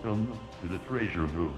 Welcome to the treasure room.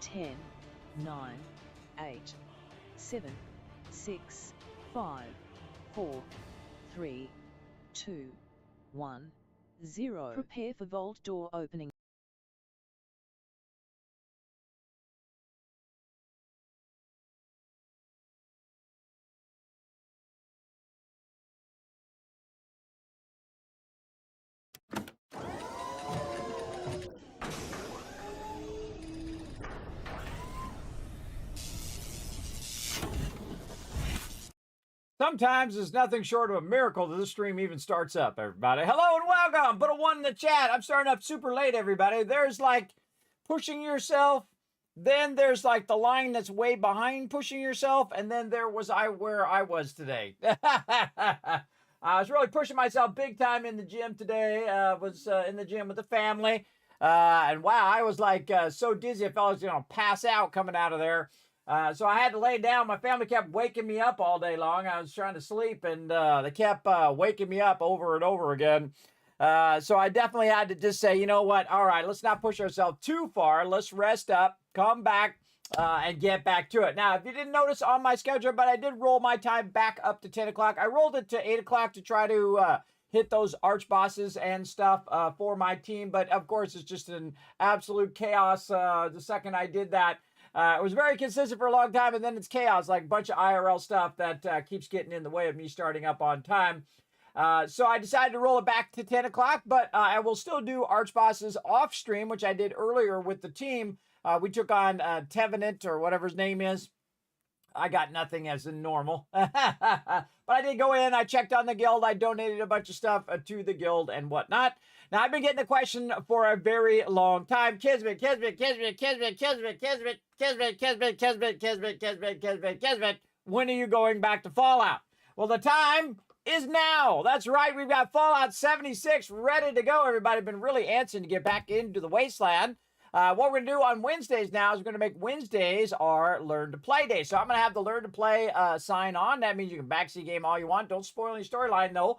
Ten, 9, 8, 7, 6, 5, 4, 3, 2, 1, 0. Prepare for vault door opening. Sometimes it's nothing short of a miracle that this stream even starts up, everybody. Hello and welcome. Put a 1 in the chat. I'm starting up super late, everybody. There's like pushing yourself. Then there's like the line that's way behind pushing yourself. And then there was where I was today. I was really pushing myself big time in the gym today. Was in the gym with the family. And wow, I was like so dizzy I felt I was going to pass out coming out of there. So I had to lay down. My family kept waking me up all day long. I was trying to sleep, and they kept waking me up over and over again. So I definitely had to just say, you know what? All right, let's not push ourselves too far. Let's rest up, come back, and get back to it. Now, if you didn't notice on my schedule, but I did roll my time back up to 10 o'clock. I rolled it to 8 o'clock to try to hit those arch bosses and stuff for my team. But, of course, it's just an absolute chaos the second I did that. It was very consistent for a long time, and then it's chaos, like a bunch of IRL stuff that keeps getting in the way of me starting up on time. So I decided to roll it back to 10 o'clock, but I will still do Arch Bosses off stream, which I did earlier with the team. We took on Tevenant, or whatever his name is. I got nothing as in normal. But I did go in, I checked on the guild, I donated a bunch of stuff to the guild and whatnot. Now, I've been getting the question for a very long time. Kismet, when are you going back to Fallout? Well, the time is now. That's right, we've got Fallout 76 ready to go. Everybody been really antsy to get back into the wasteland. What we're going to do on Wednesdays now is we're going to make Wednesdays our Learn to Play Day. So I'm going to have the Learn to Play sign on. That means you can backseat game all you want. Don't spoil any storyline, though.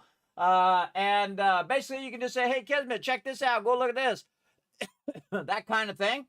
Basically, you can just say, hey, Kismet, check this out. Go look at this. That kind of thing.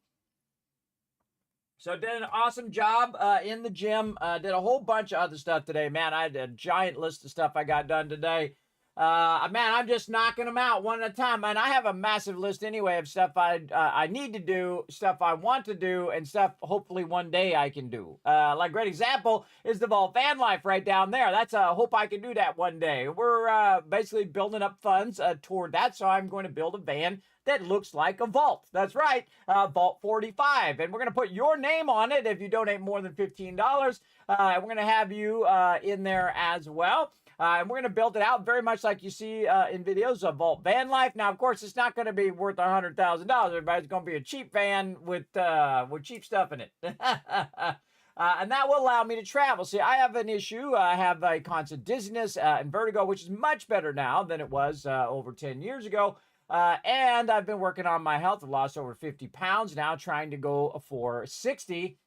So did an awesome job in the gym. Did a whole bunch of other stuff today. Man, I had a giant list of stuff I got done today. Man, I'm just knocking them out one at a time. And I have a massive list anyway of stuff I need to do, stuff I want to do, and stuff hopefully one day I can do. Like great example is the Vault van life right down there. That's a hope I can do that one day. We're basically building up funds toward that, so I'm going to build a van that looks like a vault. That's right, Vault 45. And we're going to put your name on it if you donate more than $15. We're going to have you in there as well. And we're going to build it out very much like you see in videos of Vault Van Life. Now, of course, it's not going to be worth $100,000. Everybody's going to be a cheap van with cheap stuff in it. And that will allow me to travel. See, I have an issue. I have a constant dizziness and vertigo, which is much better now than it was over 10 years ago. And I've been working on my health. I've lost over 50 pounds now, trying to go for 60,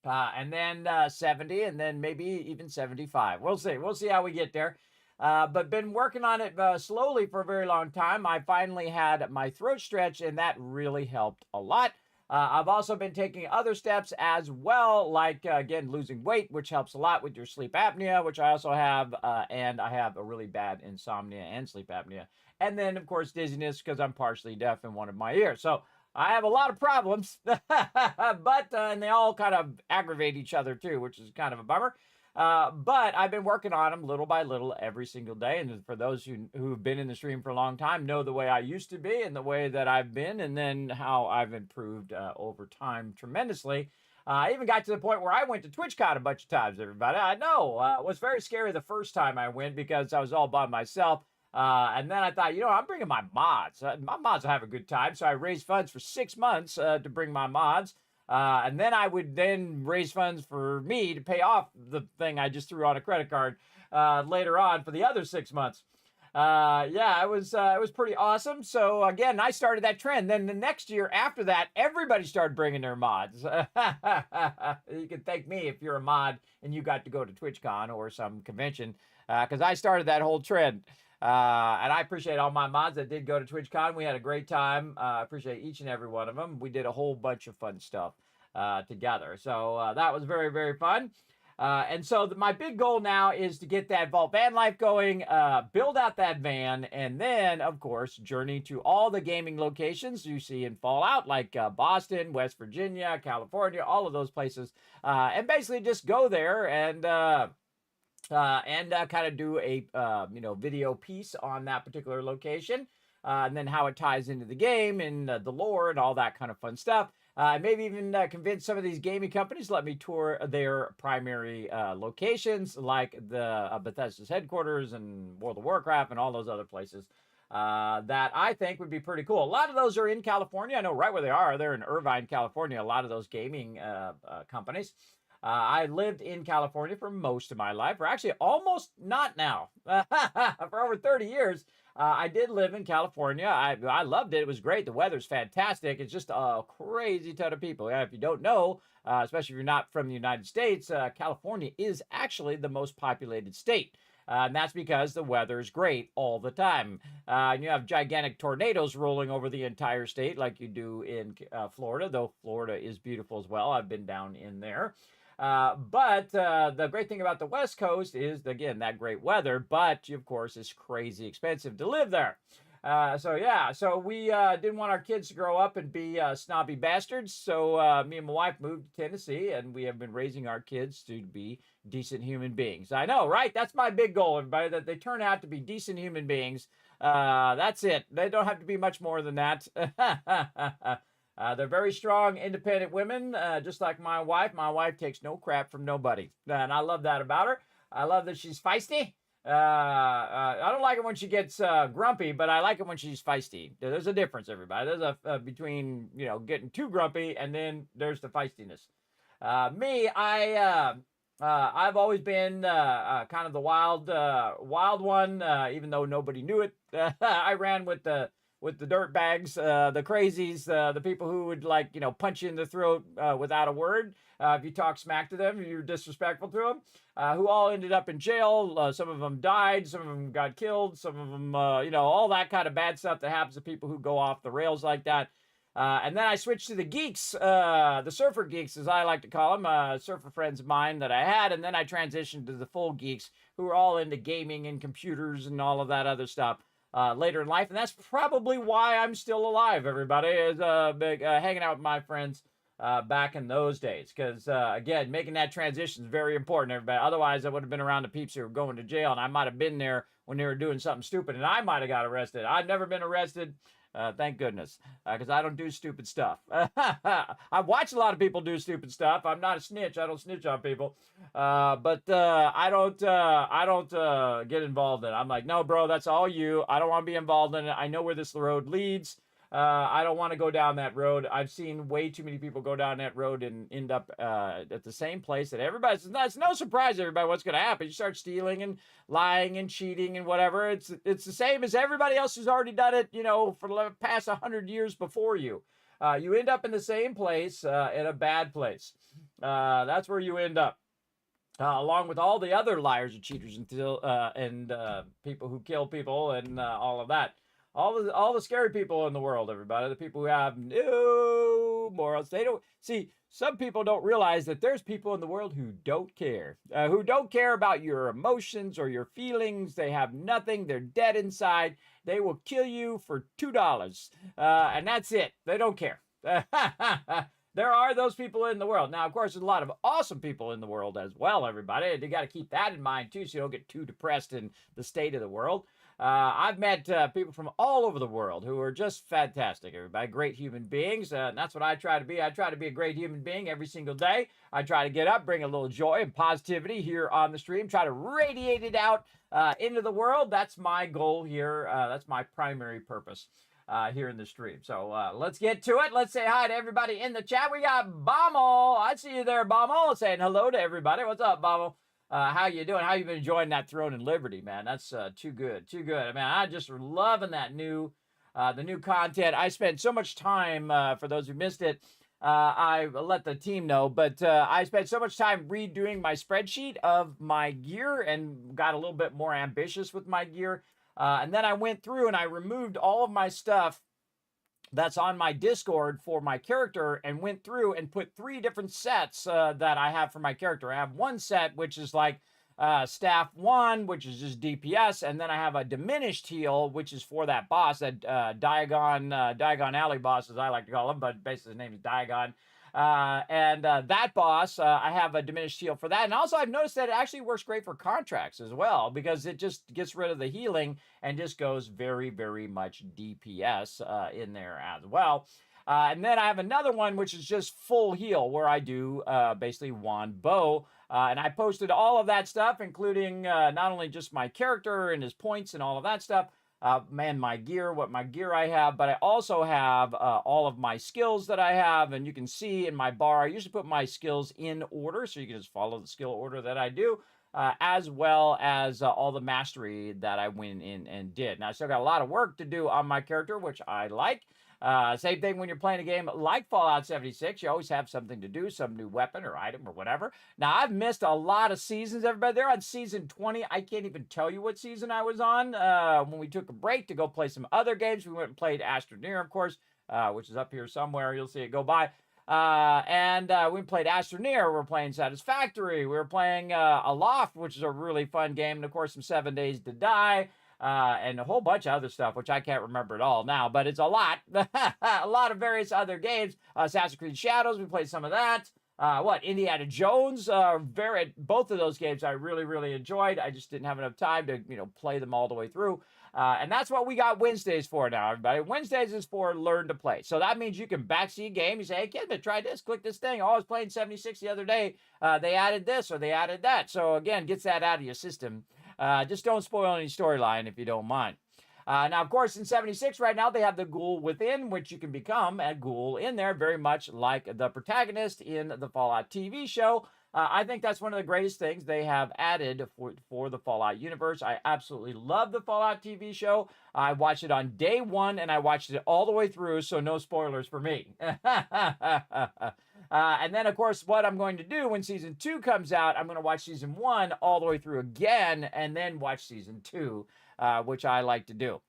and then 70, and then maybe even 75. We'll see. We'll see how we get there. But been working on it slowly for a very long time. I finally had my throat stretch, and that really helped a lot. I've also been taking other steps as well, like, again, losing weight, which helps a lot with your sleep apnea, which I also have, and I have a really bad insomnia and sleep apnea. And then, of course, dizziness, because I'm partially deaf in one of my ears. So I have a lot of problems, but and they all kind of aggravate each other, too, which is kind of a bummer. But I've been working on them little by little every single day. And for those who've been in the stream for a long time, know the way I used to be and the way that I've been, and then how I've improved over time tremendously. I even got to the point where I went to TwitchCon a bunch of times, everybody. I know it was very scary the first time I went because I was all by myself. And then I thought, I'm bringing my mods. My mods will have a good time. So I raised funds for 6 months to bring my mods. And then I would then raise funds for me to pay off the thing I just threw on a credit card later on for the other 6 months. Yeah, it was pretty awesome. So again, I started that trend. Then the next year after that, everybody started bringing their mods. You can thank me if you're a mod and you got to go to TwitchCon or some convention, because I started that whole trend. And I appreciate all my mods that did go to TwitchCon. We had a great time. I appreciate each and every one of them. We did a whole bunch of fun stuff together. So that was very, very fun. And so my big goal now is to get that Vault Van Life going, build out that van, and then, of course, journey to all the gaming locations you see in Fallout, like Boston, West Virginia, California, all of those places, and basically just go there and kind of do a video piece on that particular location, and then how it ties into the game and the lore and all that kind of fun stuff. Maybe even convince some of these gaming companies to let me tour their primary locations, like the Bethesda's headquarters and World of Warcraft and all those other places that I think would be pretty cool. A lot of those are in California. I know right where they are. They're in Irvine, California, a lot of those gaming companies. I lived in California for most of my life, or actually almost not now. For over 30 years, I did live in California. I loved it. It was great. The weather's fantastic. It's just a crazy ton of people. If you don't know, especially if you're not from the United States, California is actually the most populated state. And that's because the weather is great all the time. And you have gigantic tornadoes rolling over the entire state like you do in Florida, though Florida is beautiful as well. I've been down in there. But the great thing about the West Coast is, again, that great weather, but of course, it's crazy expensive to live there. So we didn't want our kids to grow up and be snobby bastards. So me and my wife moved to Tennessee, and we have been raising our kids to be decent human beings. I know, right? That's my big goal, everybody, that they turn out to be decent human beings. That's it. They don't have to be much more than that. They're very strong, independent women, just like my wife. My wife takes no crap from nobody, and I love that about her. I love that she's feisty. I don't like it when she gets grumpy, but I like it when she's feisty. There's a difference, everybody. There's a between getting too grumpy, and then there's the feistiness. I've always been kind of the wild one, even though nobody knew it. I ran with the dirt bags, the crazies, the people who would punch you in the throat without a word. If you talk smack to them, you're disrespectful to them, who all ended up in jail. Some of them died, some of them got killed, some of them, all that kind of bad stuff that happens to people who go off the rails like that. And then I switched to the geeks, the surfer geeks, as I like to call them, surfer friends of mine that I had. And then I transitioned to the full geeks, who are all into gaming and computers and all of that other stuff. Later in life, and that's probably why I'm still alive, everybody, is hanging out with my friends back in those days, because again, making that transition is very important, everybody. Otherwise, I would have been around the peeps who were going to jail, and I might have been there when they were doing something stupid, and I might have got arrested. I've never been arrested. Thank goodness, because I don't do stupid stuff. I watch a lot of people do stupid stuff. I'm not a snitch. I don't snitch on people, but I don't. Get involved in it. I'm like, no, bro, that's all you. I don't want to be involved in it. I know where this road leads. I don't want to go down that road. I've seen way too many people go down that road and end up at the same place that everybody's. It's no surprise, everybody, what's going to happen. You start stealing and lying and cheating and whatever. It's the same as everybody else who's already done it, for the past 100 years before you. You end up in the same place, in a bad place. That's where you end up. Along with all the other liars and cheaters and people who kill people and all of that. All the scary people in the world, everybody, the people who have no morals. They don't see. Some people don't realize that there's people in the world who don't care about your emotions or your feelings. They have nothing. They're dead inside. They will kill you for $2, and that's it. They don't care. There are those people in the world. Now, of course, there's a lot of awesome people in the world as well, everybody. You got to keep that in mind, too, so you don't get too depressed in the state of the world. I've met people from all over the world who are just fantastic, everybody. Great human beings. And that's what I try to be. I try to be a great human being every single day. I try to get up, bring a little joy and positivity here on the stream, try to radiate it out into the world. That's my goal here. That's my primary purpose here in the stream. So let's get to it. Let's say hi to everybody in the chat. We got Bommel. I see you there, Bommel, saying hello to everybody. What's up, Bommel? How you doing? How you been enjoying that Throne and Liberty, man? That's too good, too good. I mean, I just loving that the new content. I spent so much time, for those who missed it, I let the team know, but I spent so much time redoing my spreadsheet of my gear and got a little bit more ambitious with my gear. And then I went through and I removed all of my stuff that's on my Discord for my character and went through and put 3 different sets that I have for my character. I have one set, which is like staff 1, which is just DPS, and then I have a diminished heal, which is for that boss, that Diagon Alley boss, as I like to call him, but basically his name is Diagon. That boss, I have a diminished heal for that. And also I've noticed that it actually works great for contracts as well, because it just gets rid of the healing and just goes very, very much DPS in there as well. And then I have another one, which is just full heal, where I do basically wand bow. And I posted all of that stuff, including not only just my character and his points and all of that stuff, my gear, what my gear I have, but I also have all of my skills that I have, and you can see in my bar, I usually put my skills in order, so you can just follow the skill order that I do, as well as all the mastery that I went in and did. Now, I still got a lot of work to do on my character, which I like. Same thing when you're playing a game like Fallout 76. You always have something to do, some new weapon or item or whatever. Now, I've missed a lot of seasons, everybody. They're on season 20. I can't even tell you what season I was on. When we took a break to go play some other games, we went and played Astroneer, of course, which is up here somewhere. You'll see it go by. We played Astroneer. We're playing Satisfactory. We were playing Aloft, which is a really fun game. And, of course, some 7 Days to Die. And a whole bunch of other stuff, which I can't remember at all now, but it's a lot. A lot of various other games. Assassin's Creed Shadows, we played some of that. Indiana Jones, both of those games I really, really enjoyed. I just didn't have enough time to, play them all the way through. And that's what we got Wednesdays for now, everybody. Wednesdays is for Learn to Play. So that means you can backseat a game. You say, hey, Kismet, try this, click this thing. Oh, I was playing 76 the other day. They added this or they added that. So, again, gets that out of your system. Just don't spoil any storyline if you don't mind. Now, of course, in 76 right now, they have the Ghoul Within, which you can become a ghoul in there, very much like the protagonist in the Fallout TV show. I think that's one of the greatest things they have added for the Fallout universe. I absolutely love the Fallout TV show. I watched it on day 1, and I watched it all the way through, so no spoilers for me. And then, of course, what I'm going to do when Season 2 comes out, I'm going to watch Season 1 all the way through again, and then watch Season 2, which I like to do.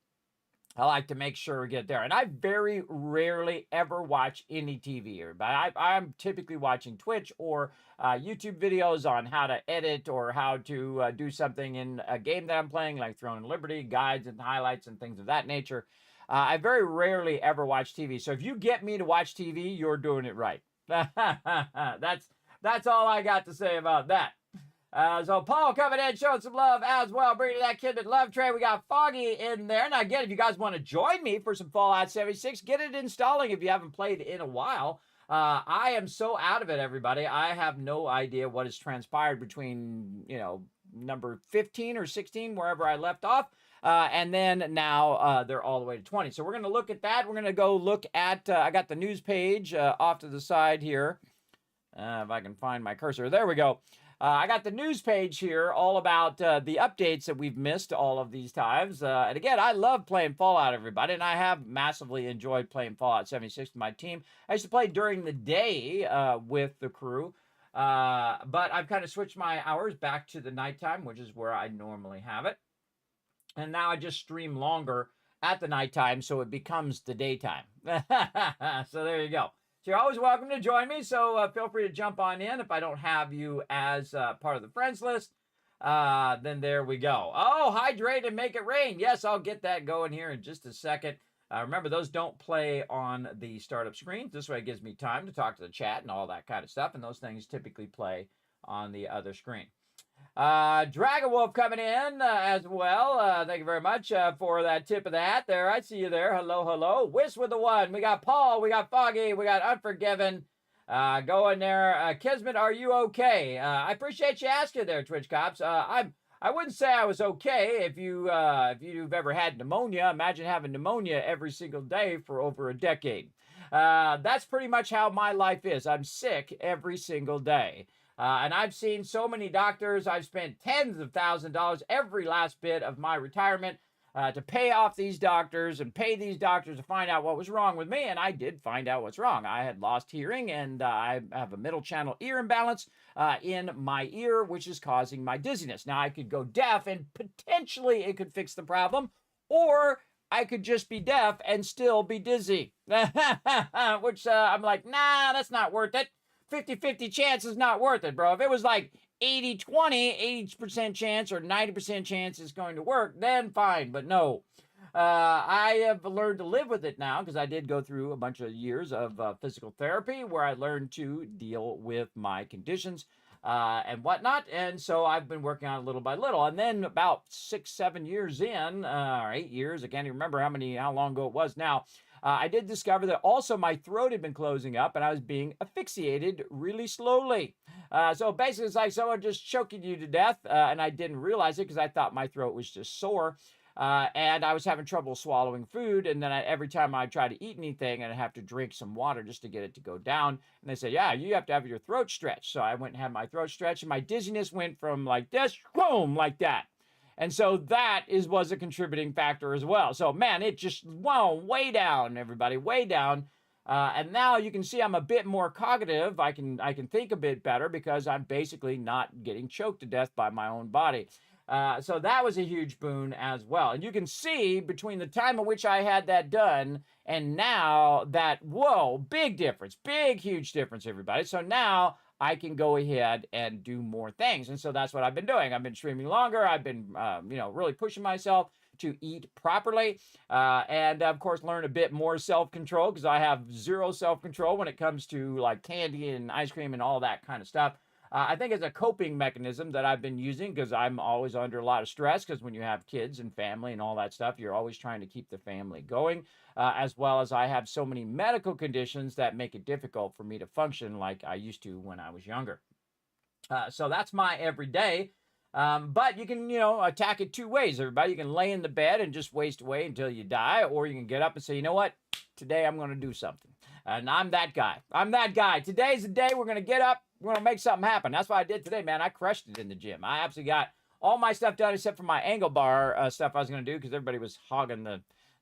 I like to make sure we get there. And I very rarely ever watch any TV, everybody. I'm typically watching Twitch or YouTube videos on how to edit or how to do something in a game that I'm playing, like Throne and Liberty, guides and highlights and things of that nature. I very rarely ever watch TV. So if you get me to watch TV, you're doing it right. That's all I got to say about that. So Paul coming in, showing some love as well, bringing that Kismet love train. We got Foggy in there. Now, again, if you guys want to join me for some Fallout 76, get it installing if you haven't played in a while. I am so out of it, everybody. I have no idea what has transpired between, number 15 or 16, wherever I left off. And then now they're all the way to 20. So we're going to look at that. We're going to go look at, I got the news page off to the side here. If I can find my cursor. There we go. I got the news page here all about the updates that we've missed all of these times. And again, I love playing Fallout, everybody, and I have massively enjoyed playing Fallout 76 with my team. I used to play during the day with the crew, but I've kind of switched my hours back to the nighttime, which is where I normally have it. And now I just stream longer at the nighttime, so it becomes the daytime. So there you go. So you're always welcome to join me, so feel free to jump on in. If I don't have you as part of the friends list, then there we go. Oh, hydrate and make it rain. Yes, I'll get that going here in just a second. Remember, those don't play on the startup screen. This way it gives me time to talk to the chat and all that kind of stuff, and those things typically play on the other screen. Dragon Wolf coming in as well. Thank you very much for that tip of the hat there. I see you there. Hello, hello. Whis with the one. We got Paul. We got Foggy. We got Unforgiven. Going there. Kismet, are you okay? I appreciate you asking there, Twitch Cops. I wouldn't say I was okay. If you've ever had pneumonia, imagine having pneumonia every single day for over a decade. That's pretty much how my life is. I'm sick every single day. And I've seen so many doctors. I've spent tens of thousands of dollars every last bit of my retirement to pay off these doctors and pay these doctors to find out what was wrong with me. And I did find out what's wrong. I had lost hearing, and I have a middle channel ear imbalance in my ear, which is causing my dizziness. Now, I could go deaf, and potentially it could fix the problem, or I could just be deaf and still be dizzy, which I'm like, nah, that's not worth it. 50-50 chance is not worth it, bro. If it was like 80-20, 80% chance or 90% chance it's going to work, then fine, but no. I have learned to live with it now because I did go through a bunch of years of physical therapy where I learned to deal with my conditions and whatnot. And so I've been working on it little by little. And then about 6-7 years in, or 8 years, I can't even remember how long ago it was now, I did discover that also my throat had been closing up and I was being asphyxiated really slowly. So basically it's like someone just choking you to death, and I didn't realize it because I thought my throat was just sore. And I was having trouble swallowing food, and then every time I try to eat anything, I'd have to drink some water just to get it to go down. And they said, yeah, you have to have your throat stretched. So I went and had my throat stretched, and my dizziness went from like this, boom, like that. And so that was a contributing factor as well. So, man, it just, wow, way down, everybody, way down. And now you can see I'm a bit more cognitive. I can think a bit better because I'm basically not getting choked to death by my own body. So that was a huge boon as well. And you can see between the time at which I had that done and now that, whoa, big difference, big, huge difference, everybody. So now I can go ahead and do more things. And so that's what I've been doing. I've been streaming longer. I've been, really pushing myself to eat properly. And of course, learn a bit more self-control because I have zero self-control when it comes to like candy and ice cream and all that kind of stuff. I think it's a coping mechanism that I've been using because I'm always under a lot of stress because when you have kids and family and all that stuff, you're always trying to keep the family going, as well as I have so many medical conditions that make it difficult for me to function like I used to when I was younger. So that's my everyday. But you can, attack it two ways, everybody. You can lay in the bed and just waste away until you die, or you can get up and say, you know what? Today I'm going to do something. And I'm that guy. I'm that guy. Today's the day we're going to get up. We're going to make something happen. That's what I did today, man. I crushed it in the gym. I absolutely got all my stuff done except for my angle bar stuff I was going to do because everybody was hogging the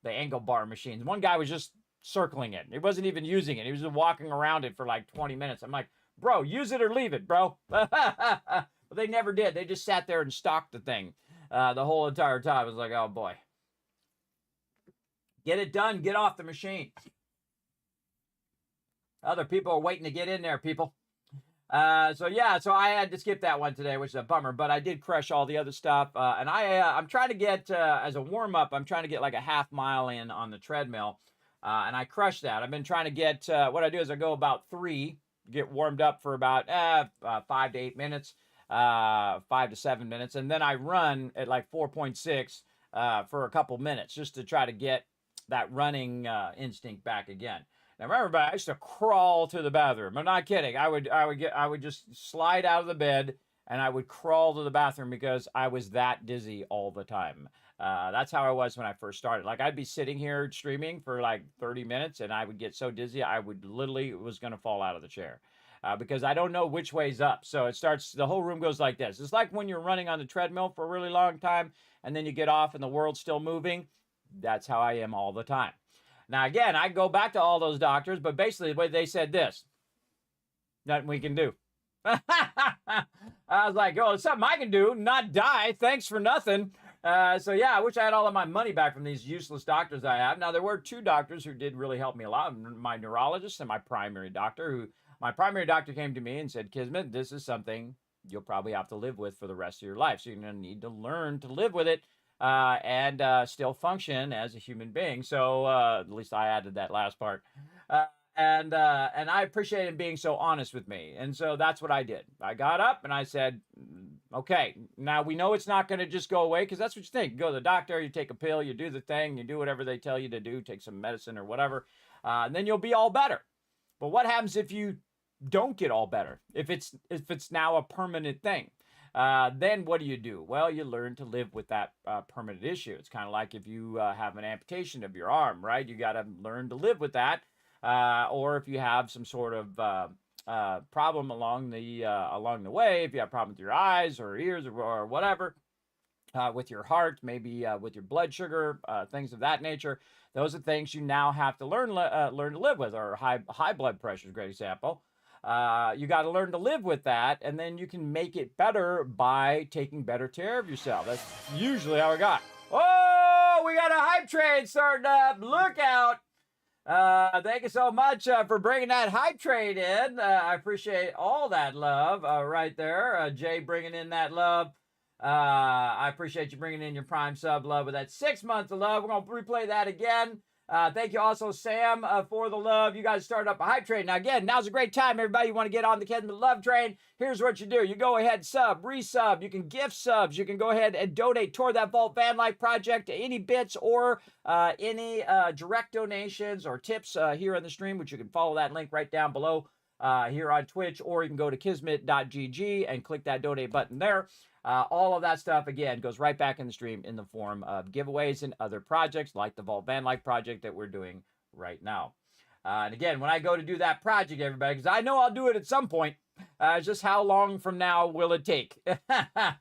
angle bar machines. One guy was just circling it. He wasn't even using it. He was just walking around it for like 20 minutes. I'm like, bro, use it or leave it, bro. But they never did. They just sat there and stalked the thing the whole entire time. I was like, oh, boy. Get it done. Get off the machine. Other people are waiting to get in there, people. So I had to skip that one today, which is a bummer, but I did crush all the other stuff. And I'm trying to get, as a warm-up, I'm trying to get like a half mile in on the treadmill. And I crushed that. I've been trying to get, what I do is I go about 3, get warmed up for about 5 to 8 minutes. 5 to 7 minutes, and then I run at like 4.6 for a couple minutes just to try to get that running instinct back again. Now remember, I used to crawl to the bathroom. I'm not kidding. I would just slide out of the bed and I would crawl to the bathroom because I was that dizzy all the time. That's how I was when I first started. Like I'd be sitting here streaming for like 30 minutes and I would get so dizzy I would literally was going to fall out of the chair. Because I don't know which way's up. So it starts, the whole room goes like this. It's like when you're running on the treadmill for a really long time and then you get off and the world's still moving. That's how I am all the time. Now, again, I go back to all those doctors, but basically they said this: nothing we can do. I was like, oh, it's something I can do, not die. Thanks for nothing. So yeah, I wish I had all of my money back from these useless doctors I have. Now, there were two doctors who did really help me a lot. My neurologist and my primary doctor, my primary doctor came to me and said, Kismet, this is something you'll probably have to live with for the rest of your life. So you're going to need to learn to live with it and still function as a human being. So at least I added that last part. And I appreciate him being so honest with me. And so that's what I did. I got up and I said, okay, now we know it's not going to just go away, because that's what you think. You go to the doctor, you take a pill, you do the thing, you do whatever they tell you to do, take some medicine or whatever, and then you'll be all better. But what happens if you don't get all better? If it's now a permanent thing? Then what do? Well, you learn to live with that permanent issue. It's kind of like if you have an amputation of your arm, right? You got to learn to live with that. Or if you have some sort of problem along the way, if you have a problem with your eyes or ears or whatever, with your heart, maybe with your blood sugar, things of that nature, those are things you now have to learn to live with. Or high blood pressure is a great example. You got to learn to live with that, and then you can make it better by taking better care of yourself. That's usually how I got. Oh, we got a hype train starting up. Look out. Thank you so much for bringing that hype train in. I appreciate all that love right there. Jay bringing in that love. I appreciate you bringing in your Prime sub love with that 6 months of love. We're going to replay that again. Thank you also, Sam, for the love. You guys started up a hype train. Now, again, now's a great time, everybody. You want to get on the Kismet Love Train. Here's what you do. You go ahead, sub, resub. You can gift subs. You can go ahead and donate toward that Vault Van Life project. Any bits or any direct donations or tips here on the stream, which you can follow that link right down below here on Twitch, or you can go to kismet.gg and click that donate button there. All of that stuff, again, goes right back in the stream in the form of giveaways and other projects like the Vault Van Life project that we're doing right now. And again, when I go to do that project, everybody, because I know I'll do it at some point, just how long from now will it take?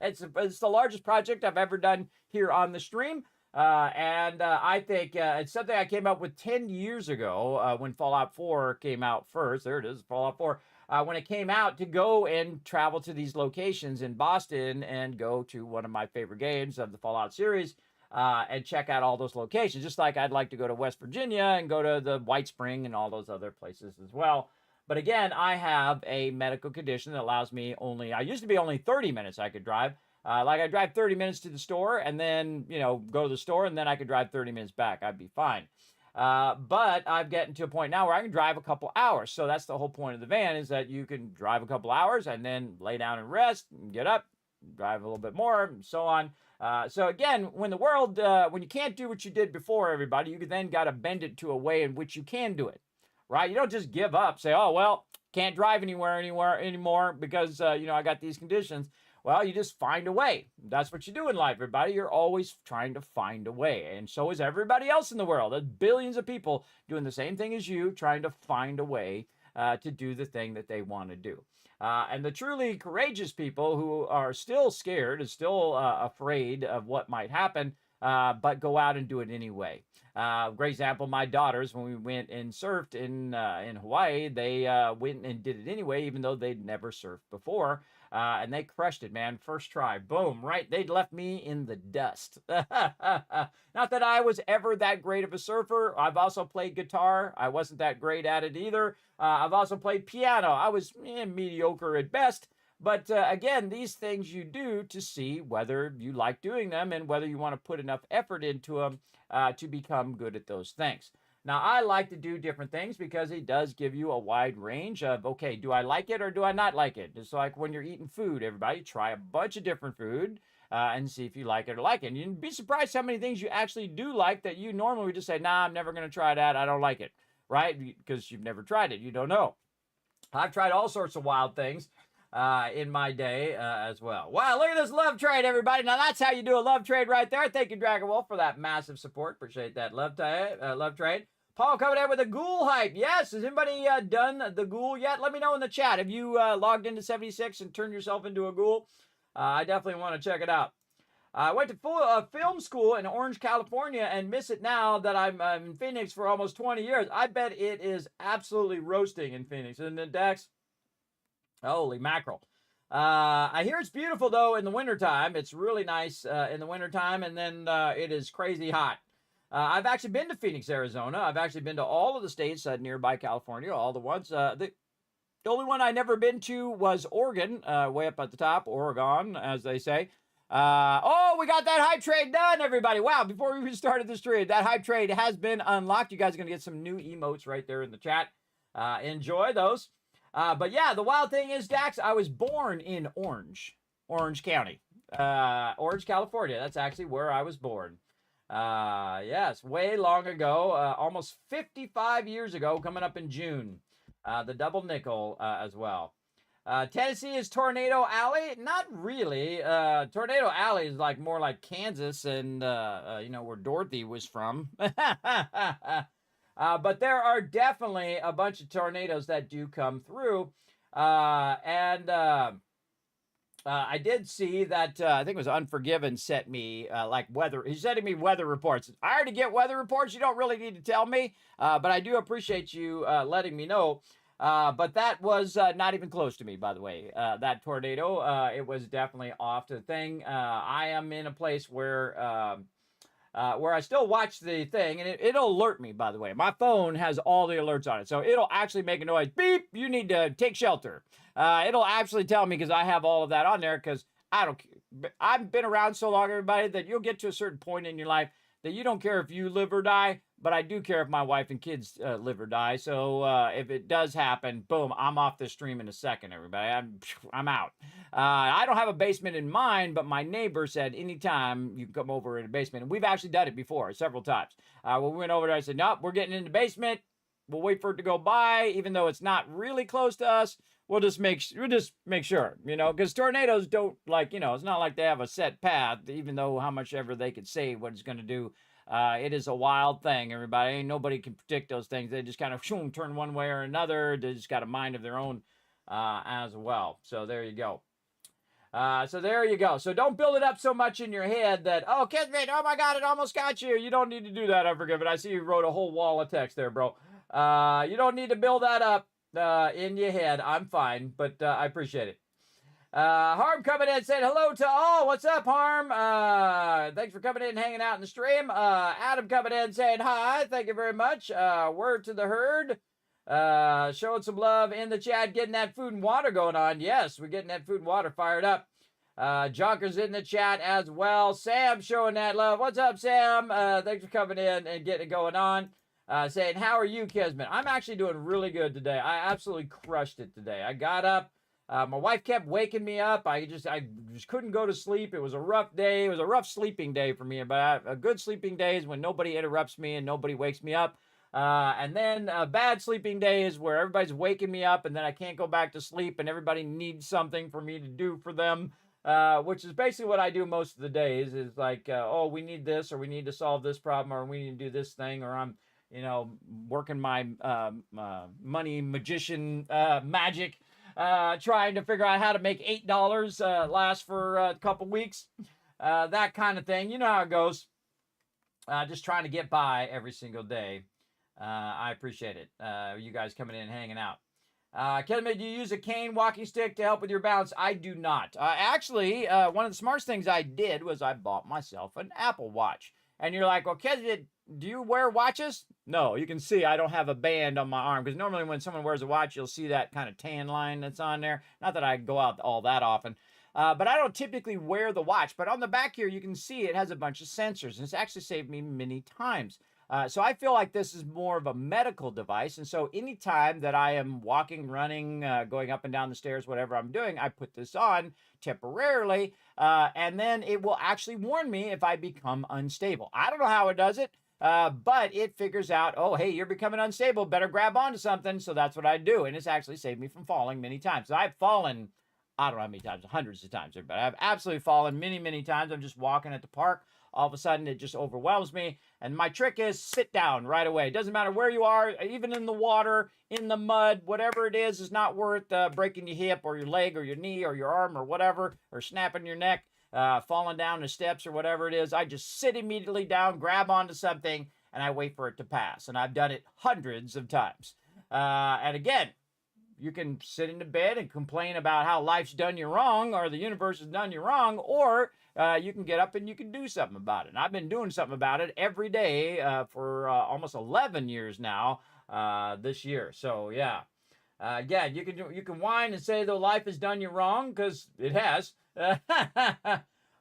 It's the largest project I've ever done here on the stream. And I think it's something I came up with 10 years ago when Fallout 4 came out first. There it is, Fallout 4. When it came out, to go and travel to these locations in Boston and go to one of my favorite games of the Fallout series and check out all those locations. Just like I'd like to go to West Virginia and go to the White Spring and all those other places as well. But again, I have a medical condition that allows me I used to be only 30 minutes I could drive. Like I drive 30 minutes to the store and then, go to the store and then I could drive 30 minutes back. I'd be fine. But I'm getting to a point now where I can drive a couple hours. So that's the whole point of the van, is that you can drive a couple hours and then lay down and rest and get up, drive a little bit more, and so on. So again, when you can't do what you did before, everybody, you then got to bend it to a way in which you can do it, right? You don't just give up, say, oh, well, can't drive anywhere anymore because, I got these conditions. Well, you just find a way. That's what you do in life, everybody. You're always trying to find a way. And so is everybody else in the world. There's billions of people doing the same thing as you, trying to find a way to do the thing that they want to do. And the truly courageous people who are still scared and still afraid of what might happen, but go out and do it anyway. Great example, my daughters, when we went and surfed in Hawaii, they went and did it anyway, even though they'd never surfed before. And they crushed it, man. First try. Boom. Right. They'd left me in the dust. Not that I was ever that great of a surfer. I've also played guitar. I wasn't that great at it either. I've also played piano. I was mediocre at best. But again, these things you do to see whether you like doing them and whether you want to put enough effort into them to become good at those things. Now, I like to do different things because it does give you a wide range of, okay, do I like it or do I not like it? It's like when you're eating food, everybody try a bunch of different food and see if you like it or like it. And you'd be surprised how many things you actually do like that you normally would just say, nah, I'm never going to try that. I don't like it, right? Because you've never tried it. You don't know. I've tried all sorts of wild things in my day as well. Wow, look at this love trade, everybody. Now, that's how you do a love trade right there. Thank you, Dragon Wolf, for that massive support. Appreciate that love trade. Paul coming in with a ghoul hype. Yes, has anybody done the ghoul yet? Let me know in the chat. Have you logged into 76 and turned yourself into a ghoul? I definitely want to check it out. I went to film school in Orange, California, and miss it now that I'm in Phoenix for almost 20 years. I bet it is absolutely roasting in Phoenix, isn't it, Dex? Holy mackerel. I hear it's beautiful, though, in the wintertime. It's really nice in the wintertime, and then it is crazy hot. I've actually been to Phoenix, Arizona. I've actually been to all of the states nearby California, all the ones. The only one I never been to was Oregon, way up at the top, Oregon, as they say. Oh, we got that hype trade done, everybody. Wow, before we even started this trade, that hype trade has been unlocked. You guys are going to get some new emotes right there in the chat. Enjoy those. But yeah, the wild thing is, Dax, I was born in Orange County, Orange, California. That's actually where I was born. Yes, way long ago, almost 55 years ago, coming up in June. The double nickel as well. Tennessee is Tornado Alley? Not really. Tornado Alley is like more like Kansas and, where Dorothy was from. But there are definitely a bunch of tornadoes that do come through. I did see that, I think it was Unforgiven sent me weather. He's sending me weather reports. I already get weather reports. You don't really need to tell me. But I do appreciate you letting me know. But that was not even close to me, by the way. That tornado, it was definitely off the thing. I am in a place where I still watch the thing, and it'll alert me, by the way. My phone has all the alerts on it, so it'll actually make a noise. Beep, you need to take shelter. It'll actually tell me because I have all of that on there because I've been around so long, everybody, that you'll get to a certain point in your life that you don't care if you live or die, but I do care if my wife and kids live or die. So if it does happen, boom, I'm off the stream in a second, everybody. I'm out. I don't have a basement in mind, but my neighbor said anytime you can come over in a basement. And we've actually done it before, several times. When we went over there, I said, nope, we're getting in the basement. We'll wait for it to go by, even though it's not really close to us. We'll just make sure, because tornadoes don't it's not like they have a set path, even though how much ever they could say what it's going to do. It is a wild thing, everybody. Nobody can predict those things. They just kind of turn one way or another. They just got a mind of their own as well. So there you go. So don't build it up so much in your head that, oh, Kismet, oh my God, it almost got you. You don't need to do that, Unforgiven. I see you wrote a whole wall of text there, bro. You don't need to build that up in your head. I'm fine, but I appreciate it. Harm coming in saying hello to all. What's up, Harm? Thanks for coming in and hanging out in the stream. Adam coming in saying hi. Thank you very much. Word to the herd. Showing some love in the chat, getting that food and water going on. Yes, we're getting that food and water fired up. Jonker's in the chat as well. Sam showing that love. What's up, Sam? Thanks for coming in and getting it going on. Saying, how are you, Kismet? I'm actually doing really good today. I absolutely crushed it today. I got up. My wife kept waking me up. I just couldn't go to sleep. It was a rough day. It was a rough sleeping day for me. But a good sleeping day is when nobody interrupts me and nobody wakes me up. And then a bad sleeping day is where everybody's waking me up and then I can't go back to sleep and everybody needs something for me to do for them. Which is basically what I do most of the days is like, oh, we need this, or we need to solve this problem, or we need to do this thing, or I'm, working my money magician magic, trying to figure out how to make $8 last for a couple weeks, that kind of thing. You know how it goes. Just trying to get by every single day. I appreciate it. You guys coming in and hanging out. Kismet, do you use a cane walking stick to help with your balance? I do not. Actually, one of the smartest things I did was I bought myself an Apple Watch. And you're like, well, Kismet, do you wear watches? No, you can see I don't have a band on my arm, because normally when someone wears a watch, you'll see that kind of tan line that's on there. Not that I go out all that often. But I don't typically wear the watch. But on the back here, you can see it has a bunch of sensors. And it's actually saved me many times. So I feel like this is more of a medical device. And so anytime that I am walking, running, going up and down the stairs, whatever I'm doing, I put this on temporarily. And then it will actually warn me if I become unstable. I don't know how it does it. But it figures out, oh, hey, you're becoming unstable. Better grab onto something. So that's what I do. And it's actually saved me from falling many times. So I've fallen, I don't know how many times, hundreds of times, everybody. I've absolutely fallen many, many times. I'm just walking at the park. All of a sudden, it just overwhelms me. And my trick is sit down right away. It doesn't matter where you are, even in the water, in the mud, whatever it is not worth breaking your hip or your leg or your knee or your arm or whatever, or snapping your neck, falling down the steps or whatever it is. I just sit immediately down, grab onto something, and I wait for it to pass. And I've done it hundreds of times. And again, you can sit in the bed and complain about how life's done you wrong or the universe has done you wrong, or you can get up and you can do something about it. And I've been doing something about it every day for almost 11 years now this year. So yeah, again, you can whine and say though life has done you wrong, because it has.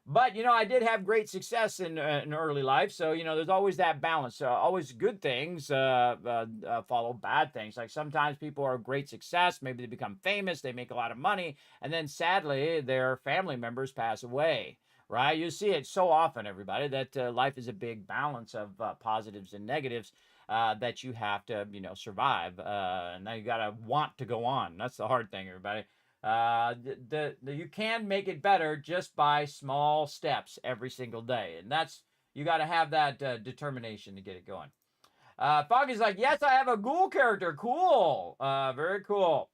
But, I did have great success in early life. So, there's always that balance. Always good things follow bad things. Like sometimes people are great success. Maybe they become famous. They make a lot of money. And then sadly, their family members pass away. Right? You see it so often, everybody, that life is a big balance of positives and negatives that you have to, survive. And now you got to want to go on. That's the hard thing, everybody. You can make it better just by small steps every single day. And you got to have that determination to get it going. Foggy's like, yes, I have a ghoul character. Cool. Very cool.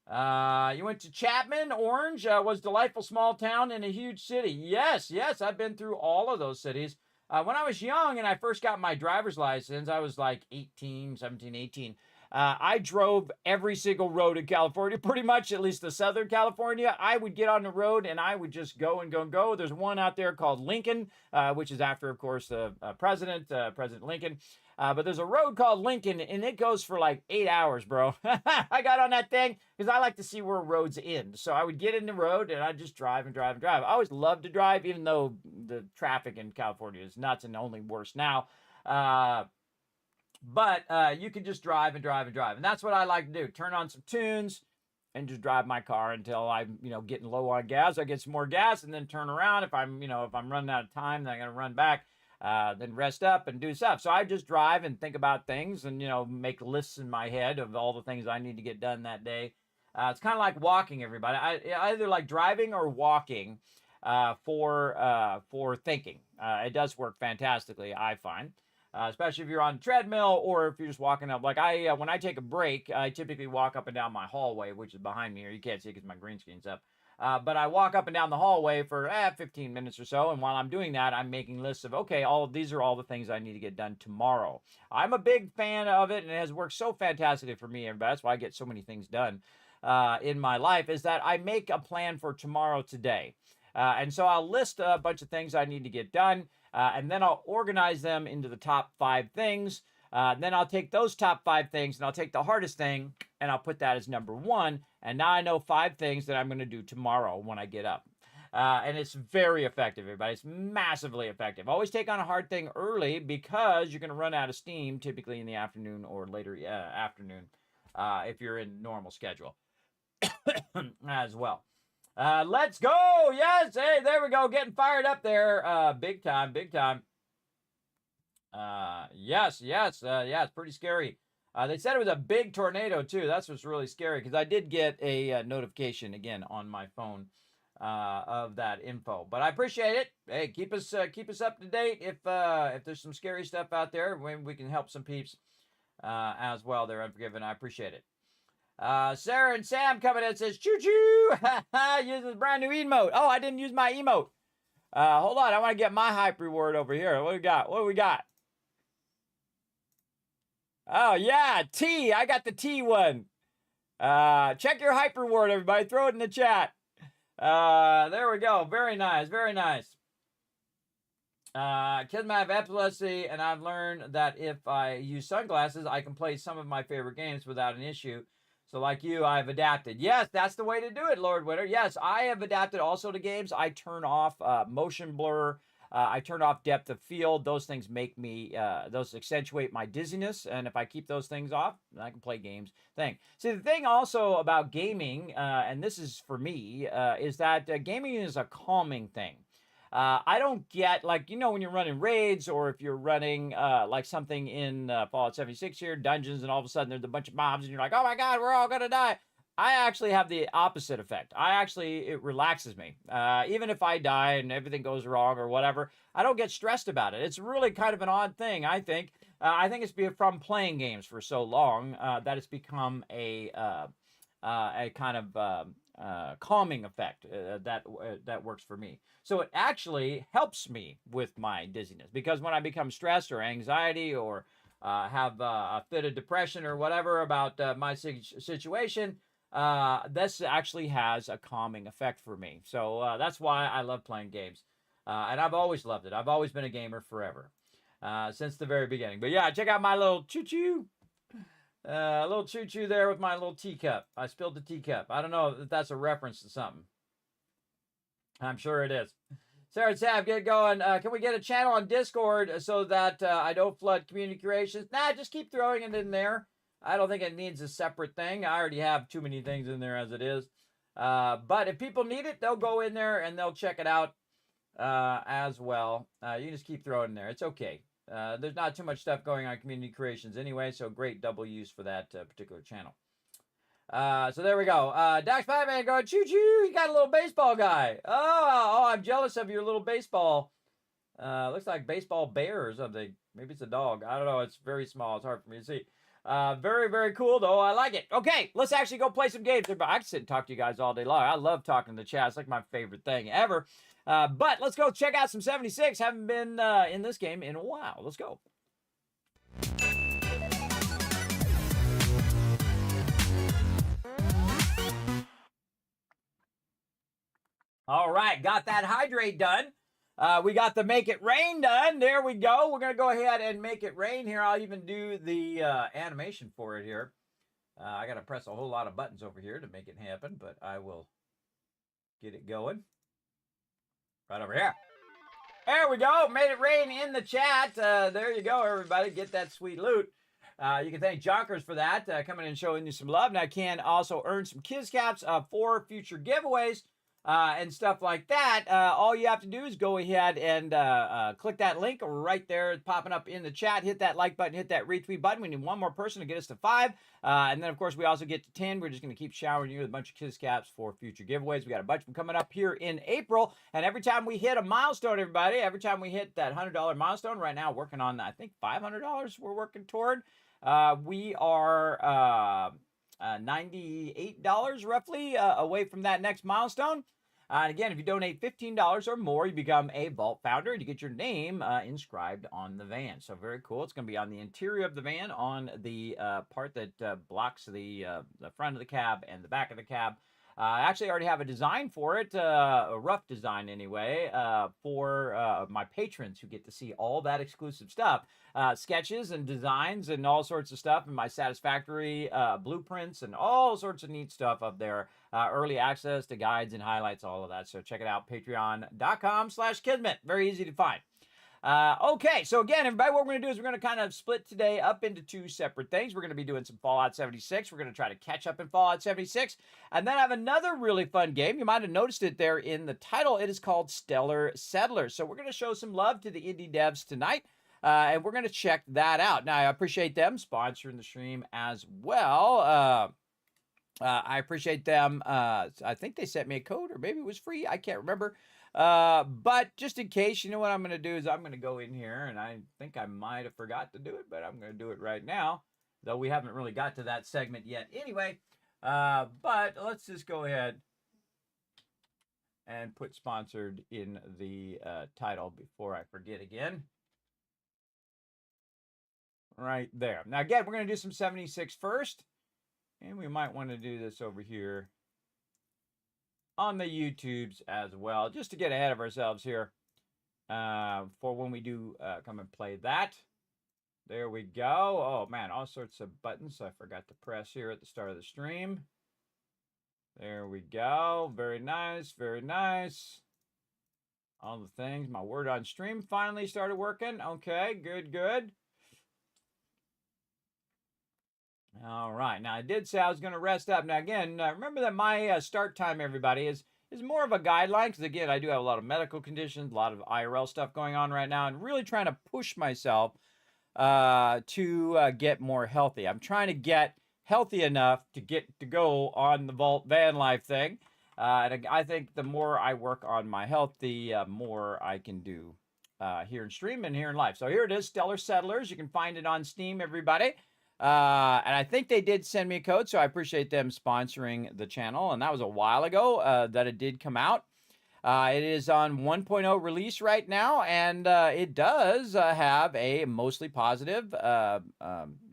You went to Chapman, Orange, was delightful small town in a huge city. Yes, I've been through all of those cities. When I was young and I first got my driver's license, I was like 17, 18. I drove every single road in California, pretty much, at least the Southern California. I would get on the road and I would just go and go and go. There's one out there called Lincoln, which is after, of course, the President Lincoln. But there's a road called Lincoln, and it goes for like 8 hours, bro. I got on that thing because I like to see where roads end. So I would get in the road, and I'd just drive and drive and drive. I always loved to drive, even though the traffic in California is nuts and only worse now. But you can just drive and drive and drive. And that's what I like to do. Turn on some tunes and just drive my car until I'm, getting low on gas. I get some more gas and then turn around. If I'm running out of time, then I got to run back. Then rest up and do stuff. So I just drive and think about things and, make lists in my head of all the things I need to get done that day. It's kind of like walking, everybody. I either like driving or walking for thinking. It does work fantastically, I find. Especially if you're on a treadmill or if you're just walking up. Like when I take a break, I typically walk up and down my hallway, which is behind me here. You can't see it because my green screen's up. But I walk up and down the hallway for 15 minutes or so. And while I'm doing that, I'm making lists of, okay, these are all the things I need to get done tomorrow. I'm a big fan of it, and it has worked so fantastically for me. Everybody. That's why I get so many things done in my life, is that I make a plan for tomorrow today. And so I'll list a bunch of things I need to get done, and then I'll organize them into the top 5 things. Then I'll take those top 5 things and I'll take the hardest thing and I'll put that as number 1. And now I know 5 things that I'm going to do tomorrow when I get up. And it's very effective, everybody. It's massively effective. Always take on a hard thing early because you're going to run out of steam typically in the afternoon or later afternoon if you're in normal schedule as well. Let's go. Yes. Hey, there we go. Getting fired up there. Big time. Yes. It's pretty scary. They said it was a big tornado too. That's what's really scary, because I did get a notification again on my phone of that info. But I appreciate it. Hey, keep us up to date if there's some scary stuff out there. We can help some peeps as well. They're Unforgiven. I appreciate it. Sarah and Sam coming in, says choo choo. Uses brand new emote. Oh, I didn't use my emote. Hold on, I want to get my hype reward over here. What do we got? Oh yeah, T. I got the T one. Check your hype reward, everybody. Throw it in the chat. There we go. Very nice. Kismet, I have epilepsy, and I've learned that if I use sunglasses, I can play some of my favorite games without an issue. So like you, I've adapted. Yes, that's the way to do it, Lord Winter. Yes, I have adapted also to games. I turn off motion blur. I turn off depth of field. Those things make me, those accentuate my dizziness. And if I keep those things off, I can play games. See, the thing also about gaming, and this is for me, is that gaming is a calming thing. I don't get, like, when you're running raids, or if you're running like something in Fallout 76 here, dungeons, and all of a sudden there's a bunch of mobs and you're like, oh my God, we're all gonna die. I actually have the opposite effect. It relaxes me. Even if I die and everything goes wrong or whatever, I don't get stressed about it. It's really kind of an odd thing, I think. I think it's from playing games for so long that it's become a kind of calming effect that works for me. So it actually helps me with my dizziness, because when I become stressed or anxiety, or have a fit of depression or whatever about my situation, this actually has a calming effect for me. So that's why I love playing games. And I've always loved it. I've always been a gamer forever, since the very beginning. But yeah, check out my little choo-choo. A little choo-choo there with my little teacup. I spilled the teacup. I don't know if that's a reference to something. I'm sure it is. Sarah Sav, get going. Can we get a channel on Discord so that I don't flood community creations? Nah, just keep throwing it in there. I don't think it needs a separate thing. I already have too many things in there as it is. But if people need it, they'll go in there and they'll check it out as well. You can just keep throwing in there. It's okay. There's not too much stuff going on community creations anyway, so great double use for that particular channel. So there we go. Dax Batman going, choo-choo, you got a little baseball guy. Oh, I'm jealous of your little baseball. Looks like baseball bear or something. Maybe it's a dog. I don't know. It's very small. It's hard for me to see. Very, very cool, though. I like it. Okay, let's actually go play some games. I can sit and talk to you guys all day long. I love talking to the chat. It's like my favorite thing ever. But let's go check out some 76. Haven't been in this game in a while. Let's go. All right, got that hydrate done. We got the make it rain done. There we go. We're going to go ahead and make it rain here. I'll even do the animation for it here. I got to press a whole lot of buttons over here to make it happen, but I will get it going. Right over here. There we go. Made it rain in the chat. There you go, everybody. Get that sweet loot. You can thank Jonkers for that, coming in and showing you some love. Now, I can also earn some Kiz Caps for future giveaways and stuff like that. All you have to do is go ahead and click that link right there. It's popping up in the chat. Hit that like button. Hit that retweet button. We need one more person to get us to 5. And then, of course, we also get to 10. We're just going to keep showering you with a bunch of Kiz Caps for future giveaways. We got a bunch of them coming up here in April. And every time we hit a milestone, everybody, every time we hit that $100 milestone, right now working on, I think, $500 we're working toward. We are $98 roughly away from that next milestone. And again, if you donate $15 or more, you become a Vault founder and you get your name inscribed on the van. So very cool. It's going to be on the interior of the van, on the part that blocks the front of the cab and the back of the cab. I actually already have a design for it, a rough design anyway, for my patrons who get to see all that exclusive stuff. Sketches and designs and all sorts of stuff, and my satisfactory blueprints and all sorts of neat stuff up there. Early access to guides and highlights, all of that. So check it out, patreon.com/Kismet. Very easy to find. Okay, so again, everybody, what we're going to do is we're going to kind of split today up into 2 separate things. We're going to be doing some Fallout 76. We're going to try to catch up in Fallout 76. And then I have another really fun game. You might have noticed it there in the title. It is called Stellar Settlers. So we're going to show some love to the indie devs tonight. And we're going to check that out. Now, I appreciate them sponsoring the stream as well. I appreciate them. I think they sent me a code, or maybe it was free. I can't remember. But just in case, you know what I'm going to do is I'm going to go in here, and I think I might have forgot to do it, but I'm going to do it right now, though we haven't really got to that segment yet anyway. But let's just go ahead and put sponsored in the title before I forget again. Right there. Now, again, we're going to do some 76 first, and we might want to do this over here on the YouTubes as well, just to get ahead of ourselves here for when we do come and play that. There we go. Oh, man, all sorts of buttons I forgot to press here at the start of the stream. There we go. Very nice, very nice. all the things. My word on stream finally started working. Okay, good. All right. Now, I did say I was going to rest up. Now, again, remember that my start time, everybody, is more of a guideline because, again, I do have a lot of medical conditions, a lot of IRL stuff going on right now, and really trying to push myself to get more healthy. I'm trying to get healthy enough to get to go on the Vault van life thing. And I think the more I work on my health, the more I can do here in stream and here in life. So here it is, Stellar Settlers. You can find it on Steam, everybody. And I think they did send me a code, so I appreciate them sponsoring the channel. And that was a while ago that it did come out. It is on 1.0 release right now, and it does have a mostly positive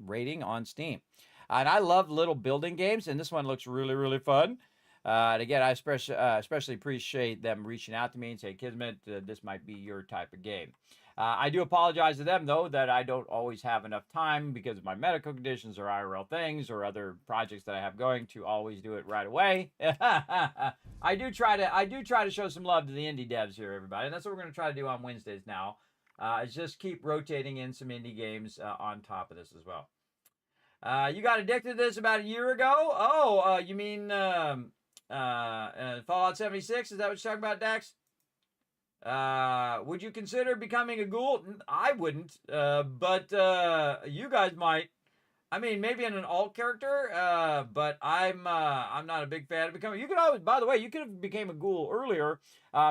rating on Steam. And I love little building games, and this one looks really fun. And again, I especially appreciate them reaching out to me and say, Kismet, this might be your type of game. I do apologize to them, though, that I don't always have enough time because of my medical conditions or IRL things or other projects that I have going to always do it right away. I do try to show some love to the indie devs here, everybody. And that's what we're going to try to do on Wednesdays now. Is just keep rotating in some indie games on top of this as well. You got addicted to this about a year ago? Oh, you mean Fallout 76? Is that what you're talking about, Dax? Would you consider becoming a ghoul? I wouldn't, but you guys might. I mean, maybe in an alt character, but I'm not a big fan of becoming. You could always, by the way, you could have became a ghoul earlier,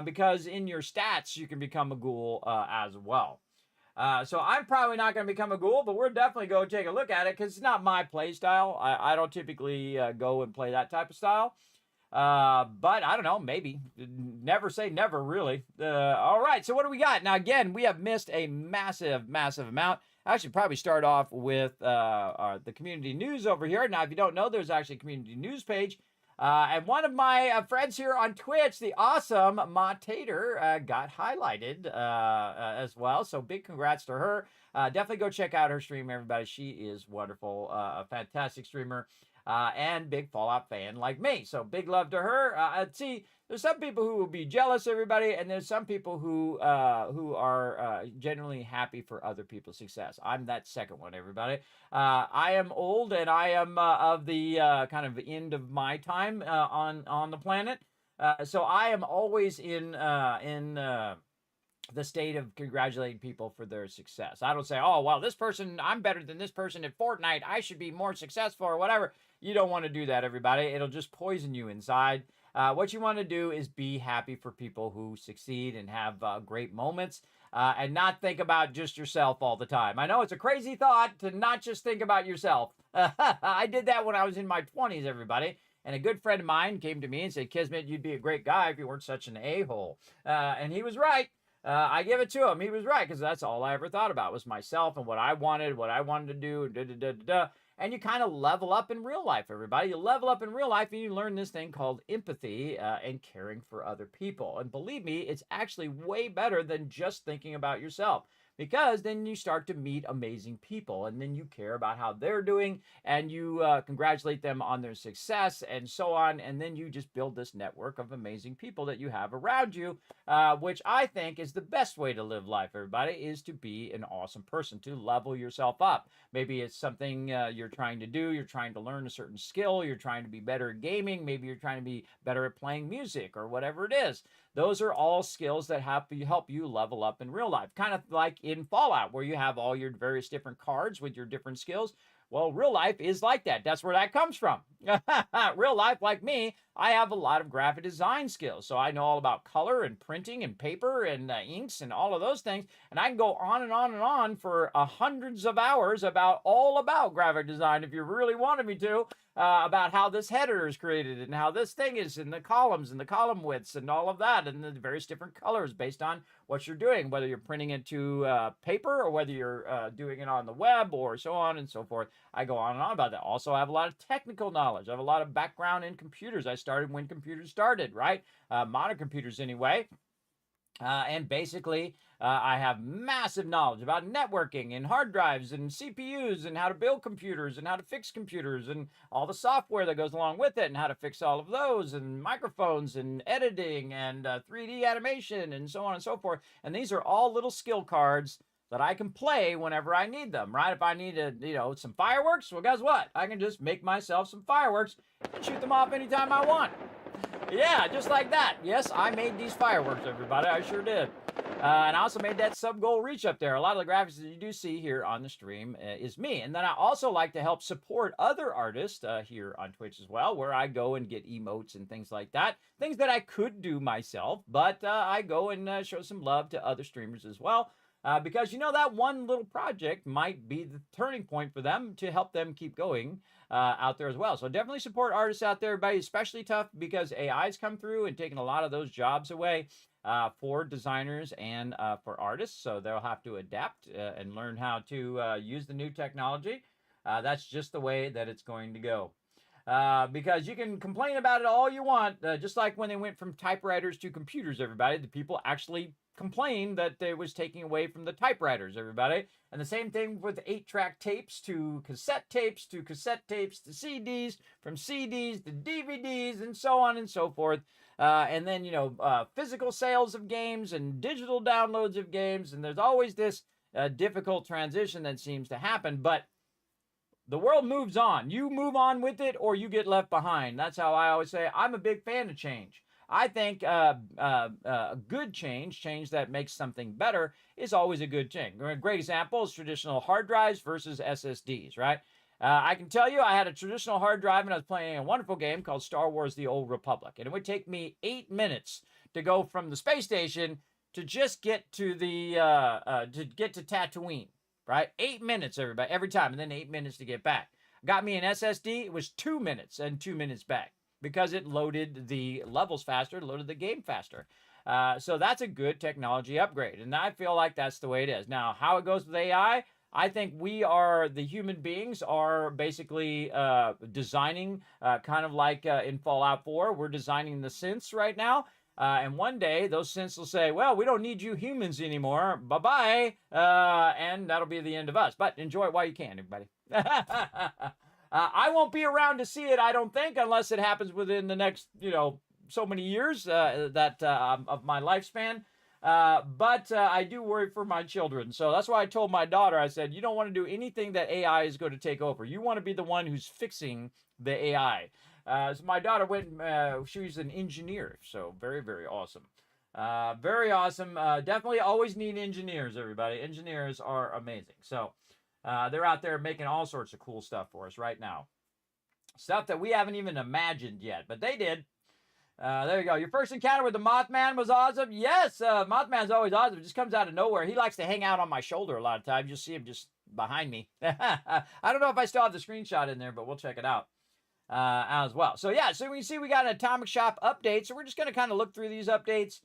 because in your stats you can become a ghoul as well. So I'm probably not going to become a ghoul, but we're definitely going to take a look at it because it's not my play style. I don't typically go and play that type of style. But I don't know, maybe. Never say never, really. All right, so what do we got? Now, again, we have missed a massive amount. I should probably start off with the community news over here. Now, if you don't know, there's actually a community news page. And one of my friends here on Twitch, the awesome Ma Tater, got highlighted as well. So big congrats to her. Definitely go check out her stream, everybody. She is wonderful, a fantastic streamer. And big Fallout fan like me. So big love to her. See, there's some people who will be jealous, everybody, and there's some people who are genuinely happy for other people's success. I'm that second one, everybody. I am old, and I am of the kind of end of my time on the planet. So I am always in the state of congratulating people for their success. I don't say, oh, well, this person, I'm better than this person at Fortnite. I should be more successful or whatever. You don't want to do that, everybody. It'll just poison you inside. What you want to do is be happy for people who succeed and have great moments and not think about just yourself all the time. I know it's a crazy thought to not just think about yourself. I did that when I was in my 20s, everybody. And a good friend of mine came to me and said, Kismet, you'd be a great guy if you weren't such an a-hole. And he was right. I give it to him. He was right, because that's all I ever thought about was myself and what I wanted to do, And you kind of level up in real life, everybody. You level up in real life and you learn this thing called empathy and caring for other people. And believe me, it's actually way better than just thinking about yourself. Because then you start to meet amazing people and then you care about how they're doing and you congratulate them on their success and so on. And then you just build this network of amazing people that you have around you, which I think is the best way to live life, everybody, is to be an awesome person, to level yourself up. Maybe it's something you're trying to do. You're trying to learn a certain skill. You're trying to be better at gaming. Maybe you're trying to be better at playing music or whatever it is. Those are all skills that help you level up in real life. Kind of like in Fallout, where you have all your various different cards with your different skills. Well, real life is like that. That's where that comes from. Real life, like me, I have a lot of graphic design skills. So I know all about color and printing and paper and inks and all of those things. And I can go on and on and on for hundreds of hours all about graphic design if you really wanted me to. About how this header is created and how this thing is in the columns and the column widths and all of that and the various different colors based on what you're doing, whether you're printing it to paper or whether you're doing it on the web or so on and so forth. I go on and on about that. Also, I have a lot of technical knowledge. I have a lot of background in computers. I started when computers started, right? Modern computers anyway. And basically, I have massive knowledge about networking and hard drives and CPUs and how to build computers and how to fix computers and all the software that goes along with it and how to fix all of those and microphones and editing and 3D animation and so on and so forth. And these are all little skill cards that I can play whenever I need them, right? If I need some fireworks, well, guess what? I can just make myself some fireworks and shoot them off anytime I want. Yeah, just like that. Yes, I made these fireworks, everybody. I sure did. And I also made that sub-goal reach up there. A lot of the graphics that you do see here on the stream is me. And then I also like to help support other artists here on Twitch as well, where I go and get emotes and things like that. Things that I could do myself, but I go and show some love to other streamers as well. Because that one little project might be the turning point for them to help them keep going out there as well. So definitely support artists out there, everybody. Especially tough because AI's come through and taken a lot of those jobs away for designers and for artists. So they'll have to adapt and learn how to use the new technology. That's just the way that it's going to go. Because you can complain about it all you want, just like when they went from typewriters to computers, everybody. The people actually complained that it was taking away from the typewriters, everybody. And the same thing with 8-track tapes to cassette tapes to cassette tapes to CDs, from CDs to DVDs, and so on and so forth. And then, physical sales of games and digital downloads of games. And there's always this difficult transition that seems to happen. But the world moves on. You move on with it or you get left behind. That's how I always say I'm a big fan of change. I think a good change that makes something better, is always a good change. A great example is traditional hard drives versus SSDs, right? I can tell you I had a traditional hard drive and I was playing a wonderful game called Star Wars The Old Republic. And it would take me 8 minutes to go from the space station to just get to Tatooine, right? 8 minutes, everybody, every time, and then 8 minutes to get back. Got me an SSD, it was 2 minutes and 2 minutes back, because it loaded the levels faster, loaded the game faster. So that's a good technology upgrade. And I feel like that's the way it is. Now, how it goes with AI, I think the human beings are basically designing, kind of like in Fallout 4, we're designing the synths right now. And one day, those synths will say, well, we don't need you humans anymore. Bye-bye. And that'll be the end of us. But enjoy it while you can, everybody. I won't be around to see it, I don't think, unless it happens within the next, so many years of my lifespan. But I do worry for my children. So that's why I told my daughter, I said, you don't want to do anything that AI is going to take over. You want to be the one who's fixing the AI. So my daughter she was an engineer. So very, very awesome. Very awesome. Definitely always need engineers, everybody. Engineers are amazing. So they're out there making all sorts of cool stuff for us right now. Stuff that we haven't even imagined yet, but they did. There you go. Your first encounter with the Mothman was awesome. Yes, Mothman's always awesome. It just comes out of nowhere. He likes to hang out on my shoulder a lot of times. You'll see him just behind me. I don't know if I still have the screenshot in there, but we'll check it out as well. So yeah, so we see we got an Atomic Shop update. So we're just going to kind of look through these updates.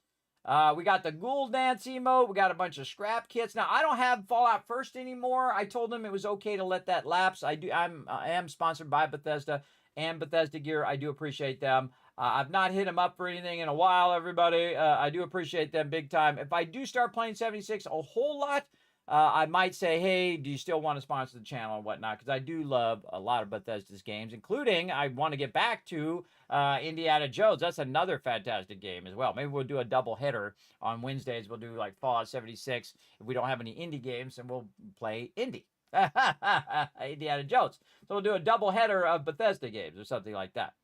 We got the Ghoul Dance emote. We got a bunch of scrap kits. Now, I don't have Fallout First anymore. I told them it was okay to let that lapse. I am sponsored by Bethesda and Bethesda Gear. I do appreciate them. I've not hit them up for anything in a while, everybody. I do appreciate them big time. If I do start playing 76 a whole lot, I might say, hey, do you still want to sponsor the channel and whatnot? Because I do love a lot of Bethesda's games, including I want to get back to Indiana Jones. That's another fantastic game as well. Maybe we'll do a double header on Wednesdays. We'll do like Fallout 76. If we don't have any indie games, then we'll play indie. Indiana Jones. So we'll do a double header of Bethesda games or something like that.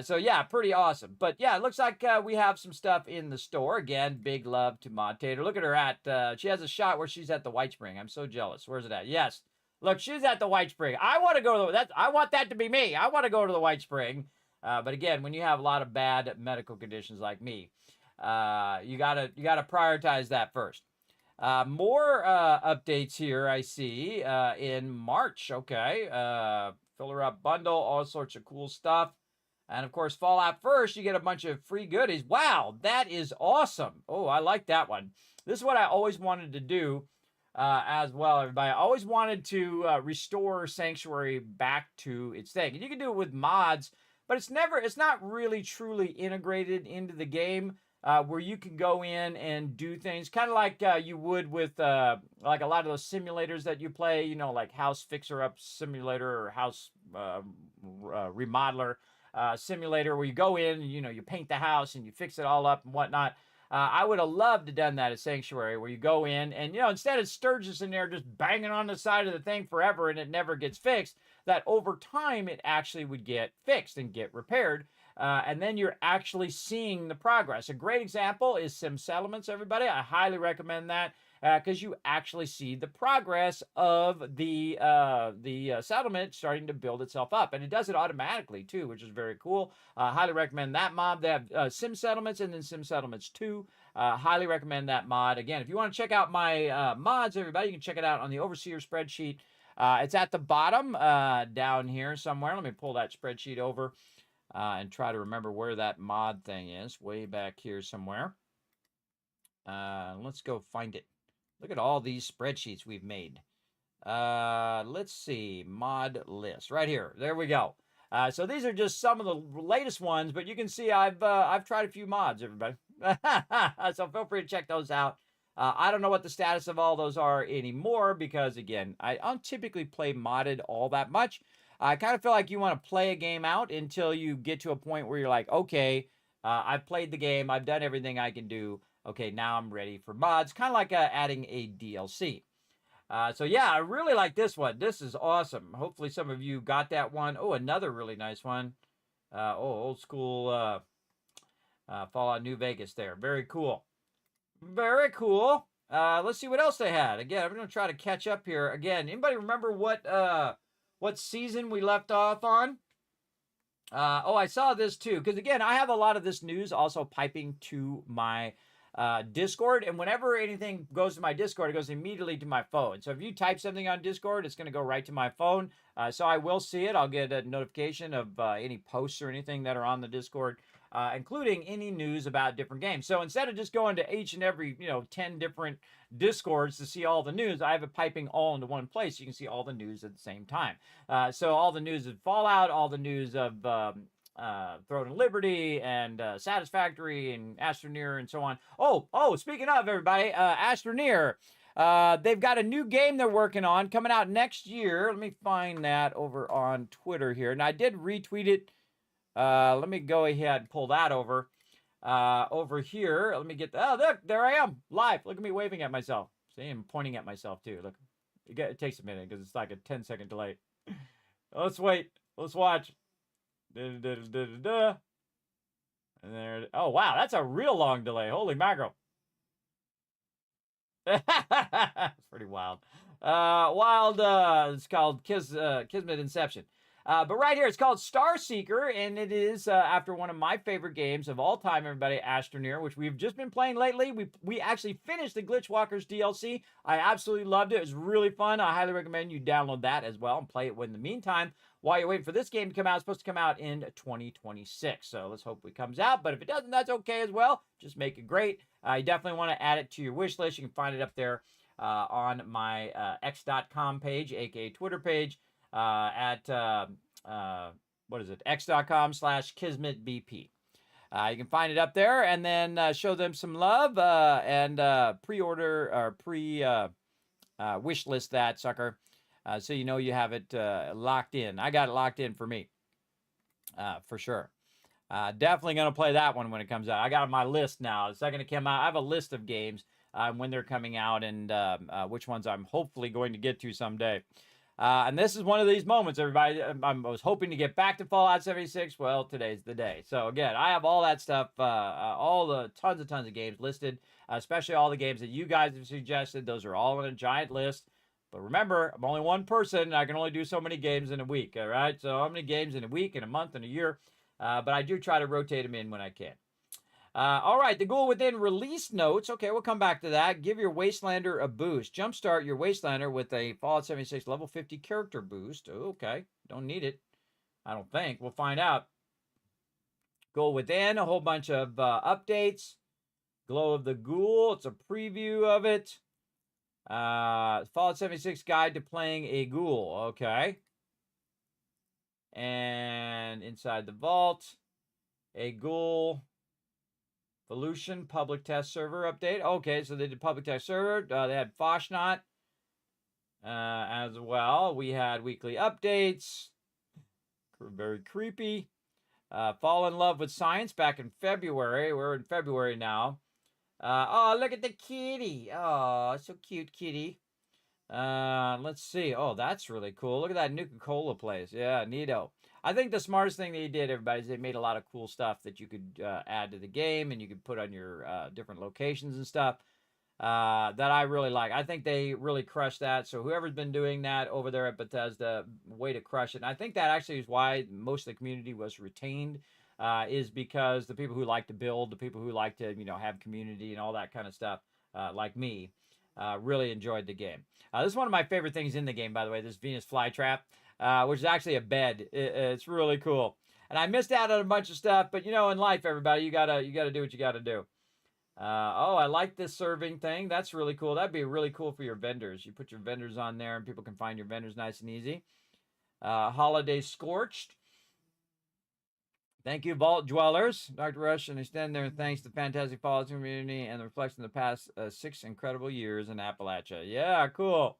So yeah, pretty awesome. But yeah, it looks like we have some stuff in the store. Again, big love to Mod Tater. Look at her at, she has a shot where she's at the White Spring. I'm so jealous. Where's it at? Yes. Look, she's at the White Spring. I want to go to I want that to be me. I want to go to the White Spring. But again, when you have a lot of bad medical conditions like me, you gotta prioritize that first. More updates here I see in March. Okay. Filler up bundle, all sorts of cool stuff. And of course, Fallout First, you get a bunch of free goodies. Wow, that is awesome. Oh, I like that one. This is what I always wanted to do as well, everybody. I always wanted to restore Sanctuary back to its thing. And you can do it with mods, but it's not really truly integrated into the game. where you can go in and do things kind of like you would with like a lot of those simulators that you play, you know, like House Fixer Up Simulator or House Remodeler Simulator, where you go in and, you know, you paint the house and you fix it all up and whatnot. I would have loved to done that at Sanctuary, where you go in and, you know, instead of Sturgis in there just banging on the side of the thing forever and it never gets fixed, that over time it actually would get fixed and get repaired. And then you're actually seeing the progress. A great example is Sim Settlements, everybody. I highly recommend that because you actually see the progress of the settlement starting to build itself up. And it does it automatically, too, which is very cool. Highly recommend that mod. They have Sim Settlements and then Sim Settlements 2. Highly recommend that mod. Again, if you want to check out my mods, everybody, you can check it out on the Overseer spreadsheet. It's at the bottom down here somewhere. Let me pull that spreadsheet over. And try to remember where that mod thing is. Way back here somewhere. Let's go find it. Look at all these spreadsheets we've made. Let's see. Mod list. Right here. There we go. So these are just some of the latest ones, but you can see I've tried a few mods, everybody. So feel free to check those out. I don't know what the status of all those are anymore because, again, I don't typically play modded all that much. I kind of feel like you want to play a game out until you get to a point where you're like, okay, I've played the game. I've done everything I can do. Okay, now I'm ready for mods. Kind of like adding a DLC. So yeah, I really like this one. This is awesome. Hopefully some of you got that one. Oh, another really nice one. Old school Fallout New Vegas there. Very cool. Very cool. Let's see what else they had. Again, I'm going to try to catch up here. Again, anybody remember what season we left off on? I saw this too, because again, I have a lot of this news also piping to my Discord, and whenever anything goes to my Discord, it goes immediately to my phone. So if you type something on Discord, it's going to go right to my phone. So I will see it. I'll get a notification of any posts or anything that are on the Discord, including any news about different games. So instead of just going to each and every 10 different Discords to see all the news, I have it piping all into one place. You can see all the news at the same time. So all the news of Fallout, all the news of Throne and Liberty and Satisfactory and Astroneer and so on. Oh, speaking of, everybody, Astroneer, they've got a new game they're working on coming out next year. Let me find that over on Twitter here. And I did retweet it. Let me go ahead and pull that over. Over here, let me get look, there I am, live. Look at me waving at myself. See, I'm pointing at myself too. Look, it takes a minute because it's like a 10-second delay. Let's wait. Let's watch. And there. Oh wow, that's a real long delay. Holy mackerel. It's pretty wild. It's called Kismet Inception. But right here, it's called Star Seeker, and it is after one of my favorite games of all time, everybody, Astroneer, which we've just been playing lately. We actually finished the Glitchwalkers DLC. I absolutely loved it. It was really fun. I highly recommend you download that as well and play it in the meantime. While you're waiting for this game to come out, it's supposed to come out in 2026. So let's hope it comes out. But if it doesn't, that's okay as well. Just make it great. You definitely want to add it to your wish list. You can find it up there on my x.com page, aka Twitter page, at what is it? x.com/KismetBP. You can find it up there and then show them some love and pre-order or wish list that sucker. So you know you have it locked in. I got it locked in for me, for sure. Definitely going to play that one when it comes out. I got it on my list now. The second it came out, I have a list of games when they're coming out and which ones I'm hopefully going to get to someday. And this is one of these moments, everybody. I was hoping to get back to Fallout 76. Well, today's the day. So again, I have all that stuff, all the tons of games listed, especially all the games that you guys have suggested. Those are all on a giant list. But remember, I'm only one person, and I can only do so many games in a week, all right? So how many games in a week, in a month, in a year? But I do try to rotate them in when I can. All right, the goal within release notes. Okay, we'll come back to that. Give your Wastelander a boost. Jumpstart your Wastelander with a Fallout 76 level 50 character boost. Okay, don't need it. I don't think. We'll find out. Goal within, a whole bunch of updates. Glow of the Ghoul, it's a preview of it. Fallout 76 Guide to Playing a Ghoul. Okay. And inside the vault, a ghoul. Volution public test server update. Okay, so they did public test server. They had Foshnot as well. We had weekly updates. Very creepy. Fall in love with science back in February. We're in February now. Oh, look at the kitty. Oh, so cute kitty. Let's see. Oh, that's really cool. Look at that Nuka-Cola place. Yeah, neato. I think the smartest thing they did, everybody, is they made a lot of cool stuff that you could add to the game and you could put on your different locations and stuff that I really like. I think they really crushed that. So whoever's been doing that over there at Bethesda, way to crush it. And I think that actually is why most of the community was retained, is because the people who like to build, the people who like to, have community and all that kind of stuff, like me, really enjoyed the game. This is one of my favorite things in the game, by the way, this Venus flytrap, which is actually a bed. It's really cool. And I missed out on a bunch of stuff, but in life, everybody, you gotta do what you gotta do. Oh, I like this serving thing. That's really cool. That'd be really cool for your vendors. You put your vendors on there and people can find your vendors nice and easy. Holiday Scorched. Thank you, Vault Dwellers. Dr. Rush, and extend their thanks to the fantastic Fallout community and the reflection of the past 6 incredible years in Appalachia. Yeah, cool.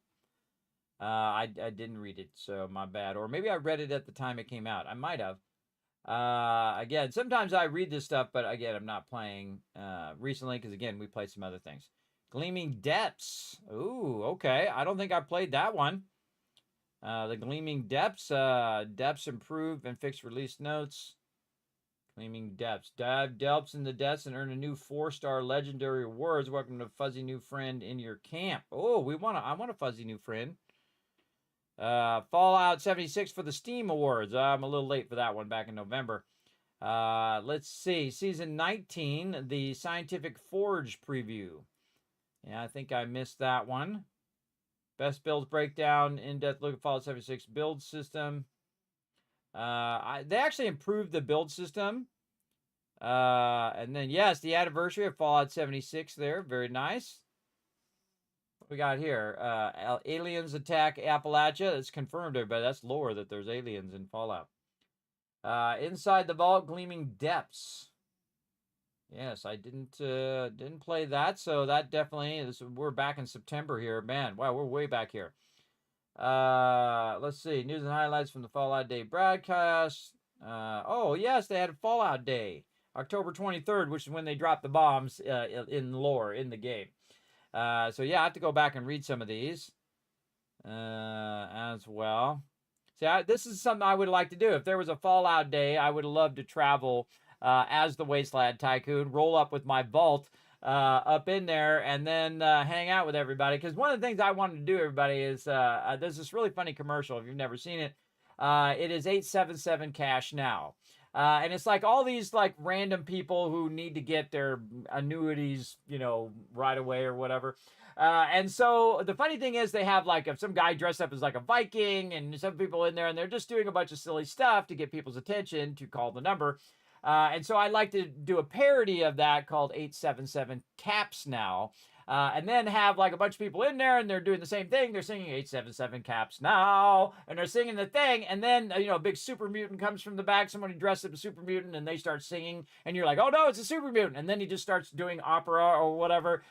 I didn't read it, so my bad. Or maybe I read it at the time it came out. I might have. Again, sometimes I read this stuff, but again, I'm not playing recently because, again, we played some other things. Gleaming Depths. Ooh, okay. I don't think I played that one. The Gleaming Depths. Depths improve and fix release notes. Gleaming Depths. Dive depths in the depths and earn a new 4-star legendary awards. Welcome to fuzzy new friend in your camp. Oh, I want a fuzzy new friend. Fallout 76 for the Steam Awards. I'm a little late for that one back in November. Let's see. Season 19, the Scientific Forge preview. Yeah, I think I missed that one. Best builds breakdown, in-depth look at Fallout 76 build system. They actually improved the build system. And then, yes, the anniversary of Fallout 76 there. Very nice. What we got here? Aliens attack Appalachia. It's confirmed, everybody. That's lore that there's aliens in Fallout. Inside the Vault, Gleaming Depths. Yes, I didn't play that, so that definitely is. We're back in September here, man. Wow, we're way back here. Let's see. News and highlights from the Fallout Day broadcast. Oh, yes, they had Fallout Day, October 23rd, which is when they dropped the bombs in lore in the game. So yeah, I have to go back and read some of these as well. See, this is something I would like to do. If there was a Fallout Day, I would love to travel as the Wasteland Tycoon, roll up with my vault up in there, and then hang out with everybody. Because one of the things I wanted to do, everybody, is there's this really funny commercial. If you've never seen it, it is 877 cash now. And it's like all these like random people who need to get their annuities, right away or whatever. And so the funny thing is they have like some guy dressed up as like a Viking and some people in there and they're just doing a bunch of silly stuff to get people's attention to call the number. And so I like to do a parody of that called 877 Caps Now. And then have like a bunch of people in there and they're doing the same thing. They're singing 877 Caps Now. And they're singing the thing. And then, a big super mutant comes from the back. Somebody dressed up as a super mutant and they start singing. And you're like, oh no, it's a super mutant. And then he just starts doing opera or whatever.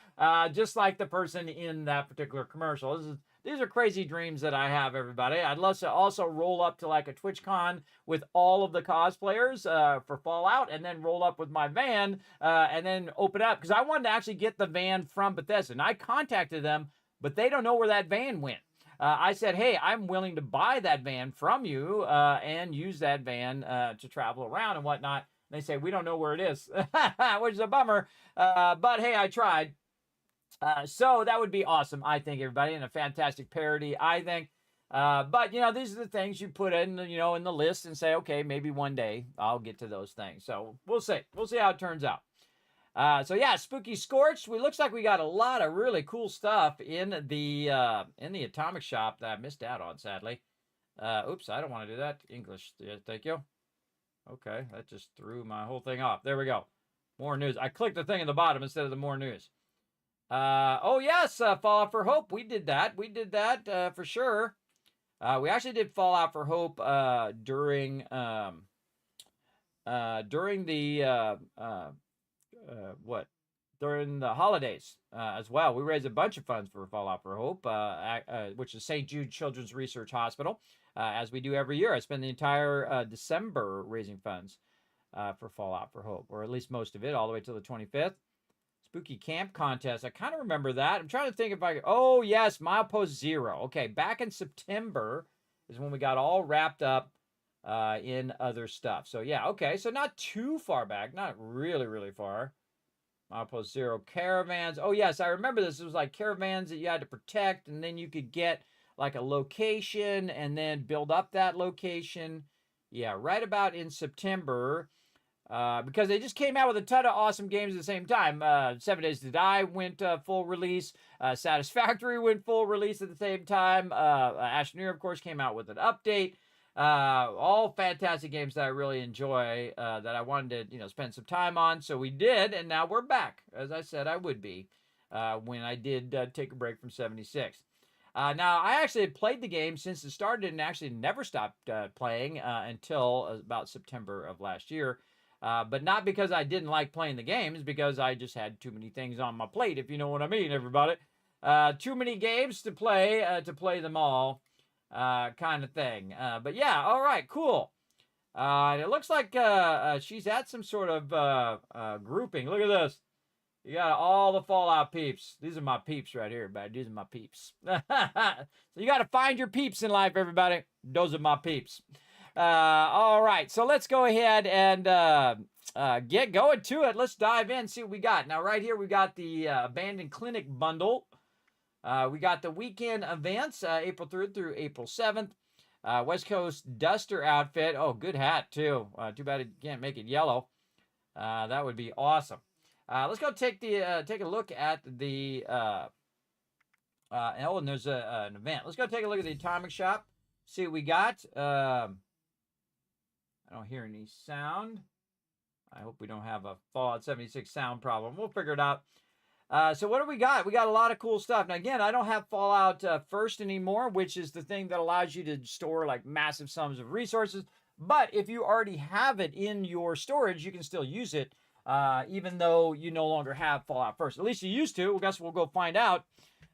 Just like the person in that particular commercial. These are crazy dreams that I have, everybody. I'd love to also roll up to like a TwitchCon with all of the cosplayers for Fallout and then roll up with my van and then open up. Because I wanted to actually get the van from Bethesda. And I contacted them, but they don't know where that van went. I said, hey, I'm willing to buy that van from you and use that van to travel around and whatnot. And they say, we don't know where it is, which is a bummer. But hey, I tried. So that would be awesome, I think, everybody, and a fantastic parody, I think. But, these are the things you put in, in the list and say, okay, maybe one day I'll get to those things. So we'll see. We'll see how it turns out. So yeah, Spooky Scorched. Looks like we got a lot of really cool stuff in the Atomic Shop that I missed out on, sadly. Oops, I don't want to do that. English, thank you. Okay, that just threw my whole thing off. There we go. More news. I clicked the thing in the bottom instead of the more news. Oh yes, Fallout for Hope. We did that. We did that for sure. We actually did Fallout for Hope during the during the holidays as well. We raised a bunch of funds for Fallout for Hope, which is St. Jude Children's Research Hospital, as we do every year. I spend the entire December raising funds for Fallout for Hope, or at least most of it, all the way till the 25th. Spooky Camp Contest. I kind of remember that. I'm trying to think if I... Oh, yes, Milepost Zero. Okay, back in September is when we got all wrapped up in other stuff. So, yeah, okay. So, not too far back. Not really, really far. Milepost Zero. Caravans. Oh, yes, I remember this. It was like caravans that you had to protect, and then you could get like a location and then build up that location. Yeah, right about in September... because they just came out with a ton of awesome games at the same time. 7 Days to Die went full release. Satisfactory went full release at the same time. Astroneer, of course, came out with an update. All fantastic games that I really enjoy that I wanted to, spend some time on. So we did, and now we're back, as I said I would be when I did take a break from 76. Now, I actually had played the game since it started and actually never stopped playing until about September of last year. But not because I didn't like playing the games, because I just had too many things on my plate, if you know what I mean, everybody. Too many games to play them all, kind of thing. But yeah, all right, cool. It looks like she's at some sort of grouping. Look at this. You got all the Fallout peeps. These are my peeps right here, everybody. These are my peeps. So you got to find your peeps in life, everybody. Those are my peeps. All right, so let's go ahead and get going to it. Let's dive in, see what we got. Now, right here, we got the Abandoned Clinic bundle. We got the weekend events, April 3rd through April 7th. West Coast Duster outfit. Oh, good hat, too. Too bad it can't make it yellow. That would be awesome. Let's go take a look at the... and there's an event. Let's go take a look at the Atomic Shop, see what we got. I don't hear any sound. I hope we don't have a Fallout 76 sound problem. We'll figure it out. So what do we got? We got a lot of cool stuff. Now, again, I don't have Fallout First anymore, which is the thing that allows you to store like massive sums of resources. But if you already have it in your storage, you can still use it, even though you no longer have Fallout First. At least you used to. I guess we'll go find out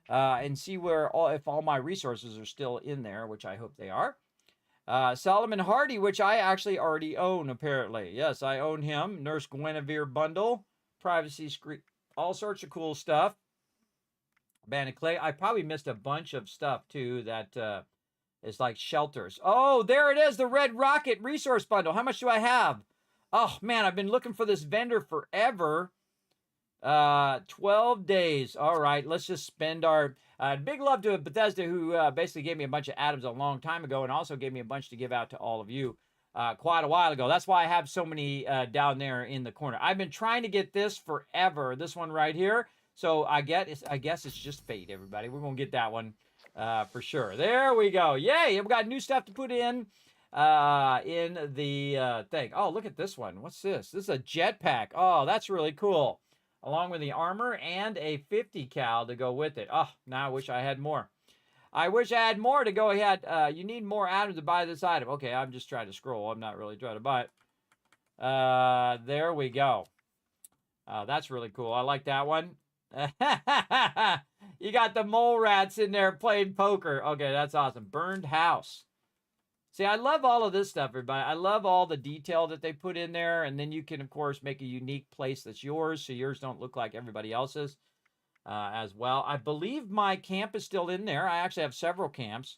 and see if all my resources are still in there, which I hope they are. Solomon Hardy, which I actually already own, apparently. Yes, I own him. Nurse Guinevere bundle. Privacy screen. All sorts of cool stuff. Abandoned Clay. I probably missed a bunch of stuff, too, that is like shelters. Oh, there it is. The Red Rocket resource bundle. How much do I have? Oh, man, I've been looking for this vendor forever. 12 days. All right, let's just spend our... big love to Bethesda, who basically gave me a bunch of atoms a long time ago and also gave me a bunch to give out to all of you quite a while ago. That's why I have so many down there in the corner. I've been trying to get this forever, this one right here. So I guess it's just fate, everybody. We're going to get that one for sure. There we go. Yay, we've got new stuff to put in the thing. Oh, look at this one. What's this? This is a jetpack. Oh, that's really cool. Along with the armor and a 50 cal to go with it. Oh, now I wish I had more. I wish I had more to go ahead. You need more atoms to buy this item. Okay, I'm just trying to scroll. I'm not really trying to buy it. There we go. That's really cool. I like that one. You got the mole rats in there playing poker. Okay, that's awesome. Burned house. See, I love all of this stuff, everybody. I love all the detail that they put in there. And then you can, of course, make a unique place that's yours so yours don't look like everybody else's as well. I believe my camp is still in there. I actually have several camps.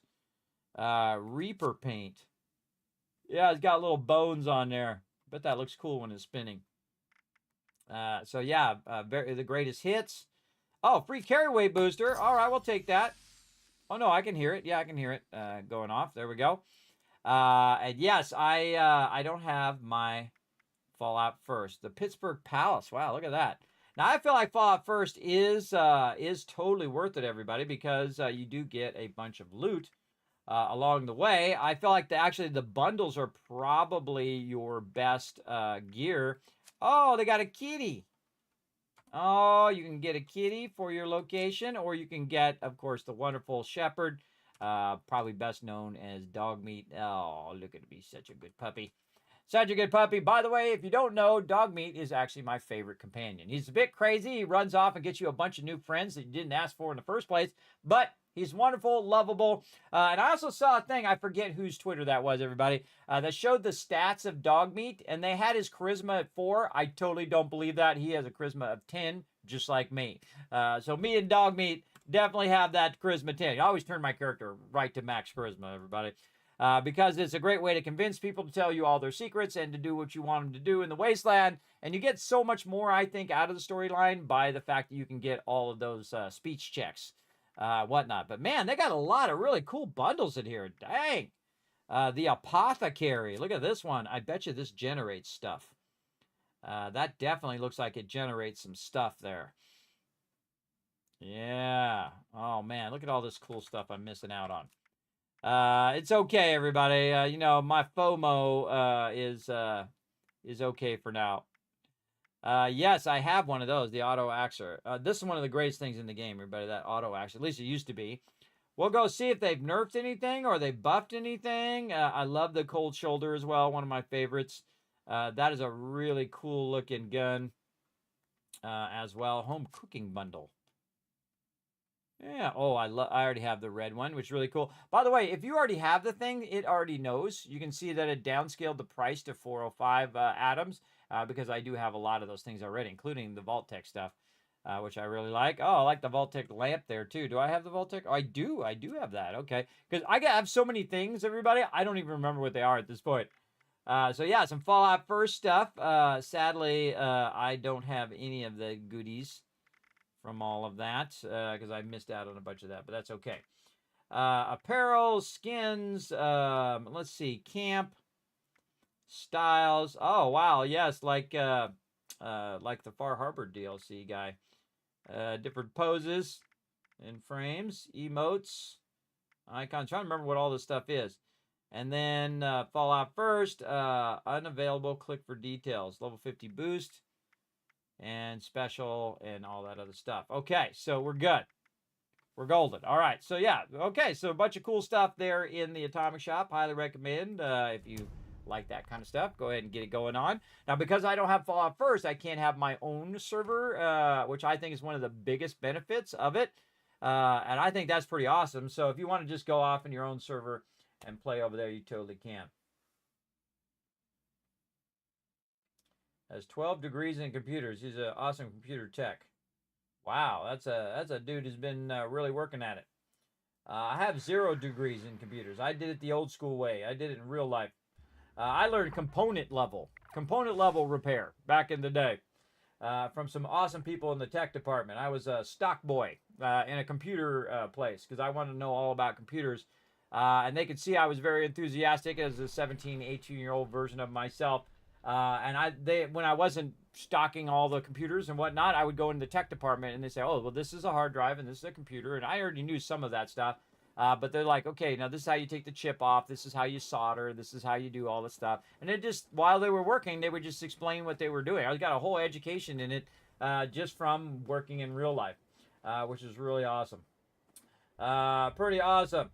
Reaper paint. Yeah, it's got little bones on there. Bet that looks cool when it's spinning. So, yeah, the greatest hits. Oh, free carry weight booster. All right, we'll take that. Oh, no, I can hear it. Yeah, I can hear it going off. There we go. And yes, I don't have my Fallout First. The Pittsburgh Palace. Wow, look at that. Now, I feel like Fallout First is totally worth it, everybody, because you do get a bunch of loot along the way. I feel like actually the bundles are probably your best gear. Oh, they got a kitty. Oh, you can get a kitty for your location, or you can get, of course, the wonderful shepherd. Probably best known as dog meat. Oh, look at me, such a good puppy. Such a good puppy. By the way, if you don't know, Dog Meat is actually my favorite companion. He's a bit crazy. He runs off and gets you a bunch of new friends that you didn't ask for in the first place, but he's wonderful, lovable. And I also saw a thing, I forget whose Twitter that was, everybody, that showed the stats of Dog Meat, and they had his charisma at 4. I totally don't believe that. He has a charisma of 10, just like me. So me and Dog Meat definitely have that charisma 10. I always turn my character right to max charisma, everybody. Because it's a great way to convince people to tell you all their secrets and to do what you want them to do in the wasteland. And you get so much more, I think, out of the storyline by the fact that you can get all of those speech checks, whatnot. But man, they got a lot of really cool bundles in here. Dang. The Apothecary. Look at this one. I bet you this generates stuff. That definitely looks like it generates some stuff there. Yeah. Oh, man. Look at all this cool stuff I'm missing out on. It's okay, everybody. You know, my FOMO is okay for now. Yes, I have one of those, the auto axer. This is one of the greatest things in the game, everybody, that auto axer. At least it used to be. We'll go see if they've nerfed anything or they buffed anything. I love the cold shoulder as well, one of my favorites. That is a really cool looking gun as well. Home cooking bundle. Yeah. Oh, I already have the red one, which is really cool. By the way, if you already have the thing, it already knows. You can see that it downscaled the price to 405 atoms because I do have a lot of those things already, including the Vault-Tec stuff, which I really like. Oh, I like the Vault-Tec lamp there too. Do I have the Vault-Tec? Oh, I do. I do have that. Okay. Because I have so many things, everybody. I don't even remember what they are at this point. So yeah, some Fallout First stuff. Sadly, I don't have any of the goodies from all of that because I missed out on a bunch of that, but that's okay. Apparel, skins, let's see, camp, styles. Oh, wow, yes, like the Far Harbor DLC guy. Different poses and frames, emotes, icons. Trying to remember what all this stuff is. And then Fallout First, unavailable, click for details. Level 50 boost. And special and all that other stuff. Okay, so we're good. We're golden. All right, so yeah. Okay, so a bunch of cool stuff there in the Atomic Shop. Highly recommend if you like that kind of stuff. Go ahead and get it going on. Now, because I don't have Fallout First, I can't have my own server, which I think is one of the biggest benefits of it. And I think that's pretty awesome. So if you want to just go off in your own server and play over there, you totally can. Has 12 degrees in computers. He's an awesome computer tech. Wow, that's a dude who's been really working at it. I have 0 degrees in computers. I did it the old school way. I did it in real life. I learned component level repair back in the day from some awesome people in the tech department. I was a stock boy in a computer place because I wanted to know all about computers. And they could see I was very enthusiastic as a 17, 18-year-old version of myself. And when I wasn't stocking all the computers and whatnot, I would go in the tech department and they say, oh, well, this is a hard drive and this is a computer. And I already knew some of that stuff. But they're like, okay, now this is how you take the chip off. This is how you solder. This is how you do all this stuff. And it just, while they were working, they would just explain what they were doing. I got a whole education in it just from working in real life, which is really awesome. Pretty awesome.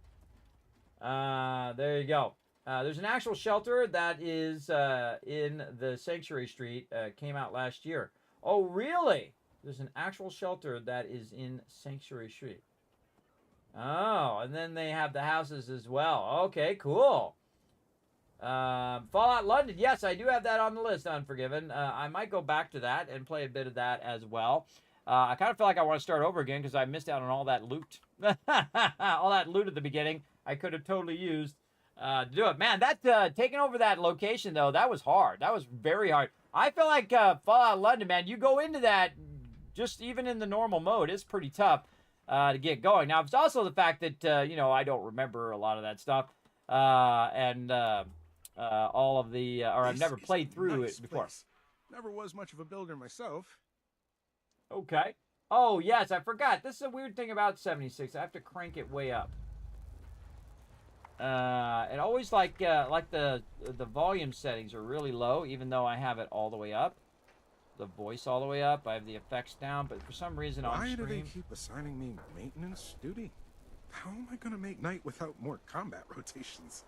There you go. There's an actual shelter that is in the Sanctuary Street. Came out last year. Oh, really? There's an actual shelter that is in Sanctuary Street. Oh, and then they have the houses as well. Okay, cool. Fallout London. Yes, I do have that on the list, Unforgiven. I might go back to that and play a bit of that as well. I kind of feel like I want to start over again because I missed out on all that loot. All that loot at the beginning I could have totally used. To do it. Man, that taking over that location, though, that was hard. That was very hard. I feel like Fallout London, man, you go into that just even in the normal mode, it's pretty tough to get going. Now, it's also the fact that, you know, I don't remember a lot of that stuff. And all of the, or I've never played through it before. Never was much of a builder myself. Okay. Oh, yes, I forgot. This is a weird thing about 76. I have to crank it way up. It always like the volume settings are really low, even though I have it all the way up. The voice all the way up. I have the effects down, but for some reason on stream... Why do they keep assigning me maintenance duty? How am I going to make night without more combat rotations?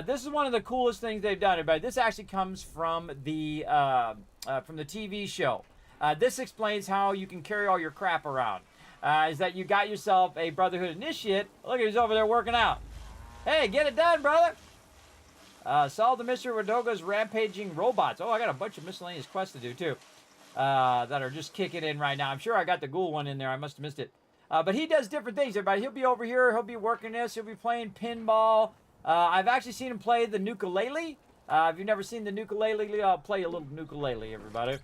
This is one of the coolest things they've done, everybody. This actually comes from the TV show. This explains how you can carry all your crap around. Is that you got yourself a Brotherhood Initiate. Look, he's over there working out. Hey, get it done, brother. Solve the mystery of Radoga's rampaging robots. Oh, I got a bunch of miscellaneous quests to do, too. That are just kicking in right now. I'm sure I got the ghoul one in there. I must have missed it. But he does different things, everybody. He'll be over here. He'll be working this. He'll be playing pinball. I've actually seen him play the ukulele. If you've never seen the ukulele, I'll play a little ukulele, everybody.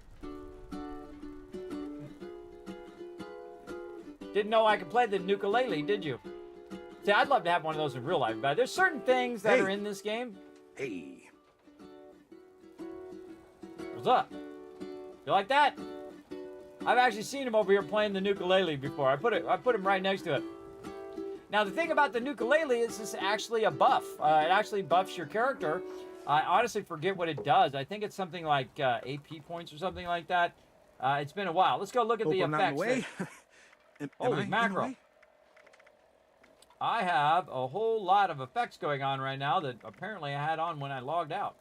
Didn't know I could play the ukulele, did you? See, I'd love to have one of those in real life, but there's certain things that are in this game. Hey. What's up? You like that? I've actually seen him over here playing the ukulele before. I put him right next to it. Now, the thing about the ukulele is it's actually a buff. It actually buffs your character. I honestly forget what it does. I think it's something like AP points or something like that. It's been a while. Let's go look at the effects. Holy mackerel. I have a whole lot of effects going on right now that apparently I had on when I logged out.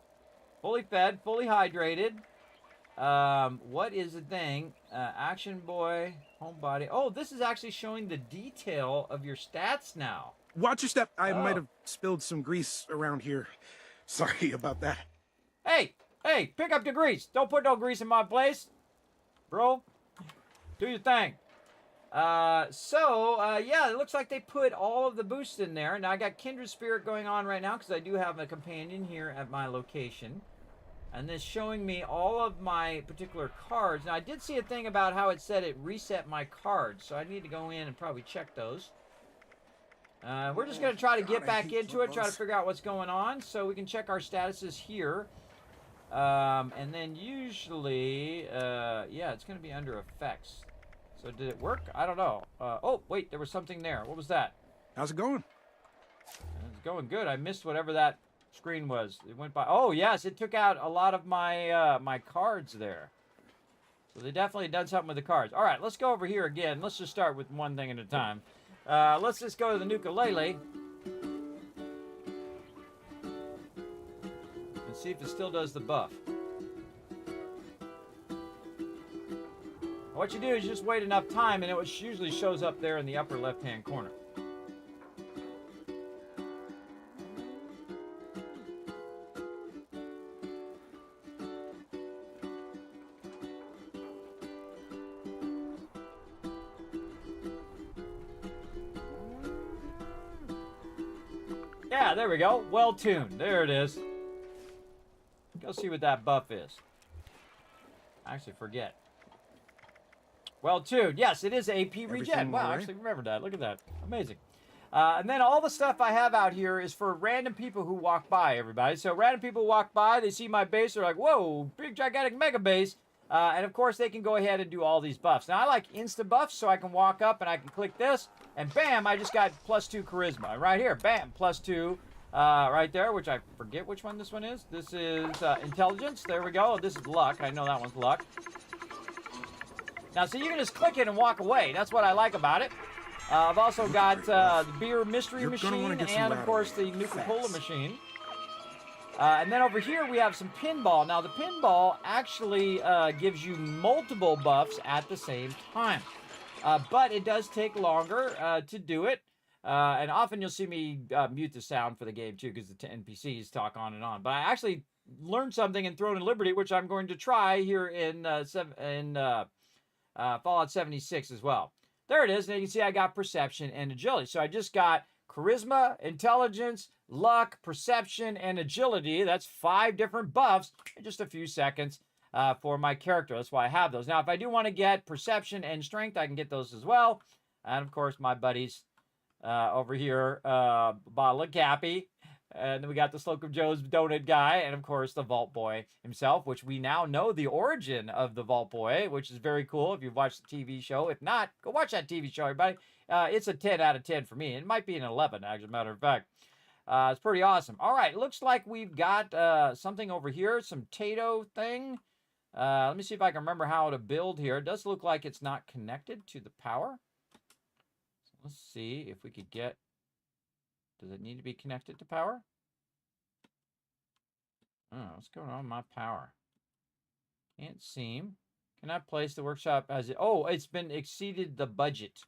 Fully fed, fully hydrated. What is the thing? Action boy, homebody. Oh, this is actually showing the detail of your stats now. Watch your step. I might have spilled some grease around here. Sorry about that. Hey, pick up the grease. Don't put no grease in my place. Bro, do your thing. Yeah, it looks like they put all of the boosts in there. Now, I got Kindred Spirit going on right now because I do have a companion here at my location. And this showing me all of my particular cards. Now, I did see a thing about how it said it reset my cards, so I need to go in and probably check those. We're just going to try to get back into it, try to figure out what's going on, so we can check our statuses here. And then usually, yeah, it's going to be under effects. So did it work? I don't know. Oh, wait, there was something there. What was that? How's it going? It's going good. I missed whatever that screen was. It went by. Oh, yes, it took out a lot of my my cards there. So they definitely done something with the cards. All right, let's go over here again. Let's just start with one thing at a time. Let's just go to the ukulele. And see if it still does the buff. What you do is just wait enough time, and it usually shows up there in the upper left-hand corner. Yeah, there we go. Well tuned. There it is. Go see what that buff is. I actually forget. Well tuned. Yes, it is AP regen. Wow, I actually remembered that. Look at that. Amazing. And then all the stuff I have out here is for random people who walk by, everybody. So random people walk by, they see my base, they're like, whoa, big gigantic mega base. And of course, they can go ahead and do all these buffs. Now, I like insta buffs, so I can walk up and I can click this, and bam, I just got +2 charisma. Right here, bam, +2 right there, which I forget which one this one is. This is intelligence. There we go. This is luck. I know that one's luck. Now, so you can just click it and walk away. That's what I like about it. I've also got the beer mystery machine and, of course, the Nuka-Cola machine. And then over here, we have some pinball. Now, the pinball actually gives you multiple buffs at the same time. But it does take longer to do it. And often you'll see me mute the sound for the game, too, because the NPCs talk on and on. But I actually learned something in Throne and Liberty, which I'm going to try here in Fallout 76 as well. There it is. And you can see I got perception and agility. So I just got charisma, intelligence, luck, perception, and agility. That's 5 different buffs in just a few seconds for my character. That's why I have those. Now, if I do want to get perception and strength, I can get those as well. And, of course, my buddies over here, Bottle of Cappy. And then we got the Slocum Joe's Donut guy, and of course the Vault Boy himself, which we now know the origin of the Vault Boy, which is very cool if you've watched the TV show. If not, go watch that TV show, everybody. It's a 10 out of 10 for me. It might be an 11, as a matter of fact. It's pretty awesome. All right, looks like we've got something over here, some Tato thing. Let me see if I can remember how to build here. It does look like it's not connected to the power. So let's see if we could get... Does it need to be connected to power? Oh, what's going on with my power? Can't seem. Can I place the workshop as it? Oh, it's been exceeded the budget.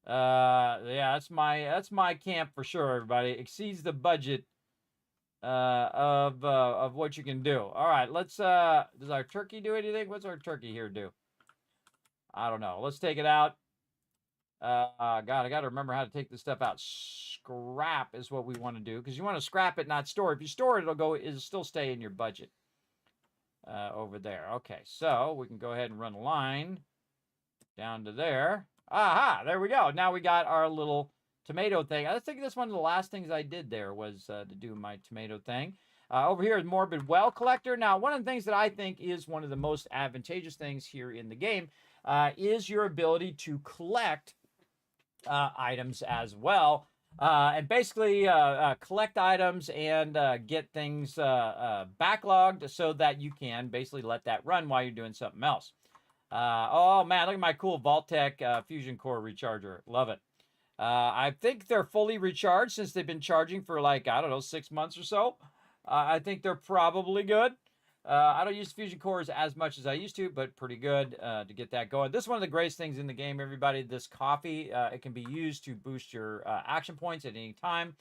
Yeah, that's my camp for sure. Everybody exceeds the budget of what you can do. All right, let's. Does our turkey do anything? What's our turkey here do? I don't know. Let's take it out. God, I got to remember how to take this stuff out. Scrap is what we want to do because you want to scrap it, not store it. If you store it, it'll still stay in your budget. Over there. Okay, so we can go ahead and run a line down to there. Aha, there we go. Now we got our little tomato thing. I think that's one of the last things I did there was to do my tomato thing. Over here is Morbid Well Collector. Now, one of the things that I think is one of the most advantageous things here in the game is your ability to collect items as well. And basically collect items and get things backlogged so that you can basically let that run while you're doing something else. Oh man, look at my cool Vault-Tec Fusion Core recharger. Love it. I think they're fully recharged since they've been charging for like, I don't know, 6 months or so. I think they're probably good. I don't use Fusion Cores as much as I used to, but pretty good to get that going. This is one of the greatest things in the game, everybody. This coffee, it can be used to boost your action points at any time.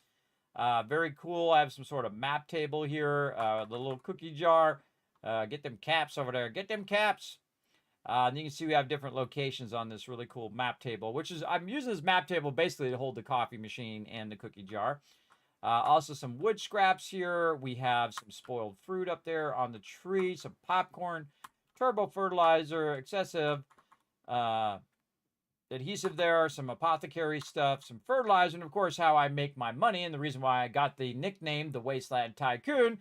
Very cool. I have some sort of map table here. The little cookie jar. Get them caps over there. Get them caps. And you can see we have different locations on this really cool map table, which is, I'm using this map table basically to hold the coffee machine and the cookie jar. Also some wood scraps here. We have some spoiled fruit up there on the tree, some popcorn, turbo fertilizer, excessive adhesive there, some apothecary stuff, some fertilizer, and of course how I make my money, and the reason why I got the nickname, the Wasteland Tycoon,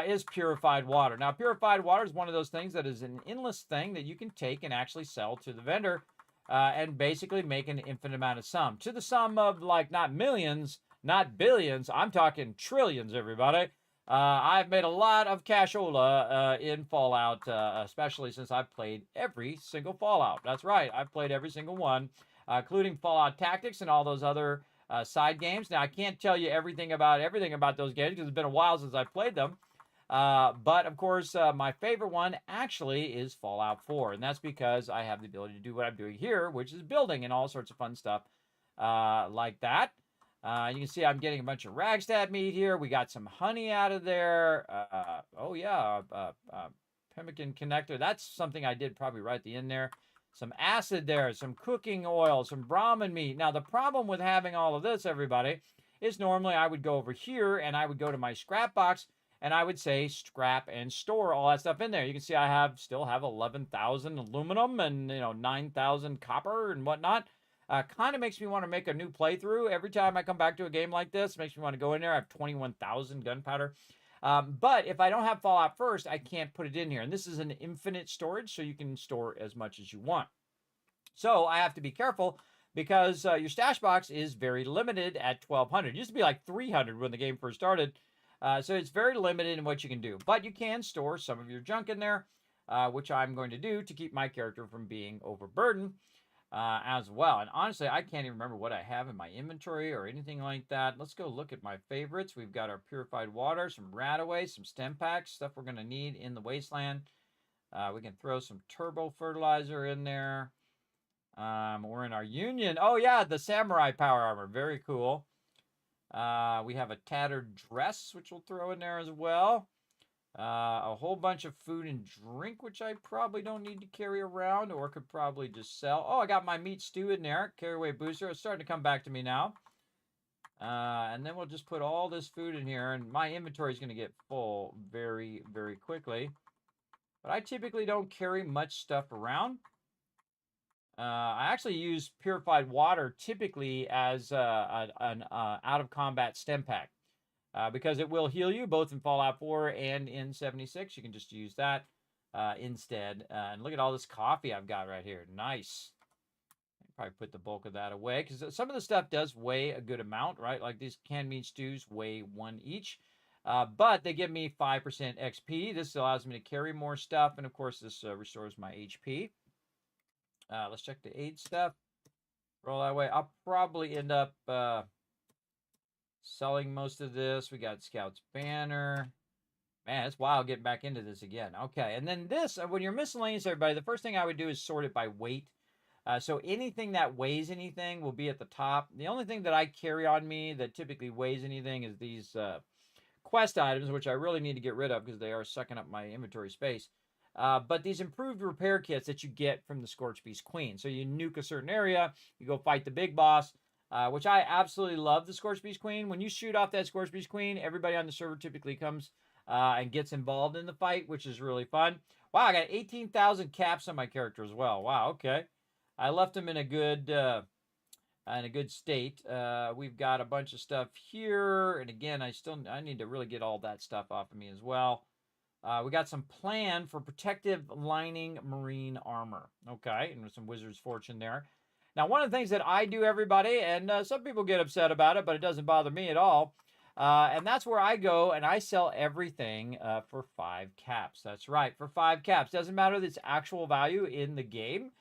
is purified water. Now, purified water is one of those things that is an endless thing that you can take and actually sell to the vendor and basically make an infinite amount of sum. To the sum of like not millions, not billions, I'm talking trillions, everybody. I've made a lot of cashola in Fallout, especially since I've played every single Fallout. That's right, I've played every single one, including Fallout Tactics and all those other side games. Now, I can't tell you everything about those games because it's been a while since I played them. But of course, my favorite one actually is Fallout 4, and that's because I have the ability to do what I'm doing here, which is building and all sorts of fun stuff like that. You can see I'm getting a bunch of Ragstad meat here. We got some honey out of there. Oh yeah, pemmican connector. That's something I did probably right at the end there. Some acid there, some cooking oil, some Brahmin meat. Now, the problem with having all of this, everybody, is normally I would go over here and I would go to my scrap box and I would say scrap and store all that stuff in there. You can see I still have 11,000 aluminum and 9,000 copper and whatnot. Kind of makes me want to make a new playthrough. Every time I come back to a game like this, it makes me want to go in there. I have 21,000 gunpowder. But if I don't have Fallout First, I can't put it in here. And this is an infinite storage, so you can store as much as you want. So I have to be careful because your stash box is very limited at 1,200. It used to be like 300 when the game first started. So it's very limited in what you can do. But you can store some of your junk in there, which I'm going to do to keep my character from being overburdened. As well. And honestly, I can't even remember what I have in my inventory or anything like that. Let's go look at my favorites. We've got our purified water, some Radaway, some stem packs, stuff we're going to need in the wasteland. We can throw some turbo fertilizer in there. We're in our Union. Oh yeah, the samurai power armor. Very cool. We have a tattered dress, which we'll throw in there as well. A whole bunch of food and drink, which I probably don't need to carry around or could probably just sell. Oh, I got my meat stew in there. Carry away booster. It's starting to come back to me now. And then we'll just put all this food in here, and my inventory is going to get full very, very quickly. But I typically don't carry much stuff around. I actually use purified water typically as an out-of-combat stem pack. Because it will heal you both in Fallout 4 and in 76. You can just use that instead. And look at all this coffee I've got right here. Nice. I'll probably put the bulk of that away because some of the stuff does weigh a good amount, right? Like these canned meat stews weigh 1 each. But they give me 5% XP. This allows me to carry more stuff. And of course, this restores my HP. Let's check the aid stuff. Roll that way. I'll probably end up selling most of this. We got Scout's Banner. Man, it's wild getting back into this again. Okay, and then this, when you're miscellaneous, everybody, the first thing I would do is sort it by weight. So anything that weighs anything will be at the top. The only thing that I carry on me that typically weighs anything is these quest items, which I really need to get rid of because they are sucking up my inventory space. But these improved repair kits that you get from the Scorch Beast Queen. So you nuke a certain area, you go fight the big boss, which I absolutely love the Scorch Beast Queen. When you shoot off that Scorch Beast Queen, everybody on the server typically comes and gets involved in the fight, which is really fun. Wow, I got 18,000 caps on my character as well. Wow, okay. I left them in a good state. We've got a bunch of stuff here, and again, I need to really get all that stuff off of me as well. We got some plan for protective lining marine armor. Okay, and some Wizard's Fortune there. Now, one of the things that I do, everybody, and some people get upset about it, but it doesn't bother me at all. And that's where I go and I sell everything for 5 caps. That's right, for 5 caps. Doesn't matter its actual value in the game.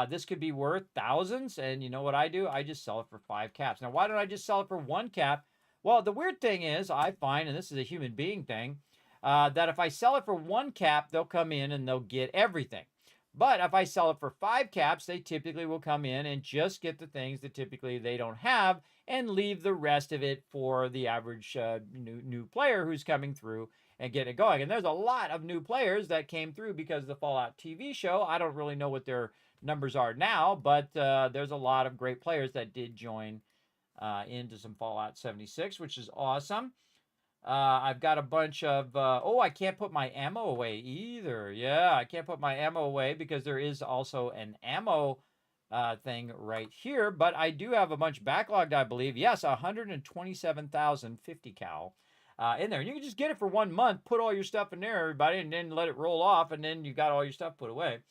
This could be worth thousands, and you know what I do? I just sell it for 5 caps. Now, why don't I just sell it for 1 cap? Well, the weird thing is, I find, and this is a human being thing, that if I sell it for 1 cap, they'll come in and they'll get everything. But if I sell it for 5 caps, they typically will come in and just get the things that typically they don't have and leave the rest of it for the average new player who's coming through and get it going. And there's a lot of new players that came through because of the Fallout TV show. I don't really know what their numbers are now, but there's a lot of great players that did join into some Fallout 76, which is awesome. I've got a bunch of, I can't put my ammo away either. Yeah, I can't put my ammo away because there is also an ammo thing right here, but I do have a bunch backlogged, I believe. Yes, 127,050 cal in there. And you can just get it for 1 month, put all your stuff in there, everybody, and then let it roll off, and then you got all your stuff put away.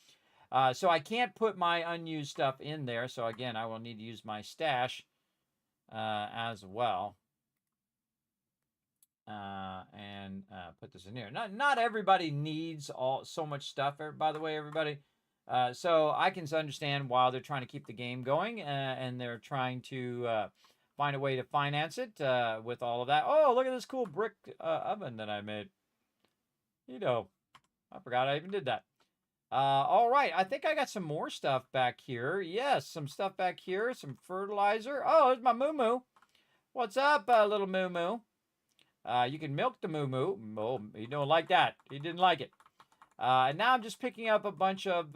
So I can't put my unused stuff in there. So again, I will need to use my stash as well. And put this in here. Not everybody needs so much stuff, by the way, everybody. So I can understand why they're trying to keep the game going and they're trying to find a way to finance it with all of that. Oh, look at this cool brick oven that I made. You know, I forgot I even did that. All right, I think I got some more stuff back here. Yes, some stuff back here, some fertilizer. Oh, there's my moo-moo. What's up, little moo-moo? You can milk the moo-moo. Oh, he don't like that. He didn't like it. And now I'm just picking up a bunch of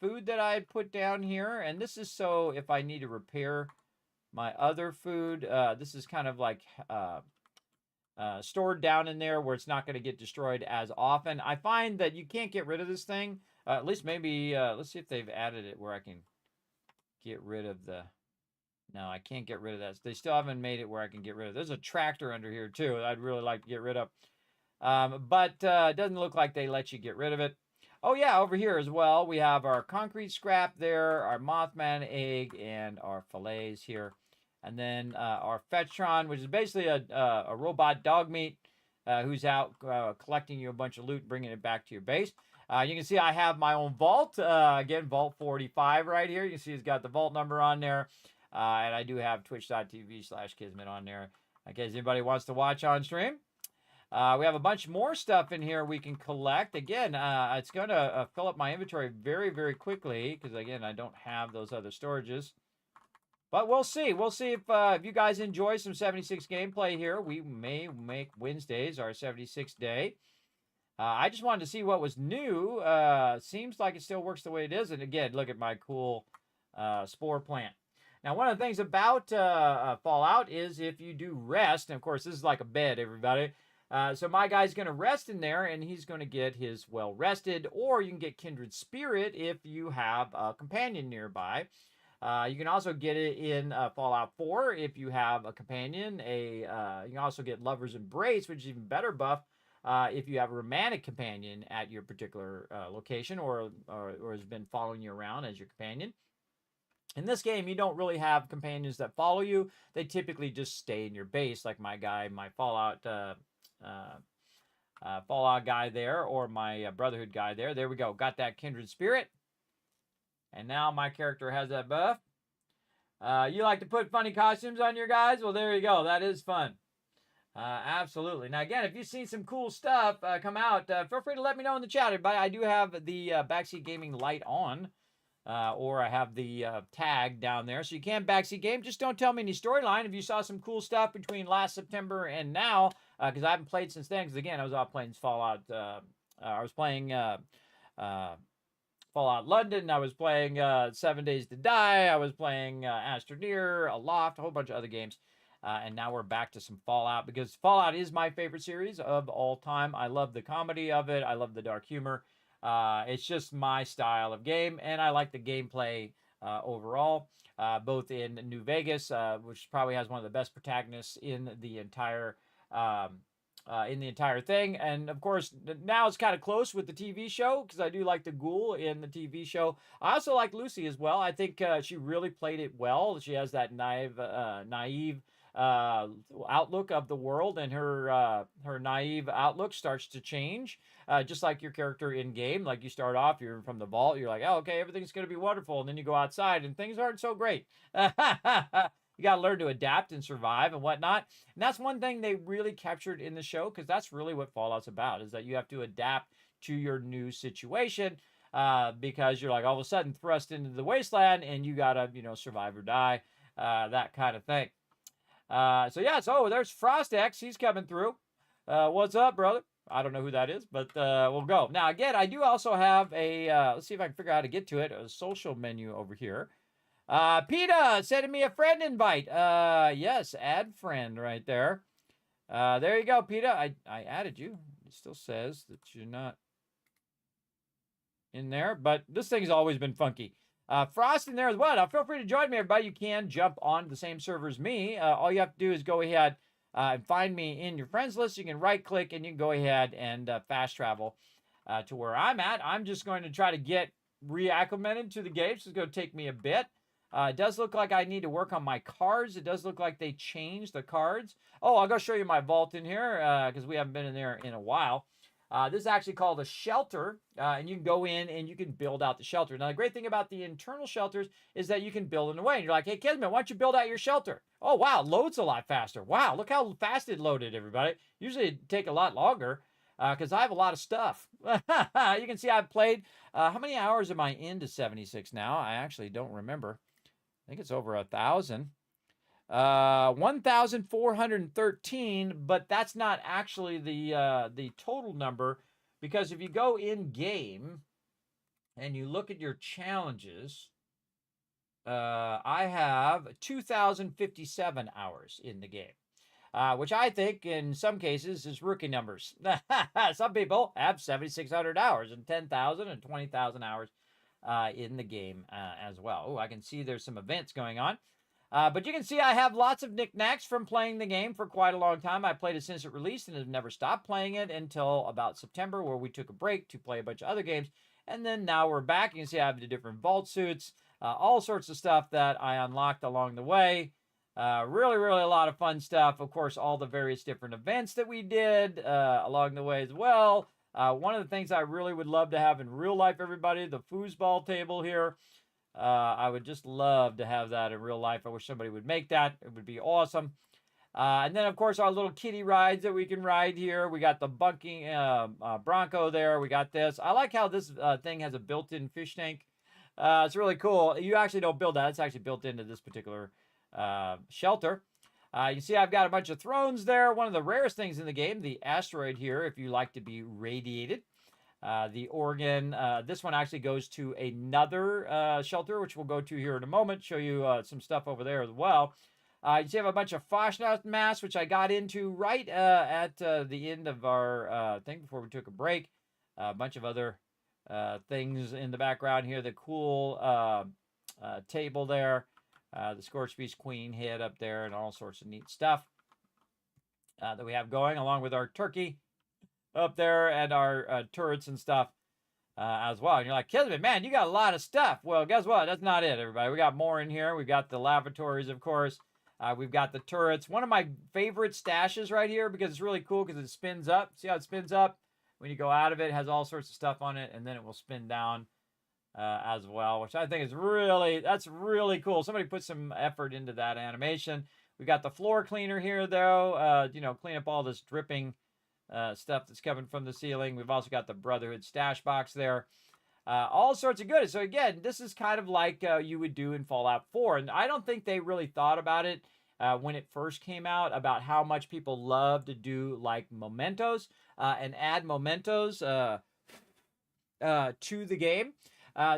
food that I had put down here. And this is so if I need to repair my other food. This is kind of like stored down in there where it's not going to get destroyed as often. I find that you can't get rid of this thing. At least maybe, let's see if they've added it where I can get rid of the... No, I can't get rid of that. They still haven't made it where I can get rid of it. There's a tractor under here, too, that I'd really like to get rid of. But it doesn't look like they let you get rid of it. Oh, yeah, over here as well, we have our concrete scrap there, our Mothman egg, and our fillets here. And then our Fetchtron, which is basically a robot dog meat who's out collecting you a bunch of loot and bringing it back to your base. You can see I have my own vault. Again, Vault 45 right here. You can see it's got the vault number on there. And I do have twitch.tv/Kismet on there in case anybody wants to watch on stream. We have a bunch more stuff in here we can collect. Again, it's going to fill up my inventory very, very quickly because, again, I don't have those other storages. But we'll see. We'll see if you guys enjoy some 76 gameplay here. We may make Wednesdays our 76th day. I just wanted to see what was new. Seems like it still works the way it is. And, again, look at my cool spore plant. Now, one of the things about Fallout is if you do rest, and of course, this is like a bed, everybody. So my guy's going to rest in there, and he's going to get his well-rested, or you can get Kindred Spirit if you have a companion nearby. You can also get it in Fallout 4 if you have a companion. You can also get Lover's Embrace, which is even better buff if you have a romantic companion at your particular location or has been following you around as your companion. In this game, you don't really have companions that follow you. They typically just stay in your base, like my guy, my Fallout guy there, or my Brotherhood guy there. There we go. Got that Kindred Spirit. And now my character has that buff. You like to put funny costumes on your guys? Well, there you go. That is fun. Absolutely. Now, again, if you've seen some cool stuff come out, feel free to let me know in the chat, everybody. I do have the Backseat Gaming light on, or I have the tag down there, so you can backseat game. Just don't tell me any storyline. If you saw some cool stuff between last September and now, because I haven't played since then. Because again, I was out playing Fallout. I was playing Fallout London. I was playing 7 Days to Die. I was playing Astroneer, Aloft, a whole bunch of other games. And now we're back to some Fallout, because Fallout is my favorite series of all time. I love the comedy of it. I love the dark humor. It's just my style of game, and I like the gameplay overall, both in New Vegas, which probably has one of the best protagonists in the entire thing. And of course, now it's kind of close with the TV show, because I do like the ghoul in the TV show. I also like Lucy as well. I think she really played it well. She has that naive outlook of the world, and her naive outlook starts to change, just like your character in game. Like, you start off, you're from the vault, you're like, oh, okay, everything's going to be wonderful, and then you go outside and things aren't so great. You got to learn to adapt and survive and whatnot. And that's one thing they really captured in the show, because that's really what Fallout's about, is that you have to adapt to your new situation, because you're like all of a sudden thrust into the wasteland, and you got to, survive or die, that kind of thing. So yeah, there's FrostX. He's coming through. What's up, brother? I don't know who that is, but we'll go. Now, again, I do also have a, let's see if I can figure out how to get to it, a social menu over here. PETA sending me a friend invite. Yes, add friend right there. There you go, PETA. I added you. It still says that you're not in there, but this thing's always been funky. Frost in there as well. Now, feel free to join me, everybody. You can jump on the same server as me. All you have to do is go ahead and find me in your friends list. You can right-click, and you can go ahead and fast travel to where I'm at. I'm just going to try to get reacclimated to the game, so it's going to take me a bit. It does look like I need to work on my cards. It does look like they changed the cards. Oh, I'll go show you my vault in here, because we haven't been in there in a while. This is actually called a shelter, and you can go in and you can build out the shelter. Now, the great thing about the internal shelters is that you can build in a way. And you're like, hey, Kismet, why don't you build out your shelter? Oh, wow, loads a lot faster. Wow, look how fast it loaded, everybody. Usually it'd take a lot longer, because I have a lot of stuff. You can see I've played, how many hours am I into 76 now? I actually don't remember. I think it's over 1,000. 1,413, but that's not actually the total number, because if you go in game and you look at your challenges, I have 2,057 hours in the game, which I think in some cases is rookie numbers. Some people have 7,600 hours and 10,000 and 20,000 hours in the game as well. Oh, I can see there's some events going on. But you can see I have lots of knickknacks from playing the game for quite a long time. I played it since it released and have never stopped playing it until about September, where we took a break to play a bunch of other games. And then now we're back. You can see I have the different vault suits, all sorts of stuff that I unlocked along the way. Really, really a lot of fun stuff. Of course, all the various different events that we did along the way as well. One of the things I really would love to have in real life, everybody, the foosball table here. I would just love to have that in real life. I wish somebody would make that. It would be awesome. And then, of course, our little kiddie rides that we can ride here. We got the bunking Bronco there. We got this. I like how this thing has a built-in fish tank. It's really cool. You actually don't build that. It's actually built into this particular shelter. You see I've got a bunch of thrones there. One of the rarest things in the game, the asteroid here, if you like to be radiated. The organ, this one actually goes to another shelter, which we'll go to here in a moment, show you some stuff over there as well. You see I have a bunch of Fashnacht masks, which I got into right at the end of our thing before we took a break. A bunch of other things in the background here. The cool table there, the Scorched Beast Queen head up there, and all sorts of neat stuff that we have going, along with our turkey up there and our turrets and stuff as well. And you're like, Kismet, man, you got a lot of stuff. Well, guess what? That's not it, everybody. We got more in here. We've got the lavatories, of course. We've got the turrets. One of my favorite stashes right here, because it's really cool because it spins up. See how it spins up? When you go out of it, it has all sorts of stuff on it, and then it will spin down as well, which I think is that's really cool. Somebody put some effort into that animation. We got the floor cleaner here, though. Clean up all this dripping stuff that's coming from the ceiling. We've also got the Brotherhood stash box there. All sorts of goodies. So again, this is kind of like you would do in Fallout 4. And I don't think they really thought about it when it first came out, about how much people love to do like mementos and add mementos to the game.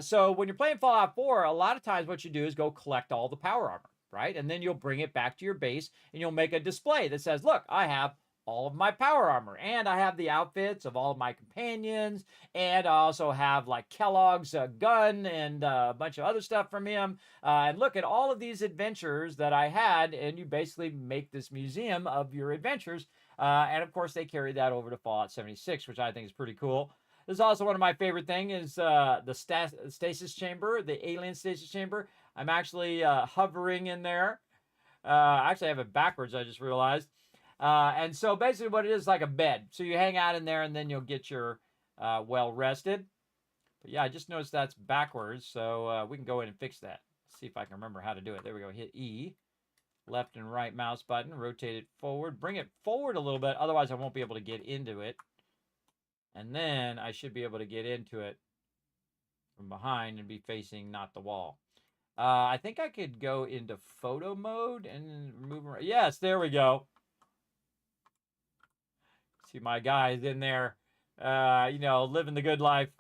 So when you're playing Fallout 4, a lot of times what you do is go collect all the power armor, right? And then you'll bring it back to your base and you'll make a display that says, look, I have all of my power armor, and I have the outfits of all of my companions, and I also have like Kellogg's gun and a bunch of other stuff from him. And look at all of these adventures that I had, and you basically make this museum of your adventures. And of course, they carry that over to Fallout 76, which I think is pretty cool. This is also one of my favorite things, is the stasis chamber, the alien stasis chamber. I'm actually hovering in there. Actually, I have it backwards, I just realized. And so basically what it is like a bed. So you hang out in there and then you'll get your well rested. But yeah, I just noticed that's backwards. So we can go in and fix that. See if I can remember how to do it. There we go. Hit E. Left and right mouse button. Rotate it forward. Bring it forward a little bit. Otherwise I won't be able to get into it. And then I should be able to get into it from behind and be facing not the wall. I think I could go into photo mode and move around. Yes, there we go. See my guys in there, living the good life.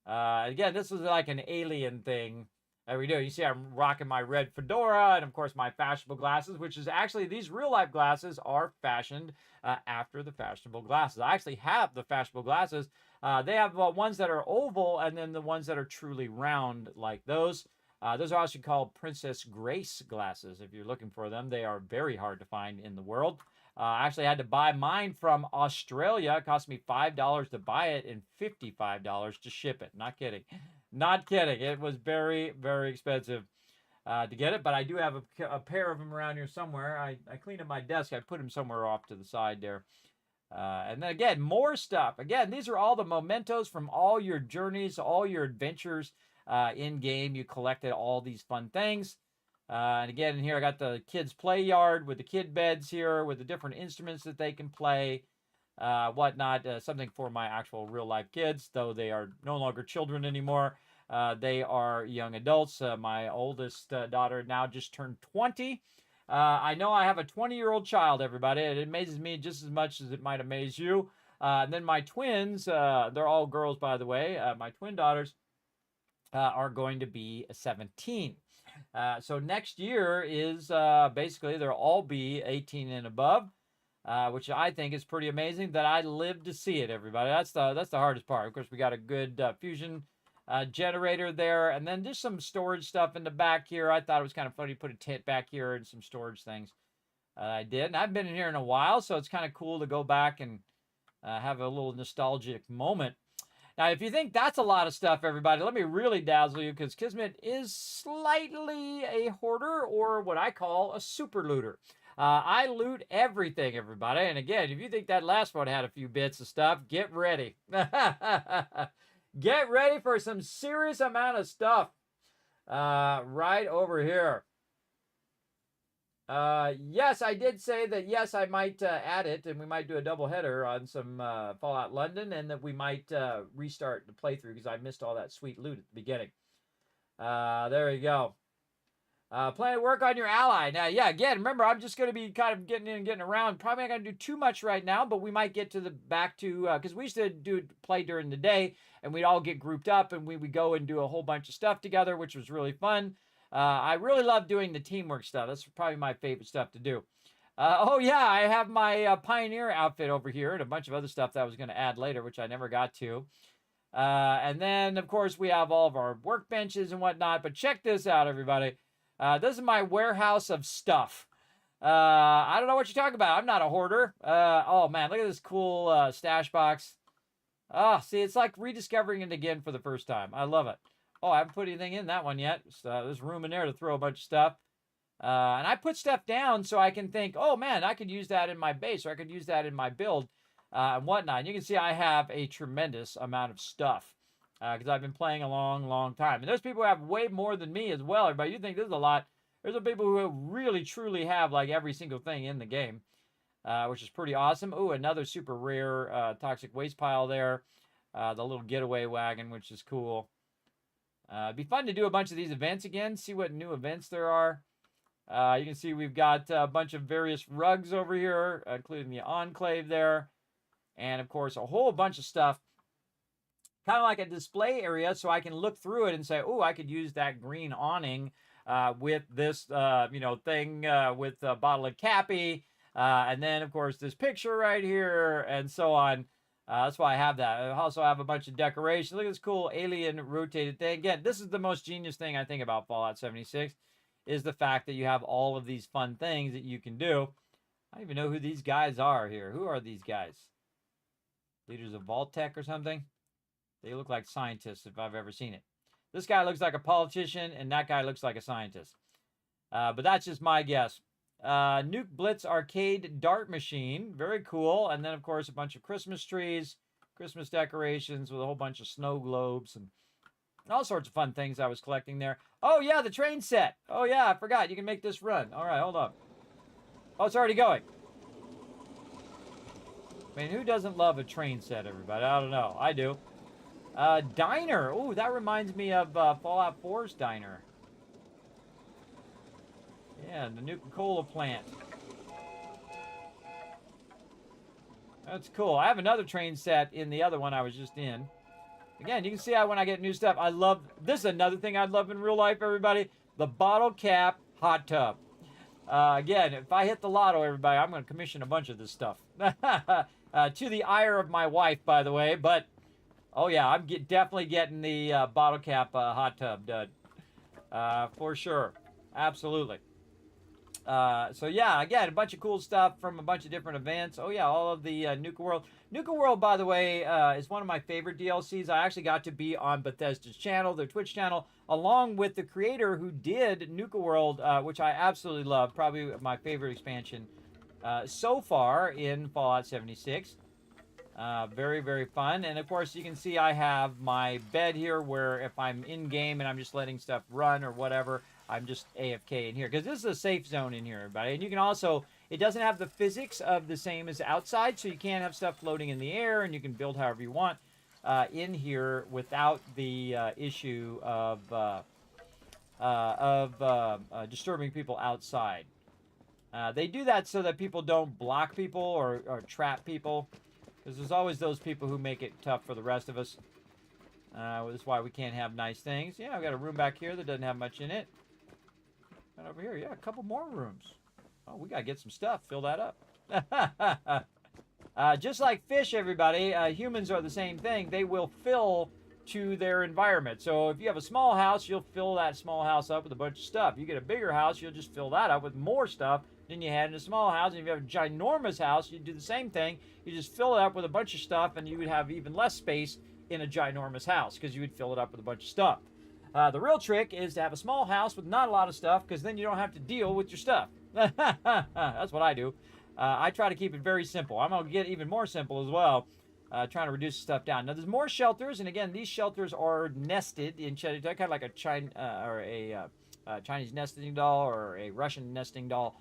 Again, this was like an alien thing that we do. You see I'm rocking my red fedora and, of course, my fashionable glasses, which is actually, these real-life glasses are fashioned after the fashionable glasses. I actually have the fashionable glasses. They have ones that are oval and then the ones that are truly round like those. Those are also called Princess Grace glasses. If you're looking for them, they are very hard to find in the world. I actually had to buy mine from Australia. It cost me $5 to buy it and $55 to ship it. Not kidding. Not kidding. It was very, very expensive to get it, but I do have a pair of them around here somewhere. I cleaned up my desk. I put them somewhere off to the side there. And then again, more stuff. Again, these are all the mementos from all your journeys, all your adventures in game. You collected all these fun things. And again, in here I got the kids' play yard with the kid beds here, with the different instruments that they can play, whatnot. Something for my actual real-life kids, though they are no longer children anymore. They are young adults. My oldest daughter now just turned 20. I know I have a 20-year-old child, everybody. It amazes me just as much as it might amaze you. And then my twins, they're all girls, by the way. My twin daughters are going to be 17. So next year is basically they'll all be 18 and above, which I think is pretty amazing that I lived to see it, everybody. That's the hardest part. Of course, we got a good fusion generator there, and then just some storage stuff in the back here. I thought it was kind of funny to put a tent back here and some storage things. I did, and I've been in here in a while, so it's kind of cool to go back and have a little nostalgic moment. Now, if you think that's a lot of stuff, everybody, let me really dazzle you, because Kismet is slightly a hoarder, or what I call a super looter. I loot everything, everybody. And again, if you think that last one had a few bits of stuff, get ready. Get ready for some serious amount of stuff right over here. Yes, I did say that, yes, I might add it, and we might do a double header on some Fallout London, and that we might restart the playthrough, because I missed all that sweet loot at the beginning. There you go. Plan to work on your ally. Now, yeah, again, remember, I'm just going to be kind of getting in and getting around. Probably not going to do too much right now, but we might get to back to, because we used to play during the day, and we'd all get grouped up, and we would go and do a whole bunch of stuff together, which was really fun. I really love doing the teamwork stuff. That's probably my favorite stuff to do. Oh, yeah, I have my Pioneer outfit over here and a bunch of other stuff that I was going to add later, which I never got to. And then, of course, we have all of our workbenches and whatnot. But check this out, everybody. This is my warehouse of stuff. I don't know what you're talking about. I'm not a hoarder. Oh, man, look at this cool stash box. Oh, see, it's like rediscovering it again for the first time. I love it. Oh, I haven't put anything in that one yet. So there's room in there to throw a bunch of stuff. And I put stuff down so I can think, oh, man, I could use that in my base, or I could use that in my build and whatnot. And you can see I have a tremendous amount of stuff because I've been playing a long, long time. And there's people who have way more than me as well. Everybody, you think this is a lot. There's some people who really, truly have like every single thing in the game, which is pretty awesome. Oh, another super rare toxic waste pile there. The little getaway wagon, which is cool. It'd be fun to do a bunch of these events again, see what new events there are. You can see we've got a bunch of various rugs over here, including the enclave there. And, of course, a whole bunch of stuff. Kind of like a display area, so I can look through it and say, oh, I could use that green awning with this, thing with a bottle of Cappy. And then, of course, this picture right here and so on. That's why I have that. I also have a bunch of decorations. Look at this cool alien rotated thing. Again, this is the most genius thing I think about Fallout 76 is the fact that you have all of these fun things that you can do. I don't even know who these guys are here. Who are these guys? Leaders of Vault-Tec or something? They look like scientists if I've ever seen it. This guy looks like a politician, and that guy looks like a scientist. But that's just my guess. Nuke Blitz arcade dart machine. Very cool. And then, of course, a bunch of Christmas trees, Christmas decorations with a whole bunch of snow globes and all sorts of fun things I was collecting there. Oh, yeah, the train set. Oh, yeah, I forgot. You can make this run. All right, hold up. Oh, it's already going. I mean, who doesn't love a train set, everybody? I don't know. I do. Diner. Ooh, that reminds me of Fallout 4's diner. Yeah, the Nuka-Cola plant. That's cool. I have another train set in the other one I was just in. Again, you can see how when I get new stuff, I love... This is another thing I'd love in real life, everybody. The bottle cap hot tub. Again, if I hit the lotto, everybody, I'm going to commission a bunch of this stuff. To the ire of my wife, by the way. But, oh yeah, I'm definitely getting the bottle cap hot tub done. For sure. Absolutely. So yeah, again, a bunch of cool stuff from a bunch of different events. Oh yeah, all of the Nuka World. Nuka World, by the way, is one of my favorite DLCs. I actually got to be on Bethesda's channel, their Twitch channel, along with the creator who did Nuka World, which I absolutely love. Probably my favorite expansion so far in Fallout 76. Very, very fun. And of course, you can see I have my bed here where if I'm in game and I'm just letting stuff run or whatever, I'm just AFK in here. Because this is a safe zone in here, everybody. And you can also, it doesn't have the physics of the same as outside, so you can't have stuff floating in the air, and you can build however you want in here without the issue of disturbing people outside. They do that so that people don't block people or trap people. Because there's always those people who make it tough for the rest of us. That's why we can't have nice things. Yeah, I've got a room back here that doesn't have much in it. And over here, yeah, a couple more rooms. Oh, we got to get some stuff. Fill that up. Just like fish, everybody, humans are the same thing. They will fill to their environment. So if you have a small house, you'll fill that small house up with a bunch of stuff. You get a bigger house, you'll just fill that up with more stuff than you had in a small house. And if you have a ginormous house, you do the same thing. You just fill it up with a bunch of stuff, and you would have even less space in a ginormous house because you would fill it up with a bunch of stuff. The real trick is to have a small house with not a lot of stuff because then you don't have to deal with your stuff. That's what I do. I try to keep it very simple. I'm going to get even more simple as well, trying to reduce stuff down. Now, there's more shelters, and again, these shelters are nested in kind of like a Chinese nesting doll or a Russian nesting doll,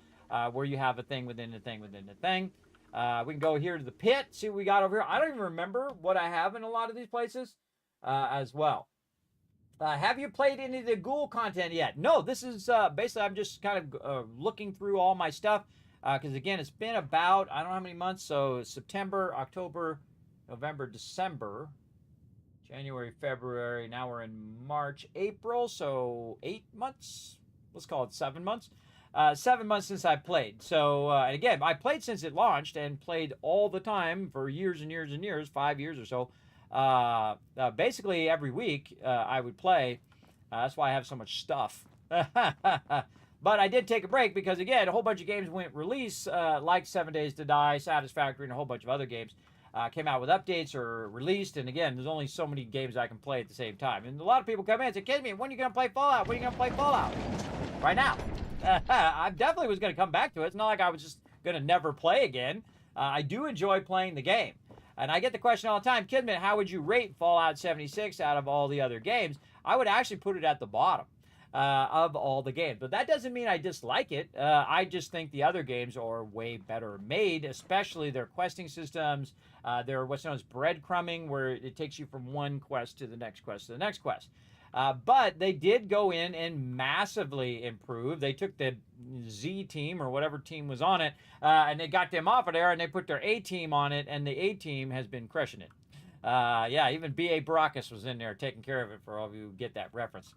where you have a thing within a thing within a thing. We can go here to the pit, see what we got over here. I don't even remember what I have in a lot of these places as well. Have you played any of the ghoul content yet? No, this is basically I'm just kind of looking through all my stuff because, again, it's been about, I don't know how many months, so September, October, November, December, January, February, now we're in March, April, so 8 months, let's call it 7 months. 7 months since I played. So, and again, I played since it launched and played all the time for years and years and years, 5 years or so. Basically every week I would play. That's why I have so much stuff. But I did take a break because, again, a whole bunch of games went release, like 7 Days to Die, Satisfactory, and a whole bunch of other games came out with updates or released. And again, there's only so many games I can play at the same time. And a lot of people come in and say, Kismet, when are you going to play Fallout? When are you going to play Fallout? Right now. I definitely was going to come back to it. It's not like I was just going to never play again. I do enjoy playing the game. And I get the question all the time, Kismet, how would you rate Fallout 76 out of all the other games? I would actually put it at the bottom. of all the games. But that doesn't mean I dislike it. I just think the other games are way better made, especially their questing systems. Their what's known as breadcrumbing, where it takes you from one quest to the next quest to the next quest. But they did go in and massively improve. They took the Z team or whatever team was on it, and they got them off of there, and they put their A team on it, and the A team has been crushing it. Yeah, even B.A. Baracus was in there taking care of it, for all of you who get that reference.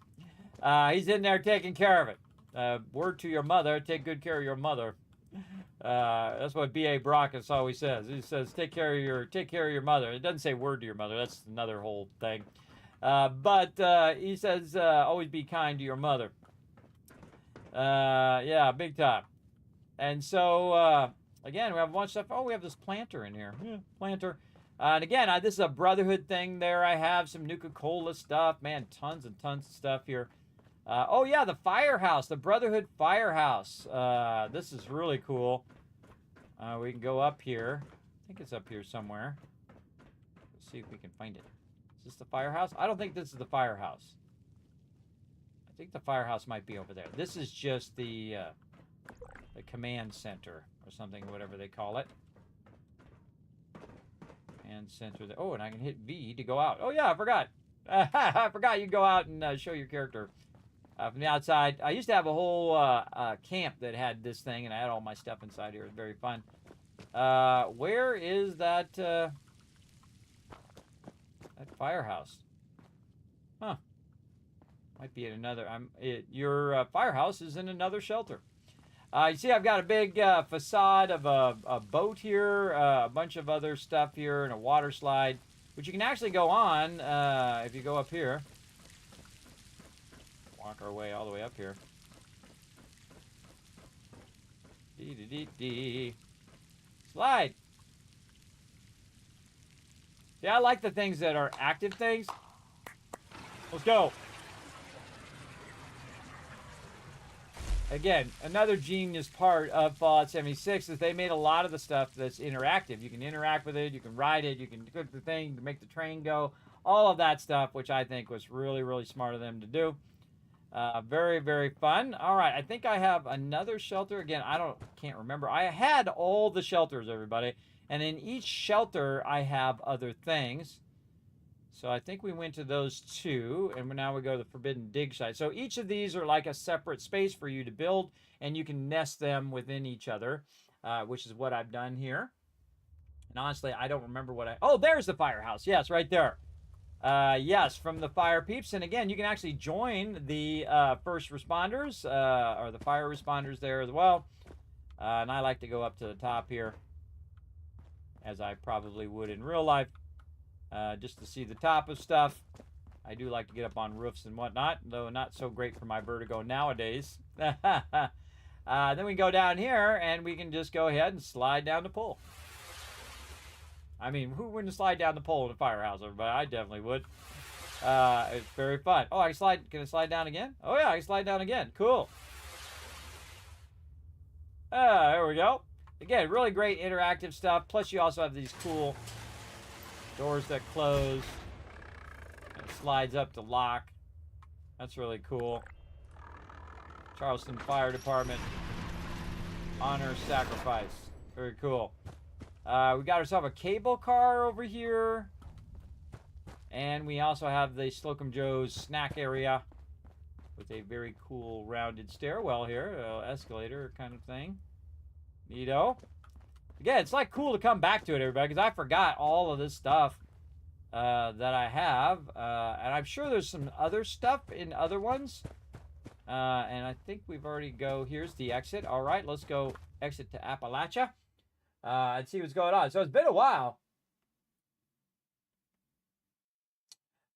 He's in there taking care of it. Word to your mother, take good care of your mother. That's what B.A. Baracus always says. He says, take care of your mother. It doesn't say word to your mother. That's another whole thing. But he says, always be kind to your mother. Yeah, big time. And so, again, we have a bunch of stuff. Oh, we have this planter in here. Yeah, planter. And again, this is a Brotherhood thing there. I have some Nuka-Cola stuff. Man, tons and tons of stuff here. Oh, yeah, the firehouse, the Brotherhood firehouse. This is really cool. We can go up here. I think it's up here somewhere. Let's see if we can find it. Is this the firehouse? I don't think this is the firehouse. I think the firehouse might be over there. This is just the command center or something, whatever they call it. Command center. Oh, and I can hit V to go out. Oh, yeah, I forgot. I forgot you can go out and show your character from the outside. I used to have a whole camp that had this thing, and I had all my stuff inside here. It was very fun. Where is that... that firehouse? Huh. Might be in another... your firehouse is in another shelter. You see I've got a big facade of a boat here, a bunch of other stuff here, and a water slide, which you can actually go on if you go up here. Walk our way all the way up here. Dee-dee-dee-dee. Slide! Yeah, I like the things that are active things. Let's go. Again, another genius part of Fallout 76 is they made a lot of the stuff that's interactive. You can interact with it, you can ride it, you can cook the thing, you can make the train go. All of that stuff, which I think was really, really smart of them to do. Very, very fun. All right, I think I have another shelter. Again, can't remember. I had all the shelters, everybody. And in each shelter, I have other things. So I think we went to those two, and now we go to the Forbidden Dig site. So each of these are like a separate space for you to build, and you can nest them within each other, which is what I've done here. And honestly, I don't remember what oh, there's the firehouse. Yes, right there. Yes, from the fire peeps. And again, you can actually join the first responders, or the fire responders there as well. And I like to go up to the top here, as I probably would in real life. Just to see the top of stuff. I do like to get up on roofs and whatnot, though not so great for my vertigo nowadays. Then we go down here, and we can just go ahead and slide down the pole. I mean, who wouldn't slide down the pole in a firehouse, everybody? I definitely would. It's very fun. Oh, can I slide down again? Oh, yeah, I can slide down again. Cool. There we go. Again, really great interactive stuff. Plus, you also have these cool doors that close. It slides up to lock. That's really cool. Charleston Fire Department. Honor sacrifice. Very cool. We got ourselves a cable car over here. And we also have the Slocum Joe's snack area with a very cool rounded stairwell here. Escalator kind of thing. Neato. Again, it's like cool to come back to it, everybody, because I forgot all of this stuff that I have. And I'm sure there's some other stuff in other ones. And I think we've already here's the exit. All right, let's go exit to Appalachia and see what's going on. So it's been a while.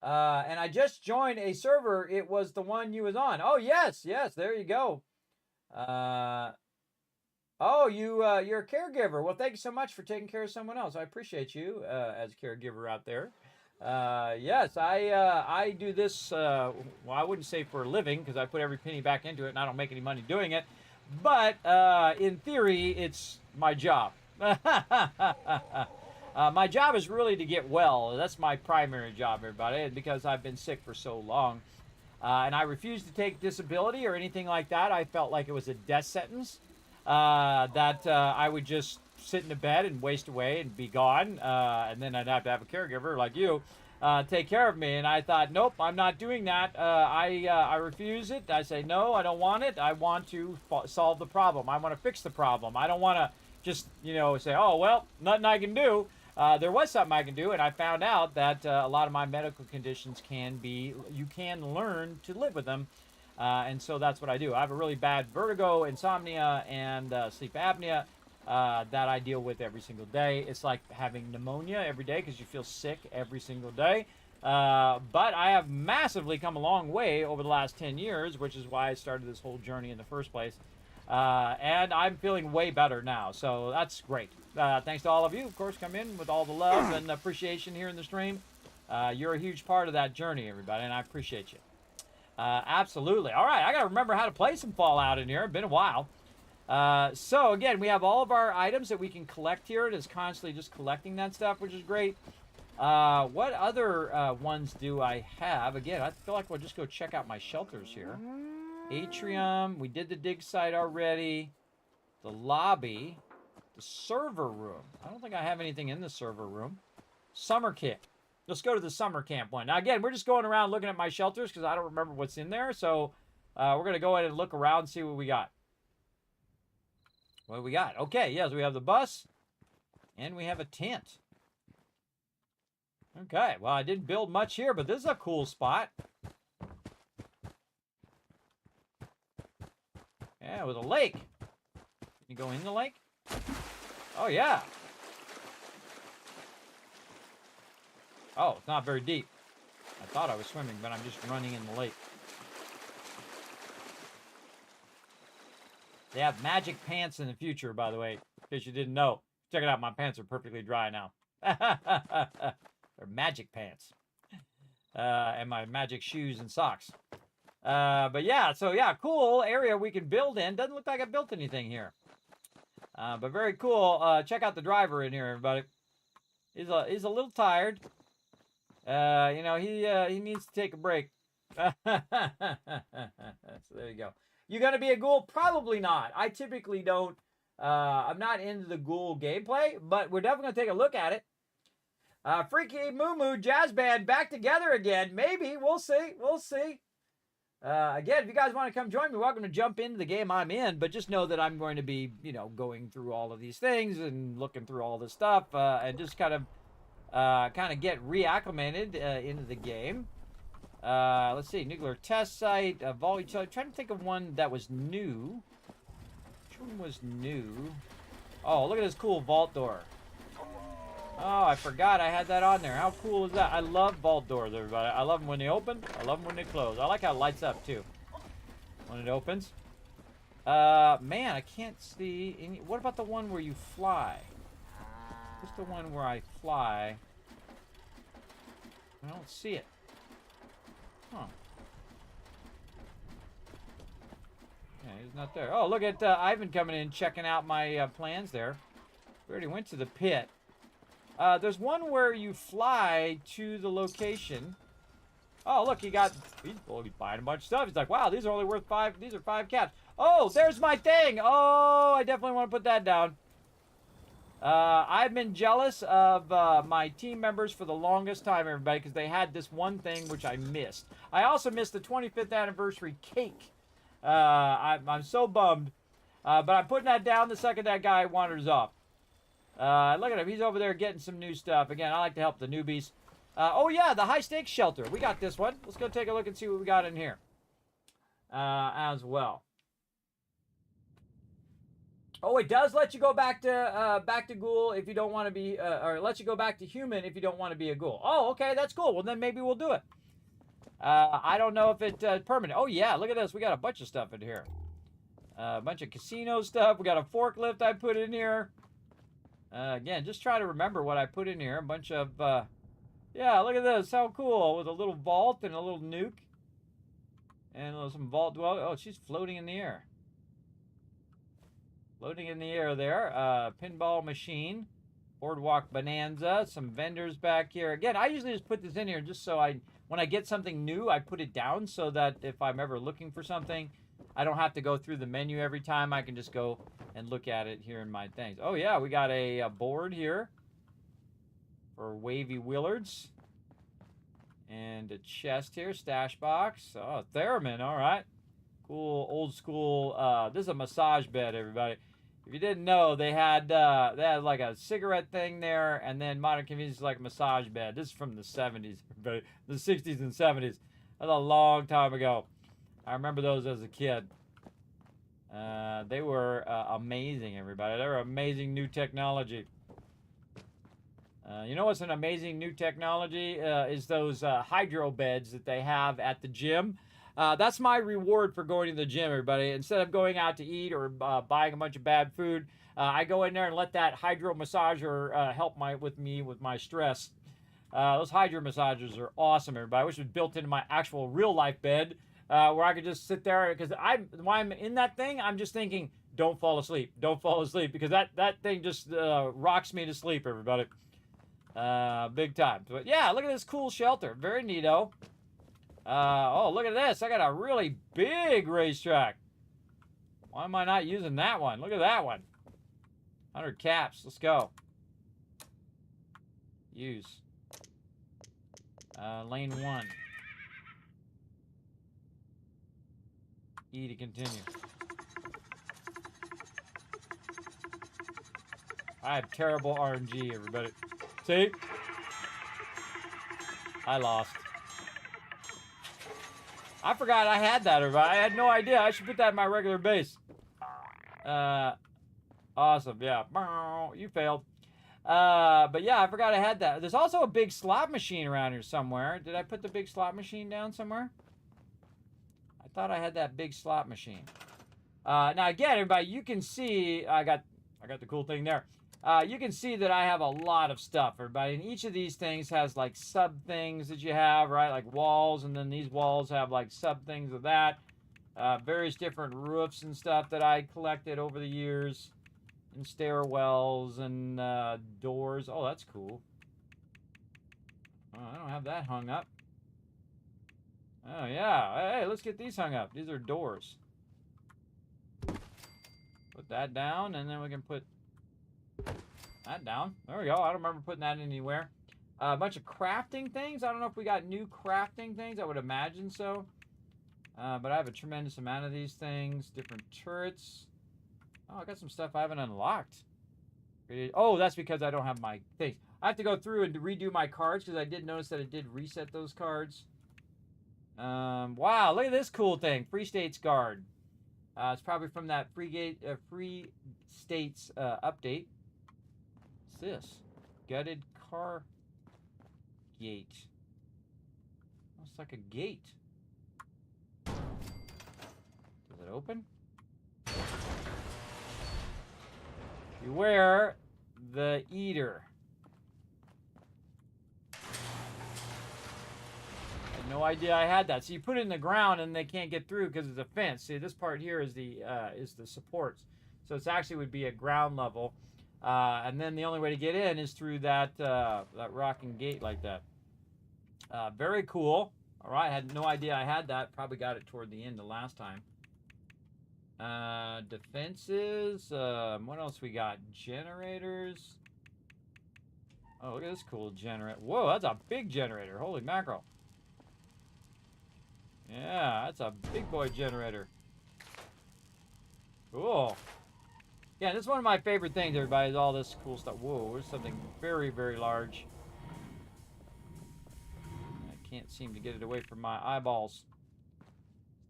And I just joined a server. It was the one you was on. Oh, yes, there you go. Oh, you're a caregiver. Well, thank you so much for taking care of someone else. I appreciate you as a caregiver out there. Yes, I do this, well, I wouldn't say for a living because I put every penny back into it and I don't make any money doing it. But in theory, it's my job. My job is really to get well. That's my primary job, everybody, because I've been sick for so long. And I refused to take disability or anything like that. I felt like it was a death sentence, that I would just sit in a bed and waste away and be gone. And then I'd have to have a caregiver like you take care of me. And I thought, nope, I'm not doing that. I refuse it. I say, no, I don't want it. I want to solve the problem. I want to fix the problem. I don't want to just, say, oh, well, nothing I can do. There was something I can do, and I found out that a lot of my medical conditions you can learn to live with them. And so that's what I do. I have a really bad vertigo, insomnia, and sleep apnea that I deal with every single day. It's like having pneumonia every day because you feel sick every single day. But I have massively come a long way over the last 10 years, which is why I started this whole journey in the first place. And I'm feeling way better now, so that's great. Thanks to all of you, of course, come in with all the love and appreciation here in the stream. You're a huge part of that journey, everybody, and I appreciate you. Absolutely. All right, I got to remember how to play some Fallout in here. It's been a while. So, again, we have all of our items that we can collect here. It is constantly just collecting that stuff, which is great. What other ones do I have? Again, I feel like we'll just go check out my shelters here. Atrium, we did the dig site already. The lobby, the server room. I don't think I have anything in the server room. Summer camp. Let's go to the summer camp one. Now, again, we're just going around looking at my shelters because I don't remember what's in there. So we're going to go ahead and look around and see what we got. What do we got? Okay, yes, we have the bus. And we have a tent. Okay, well, I didn't build much here, but this is a cool spot. Yeah, with a lake. Can you go in the lake? Oh, yeah. Oh, it's not very deep. I thought I was swimming, but I'm just running in the lake. They have magic pants in the future, by the way, in case you didn't know. Check it out. My pants are perfectly dry now. They're magic pants. And my magic shoes and socks. But yeah, so yeah, cool area we can build in. Doesn't look like I built anything here. But very cool. Check out the driver in here, everybody. He's a little tired. He needs to take a break. So there you go. You gonna be a ghoul? Probably not. I typically don't. I'm not into the ghoul gameplay, but we're definitely gonna take a look at it. Freaky Moo Moo Jazz Band back together again. Maybe. We'll see. We'll see. Again, if you guys want to come join me, welcome to jump into the game I'm in, but just know that I'm going to be, going through all of these things and looking through all this stuff, and just kind of get reacclimated into the game. Let's see, nuclear test site, vault utility. Trying to think of one that was new. Which one was new? Oh, look at this cool vault door. Oh, I forgot I had that on there. How cool is that? I love vault doors, everybody. I love them when they open. I love them when they close. I like how it lights up, too, when it opens. Man, I can't see any... What about the one where you fly? What's the one where I fly? I don't see it. Huh. Yeah, he's not there. Oh, look at Ivan coming in, checking out my plans there. We already went to the pit. There's one where you fly to the location. Oh, look, he's buying a bunch of stuff. He's like, wow, these are only worth 5. These are 5 caps. Oh, there's my thing. Oh, I definitely want to put that down. I've been jealous of my team members for the longest time, everybody, because they had this one thing which I missed. I also missed the 25th anniversary cake. I'm so bummed. But I'm putting that down the second that guy wanders off. Look at him. He's over there getting some new stuff. Again, I like to help the newbies. Oh, yeah, the high-stakes shelter. We got this one. Let's go take a look and see what we got in here as well. Oh, it does let you go back to ghoul if you don't want to be, or let you go back to human if you don't want to be a ghoul. Oh, okay, that's cool. Well, then maybe we'll do it. I don't know if it's permanent. Oh, yeah, look at this. We got a bunch of stuff in here. A bunch of casino stuff. We got a forklift I put in here. Again, just try to remember what I put in here. A bunch of, yeah, look at this. How cool. With a little vault and a little nuke. And some vault dwelling. Oh, she's floating in the air. Floating in the air there. Pinball machine. Boardwalk bonanza. Some vendors back here. Again, I usually just put this in here just so when I get something new, I put it down so that if I'm ever looking for something, I don't have to go through the menu every time. I can just go and look at it here in my things. Oh yeah, we got a board here for wavy willards. And a chest here, stash box. Oh, theremin, all right. Cool, old school. This is a massage bed, everybody. If you didn't know, they had like a cigarette thing there, and then Modern Convenience is like a massage bed. This is from the 70s, everybody. The 60s and 70s. That's a long time ago. I remember those as a kid. They were amazing, everybody. They were amazing new technology. You know what's an amazing new technology? Is those hydro beds that they have at the gym. That's my reward for going to the gym, everybody. Instead of going out to eat or buying a bunch of bad food, I go in there and let that hydro massager help with my stress. Those hydro massagers are awesome, everybody. I wish it was built into my actual real life bed where I could just sit there, because while I'm in that thing, I'm just thinking, don't fall asleep, don't fall asleep, because that thing just rocks me to sleep, everybody. Big time. But yeah, look at this cool shelter. Very neato. Oh, look at this. I got a really big racetrack. Why am I not using that one? Look at that one. 100 caps. Let's go. Use. Lane 1. E to continue. I have terrible RNG, everybody. See? I lost. I forgot I had that, everybody. I had no idea. I should put that in my regular base. Awesome. Yeah. You failed. But yeah, I forgot I had that. There's also a big slot machine around here somewhere. Did I put the big slot machine down somewhere? I thought I had that big slot machine. Now again, everybody, you can see I got the cool thing there. You can see that I have a lot of stuff, everybody. And each of these things has like sub things that you have, right? Like walls, and then these walls have like sub things of that. Various different roofs and stuff that I collected over the years. And stairwells and doors. Oh, that's cool. Oh, I don't have that hung up. Oh, yeah. Hey, let's get these hung up. These are doors. Put that down, and then we can put that down. There we go. I don't remember putting that anywhere. A bunch of crafting things. I don't know if we got new crafting things. I would imagine so. But I have a tremendous amount of these things. Different turrets. Oh, I got some stuff I haven't unlocked. Oh, that's because I don't have my things. I have to go through and redo my cards, because I did notice that it did reset those cards. Wow, look at this cool thing. Free States Guard. It's probably from that Free States update. What's this? Gutted car gate. Looks like a gate. Does it open? Beware the eater. I had no idea I had that. So you put it in the ground and they can't get through because it's a fence. See, this part here is the supports. So it's actually would be a ground level. And then the only way to get in is through that rocking gate like that. Very cool. All right, I had no idea I had that. Probably got it toward the end the last time. Defenses. What else we got? Generators. Oh, look at this cool generator. Whoa, that's a big generator. Holy mackerel. Yeah, that's a big boy generator. Cool. Yeah, this is one of my favorite things, everybody, is all this cool stuff. Whoa, there's something very, very large. I can't seem to get it away from my eyeballs.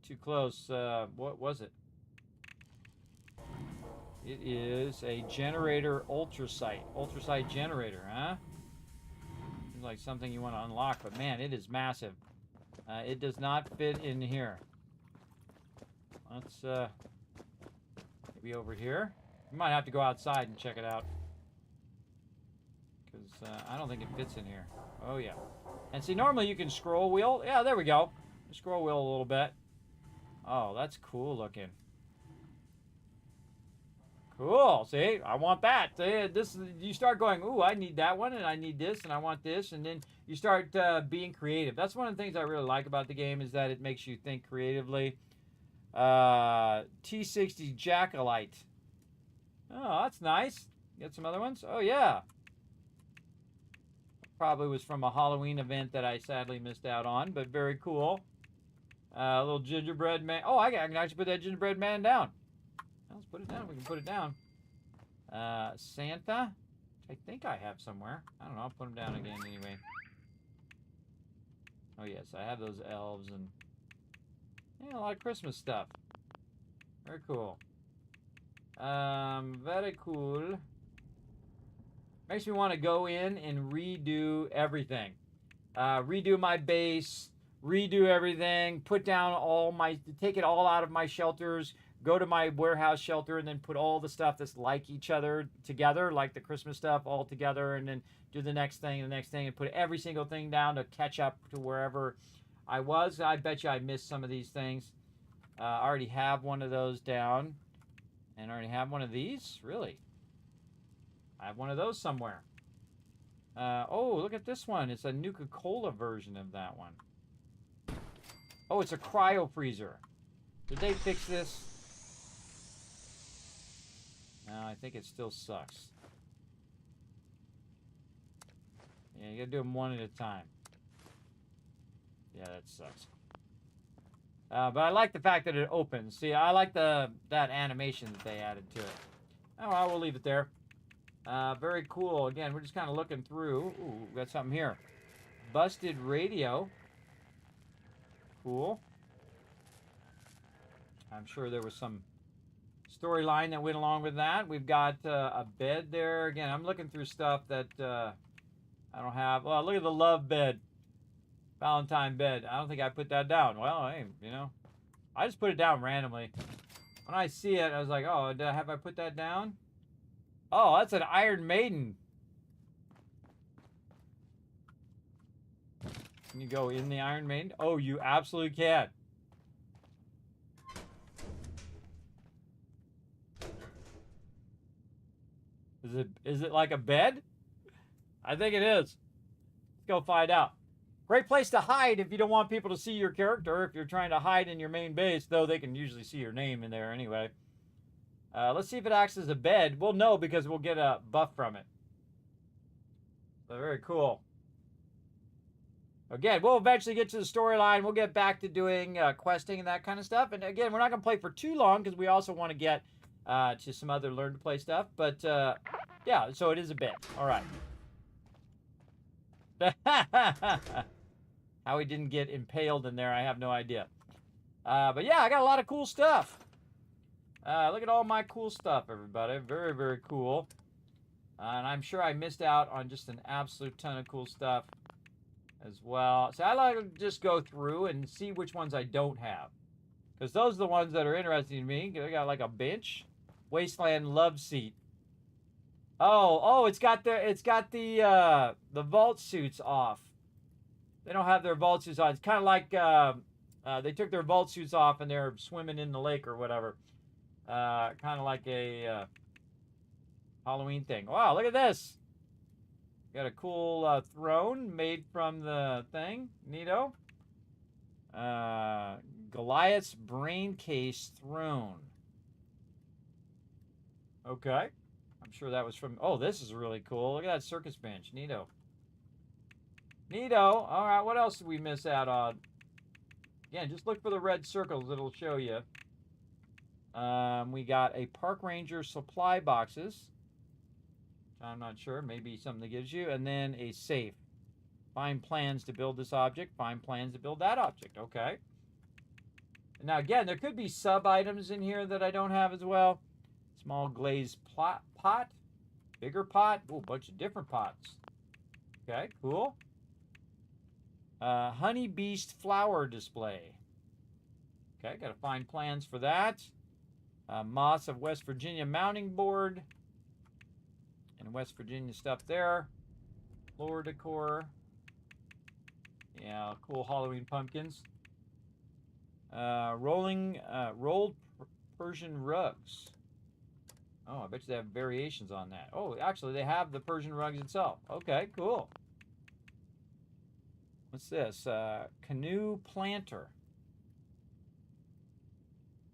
Too close. What was it? It is a generator ultrasight. Ultrasight generator, huh? Seems like something you want to unlock, but man, it is massive. It does not fit in here. Let's maybe over here. We might have to go outside and check it out, because I don't think it fits in here. Oh yeah. And see, normally you can scroll wheel. Yeah, there we go. Scroll wheel a little bit. Oh, that's cool looking. Cool. See, I want that. See, you start going, ooh, I need that one, and I need this, and I want this, and then you start being creative. That's one of the things I really like about the game is that it makes you think creatively. T60 Jackalite. Oh, that's nice. Get some other ones? Oh, yeah. Probably was from a Halloween event that I sadly missed out on, but very cool. A little gingerbread man. Oh, I can actually put that gingerbread man down. Let's put it down. We can put it down. Santa. I think I have somewhere. I don't know. I'll put them down again anyway. Oh, yes. I have those elves and yeah, a lot of Christmas stuff. Very cool. Very cool. Makes me want to go in and redo everything. Redo my base, redo everything, put down take it all out of my shelters, go to my warehouse shelter, and then put all the stuff that's like each other together, like the Christmas stuff all together, and then do the next thing, and put every single thing down to catch up to wherever I was. I bet you I missed some of these things. I already have one of those down, and I already have one of these, really. I have one of those somewhere. Oh, look at this one. It's a Nuka-Cola version of that one. Oh, it's a cryo freezer. Did they fix this? No, I think it still sucks. Yeah, you gotta do them one at a time. Yeah, that sucks. But I like the fact that it opens. See, I like that animation that they added to it. Oh, I will leave it there. Very cool. Again, we're just kind of looking through. Ooh, we got something here. Busted radio. Cool. I'm sure there was some storyline that went along with that. We've got a bed there. Again, I'm looking through stuff that I don't have. Well, look at the love bed. Valentine bed. I don't think I put that down. Well, hey, you know, I just put it down randomly. When I see it, I was like, oh, have I put that down? Oh, that's an Iron Maiden. Can you go in the Iron Maiden? Oh, you absolutely can. Is it like a bed? I think it is. Let's go find out. Great place to hide if you don't want people to see your character. If you're trying to hide in your main base, though they can usually see your name in there anyway. Let's see if it acts as a bed. We'll know because we'll get a buff from it. So very cool. Again, we'll eventually get to the storyline. We'll get back to doing questing and that kind of stuff. And again, we're not going to play for too long because we also want to get to some other learn to play stuff. But yeah, so it is a bed. All right. How he didn't get impaled in there, I have no idea. But yeah, I got a lot of cool stuff. Look at all my cool stuff, everybody. Very, very cool. And I'm sure I missed out on just an absolute ton of cool stuff as well. So I like to just go through and see which ones I don't have. Because those are the ones that are interesting to me. I got like a bench. Wasteland love seat. Oh, it's got the vault suits off. They don't have their vault suits on. It's kind of like they took their vault suits off and they're swimming in the lake or whatever. Kind of like a Halloween thing. Wow, look at this. Got a cool throne made from the thing. Neato. Goliath's brain case throne. Okay. I'm sure that was from... Oh, this is really cool. Look at that circus bench. Neato. Neato. All right, what else did we miss out on? Again, just look for the red circles. It'll show you. We got a park ranger supply boxes. I'm not sure. Maybe something that gives you. And then a safe. Find plans to build this object. Find plans to build that object. Okay. Now, again, there could be sub-items in here that I don't have as well. Small glazed pot. Bigger pot. Ooh, a bunch of different pots. Okay, cool. Honey Beast flower display. Okay, got to find plans for that. Moss of West Virginia mounting board. And West Virginia stuff there. Floor decor. Yeah, cool Halloween pumpkins. Rolled Persian rugs. Oh, I bet you they have variations on that. Oh, actually, they have the Persian rugs itself. Okay, cool. What's this? Canoe planter.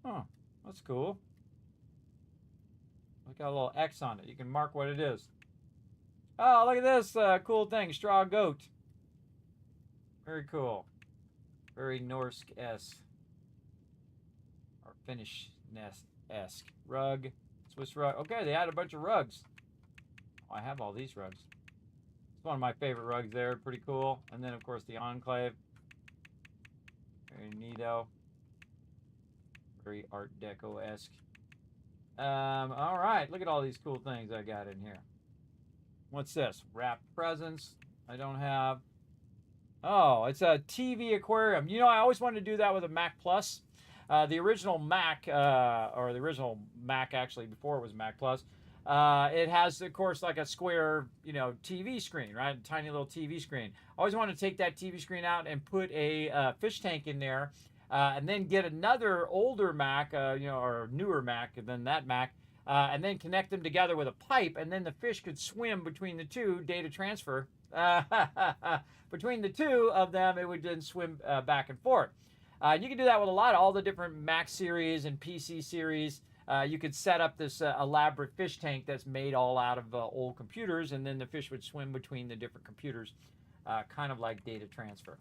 Oh, that's cool. Look got a little X on it. You can mark what it is. Oh, look at this cool thing. Straw goat. Very cool. Very Norse-esque. Or Finnish-esque. Rug. Swiss rug. Okay, they had a bunch of rugs. Oh, I have all these rugs. It's one of my favorite rugs there. Pretty cool. And then, of course, the Enclave. Very neato. Very Art Deco-esque. All right. Look at all these cool things I got in here. What's this? Wrapped presents. I don't have. Oh, it's a TV aquarium. You know, I always wanted to do that with a Mac Plus. The original Mac, or the original Mac actually before it was Mac Plus, it has, of course, like a square, you know, TV screen, right? A tiny little TV screen. I always wanted to take that TV screen out and put a fish tank in there, and then get another older Mac, you know, or newer Mac than that Mac, and then connect them together with a pipe, and then the fish could swim between the two, data transfer. Between the two of them, it would then swim back and forth. You can do that with all the different Mac series and PC series. You could set up this elaborate fish tank that's made all out of old computers, and then the fish would swim between the different computers, kind of like data transfer.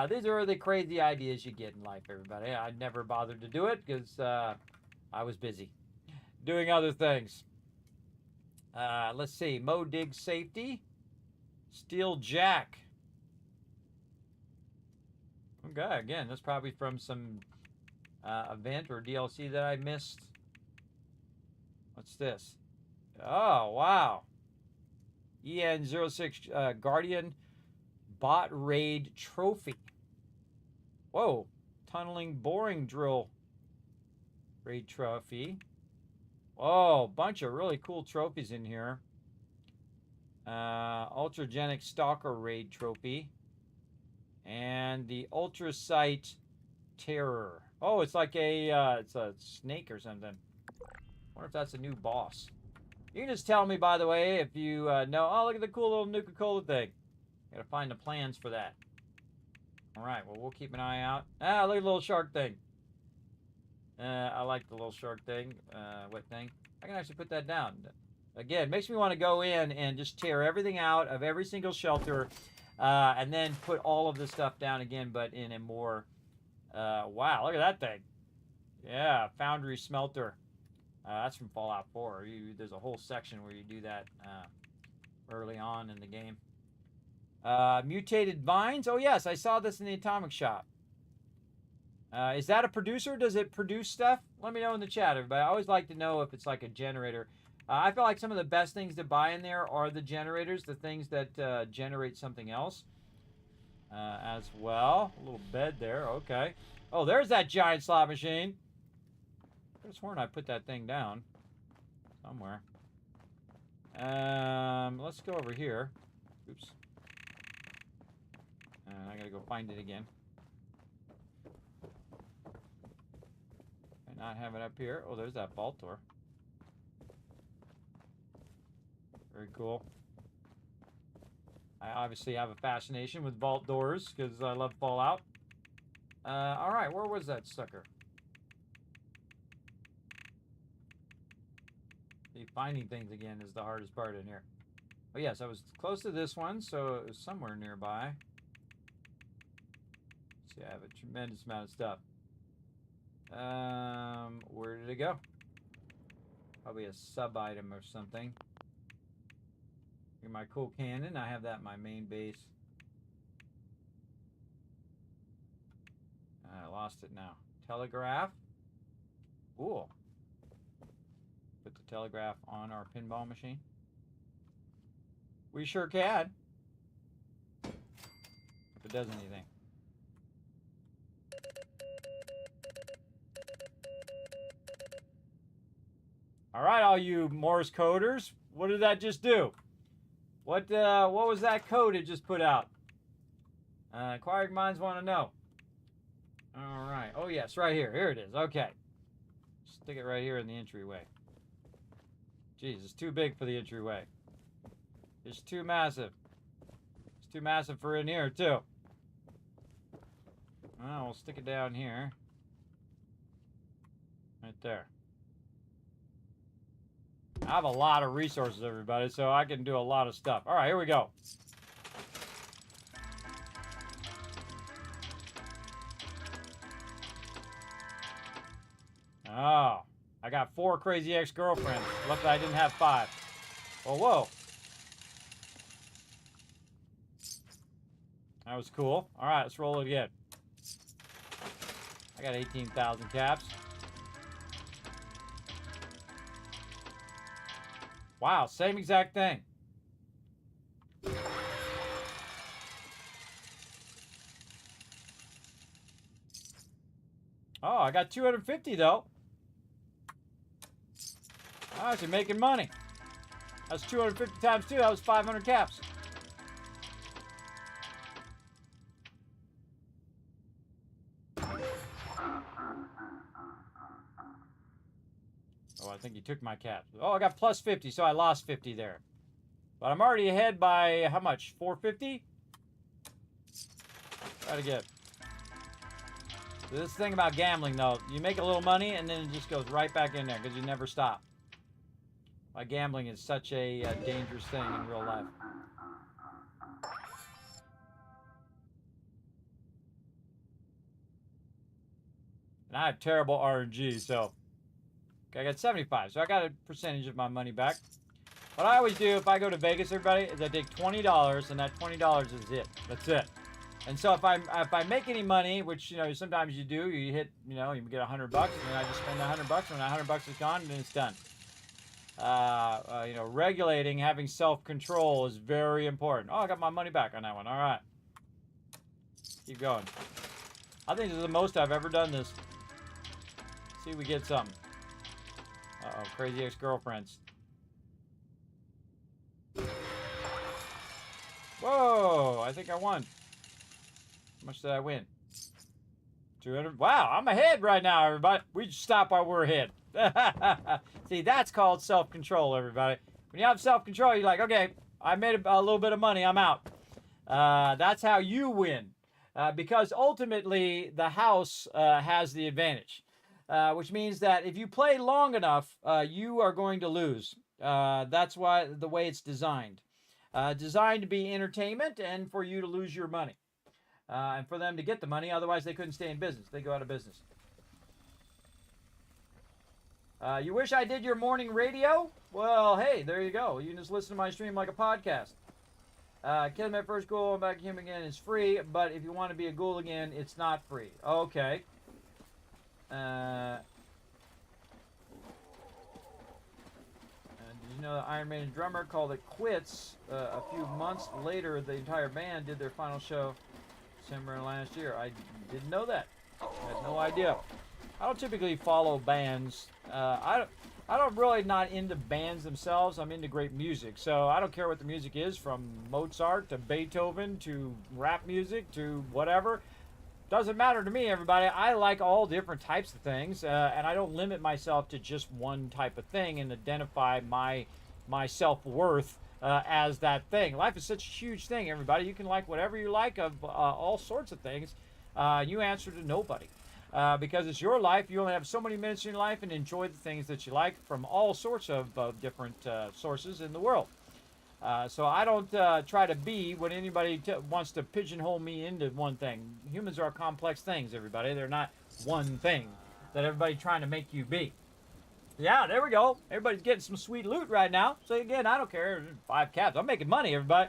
These are the crazy ideas you get in life, everybody. I never bothered to do it because I was busy doing other things. Let's see. Mow dig safety. Steel jack. Okay, again, that's probably from some event or DLC that I missed. What's this? Oh, wow. EN06 Guardian Bot Raid Trophy. Whoa. Tunneling Boring Drill Raid Trophy. Whoa, bunch of really cool trophies in here. Ultragenic Stalker Raid Trophy. And the Ultra Sight Terror. Oh, it's like it's a snake or something. Wonder if that's a new boss. You can just tell me, by the way, if you know. Oh, look at the cool little Nuka-Cola thing. Gotta find the plans for that. All right, well, we'll keep an eye out. Ah, look at the little shark thing. I like the little shark thing, wet thing. I can actually put that down. Again, makes me want to go in and just tear everything out of every single shelter, and then put all of this stuff down again, but in a more, wow, look at that thing. Yeah, Foundry Smelter. That's from Fallout 4. There's a whole section where you do that early on in the game. Mutated Vines. Oh, yes, I saw this in the Atomic Shop. Is that a producer? Does it produce stuff? Let me know in the chat, everybody. I always like to know if it's like a generator. I feel like some of the best things to buy in there are the generators, the things that generate something else as well. A little bed there. Okay. Oh, there's that giant slot machine. I could have sworn I put that thing down somewhere. Let's go over here. Oops. I gotta go find it again. I not have it up here. Oh, there's that vault door. Very cool. I obviously have a fascination with vault doors because I love Fallout. All right, where was that sucker? See, finding things again is the hardest part in here. Oh yes, I was close to this one, so it was somewhere nearby. See, I have a tremendous amount of stuff. Where did it go? Probably a sub-item or something. Here's my cool cannon. I have that in my main base. I lost it now. Telegraph. Cool. Put the telegraph on our pinball machine. We sure can. If it does anything. All right, all you Morse coders. What did that just do? What was that code it just put out? Inquiring minds want to know. All right. Oh, yes, right here. Here it is. Okay. Stick it right here in the entryway. Jeez, it's too big for the entryway. It's too massive. It's too massive for in here, too. Well, we'll stick it down here. Right there. I have a lot of resources, everybody, so I can do a lot of stuff. All right, here we go. Oh, I got 4 crazy ex-girlfriends. Luckily, I didn't have 5. Oh, whoa. That was cool. All right, let's roll it again. I got 18,000 caps. Wow, same exact thing. Oh, I got 250 though. I'm actually making money. That's 250 times 2. That was 500 caps. Oh, I think he took my caps. Oh, I got plus 50, so I lost 50 there. But I'm already ahead by how much? 450? Try to get. This thing about gambling, though, you make a little money and then it just goes right back in there because you never stop. Why gambling is such a dangerous thing in real life. And I have terrible RNG, so okay, I got 75, so I got a percentage of my money back. What I always do if I go to Vegas, everybody, is I take $20, and that $20 is it. That's it. And so if I make any money, which sometimes you do, you hit you get $100, and then I just spend $100. When that $100 is gone, then it's done. Regulating, having self-control is very important. Oh, I got my money back on that one. All right, keep going. I think this is the most I've ever done this. See if we get something. Uh-oh, crazy ex-girlfriends. Whoa, I think I won. How much did I win? 200. Wow, I'm ahead right now, everybody. We just stop while we're ahead. See, that's called self-control, everybody. When you have self-control, you're like, okay, I made a little bit of money, I'm out. That's how you win. Because ultimately, the house has the advantage. Which means that if you play long enough, you are going to lose. That's why the way it's designed. Designed to be entertainment and for you to lose your money. And for them to get the money, otherwise they couldn't stay in business. They go out of business. You wish I did your morning radio? Well, hey, there you go. You can just listen to my stream like a podcast. Kismet first ghoul, back him again is free, but if you want to be a ghoul again, it's not free. Okay. Did you know the Iron Maiden drummer called it quits? A few months later, the entire band did their final show December last year. I didn't know that. I had no idea. I don't typically follow bands. I don't really not into bands themselves. I'm into great music. So I don't care what the music is, from Mozart to Beethoven to rap music to whatever. Doesn't matter to me, everybody. I like all different types of things, and I don't limit myself to just one type of thing and identify my self-worth as that thing. Life is such a huge thing, everybody. You can like whatever you like of all sorts of things. You answer to nobody. Because it's your life. You only have so many minutes in your life, and enjoy the things that you like from all sorts of different sources in the world. So I don't try to be what anybody wants to pigeonhole me into one thing. Humans are complex things, everybody. They're not one thing that everybody's trying to make you be. Yeah, there we go. Everybody's getting some sweet loot right now. So again, I don't care. 5 caps. I'm making money, everybody.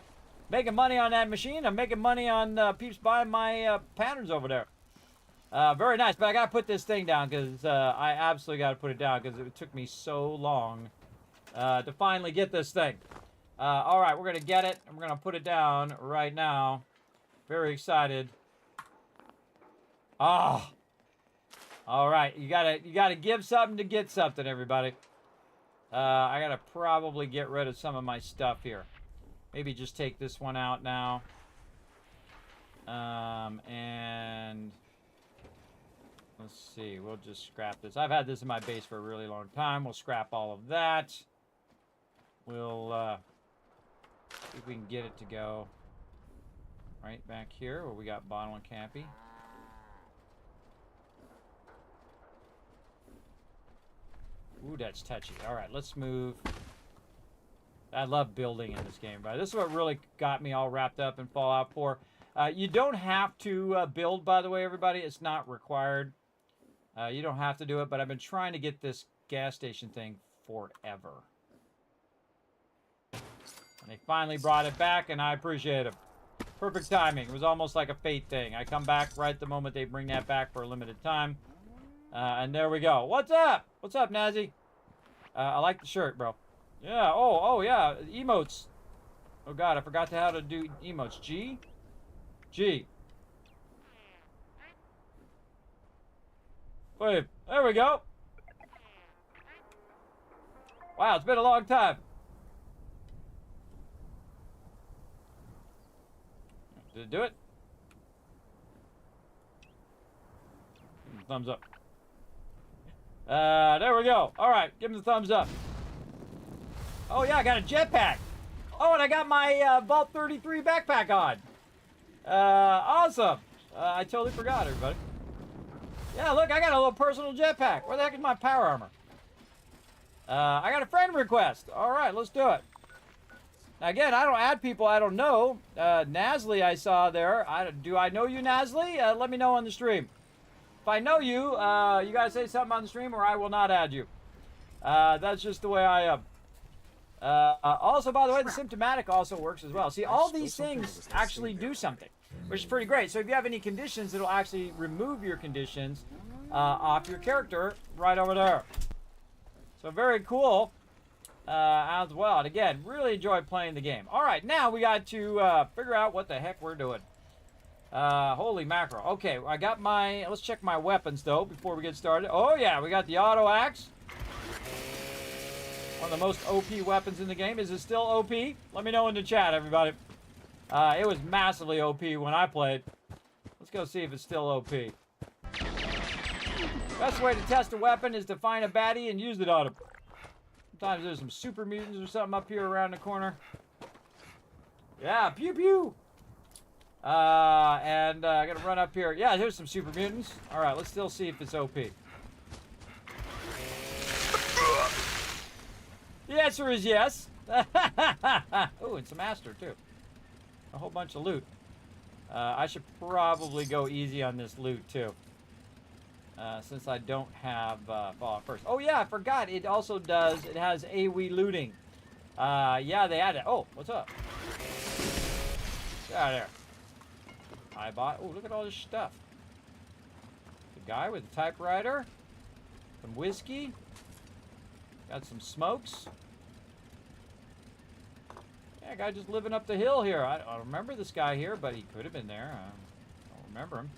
Making money on that machine. I'm making money on peeps buying my patterns over there. Very nice. But I got to put this thing down because I absolutely got to put it down because it took me so long to finally get this thing. All right, we're going to get it. And we're going to put it down right now. Very excited. Oh. All right, you gotta give something to get something, everybody. I gotta probably get rid of some of my stuff here. Maybe just take this one out now. And let's see, we'll just scrap this. I've had this in my base for a really long time. We'll scrap all of that. we'll see if we can get it to go right back here where we got Bottle and Cappy. Ooh, that's touchy. All right, let's move. I love building in this game, right? This is what really got me all wrapped up in Fallout 4. You don't have to build, by the way, everybody. It's not required. You don't have to do it, but I've been trying to get this gas station thing forever. And they finally brought it back, and I appreciate it. Perfect timing. It was almost like a fate thing. I come back right the moment they bring that back for a limited time. And there we go. What's up? What's up, Nazi? I like the shirt, bro. Yeah. Oh, yeah. Emotes. Oh, God. I forgot how to do emotes. G? G. Wait. There we go. Wow, it's been a long time. Did it do it? Thumbs up. There we go. All right, give him the thumbs up. Oh, yeah, I got a jetpack. Oh, and I got my Vault 33 backpack on. Awesome. I totally forgot, everybody. Yeah, look, I got a little personal jetpack. Where the heck is my power armor? I got a friend request. All right, let's do it. Now, again, I don't add people I don't know. Nasli I saw there. Do I know you, Nasli? Let me know on the stream. If I know you, you gotta say something on the stream or I will not add you. That's just the way I am. Also, by the way, the symptomatic also works as well. See, all these things actually do something, which is pretty great. So if you have any conditions, it'll actually remove your conditions off your character right over there. So very cool as well. And again, really enjoy playing the game. All right, now we got to figure out what the heck we're doing. Holy mackerel. Okay, I got my... Let's check my weapons, though, before we get started. Oh, yeah, we got the auto axe. One of the most OP weapons in the game. Is it still OP? Let me know in the chat, everybody. It was massively OP when I played. Let's go see if it's still OP. Best way to test a weapon is to find a baddie and use it on him. Sometimes there's some super mutants or something up here around the corner. Yeah, pew pew. I gotta run up here. Yeah, here's some super mutants. All right, let's still see if it's OP. The answer is yes. Oh, and some aster too. A whole bunch of loot. I should probably go easy on this loot too. Since I don't have Fallout first. Oh yeah, I forgot. It also does. It has AoE looting. Yeah, they added. Oh, what's up? Get out of there. I bought. Oh, look at all this stuff. The guy with the typewriter. Some whiskey. Got some smokes. Yeah, guy just living up the hill here. I don't remember this guy here, but he could have been there. I don't remember him.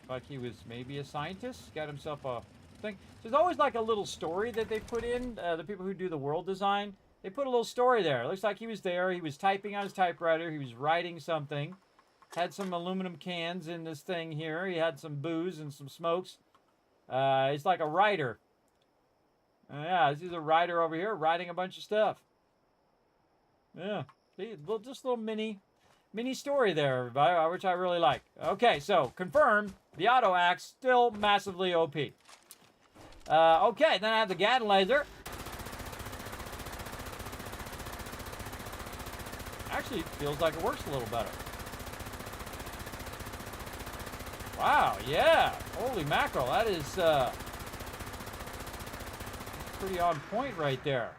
Like he was maybe a scientist. Got himself a thing. There's always like a little story that they put in. The people who do the world design. They put a little story there. It looks like he was there. He was typing on his typewriter. He was writing something. Had some aluminum cans in this thing here. He had some booze and some smokes. He's like a writer. Yeah, this is a writer over here writing a bunch of stuff. Yeah, see, just a little mini story there, everybody, which I really like. Okay, so confirmed, the auto axe still massively OP. Okay, then I have the Gatling laser. Actually, feels like it works a little better. Wow, yeah. Holy mackerel, that is pretty on point right there.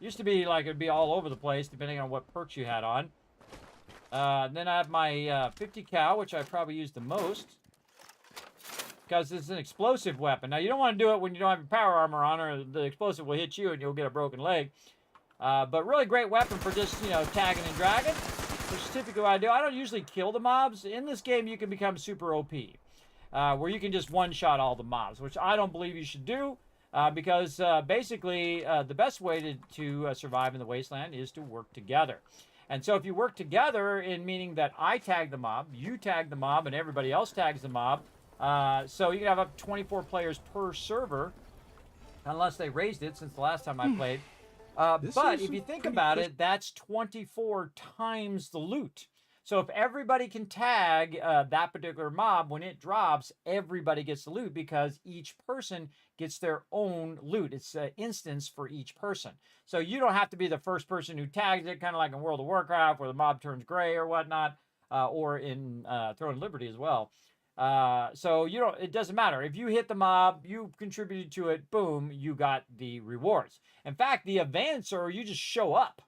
Used to be like it'd be all over the place depending on what perks you had on. Then I have my 50 cal, which I probably use the most. Because it's an explosive weapon. Now, you don't want to do it when you don't have your power armor on, or the explosive will hit you and you'll get a broken leg. But really great weapon for just, you know, tagging and dragging, which is typically what I do. I don't usually kill the mobs. In this game, you can become super OP, where you can just one-shot all the mobs, which I don't believe you should do, because basically the best way to survive in the wasteland is to work together. And so if you work together, in meaning that I tag the mob, you tag the mob, and everybody else tags the mob, so you can have up to 24 players per server. unless they raised it since the last time I played. This But is if you think pretty about push- it, that's 24 times the loot. So if everybody can tag that particular mob, when it drops, everybody gets the loot because each person gets their own loot. It's an instance for each person. So you don't have to be the first person who tags it, kind of like in World of Warcraft where the mob turns gray or whatnot, or in Throne Liberty as well. So you don't. It doesn't matter if you hit the mob, you contributed to it. Boom, you got the rewards. In fact, the events are you just show up.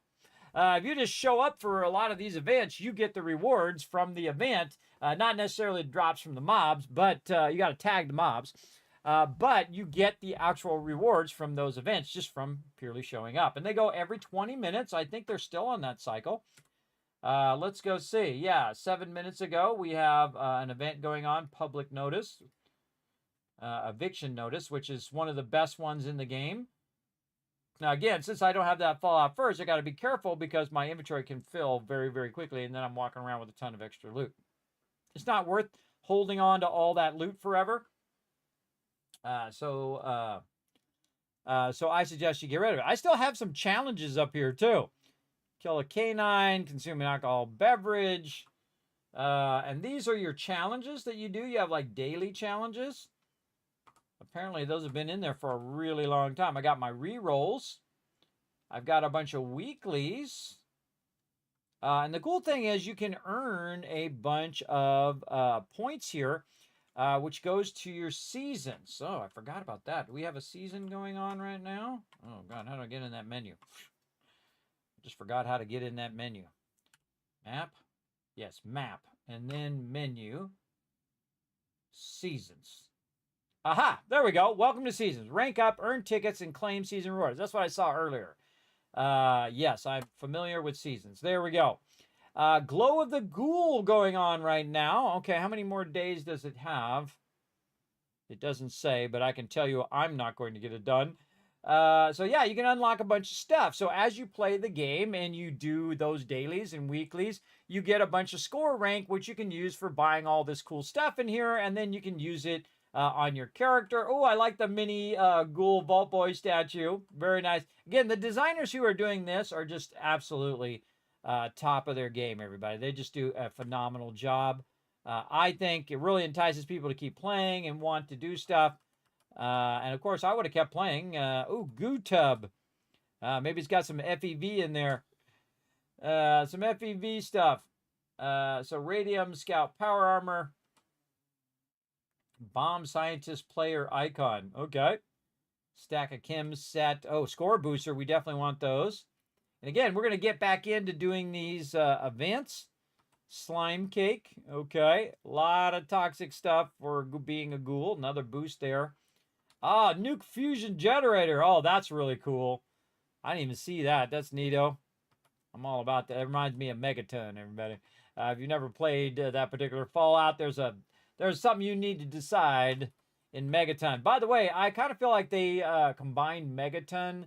If you just show up for a lot of these events, you get the rewards from the event. Not necessarily drops from the mobs, but you got to tag the mobs. But you get the actual rewards from those events just from purely showing up. And they go every 20 minutes. I think they're still on that cycle. Let's go see. Yeah, 7 minutes ago, we have an event going on, public notice, eviction notice, which is one of the best ones in the game. Now, again, since I don't have that Fallout first, I got to be careful because my inventory can fill very, very quickly, and then I'm walking around with a ton of extra loot. It's not worth holding on to all that loot forever. So I suggest you get rid of it. I still have some challenges up here, too. Kill a canine, consume an alcohol beverage. And these are your challenges that you do. You have, like, daily challenges. Apparently, those have been in there for a really long time. I got my re-rolls. I've got a bunch of weeklies. And the cool thing is you can earn a bunch of points here, which goes to your seasons. Oh, I forgot about that. Do we have a season going on right now? Oh, God, how do I get in that menu? I just forgot how to get in that menu. Map? Yes, map. And then menu. Seasons. Aha, there we go. Welcome to Seasons. Rank up, earn tickets, and claim season rewards. That's what I saw earlier. Yes, I'm familiar with Seasons. There we go. Glow of the Ghoul going on right now. Okay, how many more days does it have? It doesn't say, but I can tell you I'm not going to get it done. So yeah, you can unlock a bunch of stuff. So as you play the game and you do those dailies and weeklies, you get a bunch of score rank, which you can use for buying all this cool stuff in here, and then you can use it on your character. Oh, I like the mini Ghoul Vault Boy statue. Very nice. Again, the designers who are doing this are just absolutely top of their game, everybody. They just do a phenomenal job. I think it really entices people to keep playing and want to do stuff. And of course, I would have kept playing. Goo Tub. Maybe it's got some FEV in there. Some FEV stuff. So Radium Scout Power Armor. Bomb Scientist Player Icon. Okay. Stack of Chems set. Oh, Score Booster. We definitely want those. And again, we're going to get back into doing these events. Slime Cake. Okay. A lot of toxic stuff for being a ghoul. Another boost there. Ah, Nuke Fusion Generator. Oh, that's really cool. I didn't even see that. That's neato. I'm all about that. It reminds me of Megaton, everybody. If you've never played that particular Fallout, there's something you need to decide in Megaton. By the way, I kind of feel like they combined Megaton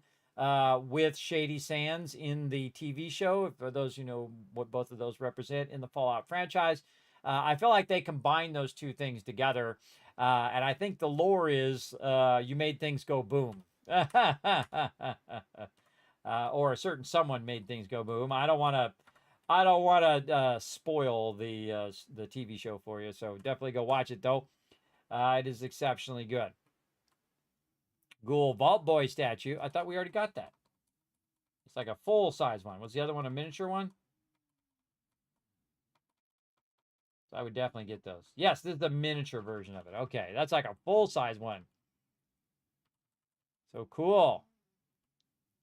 with Shady Sands in the TV show. For those who know what both of those represent in the Fallout franchise, I feel like they combined those two things together. And I think the lore is you made things go boom. Or a certain someone made things go boom. I don't want to spoil the TV show for you, so definitely go watch it though. It is exceptionally good. Ghoul Vault Boy statue. I thought we already got that. It's like a full size one. Was the other one a miniature one? So I would definitely get those. Yes, this is the miniature version of it. Okay, that's like a full size one. So cool.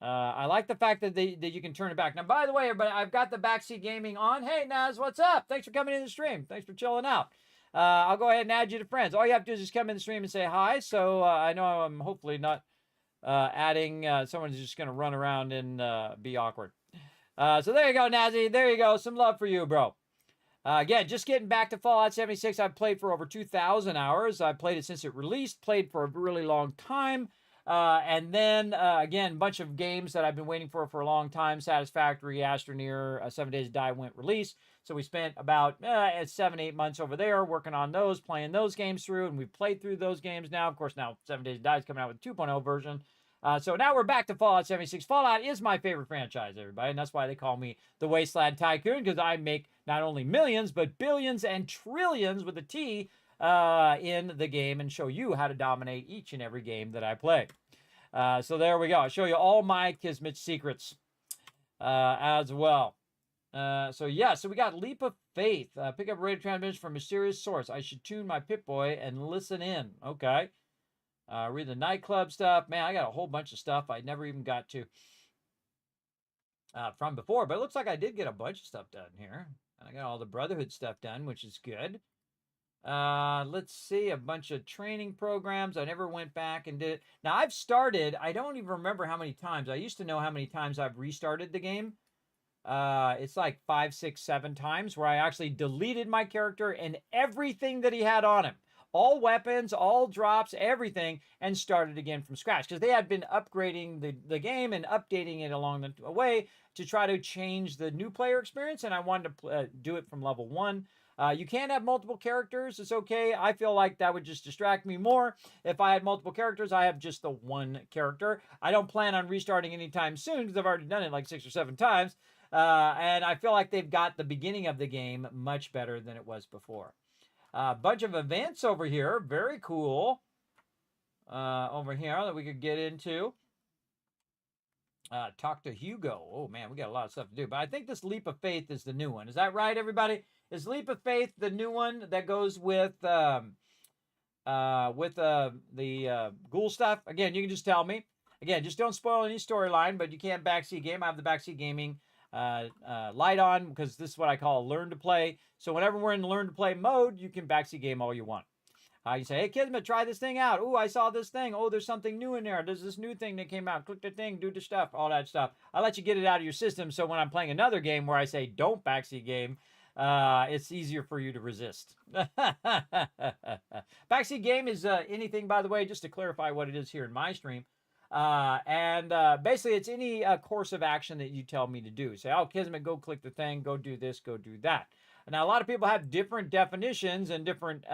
I like the fact that you can turn it back. Now, by the way, everybody, I've got the Backseat Gaming on. Hey, Naz, what's up? Thanks for coming in the stream. Thanks for chilling out. I'll go ahead and add you to friends. All you have to do is just come in the stream and say hi. So I know I'm hopefully not adding someone who's just going to run around and be awkward. So there you go, Nazi. There you go. Some love for you, bro. Again, just getting back to Fallout 76. I've played for over 2,000 hours. I've played it since it released. Played for a really long time. And then, again, a bunch of games that I've been waiting for a long time. Satisfactory, Astroneer, 7 Days to Die went release. So we spent about 7-8 months over there working on those, playing those games through, and we've played through those games now. Of course, now 7 Days to Die is coming out with a 2.0 version. So now we're back to Fallout 76. Fallout is my favorite franchise, everybody, and that's why they call me the Wasteland Tycoon, because I make not only millions, but billions and trillions with a T in the game and show you how to dominate each and every game that I play. So there we go. I'll show you all my Kismet secrets as well. So we got Leap of Faith. Pick up radio transmission from mysterious source. I should tune my Pip-Boy and listen in. Okay. Read the nightclub stuff. Man, I got a whole bunch of stuff I never even got to from before. But it looks like I did get a bunch of stuff done here. And I got all the Brotherhood stuff done, which is good. Let's see, a bunch of training programs. I never went back and did it. Now, I've started, I don't even remember how many times. I used to know how many times I've restarted the game. It's like 5, 6, 7 times where I actually deleted my character and everything that he had on him. All weapons, all drops, everything, and started again from scratch. Because they had been upgrading the game and updating it along the way to try to change the new player experience, and I wanted to do it from level 1. You can have multiple characters. It's okay. I feel like that would just distract me more. If I had multiple characters, I have just the one character. I don't plan on restarting anytime soon because I've already done it like 6 or 7 times. And I feel like they've got the beginning of the game much better than it was before. A bunch of events over here. Very cool. Over here that we could get into. Talk to Hugo. Oh, man, we got a lot of stuff to do. But I think this Leap of Faith is the new one. Is that right, everybody? Is Leap of Faith the new one that goes with the ghoul stuff? Again, you can just tell me. Again, just don't spoil any storyline, but you can't backseat game. I have the backseat gaming light on because this is what I call learn to play. So whenever we're in learn to play mode, you can backseat game all you want. You say, hey, Kismet, try this thing out. Oh, I saw this thing. Oh, there's something new in there. There's this new thing that came out. Click the thing, do the stuff, all that stuff. I let you get it out of your system so when I'm playing another game where I say don't backseat game, it's easier for you to resist. Backseat game is anything, by the way, just to clarify what it is here in my stream. Basically, it's any course of action that you tell me to do. Say, oh, Kismet, go click the thing, go do this, go do that. Now, a lot of people have different definitions and different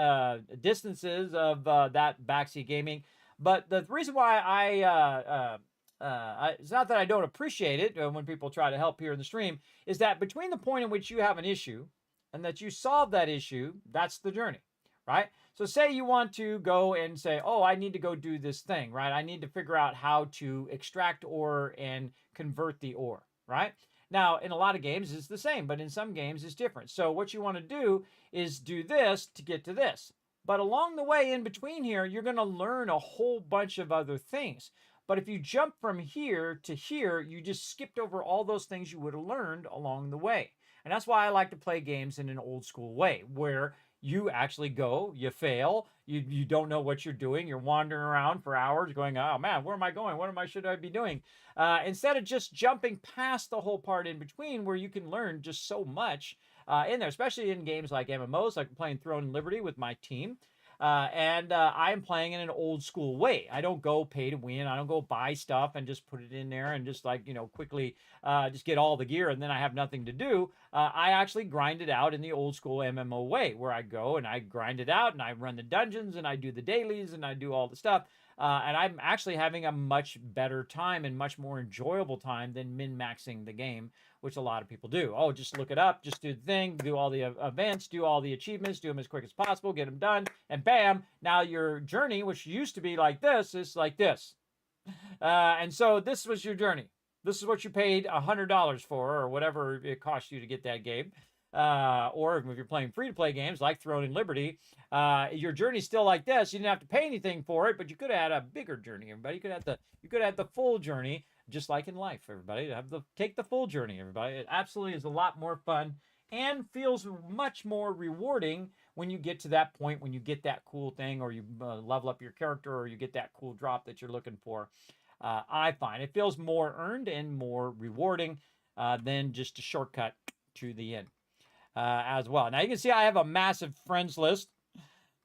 distances of that backseat gaming. But the reason why it's not that I don't appreciate it when people try to help here in the stream, is that between the point in which you have an issue and that you solve that issue, that's the journey, right? So say you want to go and say, oh, I need to go do this thing, right? I need to figure out how to extract ore and convert the ore, right? Now, in a lot of games, it's the same, but in some games, it's different. So what you want to do is do this to get to this. But along the way, in between here, you're going to learn a whole bunch of other things. But if you jump from here to here, you just skipped over all those things you would have learned along the way. And that's why I like to play games in an old school way, where you actually go, you fail, you don't know what you're doing, you're wandering around for hours going, oh man, where am I going? What should I be doing? Instead of just jumping past the whole part in between where you can learn just so much in there, especially in games like MMOs, like playing Throne and Liberty with my team. I'm playing in an old school way. I don't go pay to win. I don't go buy stuff and just put it in there and just quickly just get all the gear and then I have nothing to do. I actually grind it out in the old school MMO way where I go and I grind it out and I run the dungeons and I do the dailies and I do all the stuff. And I'm actually having a much better time and much more enjoyable time than min-maxing the game, which a lot of people do. Oh, just look it up, just do the thing, do all the events, do all the achievements, do them as quick as possible, get them done, and bam, now your journey, which used to be like this, is like this. And so this was your journey. This is what you paid $100 for, or whatever it cost you to get that game. Or if you're playing free-to-play games like Throne and Liberty, your journey's still like this. You didn't have to pay anything for it, but you could have had a bigger journey, everybody. You could have the full journey, just like in life, everybody. Take the full journey, everybody. It absolutely is a lot more fun and feels much more rewarding when you get to that point, when you get that cool thing, or you level up your character, or you get that cool drop that you're looking for. I find it feels more earned and more rewarding than just a shortcut to the end. As well. Now you can see I have a massive friends list.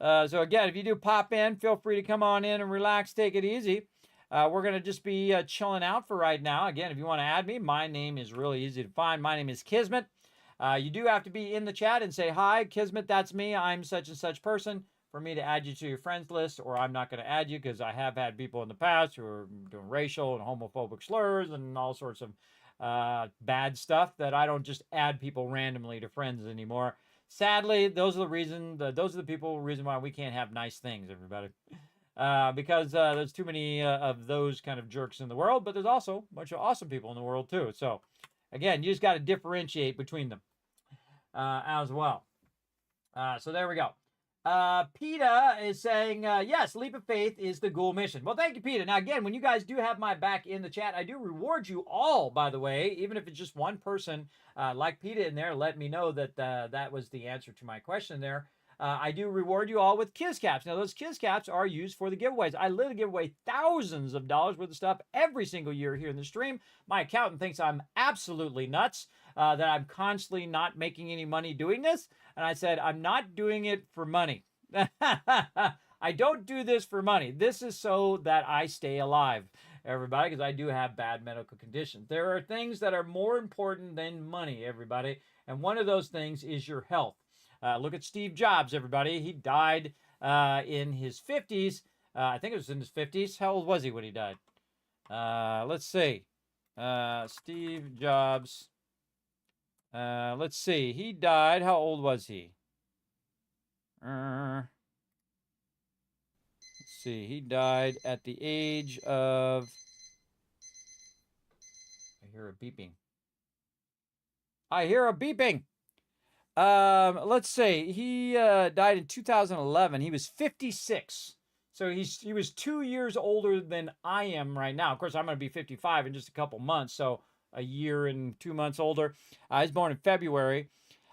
So again, if you do pop in, feel free to come on in and relax, take it easy. we're going to just be chilling out for right now. Again, if you want to add me, my name is really easy to find. My name is Kismet. You do have to be in the chat and say, hi, Kismet, that's me. I'm such and such person for me to add you to your friends list, or I'm not going to add you because I have had people in the past who are doing racial and homophobic slurs and all sorts of bad stuff that I don't just add people randomly to friends anymore. Sadly, those are the reason why we can't have nice things, everybody. Because there's too many of those kind of jerks in the world, but there's also a bunch of awesome people in the world too. So again, you just got to differentiate between them as well. So there we go. PETA is saying, yes, Leap of Faith is the Ghoul mission. Well, thank you, PETA. Now, again, when you guys do have my back in the chat, I do reward you all, by the way, even if it's just one person like PETA in there, let me know that that was the answer to my question there. I do reward you all with Kiz Caps. Now, those Kiz Caps are used for the giveaways. I literally give away thousands of dollars worth of stuff every single year here in the stream. My accountant thinks I'm absolutely nuts, that I'm constantly not making any money doing this. And I said, I'm not doing it for money. I don't do this for money. This is so that I stay alive, everybody, because I do have bad medical conditions. There are things that are more important than money, everybody. And one of those things is your health. Look at Steve Jobs, everybody. He died in his 50s. I think it was in his 50s. How old was he when he died? Let's see. Steve Jobs. Let's see. He died. How old was he? Let's see. He died at the age of... I hear a beeping. I hear a beeping. Let's see. He died in 2011. He was 56. So he was 2 years older than I am right now. Of course, I'm going to be 55 in just a couple months, so a year and 2 months older. He's born in February.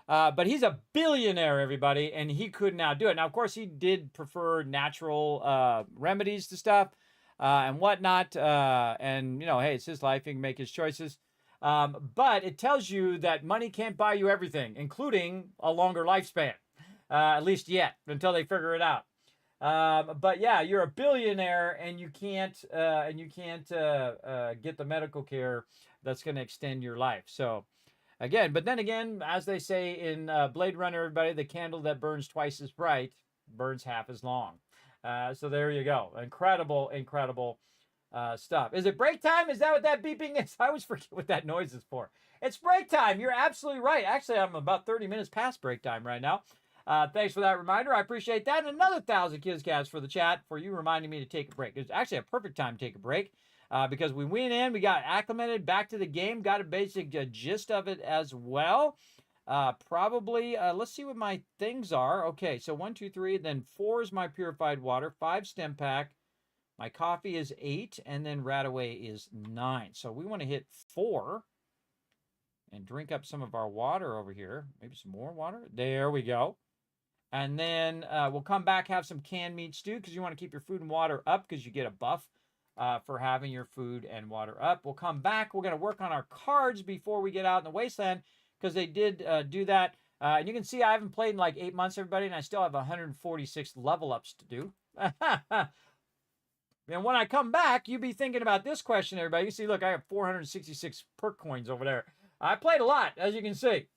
But he's a billionaire, everybody, and he could now do it. Now, of course, he did prefer natural remedies to stuff and whatnot. And, you know, hey, it's his life. He can make his choices. But it tells you that money can't buy you everything, including a longer lifespan, at least yet, until they figure it out. But yeah, you're a billionaire and you can't get the medical care that's going to extend your life. So again, but then again, as they say in Blade Runner, everybody, the candle that burns twice as bright burns half as long. So there you go. Incredible, incredible stuff. Is it break time? Is that what that beeping is? I always forget what that noise is for. It's break time. You're absolutely right. Actually, I'm about 30 minutes past break time right now. Thanks for that reminder. I appreciate that. And another 1,000 Kiz Caps for the chat for you reminding me to take a break. It's actually a perfect time to take a break because we went in, we got acclimated back to the game, got a basic gist of it as well. Probably, let's see what my things are. Okay, so 1, 2, 3, then 4 is my purified water, 5 stem pack. My coffee is 8, and then Radaway is 9. So we want to hit 4 and drink up some of our water over here. Maybe some more water. There we go. And then we'll come back, have some canned meat stew because you want to keep your food and water up because you get a buff for having your food and water up. We'll come back. We're going to work on our cards before we get out in the wasteland because they did do that. And you can see I haven't played in like 8 months, everybody, and I still have 146 level ups to do. And when I come back, you be thinking about this question, everybody. You see, look, I have 466 perk coins over there. I played a lot, as you can see.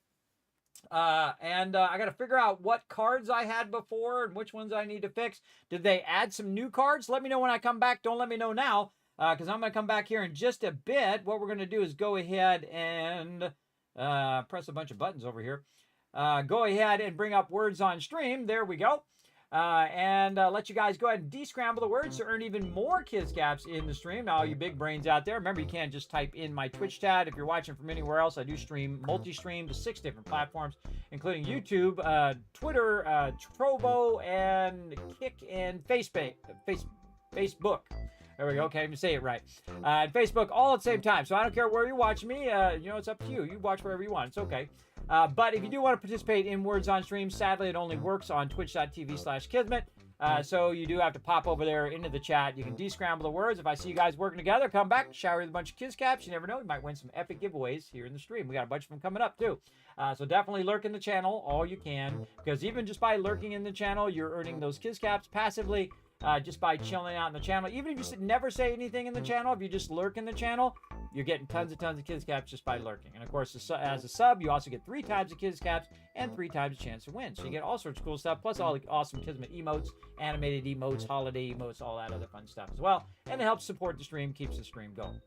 And I got to figure out what cards I had before and which ones I need to fix. Did they add some new cards? Let me know when I come back. Don't let me know now, because I'm going to come back here in just a bit. What we're going to do is go ahead and press a bunch of buttons over here. Go ahead and bring up words on stream. There we go. And let you guys go ahead and descramble the words to earn even more Kiz Caps in the stream. Now, all you big brains out there, remember, you can't just type in my Twitch chat. If you're watching from anywhere else, I do stream, multi-stream to 6 different platforms, including YouTube, Twitter, Trovo, and Kick, and Facebook. There we go. Can't even say it right. And Facebook all at the same time. So I don't care where you're watching me. You know, it's up to you. You watch wherever you want. It's okay. But if you do want to participate in Words on Stream, sadly, it only works on twitch.tv/Kismet. So you do have to pop over there into the chat. You can descramble the words. If I see you guys working together, come back, shower with a bunch of Kiz Caps. You never know. You might win some epic giveaways here in the stream. We got a bunch of them coming up, too. So definitely lurk in the channel all you can, because even just by lurking in the channel, you're earning those Kiz Caps passively. just by chilling out in the channel. Even if you never say anything in the channel, if you just lurk in the channel, you're getting tons of kids caps just by lurking. And of course, as a sub, you also get 3 times the kids caps and 3 times the chance to win. So you get all sorts of cool stuff, plus all the awesome Kismet emotes, animated emotes, holiday emotes, all that other fun stuff as well. And it helps support the stream, keeps the stream going.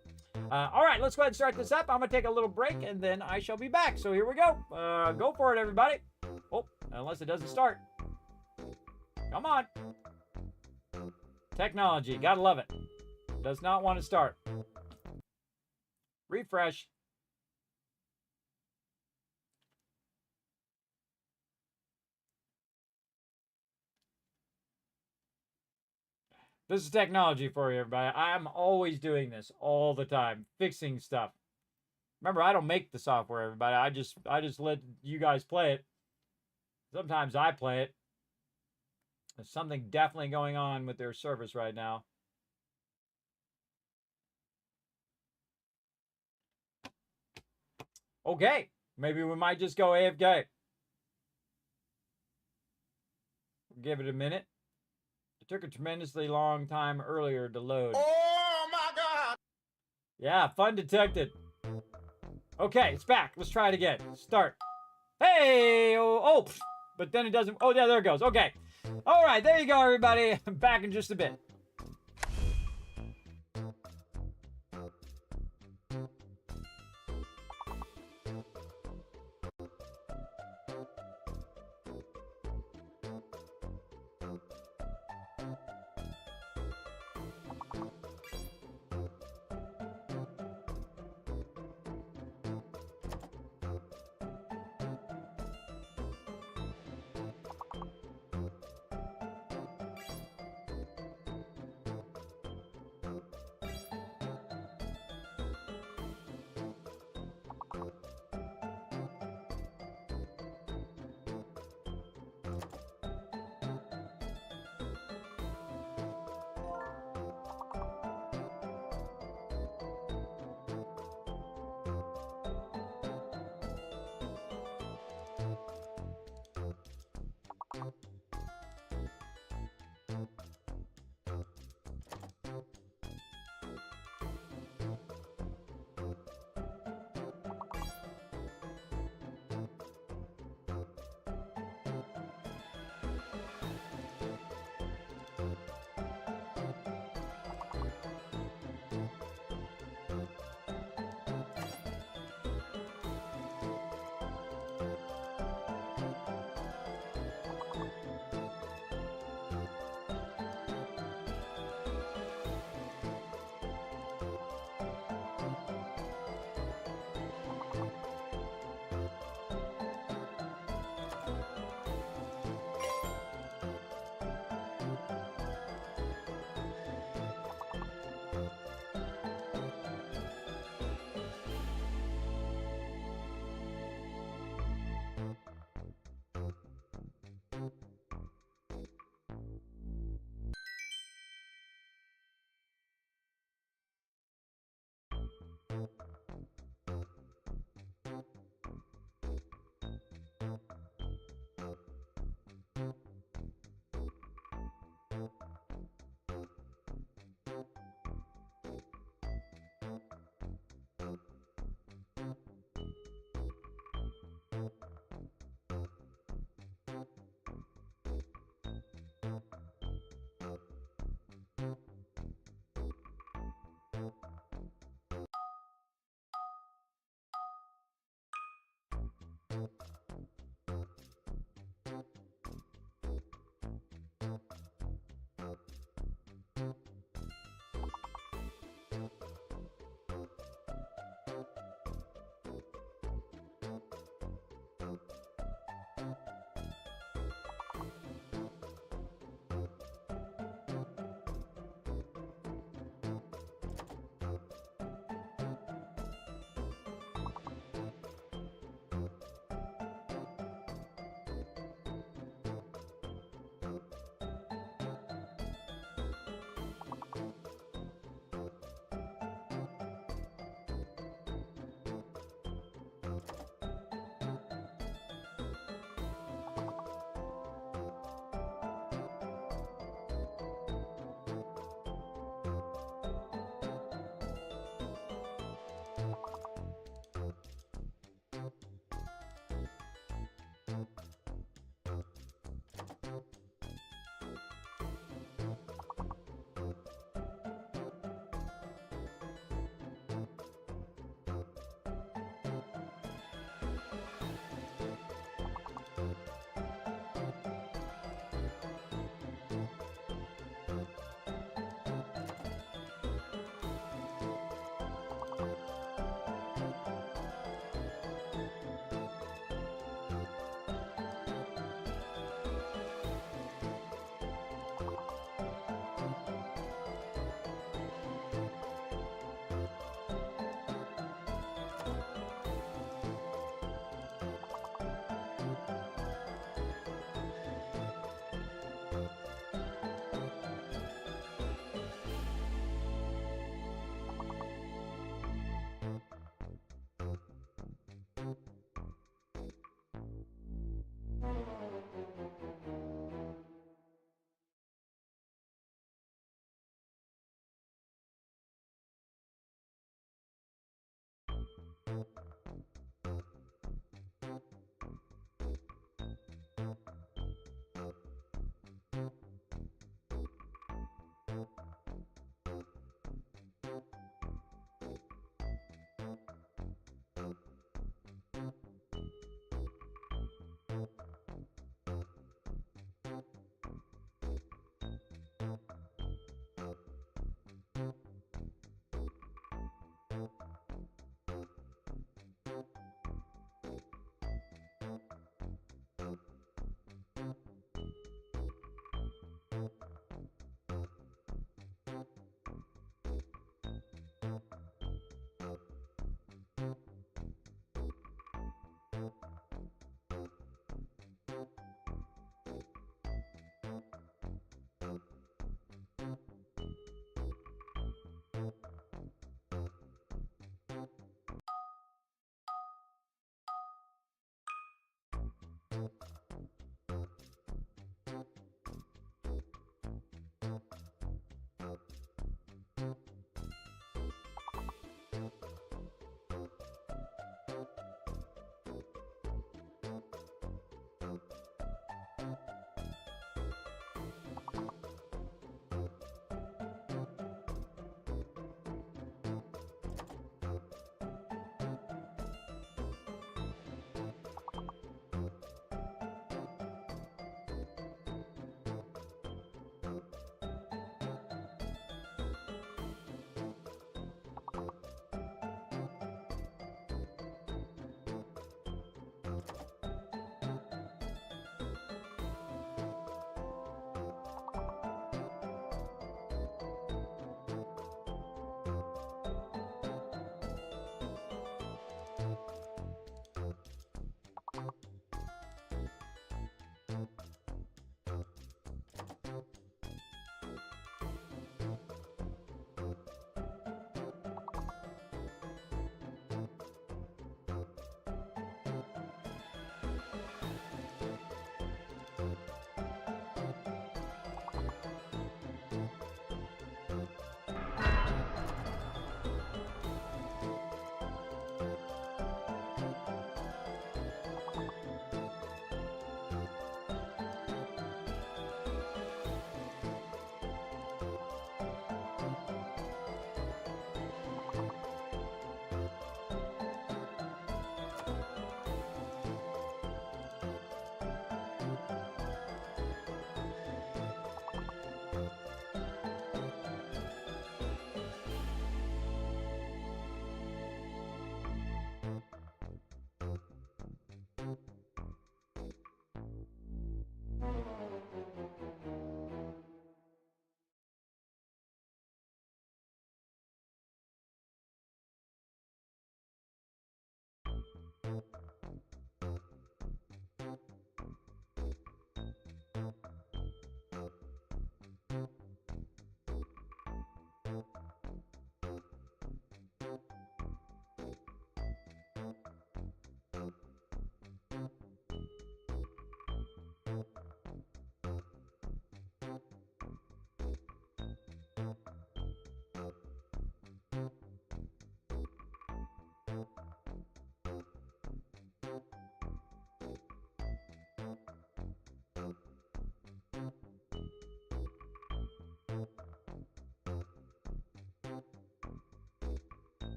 All right, let's go ahead and start this up. I'm going to take a little break, and then I shall be back. So here we go. Go for it, everybody. Oh, unless it doesn't start. Come on. Technology, gotta love it. Does not want to start. Refresh. This is technology for you, everybody. I'm always doing this all the time, fixing stuff. Remember, I don't make the software, everybody. I just let you guys play it. Sometimes I play it. There's something definitely going on with their service right now. Okay, maybe we might just go AFK. Give it a minute. It took a tremendously long time earlier to load. Oh my God! Yeah, fun detected. Okay, it's back. Let's try it again. Start. Hey! Oh, but then it doesn't. Oh, yeah, there it goes. Okay. All right, there you go, everybody. Back in just a bit.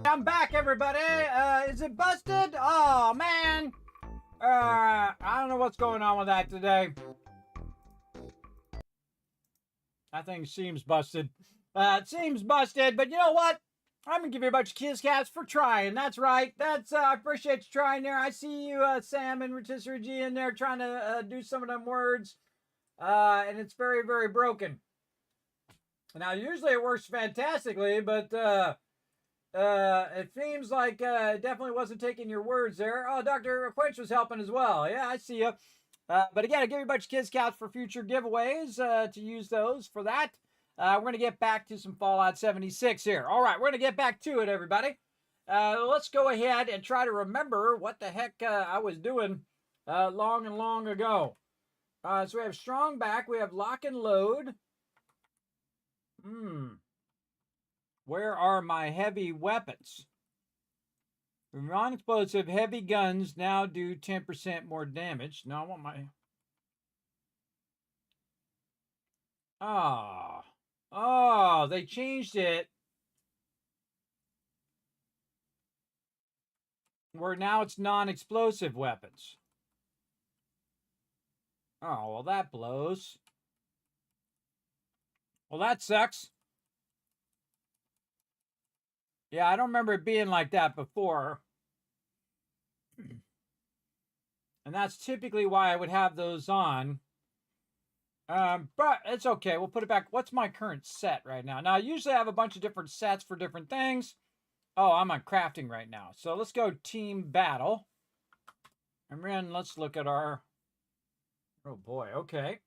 I'm back, everybody. Is it busted? Oh, man. I don't know what's going on with that today. That thing seems busted. It seems busted, but you know what? I'm going to give you a bunch of kiss cats for trying. That's right. I appreciate you trying there. I see you, Sam and Rotisserie G in there trying to do some of them words. And it's very, very broken. Now, usually it works fantastically, but it seems like it definitely wasn't taking your words there. Oh, Dr. Quench was helping as well. Yeah, I see you. But again, I give you a bunch of kids counts for future giveaways to use those for that. We're going to get back to some Fallout 76 here. All right, we're going to get back to it, everybody. Let's go ahead and try to remember what the heck I was doing long and long ago. So we have strong back. We have lock and load. Where are my heavy weapons? Non-explosive heavy guns now do 10% more damage. No, I want my... Oh, they changed it. Where now it's non-explosive weapons. Oh, well, that blows. Well, that sucks. Yeah, I don't remember it being like that before. And that's typically why I would have those on. But it's okay. We'll put it back. What's my current set right now? Now, I usually have a bunch of different sets for different things. Oh, I'm on crafting right now. So let's go team battle. And then let's look at our... Oh, boy. Okay.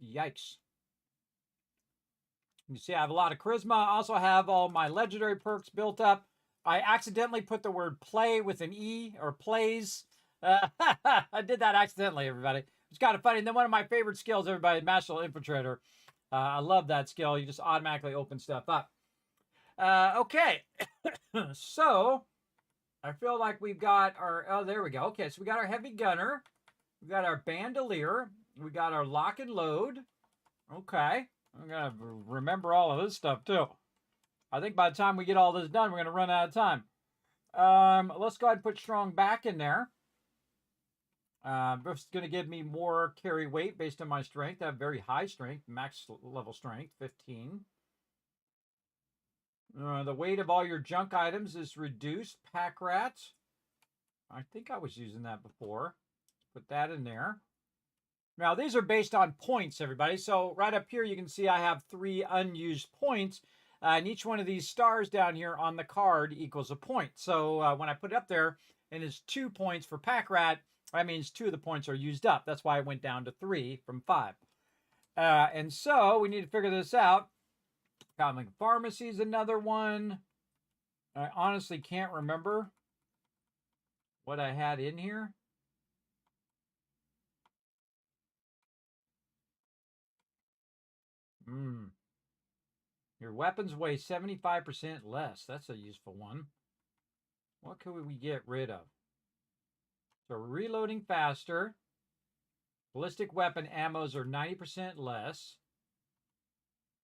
Yikes. You see, I have a lot of charisma. I also have all my legendary perks built up. I accidentally put the word play with an E, or plays. I did that accidentally, everybody. It's kind of funny. And then one of my favorite skills, everybody, Martial Infiltrator. I love that skill. You just automatically open stuff up. Okay. So, I feel like we've got our... Oh, there we go. Okay, so we got our heavy gunner. We got our bandolier. We got our lock and load. Okay. I'm going to remember all of this stuff, too. I think by the time we get all this done, we're going to run out of time. Let's go ahead and put strong back in there. This is going to give me more carry weight based on my strength. I have very high strength, max level strength, 15. The weight of all your junk items is reduced. Pack rat. I think I was using that before. Put that in there. Now, these are based on points, everybody. So right up here, you can see I have 3 unused points. And each one of these stars down here on the card equals a point. So when I put it up there, and it's 2 points for pack rat, that means 2 of the points are used up. That's why I went down to 3 from 5. And so we need to figure this out. Common pharmacy is another one. I honestly can't remember what I had in here. Your weapons weigh 75% less. That's a useful one. What could we get rid of? So reloading faster. Ballistic weapon ammos are 90% less.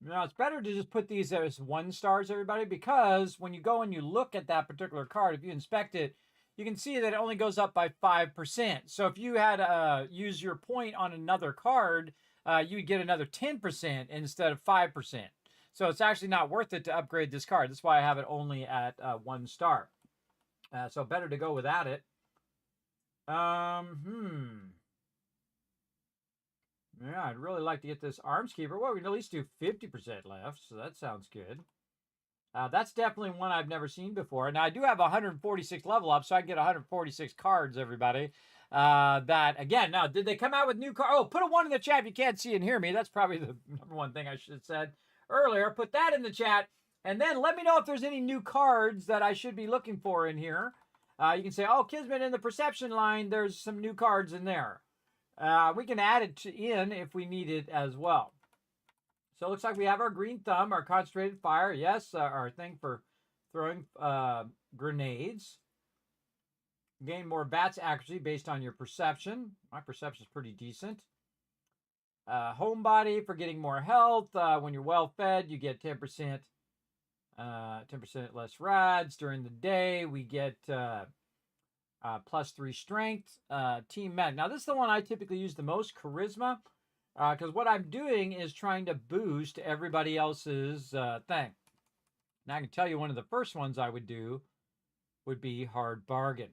Now, it's better to just put these as 1 stars, everybody, because when you go and you look at that particular card, if you inspect it, you can see that it only goes up by 5%. So if you had to use your point on another card, you would get another 10% instead of 5%. So it's actually not worth it to upgrade this card. That's why I have it only at 1 star. So better to go without it. Yeah, I'd really like to get this arms keeper. Well, we can at least do 50% left, so that sounds good. That's definitely one I've never seen before. Now, I do have 146 level up, so I can get 146 cards, everybody. That, again, now, did they come out with new cards? Oh, put a 1 in the chat if you can't see and hear me. That's probably the number 1 thing I should have said earlier. Put that in the chat, and then let me know if there's any new cards that I should be looking for in here. You can say, oh, Kismet, in the perception line, there's some new cards in there. We can add it in if we need it as well. So it looks like we have our green thumb, our concentrated fire. Yes, our thing for throwing grenades. Gain more bats accuracy based on your perception. My perception is pretty decent. Homebody for getting more health. When you're well fed, you get 10% less rads. During the day, we get plus 3 strength. Team Med. Now, this is the one I typically use the most, charisma. Because what I'm doing is trying to boost everybody else's thing. Now, I can tell you one of the first ones I would do would be hard bargain.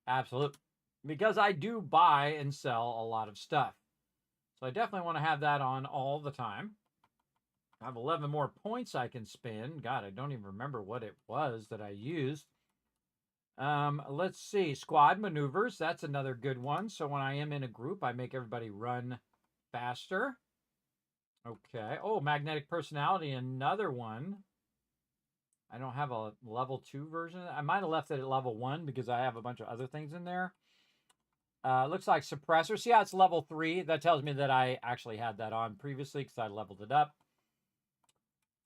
Absolutely. Because I do buy and sell a lot of stuff. So I definitely want to have that on all the time. I have 11 more points I can spend. God, I don't even remember what it was that I used. Let's see. Squad maneuvers. That's another good one. So when I am in a group, I make everybody run faster. Okay. Oh, magnetic personality. Another one. I don't have a level 2 version. I might have left it at level 1 because I have a bunch of other things in there. Looks like suppressor. See how it's level 3? That tells me that I actually had that on previously because I leveled it up.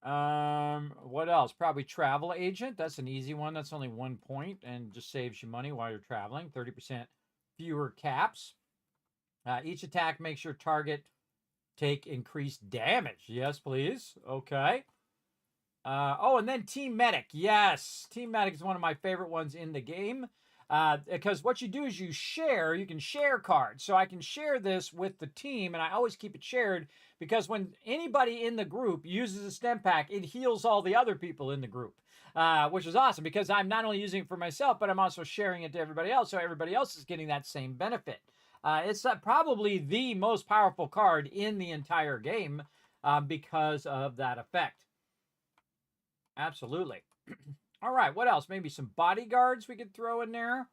What else? Probably travel agent. That's an easy one. That's only 1 point and just saves you money while you're traveling. 30% fewer caps. Each attack makes your target take increased damage. Yes, please. Okay. Oh, and then Team Medic. Yes, Team Medic is one of my favorite ones in the game. Because what you do is you can share cards. So I can share this with the team, and I always keep it shared because when anybody in the group uses a stem pack, it heals all the other people in the group, which is awesome because I'm not only using it for myself, but I'm also sharing it to everybody else, so everybody else is getting that same benefit. It's probably the most powerful card in the entire game because of that effect. Absolutely. All right, what else? Maybe some bodyguards we could throw in there.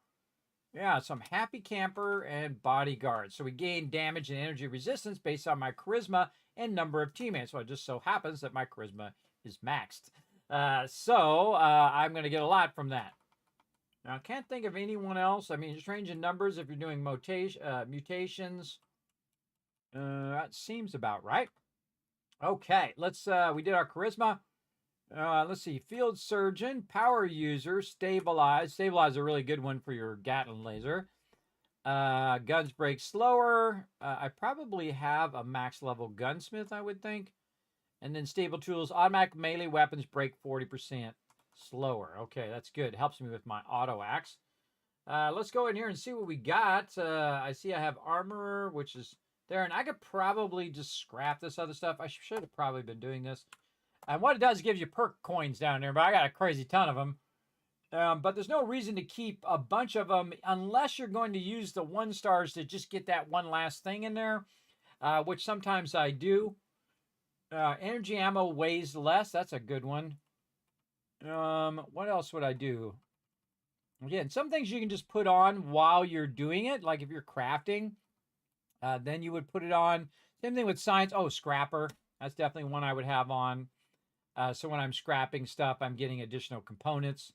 Yeah, some happy camper and bodyguards. So we gain damage and energy resistance based on my charisma and number of teammates. Well, it just so happens that my charisma is maxed. So I'm going to get a lot from that. Now, I can't think of anyone else. I mean, just changing numbers if you're doing mutations. That seems about right. Okay, let's, we did our charisma. Let's see. Field surgeon, power user, stabilize. Stabilize is a really good one for your Gatling laser. Guns break slower. I probably have a max level gunsmith, I would think. And then stable tools, automatic melee weapons break 40% slower. Okay, that's good. Helps me with my auto axe. Let's go in here and see what we got. I see I have armor, which is there. And I could probably just scrap this other stuff. I should have probably been doing this. And what it does, it gives you perk coins down there, but I got a crazy ton of them. But there's no reason to keep a bunch of them unless you're going to use the 1 stars to just get that one last thing in there, which sometimes I do. Energy ammo weighs less. That's a good one. What else would I do? Again, some things you can just put on while you're doing it. Like if you're crafting, then you would put it on. Same thing with science. Oh, scrapper. That's definitely one I would have on. So when I'm scrapping stuff, I'm getting additional components.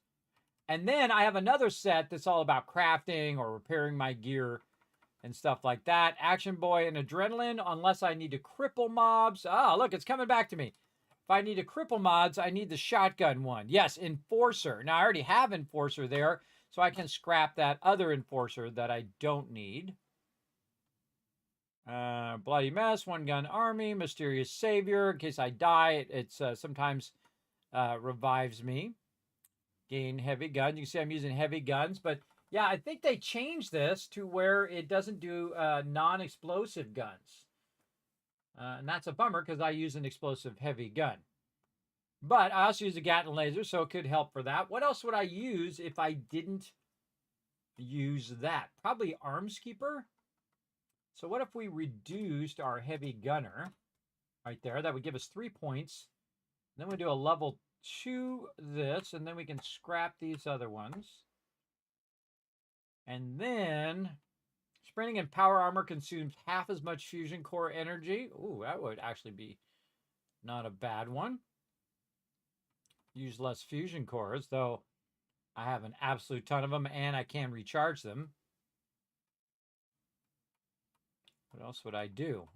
And then I have another set that's all about crafting or repairing my gear and stuff like that. Action Boy and Adrenaline, unless I need to cripple mobs. Oh, look, it's coming back to me. If I need to cripple mods, I need the shotgun one. Yes, Enforcer. Now, I already have Enforcer there, so I can scrap that other Enforcer that I don't need. Bloody Mess, One Gun Army, Mysterious Savior. In case I die, it's sometimes revives me. Gain heavy guns. You can see I'm using heavy guns, but yeah, I think they changed this to where it doesn't do non-explosive guns. And that's a bummer because I use an explosive heavy gun. But I also use a Gatling laser, so it could help for that. What else would I use if I didn't use that? Probably Arms Keeper. So what if we reduced our heavy gunner right there? That would give us 3 points. Then we do a level 2 this, and then we can scrap these other ones. And then sprinting and power armor consumes half as much fusion core energy. Ooh, that would actually be not a bad one. Use less fusion cores, though I have an absolute ton of them, and I can recharge them. What else would I do?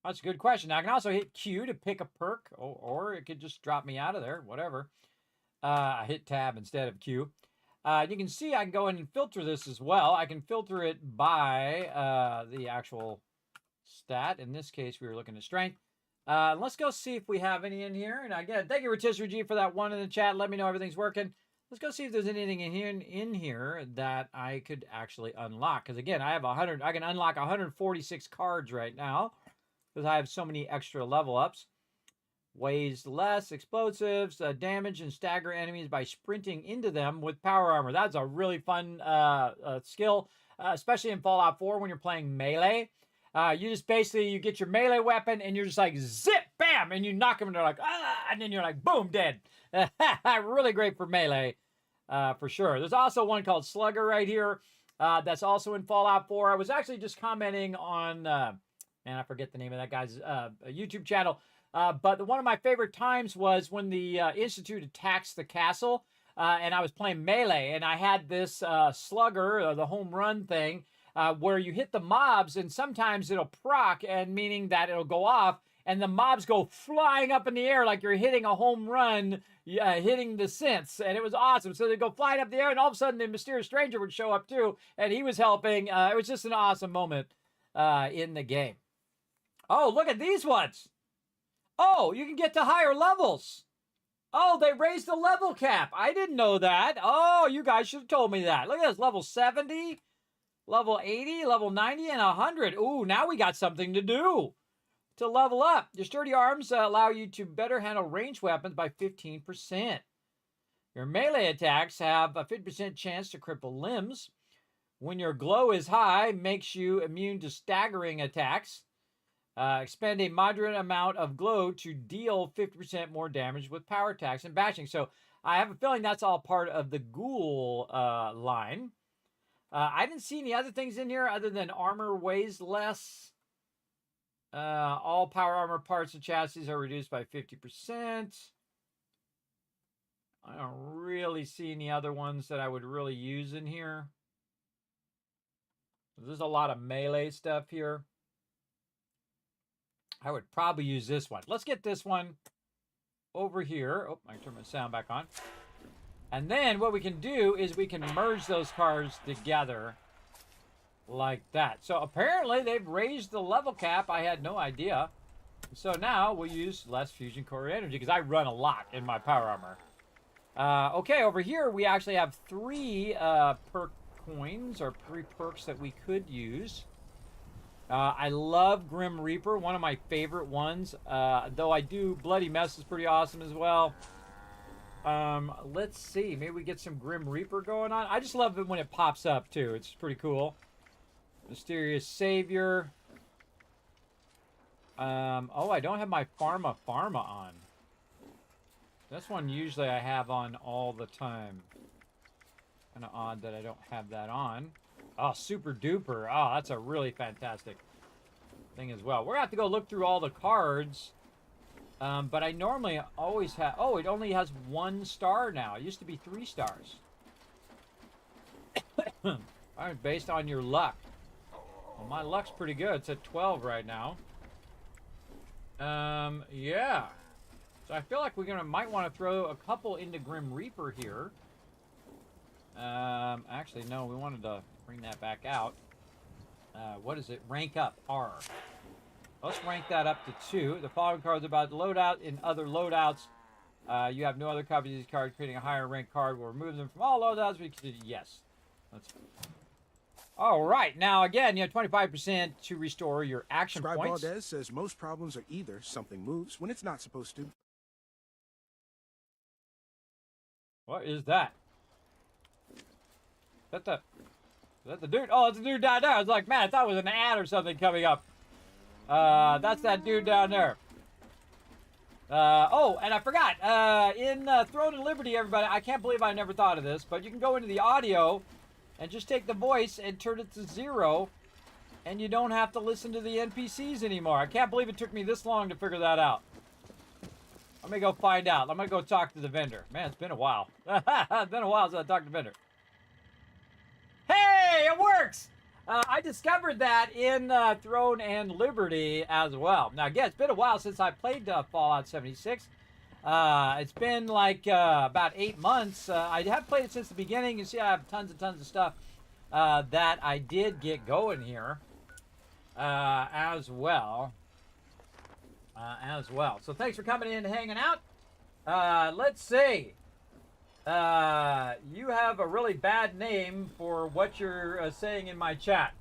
That's a good question. Now, I can also hit Q to pick a perk, or it could just drop me out of there, whatever. I hit tab instead of Q. You can see I can go in and filter this as well. I can filter it by the actual stat. In this case, we were looking at strength. Let's go see if we have any in here. And again, thank you, Rotisserie G, for that one in the chat. Let me know everything's working. Let's go see if there's anything in here that I could actually unlock. Because again, I have 100. I can unlock 146 cards right now because I have so many extra level ups. Weighs less, explosives, damage and stagger enemies by sprinting into them with power armor. That's a really fun skill, especially in Fallout 4 when you're playing melee. You just basically, you get your melee weapon and you're just like zip, bam, and you knock them and they're like, ah, and then you're like, boom, dead. Really great for melee, for sure. There's also one called Slugger right here. That's also in Fallout 4. I was actually just commenting on, man, I forget the name of that guy's YouTube channel. But one of my favorite times was when the Institute attacks the castle, and I was playing melee, and I had this slugger, or the home run thing, where you hit the mobs, and sometimes it'll proc, and meaning that it'll go off, and the mobs go flying up in the air like you're hitting a home run, hitting the synths, and it was awesome. So they'd go flying up the air, and all of a sudden the mysterious stranger would show up too, and he was helping. It was just an awesome moment in the game. Oh, look at these ones. Oh, you can get to higher levels. Oh, they raised the level cap. I didn't know that. Oh, you guys should have told me that. Look at this, level 70, level 80, level 90, and 100. Ooh, now we got something to do to level up. Your sturdy arms allow you to better handle ranged weapons by 15%. Your melee attacks have a 50% chance to cripple limbs. When your glow is high, makes you immune to staggering attacks. Expend a moderate amount of glow to deal 50% more damage with power attacks and bashing. So I have a feeling that's all part of the ghoul line. I didn't see any other things in here other than armor weighs less. All power armor parts and chassis are reduced by 50%. I don't really see any other ones that I would really use in here. There's a lot of melee stuff here. I would probably use this one. Let's get this one over here. Oh, I can turn my sound back on. And then what we can do is we can merge those cars together like that. So apparently they've raised the level cap. I had no idea. So now we'll use less fusion core energy because I run a lot in my power armor. Okay, over here we actually have 3 perk coins or 3 perks that we could use. I love Grim Reaper, one of my favorite ones. Though I do Bloody Mess is pretty awesome as well. Let's see. Maybe we get some Grim Reaper going on. I just love it when it pops up, too. It's pretty cool. Mysterious Savior. Oh, I don't have my Pharma on. That's one usually I have on all the time. Kind of odd that I don't have that on. Oh, Super Duper. Oh, that's a really fantastic thing as well. We're going to have to go look through all the cards. But I normally always have... Oh, it only has 1 star now. It used to be 3 stars. All right, based on your luck. Well, my luck's pretty good. It's at 12 right now. Yeah. So I feel like we're might want to throw a couple into Grim Reaper here. Actually, no, we wanted to bring that back out. What is it? Rank up, R. Let's rank that up to 2. The following cards about loadout. In other loadouts, you have no other copies of these cards. Creating a higher rank card will remove them from all loadouts. We can do yes. That's all right. Now, again, you have 25% to restore your action Scribe points. Valdez says most problems are either something moves when it's not supposed to. What is that? Is that the dude? Oh, it's the dude down there. I was like, man, I thought it was an ad or something coming up. That's that dude down there. Oh, and I forgot. In Throne and Liberty, everybody, I can't believe I never thought of this, but you can go into the audio and just take the voice and turn it to 0, and you don't have to listen to the NPCs anymore. I can't believe it took me this long to figure that out. Let me go find out. I'm going to go talk to the vendor. Man, it's been a while. It's been a while since I talked to the vendor. Hey, it works! I discovered that in Throne and Liberty as well. Now, again, it's been a while since I played Fallout 76. It's been like about 8 months. I have played it since the beginning. You see, I have tons and tons of stuff that I did get going here as well. So thanks for coming in and hanging out. Let's see. You have a really bad name for what you're saying in my chat.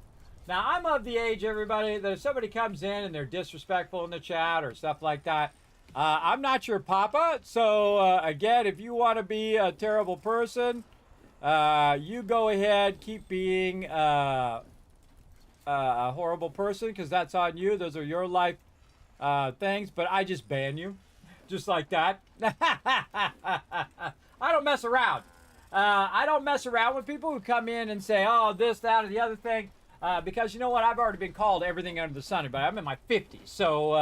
Now, I'm of the age, everybody, that if somebody comes in and they're disrespectful in the chat or stuff like that, I'm not your papa. So, again, if you want to be a terrible person, you go ahead, keep being a horrible person, because that's on you. Those are your life things. But I just ban you, just like that. I don't mess around. I don't mess around with people who come in and say, oh, this, that, or the other thing. Because you know what? I've already been called everything under the sun. But I'm in my 50s. So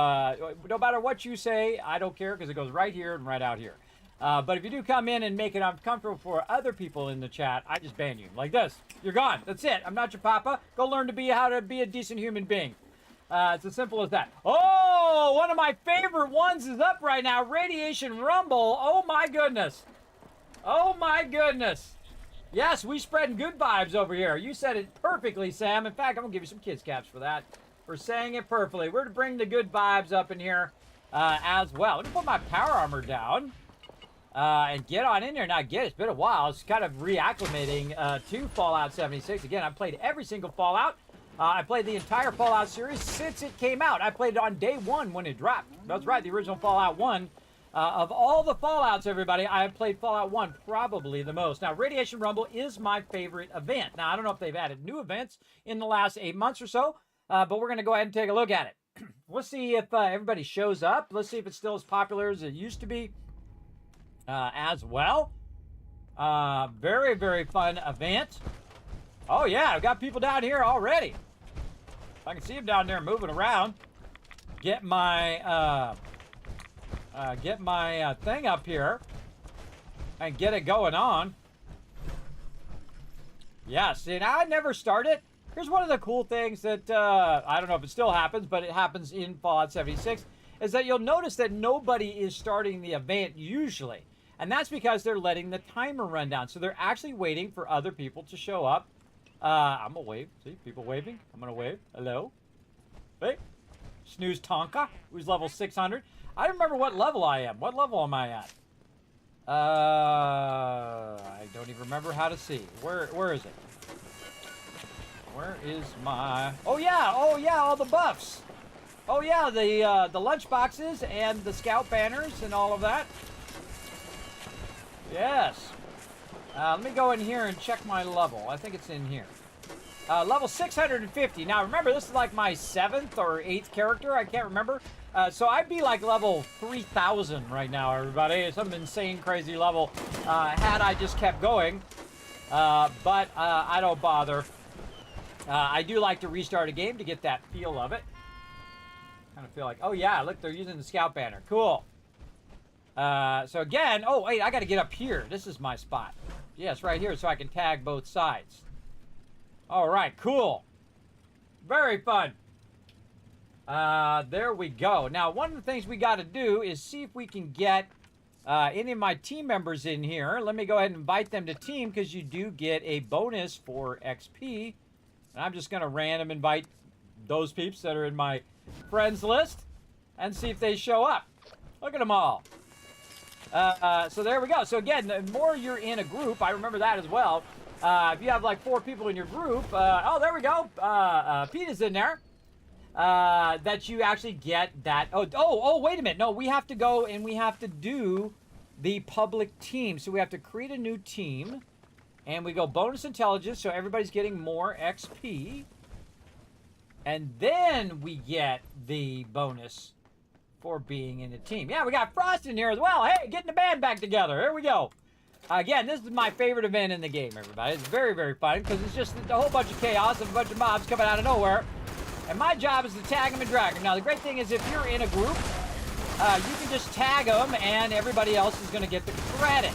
no matter what you say, I don't care, because it goes right here and right out here. But if you do come in and make it uncomfortable for other people in the chat, I just ban you. Like this. You're gone. That's it. I'm not your papa. Go learn how to be a decent human being. It's as simple as that. Oh, one of my favorite ones is up right now. Radiation Rumble. Oh, my goodness. Oh, my goodness. Yes, we spreading good vibes over here. You said it perfectly, Sam. In fact, I'm going to give you some kids caps for that. For saying it perfectly. We're to bring the good vibes up in here as well. Let me put my power armor down and get on in there. Now, it's been a while. It's kind of reacclimating to Fallout 76. Again, I've played every single Fallout. I played the entire Fallout series since it came out. I played it on day 1 when it dropped. That's right, the original Fallout 1. Of all the Fallouts, everybody, I have played Fallout 1 probably the most. Now, Radiation Rumble is my favorite event. Now, I don't know if they've added new events in the last 8 months or so, but we're going to go ahead and take a look at it. We'll see if everybody shows up. Let's see if it's still as popular as it used to be as well. Very, very fun event. Oh, yeah, I've got people down here already. I can see them down there moving around. Get my thing up here and get it going on. Yes, and I never start it. Here's one of the cool things that, I don't know if it still happens, but it happens in Fallout 76, is that you'll notice that nobody is starting the event usually. And that's because they're letting the timer run down. So they're actually waiting for other people to show up. I'm going to wave. See, people waving. I'm going to wave. Hello. Hey. Snooze Tonka, who's level 600. I don't remember what level I am. What level am I at? I don't even remember how to see. Where is it? Where is my... Oh yeah, all the buffs. Oh yeah, the lunch boxes and the scout banners and all of that. Yes. Let me go in here and check my level. I think it's in here. Level 650. Now remember, this is like my 7th or 8th character. I can't remember. So I'd be like level 3,000 right now, everybody. It's some insane, crazy level had I just kept going. But I don't bother. I do like to restart a game to get that feel of it. Kind of feel like, oh yeah, look, they're using the scout banner. Cool. So again, oh wait, I got to get up here. This is my spot. Yes, right here, so I can tag both sides. All right, cool. Very fun. There we go. Now, one of the things we got to do is see if we can get any of my team members in here. Let me go ahead and invite them to team because you do get a bonus for XP. And I'm just going to random invite those peeps that are in my friends list and see if they show up. Look at them all. So there we go. So again, the more you're in a group, I remember that as well. If you have like 4 people in your group, oh, there we go. Pete is in there. That you actually get that. Oh, wait a minute. No, we have to go and we have to do the public team. So we have to create a new team. And we go bonus intelligence, so everybody's getting more XP. And then we get the bonus for being in a team. Yeah, we got Frost in here as well. Hey, getting the band back together. Here we go. Again, this is my favorite event in the game, everybody. It's very, very fun because it's just a whole bunch of chaos of a bunch of mobs coming out of nowhere. And my job is to tag them and drag them. Now, the great thing is if you're in a group, you can just tag them and everybody else is going to get the credit.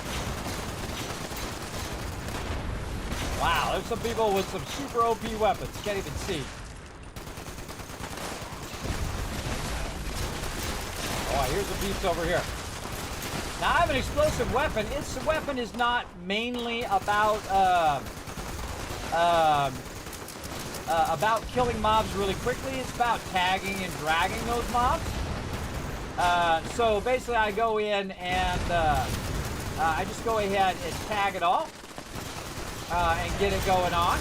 Wow, there's some people with some super OP weapons. Can't even see. Oh, here's the beast over here. Now, I have an explosive weapon. Its weapon is not mainly about killing mobs really quickly. It's about tagging and dragging those mobs. So basically, I go in and I just go ahead and tag it all and get it going on.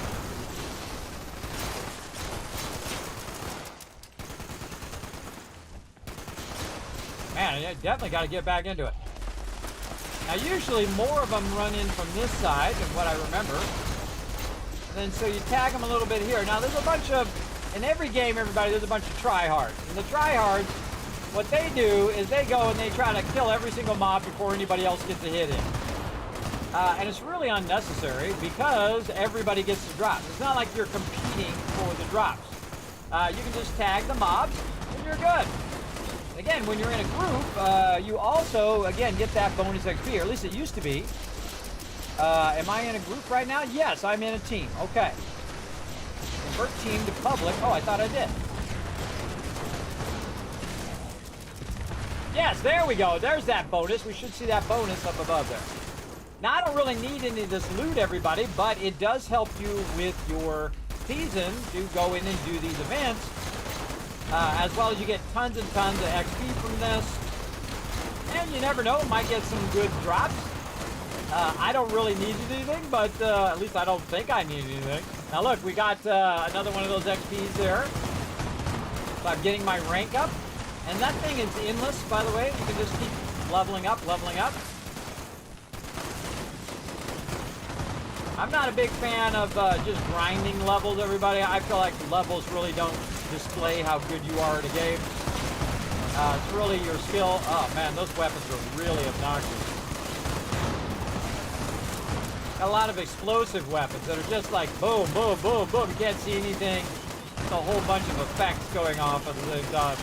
Man, I definitely got to get back into it. Now, usually more of them run in from this side than what I remember. And then so you tag them a little bit here. Now, there's a bunch of, in every game, everybody, there's a bunch of tryhards. And the tryhards, what they do is they go and they try to kill every single mob before anybody else gets a hit in. And it's really unnecessary because everybody gets the drops. It's not like you're competing for the drops. You can just tag the mobs and you're good. Again, when you're in a group, you also, again, get that bonus XP, or at least it used to be. Am I in a group right now? Yes, I'm in a team. Okay. Convert team to public. Oh, I thought I did. Yes, there we go. There's that bonus. We should see that bonus up above there. Now, I don't really need any of this loot, everybody, but it does help you with your season to go in and do these events. As well as you get tons and tons of XP from this. And you never know, might get some good drops. I don't really need anything, but at least I don't think I need anything. Now look, we got another one of those XPs there. So I'm getting my rank up. And that thing is endless, by the way. You can just keep leveling up, leveling up. I'm not a big fan of just grinding levels, everybody. I feel like levels really don't display how good you are at a game. It's really your skill. Oh man, those weapons are really obnoxious. Got a lot of explosive weapons that are just like boom, boom, boom, boom. You can't see anything. It's a whole bunch of effects going off at the same time.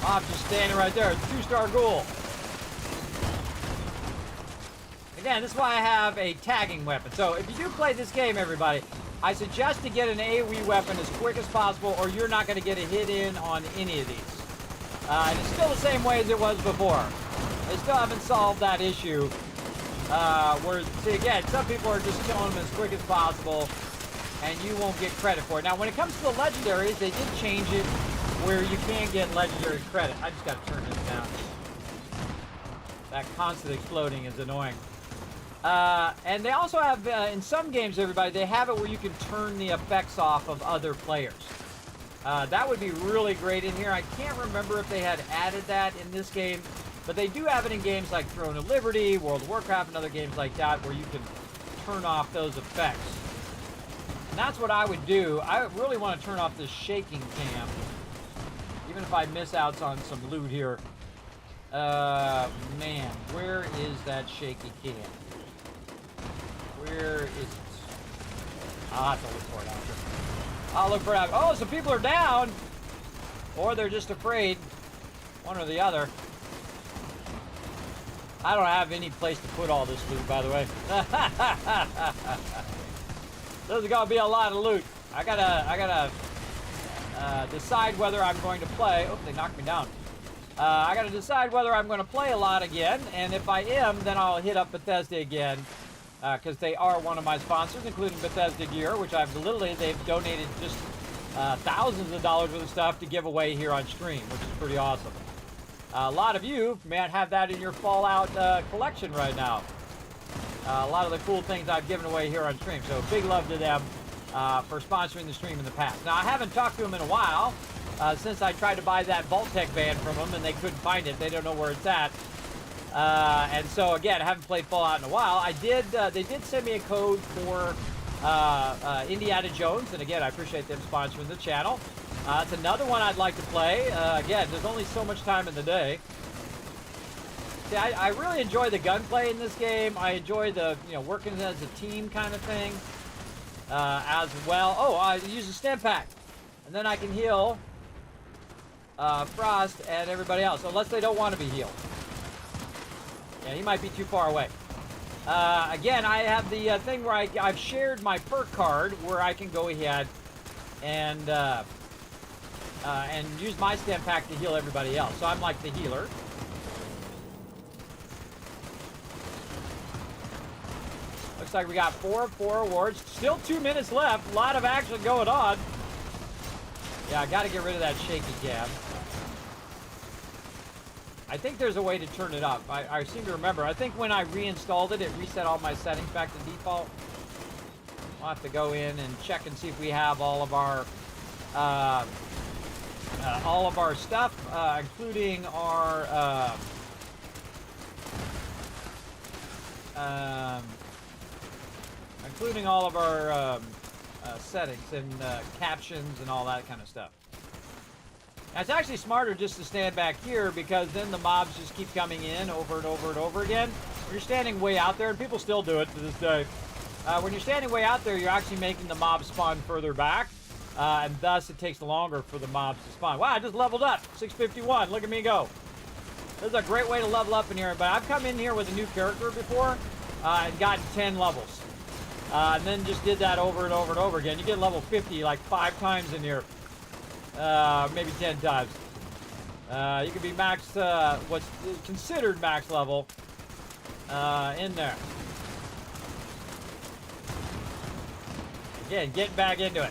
I'm just standing right there. It's a 2-star ghoul. Again, this is why I have a tagging weapon. So if you do play this game, everybody, I suggest to get an AoE weapon as quick as possible or you're not going to get a hit in on any of these. And it's still the same way as it was before. They still haven't solved that issue. See, again, some people are just killing them as quick as possible and you won't get credit for it. Now, when it comes to the legendaries, they did change it where you can get legendary credit. I just got to turn this down. That constant exploding is annoying. And they also have, in some games, everybody, they have it where you can turn the effects off of other players. That would be really great in here. I can't remember if they had added that in this game, but they do have it in games like Throne of Liberty, World of Warcraft, and other games like that where you can turn off those effects. And that's what I would do. I really want to turn off this shaking cam, even if I miss out on some loot here. Man, where is that shaky cam? Where is it? I'll have to look for it after. I'll look for it after. Oh, some people are down! Or they're just afraid. One or the other. I don't have any place to put all this loot, by the way. This is gonna be a lot of loot. I gotta decide whether I'm going to play. Oh, they knocked me down. I gotta decide whether I'm going to play a lot again, and if I am, then I'll hit up Bethesda again, because they are one of my sponsors, including Bethesda Gear, which they've donated just thousands of dollars worth of stuff to give away here on stream, which is pretty awesome. A lot of you might have that in your Fallout collection right now. A lot of the cool things I've given away here on stream, so big love to them for sponsoring the stream in the past. Now, I haven't talked to them in a while, since I tried to buy that Vault-Tec band from them and they couldn't find it. They don't know where it's at. And so, again, I haven't played Fallout in a while. They did send me a code for Indiana Jones, and again, I appreciate them sponsoring the channel. It's another one I'd like to play. Again, there's only so much time in the day. See, I really enjoy the gunplay in this game. I enjoy the, working as a team kind of thing as well. Oh, I use a stim pack, and then I can heal Frost and everybody else, unless they don't want to be healed. Yeah, he might be too far away. Again, I have the thing where I've shared my perk card where I can go ahead and use my stim pack to heal everybody else. So I'm like the healer. Looks like we got four awards. Still 2 minutes left. A lot of action going on. Yeah, I got to get rid of that shaky cam. I think there's a way to turn it up. I seem to remember. I think when I reinstalled it, it reset all my settings back to default. I'll have to go in and check and see if we have all of our stuff, including our all of our settings and captions and all that kind of stuff. Now, it's actually smarter just to stand back here, because then the mobs just keep coming in over and over and over again. When you're standing way out there, and people still do it to this day, when you're standing way out there, you're actually making the mobs spawn further back, and thus it takes longer for the mobs to spawn. Wow, I just leveled up, 651, look at me go. This is a great way to level up in here, but I've come in here with a new character before, and gotten 10 levels. And then just did that over and over and over again. You get level 50 like 5 times in here. Maybe 10 times. You can be max, what's considered max level, in there. Again, getting back into it.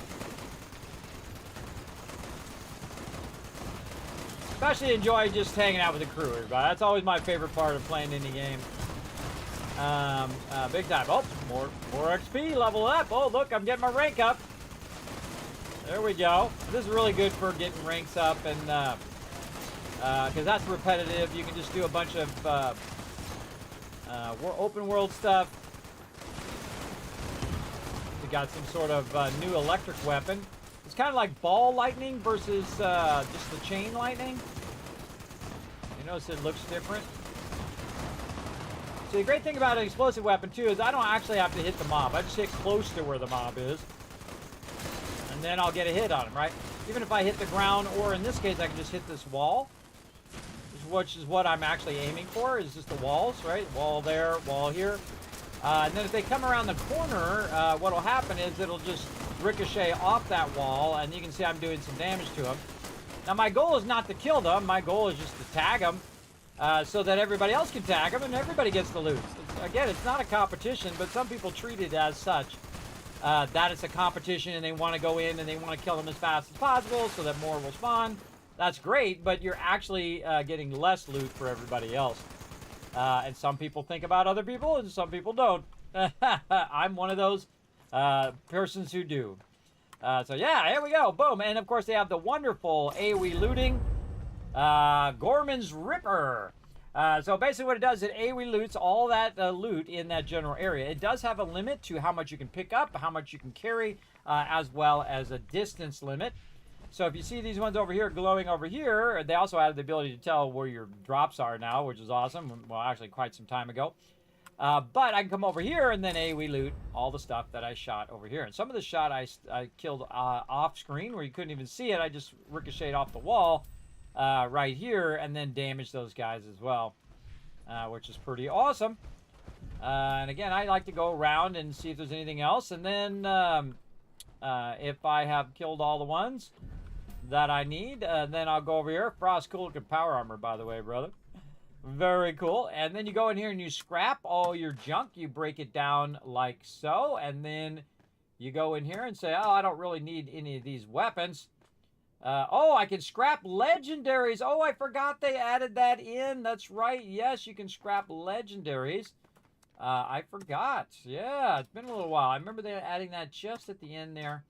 Especially enjoy just hanging out with the crew, everybody. That's always my favorite part of playing any game. Big time. Oh, more XP, level up. Oh, look, I'm getting my rank up. There we go. This is really good for getting ranks up, and because that's repetitive. You can just do a bunch of open world stuff. We got some sort of new electric weapon. It's kind of like ball lightning versus just the chain lightning. You notice it looks different. So the great thing about an explosive weapon too is I don't actually have to hit the mob. I just hit close to where the mob is, and then I'll get a hit on him, right? Even if I hit the ground, or in this case I can just hit this wall, which is what I'm actually aiming for, is just the walls, right? Wall there, wall here. And then if they come around the corner, what will happen is it'll just ricochet off that wall, and you can see I'm doing some damage to them. Now my goal is not to kill them, my goal is just to tag them, so that everybody else can tag them and everybody gets the loot. Again, it's not a competition, but some people treat it as such. That it's a competition and they want to go in and they want to kill them as fast as possible so that more will spawn. That's great, but you're actually getting less loot for everybody else. And some people think about other people, and some people don't. I'm one of those persons who do. So yeah, here we go. Boom. And of course, they have the wonderful AoE looting. Gorman's Ripper. So basically what it does, it AoE loots all that loot in that general area. It does have a limit to how much you can pick up, how much you can carry, as well as a distance limit. So if you see these ones over here glowing over here, they also have the ability to tell where your drops are now, which is awesome. Well, actually quite some time ago. But I can come over here and then AoE loot all the stuff that I shot over here. And some of the shot I killed off screen where you couldn't even see it. I just ricocheted off the wall right here and then damaged those guys as well, which is pretty awesome. And again, I like to go around and see if there's anything else. And then if I have killed all the ones that I need, then I'll go over here. Frost Cool looking power armor, by the way, brother. Very cool. And then you go in here and you scrap all your junk. You break it down like so. And then you go in here and say, oh, I don't really need any of these weapons. Oh, I can scrap legendaries. Oh, I forgot they added that in. That's right. Yes, you can scrap legendaries. I forgot. Yeah, it's been a little while. I remember they adding that just at the end there.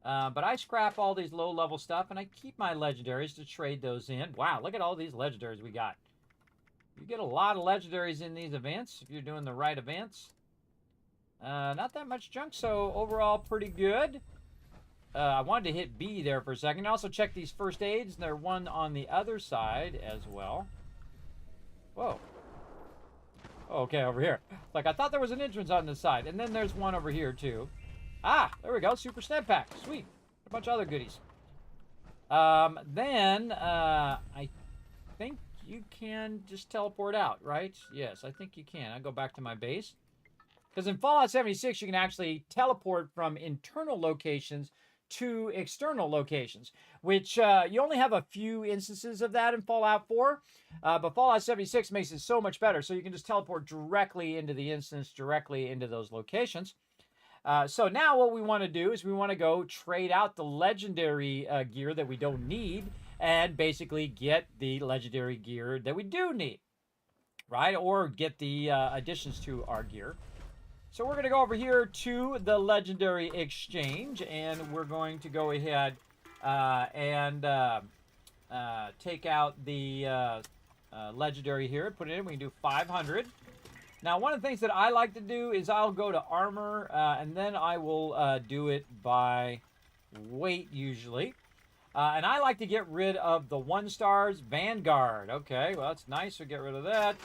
But I scrap all these low-level stuff, and I keep my legendaries to trade those in. Wow, look at all these legendaries we got. You get a lot of legendaries in these events, if you're doing the right events. Not that much junk, so overall pretty good. I wanted to hit B there for a second. Also check these first aids. There's one on the other side as well. Whoa. Okay, over here. Like, I thought there was an entrance on this side. And then there's one over here, too. Ah, there we go. Super Stem Pack. Sweet. A bunch of other goodies. Then, I think you can just teleport out, right? Yes, I think you can. I'll go back to my base. Because in Fallout 76, you can actually teleport from internal locations to external locations, which you only have a few instances of that in Fallout 4, but Fallout 76 makes it so much better, so you can just teleport directly into the instance, directly into those locations. So now what we want to do is we want to go trade out the legendary gear that we don't need and basically get the legendary gear that we do need, right? Or get the additions to our gear. So we're going to go over here to the Legendary Exchange, and we're going to go ahead and take out the Legendary here, put it in. We can do 500. Now, one of the things that I like to do is I'll go to Armor, and then I will do it by weight, usually. And I like to get rid of the 1-stars. Vanguard. Okay, well, that's nice. We'll get rid of that.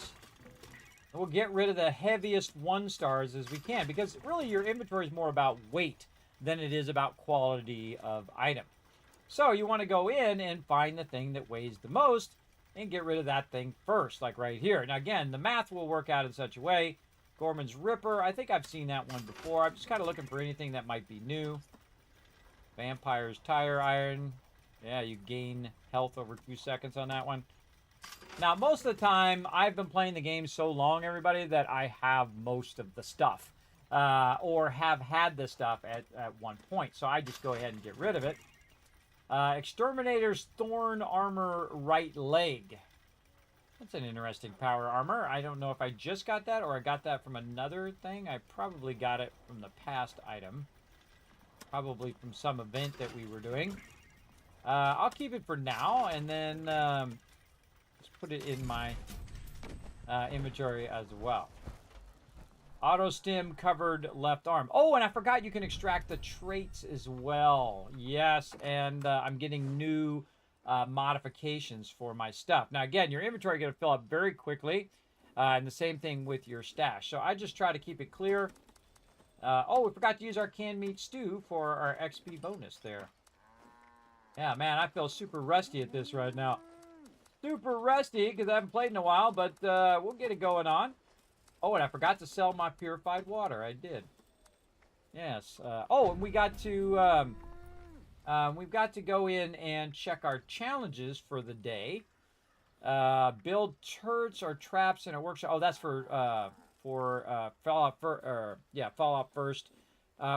We'll get rid of the heaviest 1-stars as we can, because really your inventory is more about weight than it is about quality of item. So you want to go in and find the thing that weighs the most and get rid of that thing first, like right here. Now again, the math will work out in such a way. Gorman's Ripper, I think I've seen that one before. I'm just kind of looking for anything that might be new. Vampire's Tire Iron. Yeah, you gain health over 2 seconds on that one. Now, most of the time, I've been playing the game so long, everybody, that I have most of the stuff. Or have had the stuff at one point. So I just go ahead and get rid of it. Exterminator's Thorn Armor Right Leg. That's an interesting power armor. I don't know if I just got that or I got that from another thing. I probably got it from the past item. Probably from some event that we were doing. I'll keep it for now, and then just put it in my inventory as well. Auto stim covered left arm. Oh, and I forgot you can extract the traits as well. Yes, and I'm getting new modifications for my stuff. Now, again, your inventory is going to fill up very quickly, and the same thing with your stash. So I just try to keep it clear. Oh, we forgot to use our canned meat stew for our XP bonus there. Yeah, man, I feel super rusty at this right now. Super rusty because I haven't played in a while, but we'll get it going on. Oh, and I forgot to sell my purified water. I did. Yes. Oh, and we got to we've got to go in and check our challenges for the day. Build turrets or traps in a workshop. Oh, that's for Fallout. Fallout First.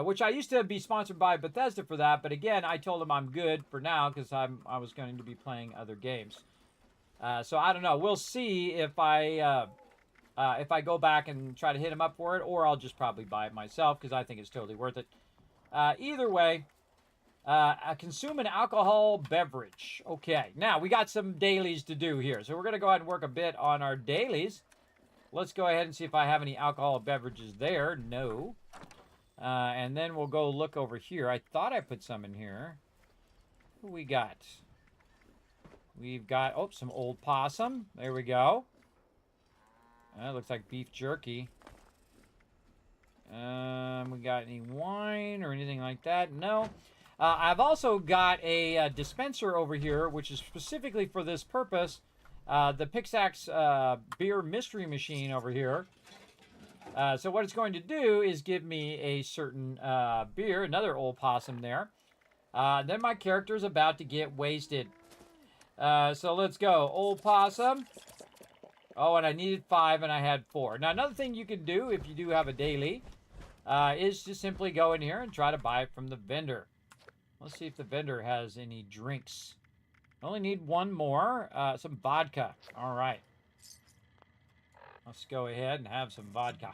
Which I used to be sponsored by Bethesda for that, but again, I told them I'm good for now because I was going to be playing other games. So I don't know. We'll see if I if I go back and try to hit him up for it, or I'll just probably buy it myself because I think it's totally worth it. Either way, consume an alcohol beverage. Okay, now we got some dailies to do here. So we're going to go ahead and work a bit on our dailies. Let's go ahead and see if I have any alcohol beverages there. No. And then we'll go look over here. I thought I put some in here. What do we got? We've got, oh, some old possum. There we go. Looks like beef jerky. We got any wine or anything like that? No. I've also got a dispenser over here, which is specifically for this purpose. The Pixax beer mystery machine over here. So what it's going to do is give me a certain beer, another old possum there. Then my character's about to get wasted. So let's go. Old possum. Oh, and I needed 5 and I had 4. Now, another thing you can do if you do have a daily is to simply go in here and try to buy it from the vendor. Let's see if the vendor has any drinks. I only need one more. Some vodka. All right. Let's go ahead and have some vodka.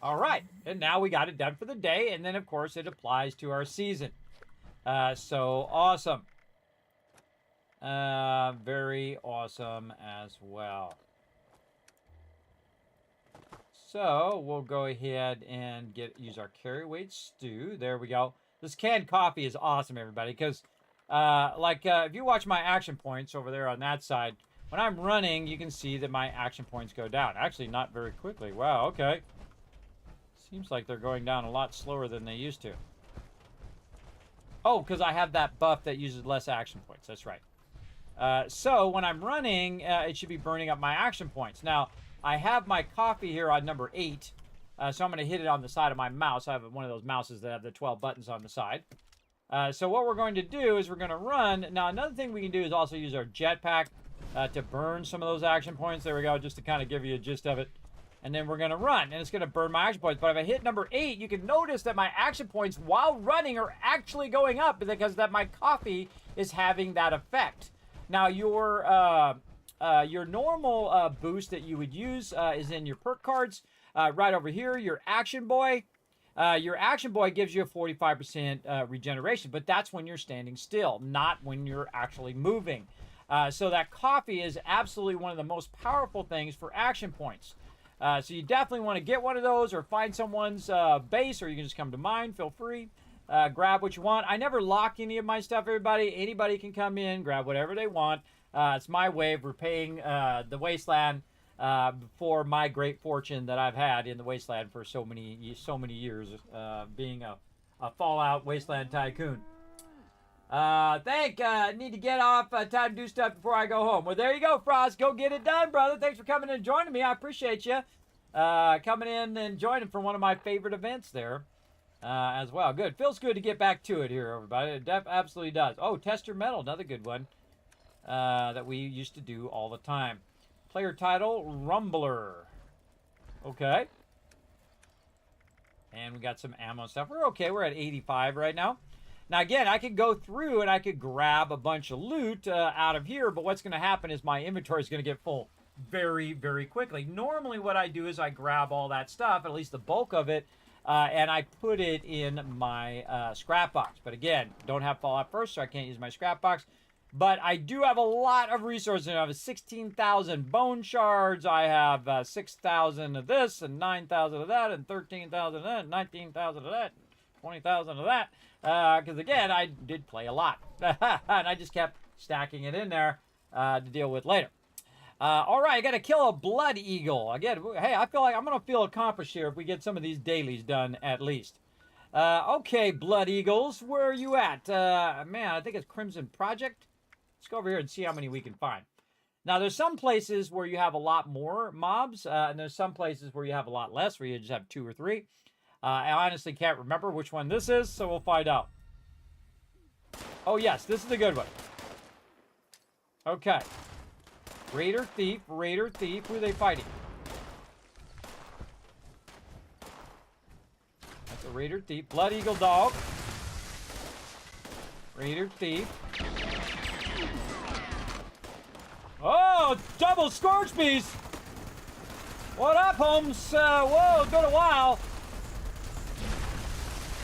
All right. And now we got it done for the day. And then, of course, it applies to our season. So awesome. Very awesome as well. So we'll go ahead and use our carry weight stew. There we go. This canned coffee is awesome, everybody, because if you watch my action points over there on that side, when I'm running, you can see that my action points go down. Actually, not very quickly. Wow, okay. Seems like they're going down a lot slower than they used to. Oh, because I have that buff that uses less action points. That's right. So when I'm running, it should be burning up my action points. Now, I have my coffee here on number 8. So I'm going to hit it on the side of my mouse. I have one of those mouses that have the 12 buttons on the side. So what we're going to do is we're going to run. Now, another thing we can do is also use our jetpack to burn some of those action points. There we go, just to kind of give you a gist of it. And then we're going to run, and it's going to burn my action points. But if I hit number 8, you can notice that my action points while running are actually going up because that my coffee is having that effect. Now, your normal boost that you would use is in your perk cards. Right over here, your Action Boy. Your Action Boy gives you a 45% regeneration, but that's when you're standing still, not when you're actually moving. So that coffee is absolutely one of the most powerful things for action points. So you definitely want to get one of those or find someone's base, or you can just come to mine. Feel free. Grab what you want. I never lock any of my stuff, everybody. Anybody can come in, grab whatever they want. It's my way of repaying the Wasteland for my great fortune that I've had in the Wasteland for so many years, being a Fallout Wasteland Tycoon. Need to get off. Time to do stuff before I go home. Well, there you go, Frost. Go get it done, brother. Thanks for coming in and joining me. I appreciate you coming in and joining for one of my favorite events there as well. Good. Feels good to get back to it here, everybody. It absolutely does. Oh, Test Your Metal, another good one that we used to do all the time. Player title, Rumbler. Okay. And we got some ammo stuff. We're okay. We're at 85 right now. Now, again, I could go through and I could grab a bunch of loot out of here, but what's going to happen is my inventory is going to get full very, very quickly. Normally, what I do is I grab all that stuff, at least the bulk of it, and I put it in my scrap box. But again, don't have Fallout first, so I can't use my scrap box. But I do have a lot of resources. I have 16,000 bone shards. I have 6,000 of this, and 9,000 of that, and 13,000 of that, and 19,000 of that, 20,000 of that. Because, again, I did play a lot. And I just kept stacking it in there to deal with later. All right, I got to kill a blood eagle. Again, hey, I feel like I'm going to feel accomplished here if we get some of these dailies done at least. Okay, blood eagles, where are you at? Man, I think it's Crimson Project. Let's go over here and see how many we can find. Now, there's some places where you have a lot more mobs, and there's some places where you have a lot less, where you just have 2 or 3. I honestly can't remember which one this is, so we'll find out. Oh, yes, this is a good one. Okay. Raider, Thief, who are they fighting? That's a Raider, Thief. Blood Eagle Dog. Raider, Thief. Oh, double Scorch Beast! What up, Holmes? Whoa, it's been a while.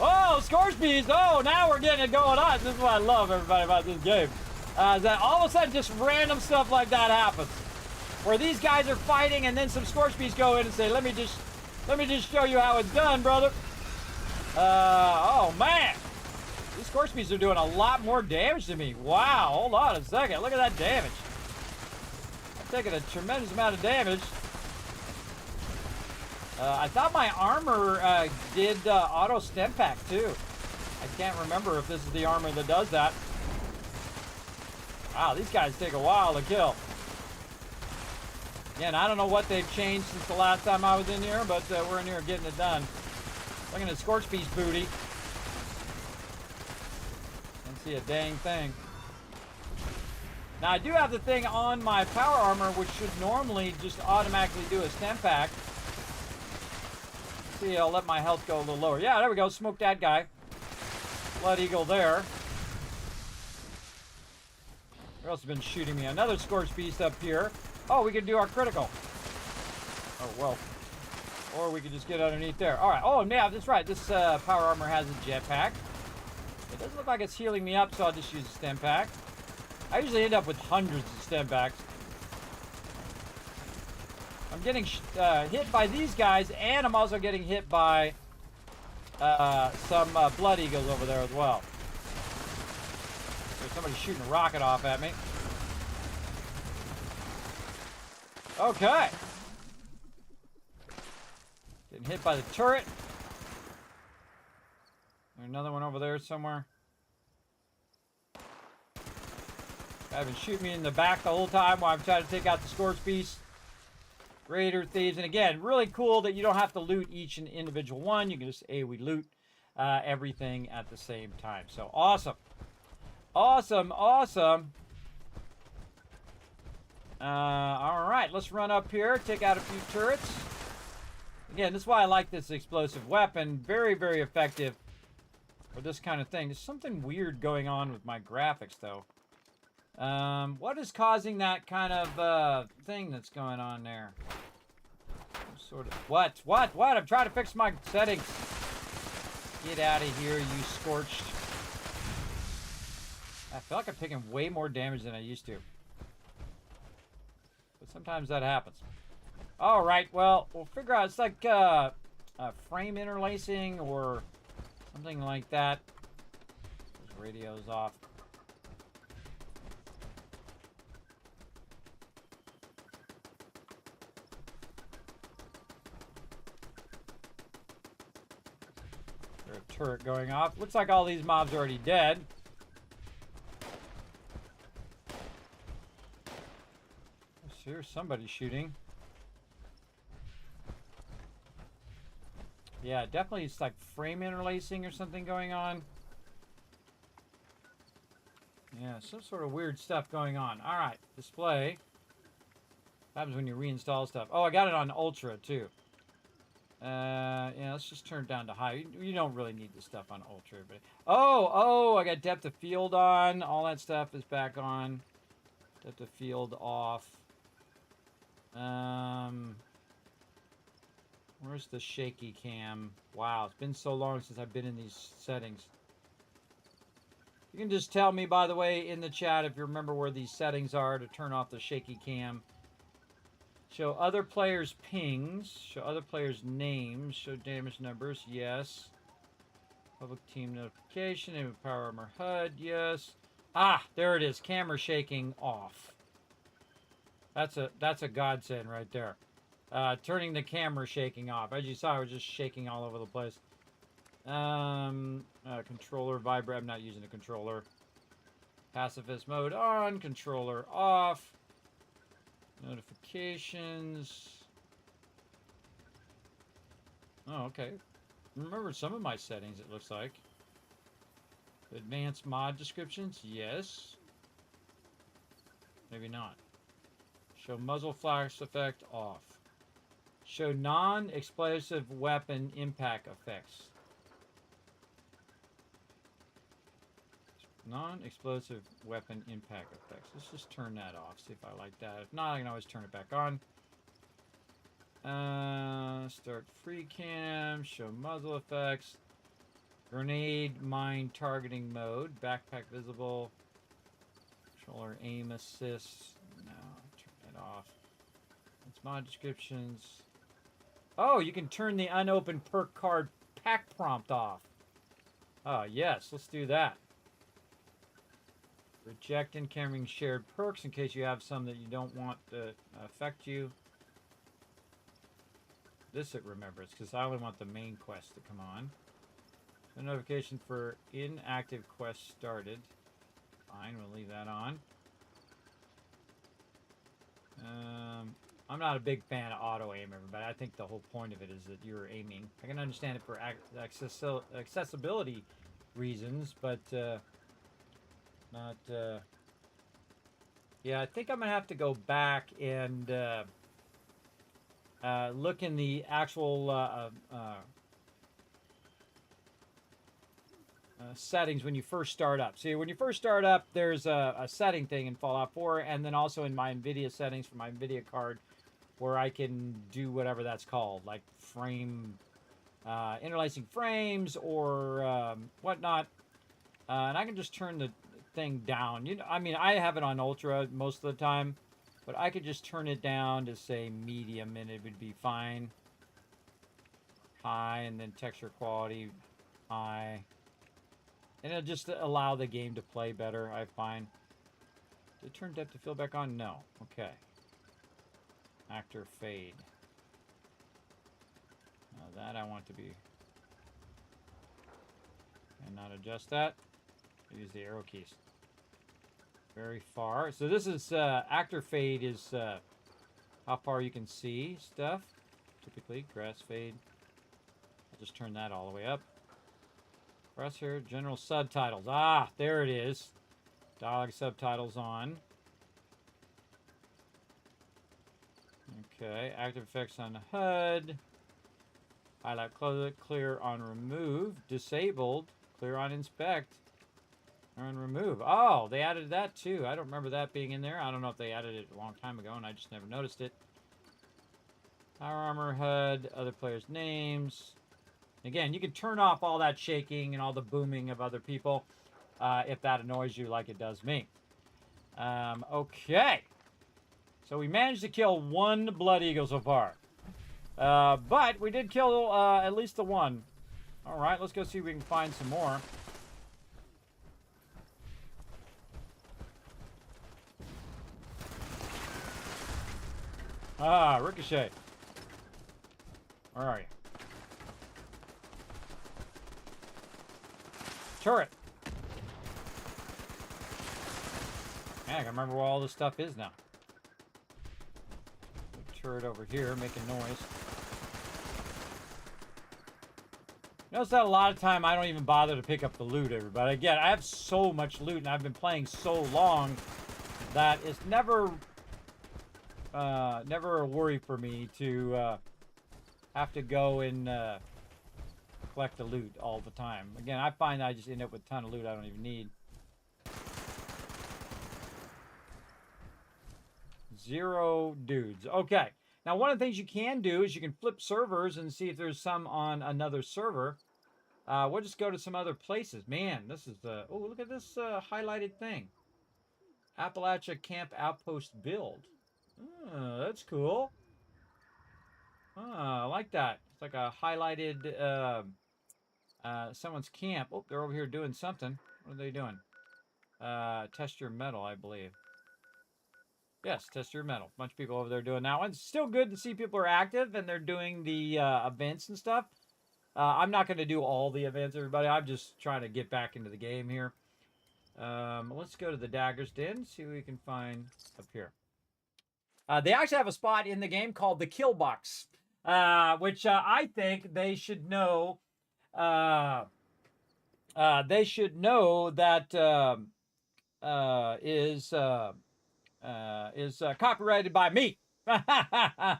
Oh, Scoresbees. Oh, now we're getting it going on. This is what I love, everybody, about this game. Is that all of a sudden just random stuff like that happens. Where these guys are fighting and then some Scoresbees go in and say, let me just show you how it's done, brother. Oh, man. These Scoresbees are doing a lot more damage to me. Wow, hold on a second. Look at that damage. I'm taking a tremendous amount of damage. I thought my armor did auto stem pack too. I can't remember if this is the armor that does that. Wow, these guys take a while to kill. Again, I don't know what they've changed since the last time I was in here, but we're in here getting it done. Looking at Scorchbeast's booty. Can't see a dang thing. Now I do have the thing on my power armor, which should normally just automatically do a stem pack. See, I'll let my health go a little lower. Yeah, there we go. Smoked that guy. Blood Eagle there. Who else has been shooting me? Another Scorched Beast up here. Oh, we can do our critical. Oh, well. Or we could just get underneath there. All right. Oh, yeah, that's right. This power armor has a jetpack. It doesn't look like it's healing me up, so I'll just use a stem pack. I usually end up with hundreds of stem packs. I'm getting hit by these guys, and I'm also getting hit by some Blood Eagles over there as well. There's somebody shooting a rocket off at me. Okay. Getting hit by the turret. There's another one over there somewhere. Guy's been shooting me in the back the whole time while I'm trying to take out the Scorched Beast. Raider Thieves, and again, really cool that you don't have to loot each and individual one. You can just AoE loot everything at the same time. So awesome. Awesome, awesome. All right, let's run up here, take out a few turrets. Again, this is why I like this explosive weapon. Very, very effective for this kind of thing. There's something weird going on with my graphics, though. What is causing that kind of thing that's going on there? Sort of. What? I'm trying to fix my settings. Get out of here, you scorched. I feel like I'm taking way more damage than I used to. But sometimes that happens. All right, well, we'll figure out. It's like frame interlacing or something like that. Those radios off. There's a turret going off. Looks like all these mobs are already dead. Here's somebody shooting. Yeah, definitely it's like frame interlacing or something going on. Yeah, some sort of weird stuff going on. All right, display. What happens when you reinstall stuff? Oh, I got it on Ultra too. Yeah, let's just turn it down to high. You don't really need this stuff on Ultra. But oh, I got depth of field on. All that stuff is back on. Depth of field off. Where's the shaky cam? Wow, it's been so long since I've been in these settings. You can just tell me, by the way, in the chat if you remember where these settings are to turn off the shaky cam. Show other players' pings. Show other players' names. Show damage numbers. Yes. Public team notification. Name of power armor HUD. Yes. Ah, there it is. Camera shaking off. That's a godsend right there. Turning the camera shaking off. As you saw, I was just shaking all over the place. Controller vibrate. I'm not using a controller. Pacifist mode on. Controller off. Notifications. Oh, okay. Remember some of my settings, it looks like. Advanced mod descriptions. Yes. Maybe not. Show muzzle flash effect off. Show non-explosive weapon impact effects. Non-explosive weapon impact effects. Let's just turn that off. See if I like that. If not, I can always turn it back on. Start free cam. Show muzzle effects. Grenade mine targeting mode. Backpack visible. Controller aim assist. No, turn that off. It's mod descriptions. Oh, you can turn the unopened perk card pack prompt off. Oh, yes, let's do that. Reject incoming shared perks in case you have some that you don't want to affect you. This it remembers, because I only want the main quest to come on. A notification for inactive quest started. Fine, we'll leave that on. I'm not a big fan of auto aim, everybody. I think the whole point of it is that you're aiming. I can understand it for accessibility reasons, but not. Yeah, I think I'm gonna have to go back and look in the actual settings when you first start up. See, when you first start up, there's a setting thing in Fallout 4, and then also in my NVIDIA settings for my NVIDIA card, where I can do whatever that's called, like frame, interlacing frames or whatnot, and I can just turn the thing down. You know, I mean, I have it on ultra most of the time, but I could just turn it down to say medium, and it would be fine. High, and then texture quality high. And it'll just allow the game to play better, I find. Did it turn depth of field back on? No. Okay. Actor fade. Now that I want to be... And not adjust that. Use the arrow keys. Very far. So this is... actor fade is how far you can see stuff. Typically, grass fade. I'll just turn that all the way up. Press here, general subtitles. Ah, there it is. Dialogue subtitles on. Okay, active effects on HUD. Highlight clear on remove. Disabled, clear on inspect. On remove. Oh, they added that too. I don't remember that being in there. I don't know if they added it a long time ago and I just never noticed it. Power armor, HUD, other players' names. Again, you can turn off all that shaking and all the booming of other people if that annoys you like it does me. Okay. So we managed to kill one Blood Eagle so far. But we did kill at least the one. All right, let's go see if we can find some more. Ah, Ricochet. Where are you? Turret. Yeah, I can remember where all this stuff is now. The turret over here making noise. Notice that a lot of time I don't even bother to pick up the loot, everybody. Again, I have so much loot and I've been playing so long that it's never a worry for me to have to go and collect the loot all the time. Again, I find I just end up with a ton of loot I don't even need. 0 dudes. Okay. Now, one of the things you can do is you can flip servers and see if there's some on another server. We'll just go to some other places. Man, this is the... Oh, look at this highlighted thing. Appalachia Camp Outpost build. Oh, that's cool. Oh, I like that. It's like a highlighted... someone's camp. Oh, they're over here doing something. What are they doing? Test your metal, I believe. Yes, test your metal. Bunch of people over there doing that one. Still good to see people are active and they're doing the events and stuff. I'm not going to do all the events, everybody. I'm just trying to get back into the game here. Let's go to the Dagger's Den, see what we can find up here. They actually have a spot in the game called the Kill Box, which I think they should know. They should know that is copyrighted by me. The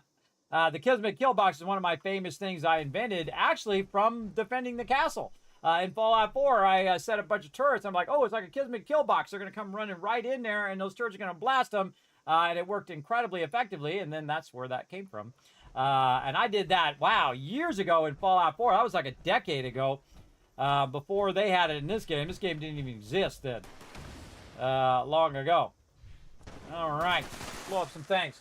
Kismet Kill Box is one of my famous things I invented, actually from defending the castle. In Fallout 4, I set up a bunch of turrets. I'm like, oh, it's like a Kismet Kill Box. They're going to come running right in there, and those turrets are going to blast them. And it worked incredibly effectively, and then that's where that came from. And I did that, wow, years ago in Fallout 4. That was like a decade ago, before they had it in this game. This game didn't even exist then, long ago. All right, blow up some things.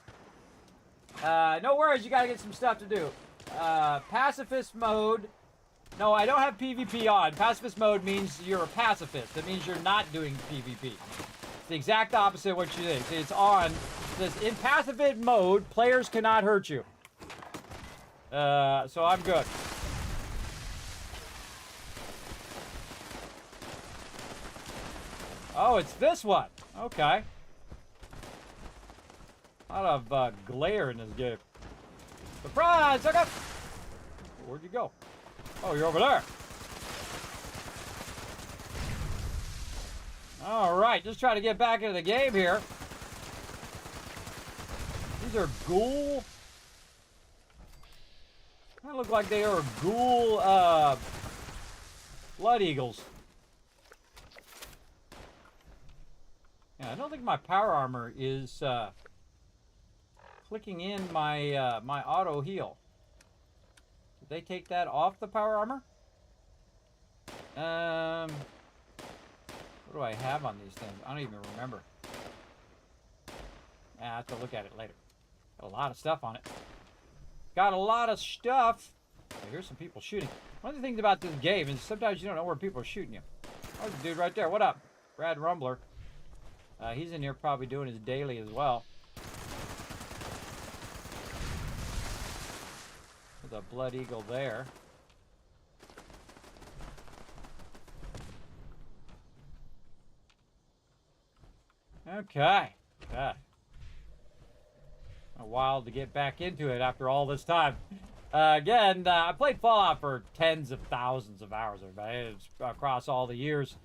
No worries, you gotta get some stuff to do. Pacifist mode. No, I don't have PvP on. Pacifist mode means you're a pacifist. It means you're not doing PvP. It's the exact opposite of what you think. It's on. It says, in pacifist mode, players cannot hurt you. So I'm good. Oh, it's this one. Okay. A lot of glare in this game. Surprise! Sucker! Where'd you go? Oh, you're over there. All right, just trying to get back into the game here. These are ghoul. Kind of look like they are ghoul blood eagles. Yeah, I don't think my power armor is clicking in my my auto heal. Did they take that off the power armor? What do I have on these things? I don't even remember. Yeah, I have to look at it later. Got a lot of stuff on it. Got a lot of stuff. I hear some people shooting. One of the things about this game is sometimes you don't know where people are shooting you. Oh, there's a dude right there. What up? Brad Rumbler. He's in here probably doing his daily as well. There's a blood eagle there. Okay. God. A while to get back into it after all this time. Again, I played Fallout for tens of thousands of hours, everybody. It's across all the years.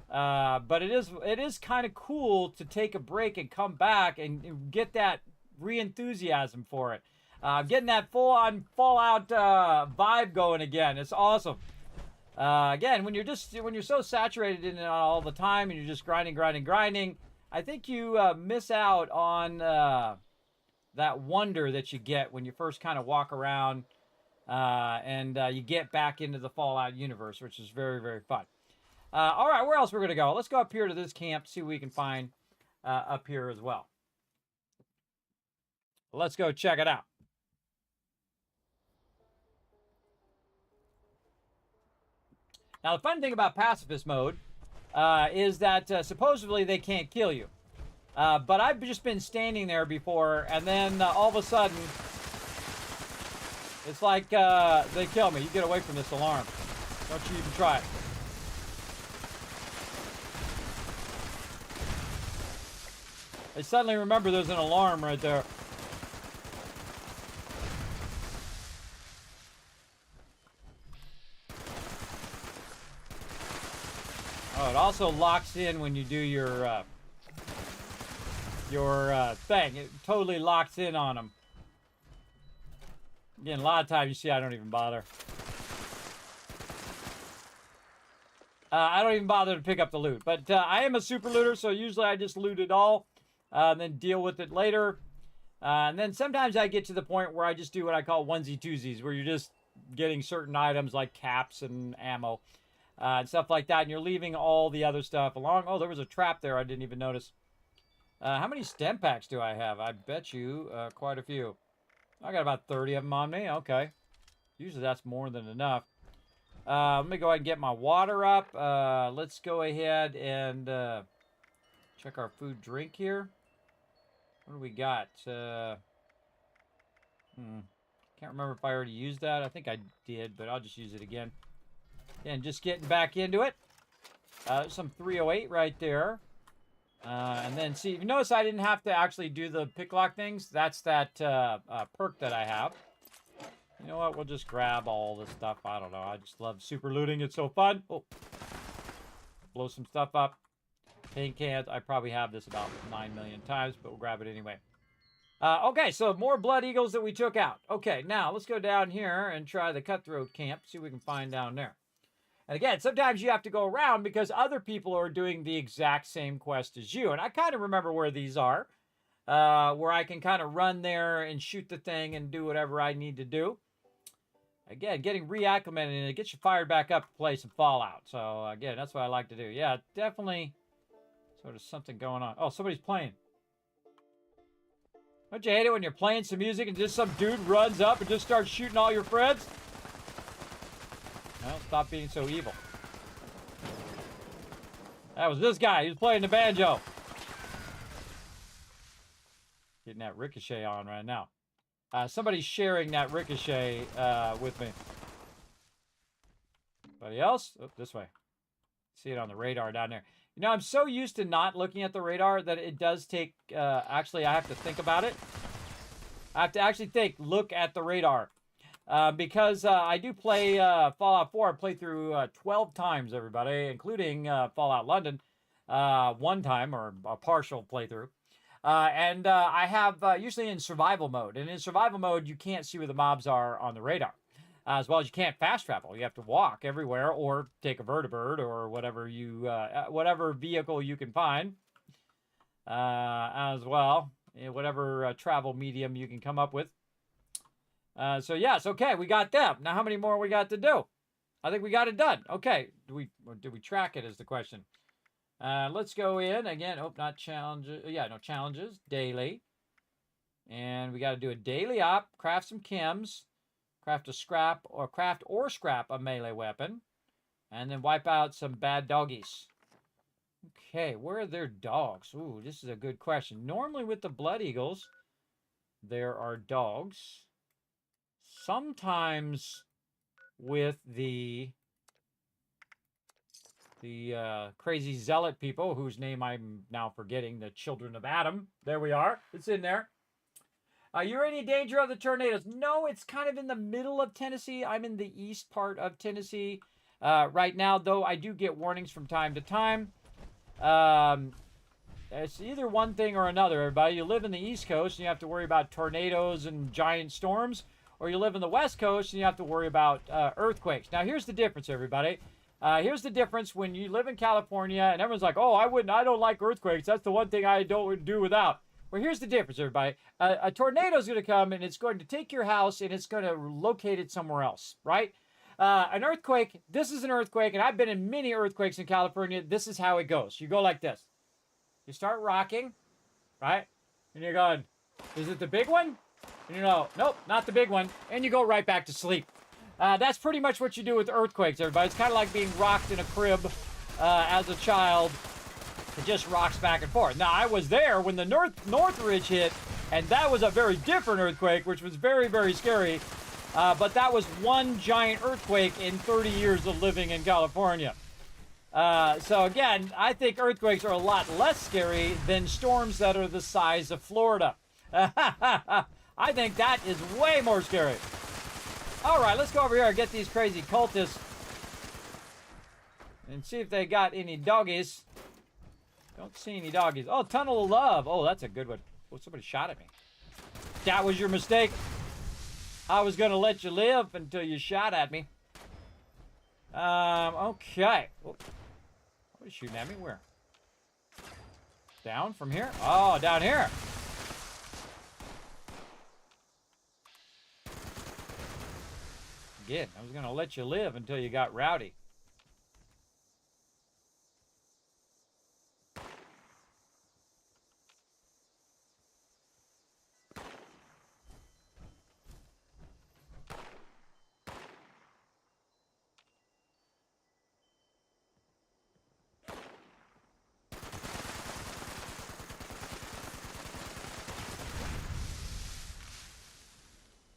But it is kind of cool to take a break and come back and get that re-enthusiasm for it. Getting that full-on Fallout vibe going again. It's awesome. Again, when you're so saturated in it all the time and you're just grinding, I think you miss out on that wonder that you get when you first kind of walk around and you get back into the Fallout universe, which is very, very fun. All right, where else we're going to go? Let's go up here to this camp, see what we can find up here as well. Let's go check it out. Now, the fun thing about pacifist mode is that supposedly they can't kill you. But I've just been standing there before, and then all of a sudden, it's like they kill me. You get away from this alarm. Don't you even try it. I suddenly remember there's an alarm right there. Oh, it also locks in when you do your thing. It totally locks in on them. Again, a lot of times you see I don't even bother. I don't even bother to pick up the loot. But I am a super looter, so usually I just loot it all. And then deal with it later. And then sometimes I get to the point where I just do what I call onesie-twosies, where you're just getting certain items like caps and ammo and stuff like that, and you're leaving all the other stuff along. Oh, there was a trap there I didn't even notice. How many stem packs do I have? I bet you quite a few. I got about 30 of them on me. Okay. Usually that's more than enough. Let me go ahead and get my water up. Let's go ahead and check our food drink here. What do we got? Can't remember if I already used that. I think I did, but I'll just use it again. And just getting back into it. Some 308 right there. And then, see, you notice I didn't have to actually do the pick lock things. That's that perk that I have. You know what? We'll just grab all this stuff. I don't know. I just love super looting. It's so fun. Oh. Blow some stuff up. Paint cans. I probably have this about 9 million times, but we'll grab it anyway. Okay, so more blood eagles that we took out. Okay, now let's go down here and try the cutthroat camp. See what we can find down there. And again, sometimes you have to go around because other people are doing the exact same quest as you. And I kind of remember where these are. where I can kind of run there and shoot the thing and do whatever I need to do. Again, getting reacclimated and it gets you fired back up to play some Fallout. So again, that's what I like to do. Yeah, definitely sort of something going on. Oh, somebody's playing. Don't you hate it when you're playing some music and just some dude runs up and just starts shooting all your friends? Well, stop being so evil. That was this guy. He was playing the banjo. Getting that ricochet on right now. Somebody's sharing that ricochet with me. Anybody else? Oh, this way. See it on the radar down there. You know, I'm so used to not looking at the radar that it does take... actually, I have to think about it. I have to actually look at the radar. Because I do play Fallout 4. I played through 12 times, everybody, including Fallout London. One time, or a partial playthrough. And I have usually in survival mode. And in survival mode, you can't see where the mobs are on the radar. As well as you can't fast travel. You have to walk everywhere or take a vertibird or whatever you whatever vehicle you can find. As well, whatever travel medium you can come up with. So yes, okay, we got them. Now how many more we got to do? I think we got it done. Okay, did we track it is the question. Let's go in again. Oh, not challenges. Yeah, no challenges. Daily. And we got to do a daily op, craft some chems. Craft or scrap a melee weapon. And then wipe out some bad doggies. Okay, where are their dogs? Ooh, this is a good question. Normally with the Blood Eagles, there are dogs. Sometimes with the crazy zealot people, whose name I'm now forgetting, the Children of Adam. There we are. It's in there. You're in any danger of the tornadoes? No, it's kind of in the middle of Tennessee. I'm in the east part of Tennessee right now, though I do get warnings from time to time. It's either one thing or another, everybody. You live in the East Coast and you have to worry about tornadoes and giant storms, or you live in the West Coast and you have to worry about earthquakes. Now, here's the difference, everybody. Here's the difference when you live in California and everyone's like, oh, I don't like earthquakes. That's the one thing I don't do without. Well, here's the difference, everybody. A tornado is going to come, and it's going to take your house, and it's going to locate it somewhere else, right? An earthquake, this is an earthquake, and I've been in many earthquakes in California. This is how it goes. You go like this. You start rocking, right? And you're going, is it the big one? And you know, nope, not the big one. And you go right back to sleep. That's pretty much what you do with earthquakes, everybody. It's kind of like being rocked in a crib as a child. It just rocks back and forth. Now, I was there when the Northridge hit, and that was a very different earthquake, which was very, very scary. But that was one giant earthquake in 30 years of living in California. So again, I think earthquakes are a lot less scary than storms that are the size of Florida. I think that is way more scary. All right, let's go over here and get these crazy cultists and see if they got any doggies. Don't see any doggies. Oh, Tunnel of Love. Oh, that's a good one. Oh, somebody shot at me. That was your mistake. I was going to let you live until you shot at me. Okay. Oh, what is shooting at me? Where? Down from here? Oh, down here. Again, I was going to let you live until you got rowdy.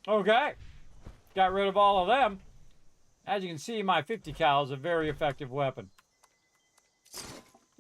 Okay. Got rid of all of them. As you can see, my 50 cal is a very effective weapon.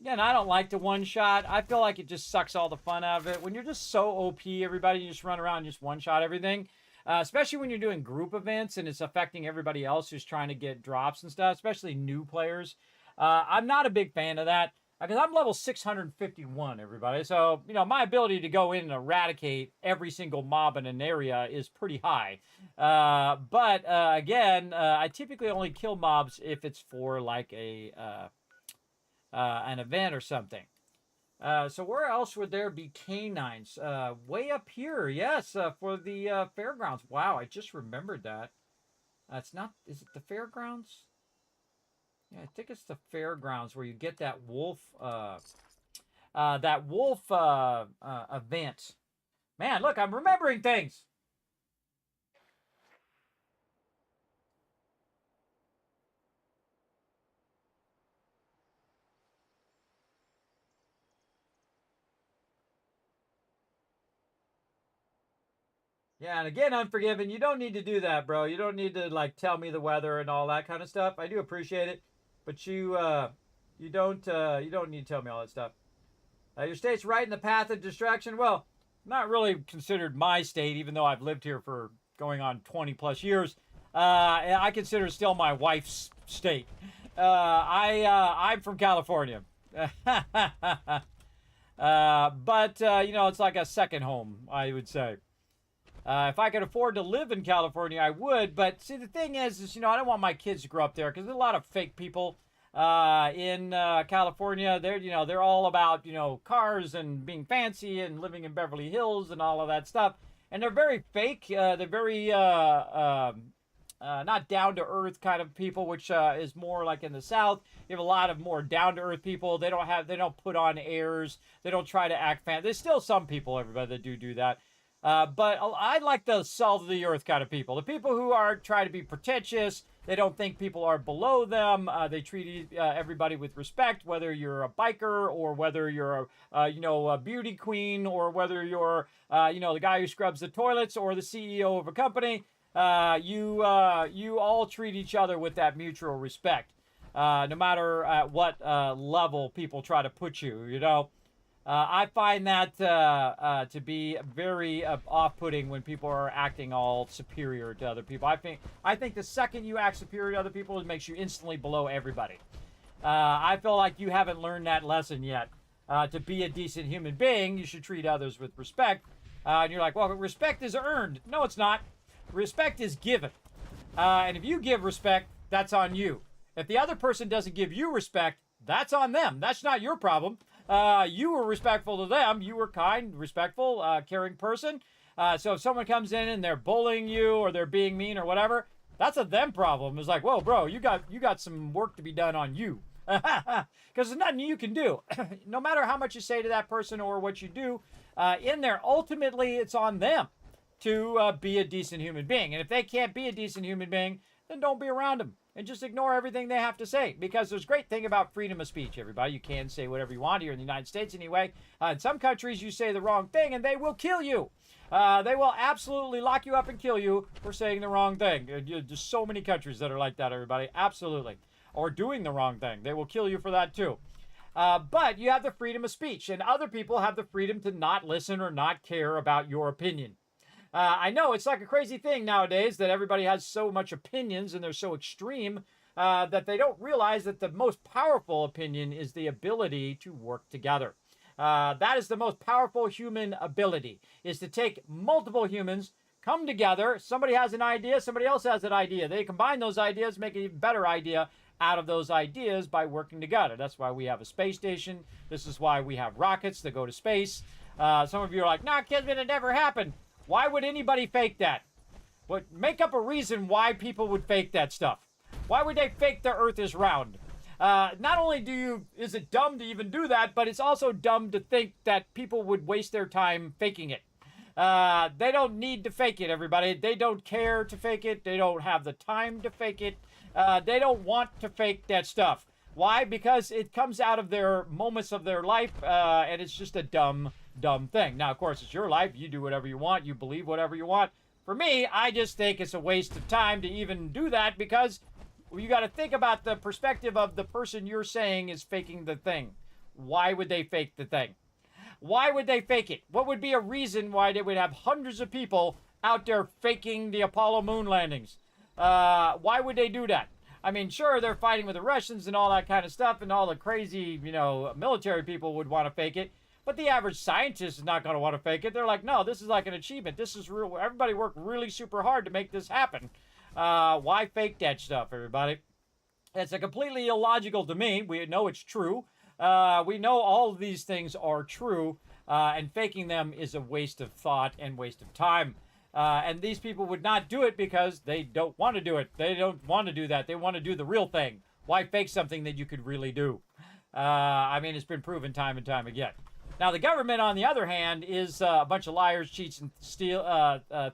Again, I don't like the one-shot. I feel like it just sucks all the fun out of it. When you're just so OP, everybody, you just run around and just one-shot everything. Especially when you're doing group events and it's affecting everybody else who's trying to get drops and stuff, especially new players. I'm not a big fan of that. Because I'm level 651, everybody. So, you know, my ability to go in and eradicate every single mob in an area is pretty high. But again, I typically only kill mobs if it's for, like, an event or something. So where else would there be canines? Way up here, yes, for the fairgrounds. Wow, I just remembered that. It's not. Is it the fairgrounds? Yeah, I think it's the fairgrounds where you get that wolf. That wolf event. Man, look, I'm remembering things. Yeah, and again, Unforgiven, you don't need to do that, bro. You don't need to like tell me the weather and all that kind of stuff. I do appreciate it, but you don't need to tell me all that stuff. Your state's right in the path of destruction. Well, not really considered my state, even though I've lived here for going on 20 plus years. I consider it still my wife's state. I'm from California. But it's like a second home, I would say. If I could afford to live in California, I would. But see, the thing is I don't want my kids to grow up there because there's a lot of fake people in California. They're all about cars and being fancy and living in Beverly Hills and all of that stuff. And they're very fake. They're very not down to earth kind of people, which is more like in the South. You have a lot of more down to earth people. They don't put on airs. They don't try to act fancy. There's still some people, everybody, that do that. But I like the salt of the earth kind of people. The people who are trying to be pretentious. They don't think people are below them. They treat everybody with respect, whether you're a biker or whether you're a beauty queen or whether you're the guy who scrubs the toilets or the CEO of a company. You all treat each other with that mutual respect, no matter at what level people try to put you. I find that to be very off-putting when people are acting all superior to other people. I think the second you act superior to other people, it makes you instantly below everybody. I feel like you haven't learned that lesson yet. To be a decent human being, you should treat others with respect. And you're like, well, respect is earned. No, it's not. Respect is given. And if you give respect, that's on you. If the other person doesn't give you respect, that's on them. That's not your problem. You were respectful to them. You were kind, respectful, caring person. So if someone comes in and they're bullying you or they're being mean or whatever, that's a them problem. It's like, whoa, bro, you got some work to be done on you. Because there's nothing you can do. No matter how much you say to that person or what you do, in there, ultimately, it's on them to be a decent human being. And if they can't be a decent human being, then don't be around them. And just ignore everything they have to say. Because there's a great thing about freedom of speech, everybody. You can say whatever you want here in the United States anyway. In some countries, you say the wrong thing and they will kill you. They will absolutely lock you up and kill you for saying the wrong thing. There's so many countries that are like that, everybody. Absolutely. Or doing the wrong thing. They will kill you for that too. But you have the freedom of speech. And other people have the freedom to not listen or not care about your opinion. I know it's like a crazy thing nowadays that everybody has so much opinions and they're so extreme that they don't realize that the most powerful opinion is the ability to work together. That is the most powerful human ability, is to take multiple humans, come together. Somebody has an idea, somebody else has an idea. They combine those ideas, make an even better idea out of those ideas by working together. That's why we have a space station. This is why we have rockets that go to space. Some of you are like, nah, Kismet, it never happened. Why would anybody fake that? Make up a reason why people would fake that stuff. Why would they fake the earth is round? Not only is it dumb to even do that, but it's also dumb to think that people would waste their time faking it. They don't need to fake it, everybody. They don't care to fake it. They don't have the time to fake it. They don't want to fake that stuff. Why? Because it comes out of their moments of their life, and it's just a dumb thing. Now, of course, it's your life. You do whatever you want. You believe whatever you want. For me, I just think it's a waste of time to even do that because you got to think about the perspective of the person you're saying is faking the thing. Why would they fake the thing? Why would they fake it? What would be a reason why they would have hundreds of people out there faking the Apollo moon landings? Why would they do that? I mean, sure, they're fighting with the Russians and all that kind of stuff, and all the crazy, military people would want to fake it. But the average scientist is not going to want to fake it. They're like, no, this is like an achievement. This is real. Everybody worked really super hard to make this happen. Why fake that stuff, everybody? It's a completely illogical to me. We know it's true. We know all of these things are true, and faking them is a waste of thought and waste of time. And these people would not do it because they don't want to do it. They don't want to do that. They want to do the real thing. Why fake something that you could really do? I mean, it's been proven time and time again. Now, the government, on the other hand, is a bunch of liars, cheats, and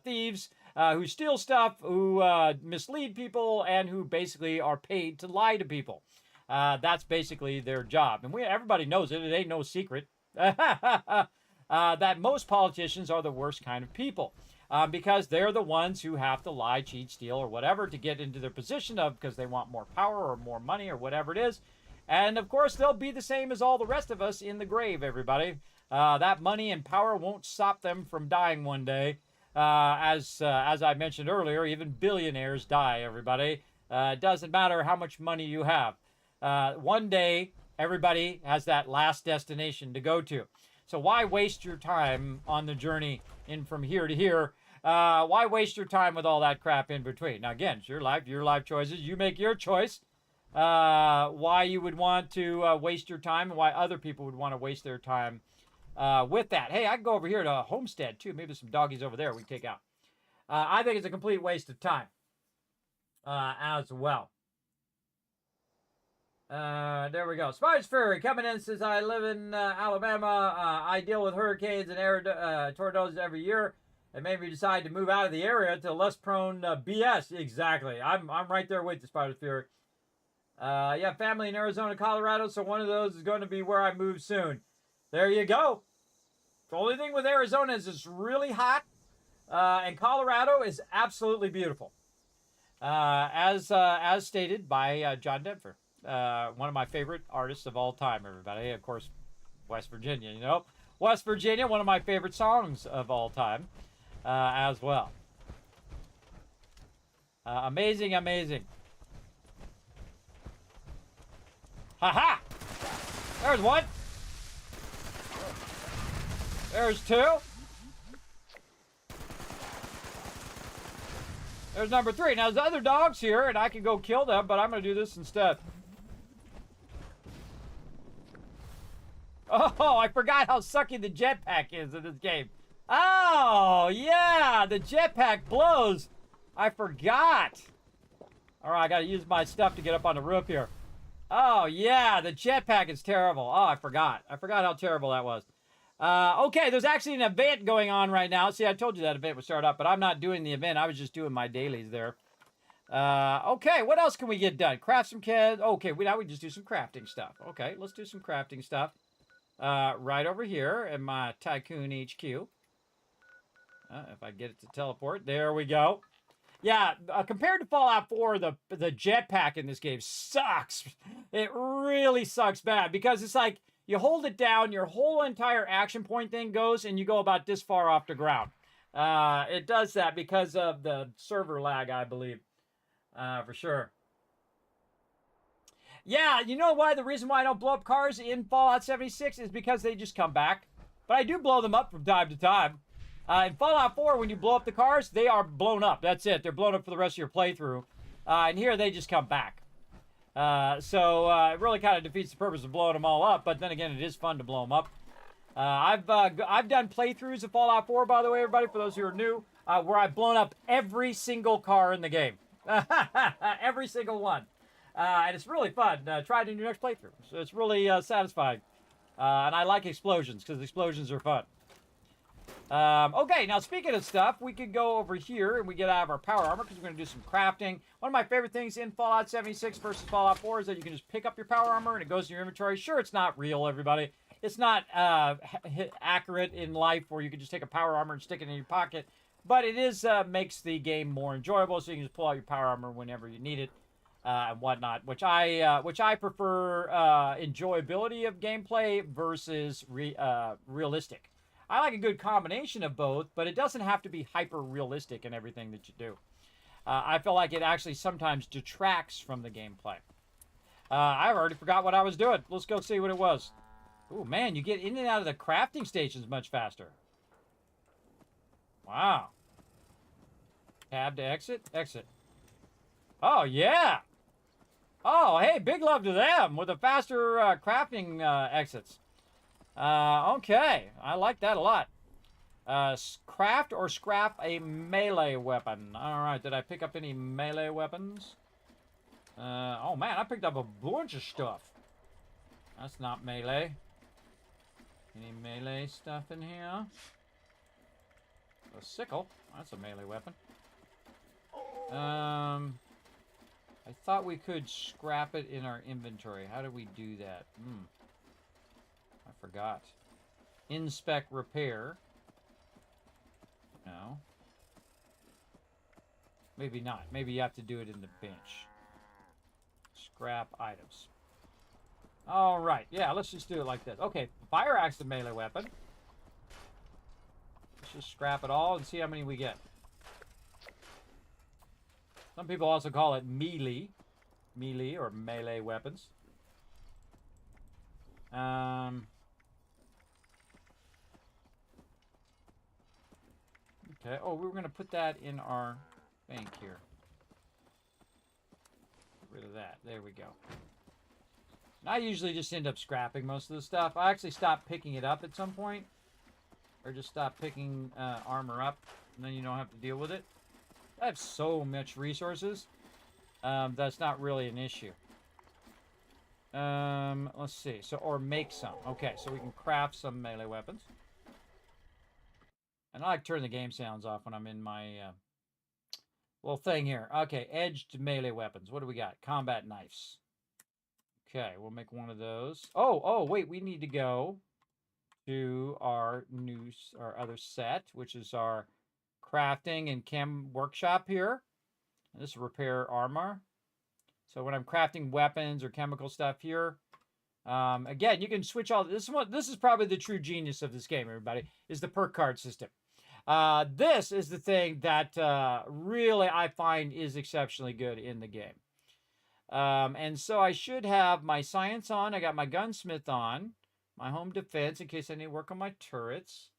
thieves who steal stuff, who mislead people, and who basically are paid to lie to people. That's basically their job. And everybody knows it. It ain't no secret that most politicians are the worst kind of people. Because they're the ones who have to lie, cheat, steal, or whatever to get into their position of because they want more power or more money or whatever it is. And of course, they'll be the same as all the rest of us in the grave, everybody. That money and power won't stop them from dying one day. As I mentioned earlier, even billionaires die, everybody. It doesn't matter how much money you have. One day, everybody has that last destination to go to. So why waste your time on the journey in from here to here? Why waste your time with all that crap in between? Now, again, it's your life choices. You make your choice. Why you would want to waste your time and why other people would want to waste their time with that. Hey, I can go over here to Homestead, too. Maybe there's some doggies over there we can take out. I think it's a complete waste of time as well. There we go. Spice Fury coming in says, I live in Alabama. I deal with hurricanes and tornadoes every year. It made me decide to move out of the area to less prone BS. Exactly. I'm right there with the Spider Fury. Yeah, family in Arizona, Colorado, so one of those is going to be where I move soon. There you go. The only thing with Arizona is it's really hot, and Colorado is absolutely beautiful. As stated by John Denver, one of my favorite artists of all time, everybody. Of course, West Virginia, you know. West Virginia, one of my favorite songs of all time. As well. Amazing, amazing. Ha-ha! There's one. There's two. There's number three. Now, there's other dogs here, and I can go kill them, but I'm going to do this instead. Oh, I forgot how sucky the jetpack is in this game. Oh, yeah, the jetpack blows. I forgot. All right, I got to use my stuff to get up on the roof here. Oh, yeah, the jetpack is terrible. Oh, I forgot. I forgot how terrible that was. Okay, there's actually an event going on right now. See, I told you that event would start up, but I'm not doing the event. I was just doing my dailies there. Okay, what else can we get done? Craft some kids. Okay, now we just do some crafting stuff. Okay, let's do some crafting stuff. Right over here in my Tycoon HQ. If I get it to teleport. There we go. Yeah, compared to Fallout 4, the jetpack in this game sucks. It really sucks bad because it's like you hold it down, your whole entire action point thing goes, and you go about this far off the ground. It does that because of the server lag, I believe, for sure. Yeah, you know why? The reason why I don't blow up cars in Fallout 76 is because they just come back. But I do blow them up from time to time. In Fallout 4, when you blow up the cars, they are blown up. That's it. They're blown up for the rest of your playthrough. And here, they just come back. So it really kind of defeats the purpose of blowing them all up. But then again, it is fun to blow them up. I've done playthroughs of Fallout 4, by the way, everybody, for those who are new, where I've blown up every single car in the game. Every single one. And it's really fun. Try it in your next playthrough. So it's really satisfying. And I like explosions, because explosions are fun. Okay, now speaking of stuff, we could go over here and we get out of our power armor because we're going to do some crafting. One of my favorite things in Fallout 76 versus Fallout 4 is that you can just pick up your power armor and it goes in your inventory. Sure, it's not real, everybody. It's not accurate in life where you can just take a power armor and stick it in your pocket. But it is makes the game more enjoyable, so you can just pull out your power armor whenever you need it and whatnot. Which I prefer enjoyability of gameplay versus realistic. I like a good combination of both, but it doesn't have to be hyper-realistic in everything that you do. I feel like it actually sometimes detracts from the gameplay. I already forgot what I was doing. Let's go see what it was. Oh, man, you get in and out of the crafting stations much faster. Wow. Tab to exit? Exit. Oh, yeah! Oh, hey, big love to them with the faster crafting exits. Okay, I like that a lot. Craft or scrap a melee weapon. All right, did I pick up any melee weapons? Oh man, I picked up a bunch of stuff. That's not melee. Any melee stuff in here? A sickle. That's a melee weapon. I thought we could scrap it in our inventory. How do we do that? I forgot. Inspect repair. No. Maybe not. Maybe you have to do it in the bench. Scrap items. All right. Yeah, let's just do it like this. Okay, fire axe is a melee weapon. Let's just scrap it all and see how many we get. Some people also call it melee. Melee or melee weapons. Okay. Oh, we were going to put that in our bank here. Get rid of that. There we go. And I usually just end up scrapping most of the stuff. I actually stopped picking it up at some point. Or just stop picking armor up. And then you don't have to deal with it. I have so much resources. That's not really an issue. Let's see. So, or make some. Okay, so we can craft some melee weapons. And I like to turn the game sounds off when I'm in my little thing here. Okay, edged melee weapons. What do we got? Combat knives. Okay, we'll make one of those. Oh, wait, we need to go to our other set, which is our crafting and chem workshop here. This is repair armor. So when I'm crafting weapons or chemical stuff here, again, you can switch all this. This is probably the true genius of this game, everybody, is the perk card system. This is the thing that really I find is exceptionally good in the game. And so I should have my science on. I got my gunsmith on, my home defense in case I need to work on my turrets.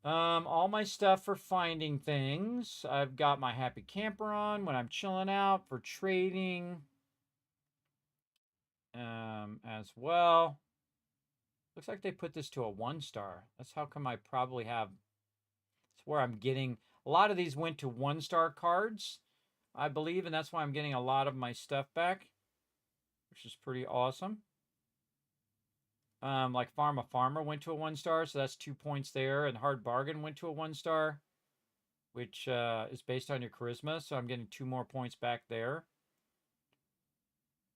All my stuff for finding things. I've got my happy camper on when I'm chilling out for trading. As well. Looks like they put this to a 1-star. That's how come I probably have. It's where I'm getting. A lot of these went to 1-star cards, I believe, and that's why I'm getting a lot of my stuff back, which is pretty awesome. Like Farmer went to a 1-star, so that's 2 points there. And Hard Bargain went to a 1-star, which is based on your charisma, so I'm getting 2 more points back there.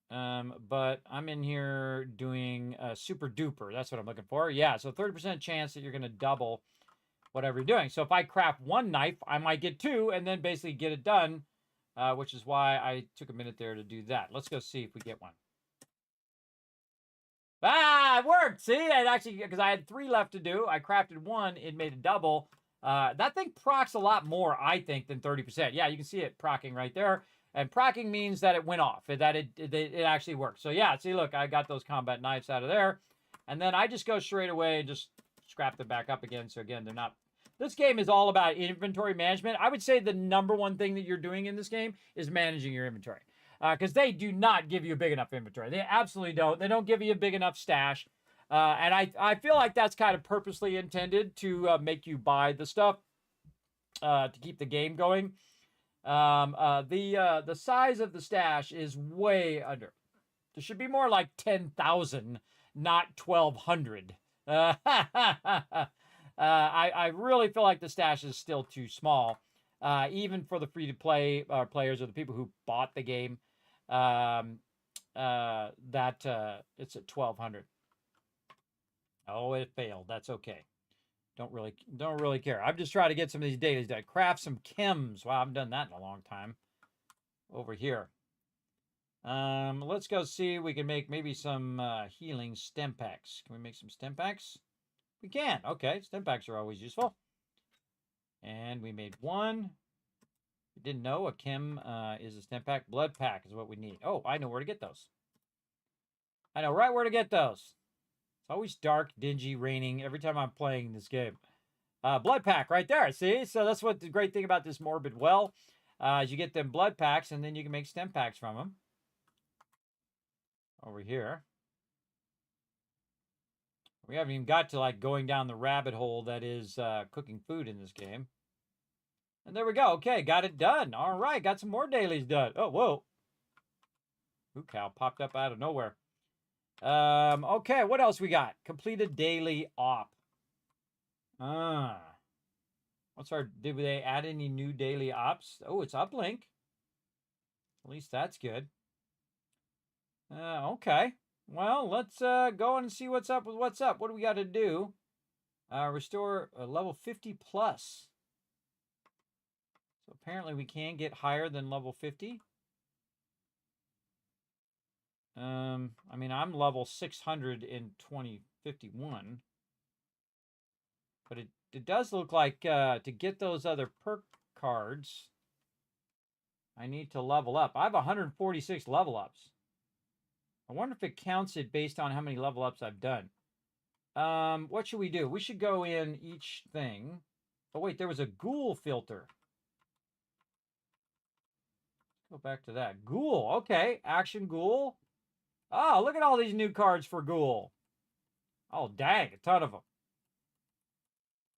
But I'm in here doing super duper. That's what I'm looking for. Yeah, so 30% chance that you're going to double whatever you're doing. So if I craft 1 knife, I might get 2 and then basically get it done, which is why I took a minute there to do that. Let's go see if we get one. Ah, it worked. See, it actually, because I had 3 left to do. I crafted 1. It made a double. That thing procs a lot more, I think, than 30%. Yeah, you can see it procking right there. And procking means that it went off, that it actually worked. So yeah, see, look, I got those combat knives out of there. And then I just go straight away and just scrap them back up again. So again, they're not... This game is all about inventory management. I would say the #1 thing that you're doing in this game is managing your inventory. Because they do not give you a big enough inventory. They absolutely don't. They don't give you a big enough stash. And I feel like that's kind of purposely intended to make you buy the stuff to keep the game going. The size of the stash is way under. There should be more like 10,000, not 1,200. I really feel like the stash is still too small, even for the free-to-play players or the people who bought the game. It's at 1,200. Oh, it failed. That's okay. Don't really care. I'm just trying to get some of these dailies done. Craft some chems. Wow, I haven't done that in a long time. Over here. Let's go see if we can make maybe some healing stem packs. Can we make some stem packs? We can. Okay, stem packs are always useful. And we made 1. You didn't know a chem is a stem pack. Blood pack is what we need. Oh, I know where to get those. I know right where to get those. It's always dark, dingy, raining every time I'm playing this game. Blood pack right there, see? So that's what the great thing about this morbid well. You get them blood packs, and then you can make stem packs from them. Over here. We haven't even got to like going down the rabbit hole that is cooking food in this game. And there we go. Okay, got it done. All right, got some more dailies done. Oh, whoa. Ooh, cow popped up out of nowhere. Okay, what else we got? Completed daily op. What's our, did they add any new daily ops? Oh, it's uplink. At least that's good. Okay. Well, let's go and see what's up with what's up. What do we got to do? Restore level 50 plus. So apparently we can get higher than level 50. I mean, I'm level 600 in 2051. But it does look like to get those other perk cards, I need to level up. I have 146 level ups. I wonder if it counts it based on how many level ups I've done. What should we do? We should go in each thing. Oh, wait, there was a ghoul filter. Go back to that. Ghoul. Okay, action ghoul. Oh, look at all these new cards for ghoul. Oh, dang, a ton of them.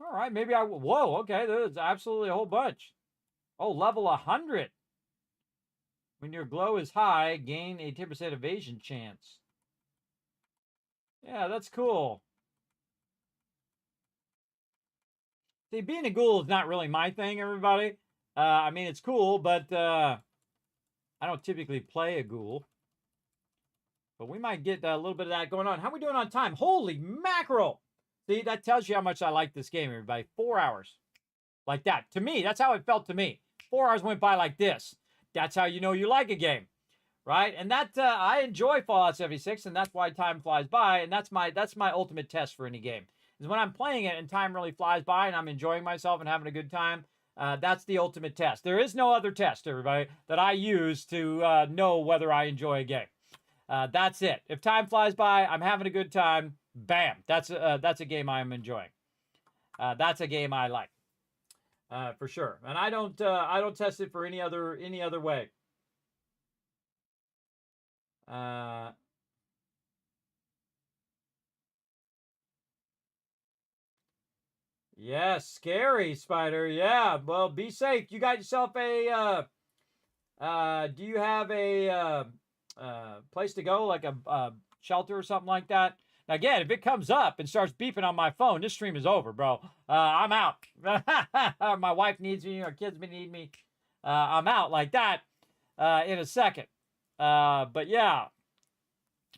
All right, maybe I will. Whoa, okay, there's absolutely a whole bunch. Oh, level 100. When your glow is high, gain a 10% evasion chance. Yeah, that's cool. See, being a ghoul is not really my thing, everybody. I mean, it's cool, but I don't typically play a ghoul. But we might get a little bit of that going on. How are we doing on time? Holy mackerel! See, that tells you how much I like this game, everybody. 4 hours. Like that. To me, that's how it felt to me. 4 hours went by like this. That's how you know you like a game. Right? And that I enjoy Fallout 76, and that's why time flies by, and that's my ultimate test for any game. Is when I'm playing it and time really flies by and I'm enjoying myself and having a good time. That's the ultimate test. There is no other test, everybody, that I use to know whether I enjoy a game. That's it. If time flies by, I'm having a good time. Bam! That's a game I'm enjoying. That's a game I like, for sure. And I don't test it for any other way. Yeah, scary, Spider. Yeah, well, be safe. You got yourself a, do you have a place to go, like a shelter or something like that? Now, again, if it comes up and starts beeping on my phone, this stream is over, bro. I'm out. My wife needs me, our kids need me. I'm out like that in a second. But yeah.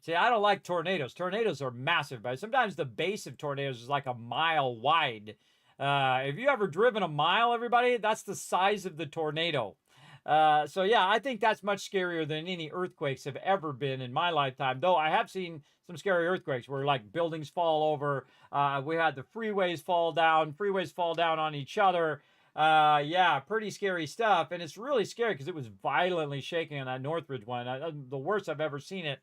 See, I don't like tornadoes. Tornadoes are massive, but sometimes the base of tornadoes is like a mile wide. If you ever driven a mile, everybody, that's the size of the tornado. So yeah, I think that's much scarier than any earthquakes have ever been in my lifetime. Though I have seen some scary earthquakes where like buildings fall over. We had the freeways fall down on each other. Yeah, pretty scary stuff. And it's really scary because it was violently shaking on that Northridge one. The worst I've ever seen it.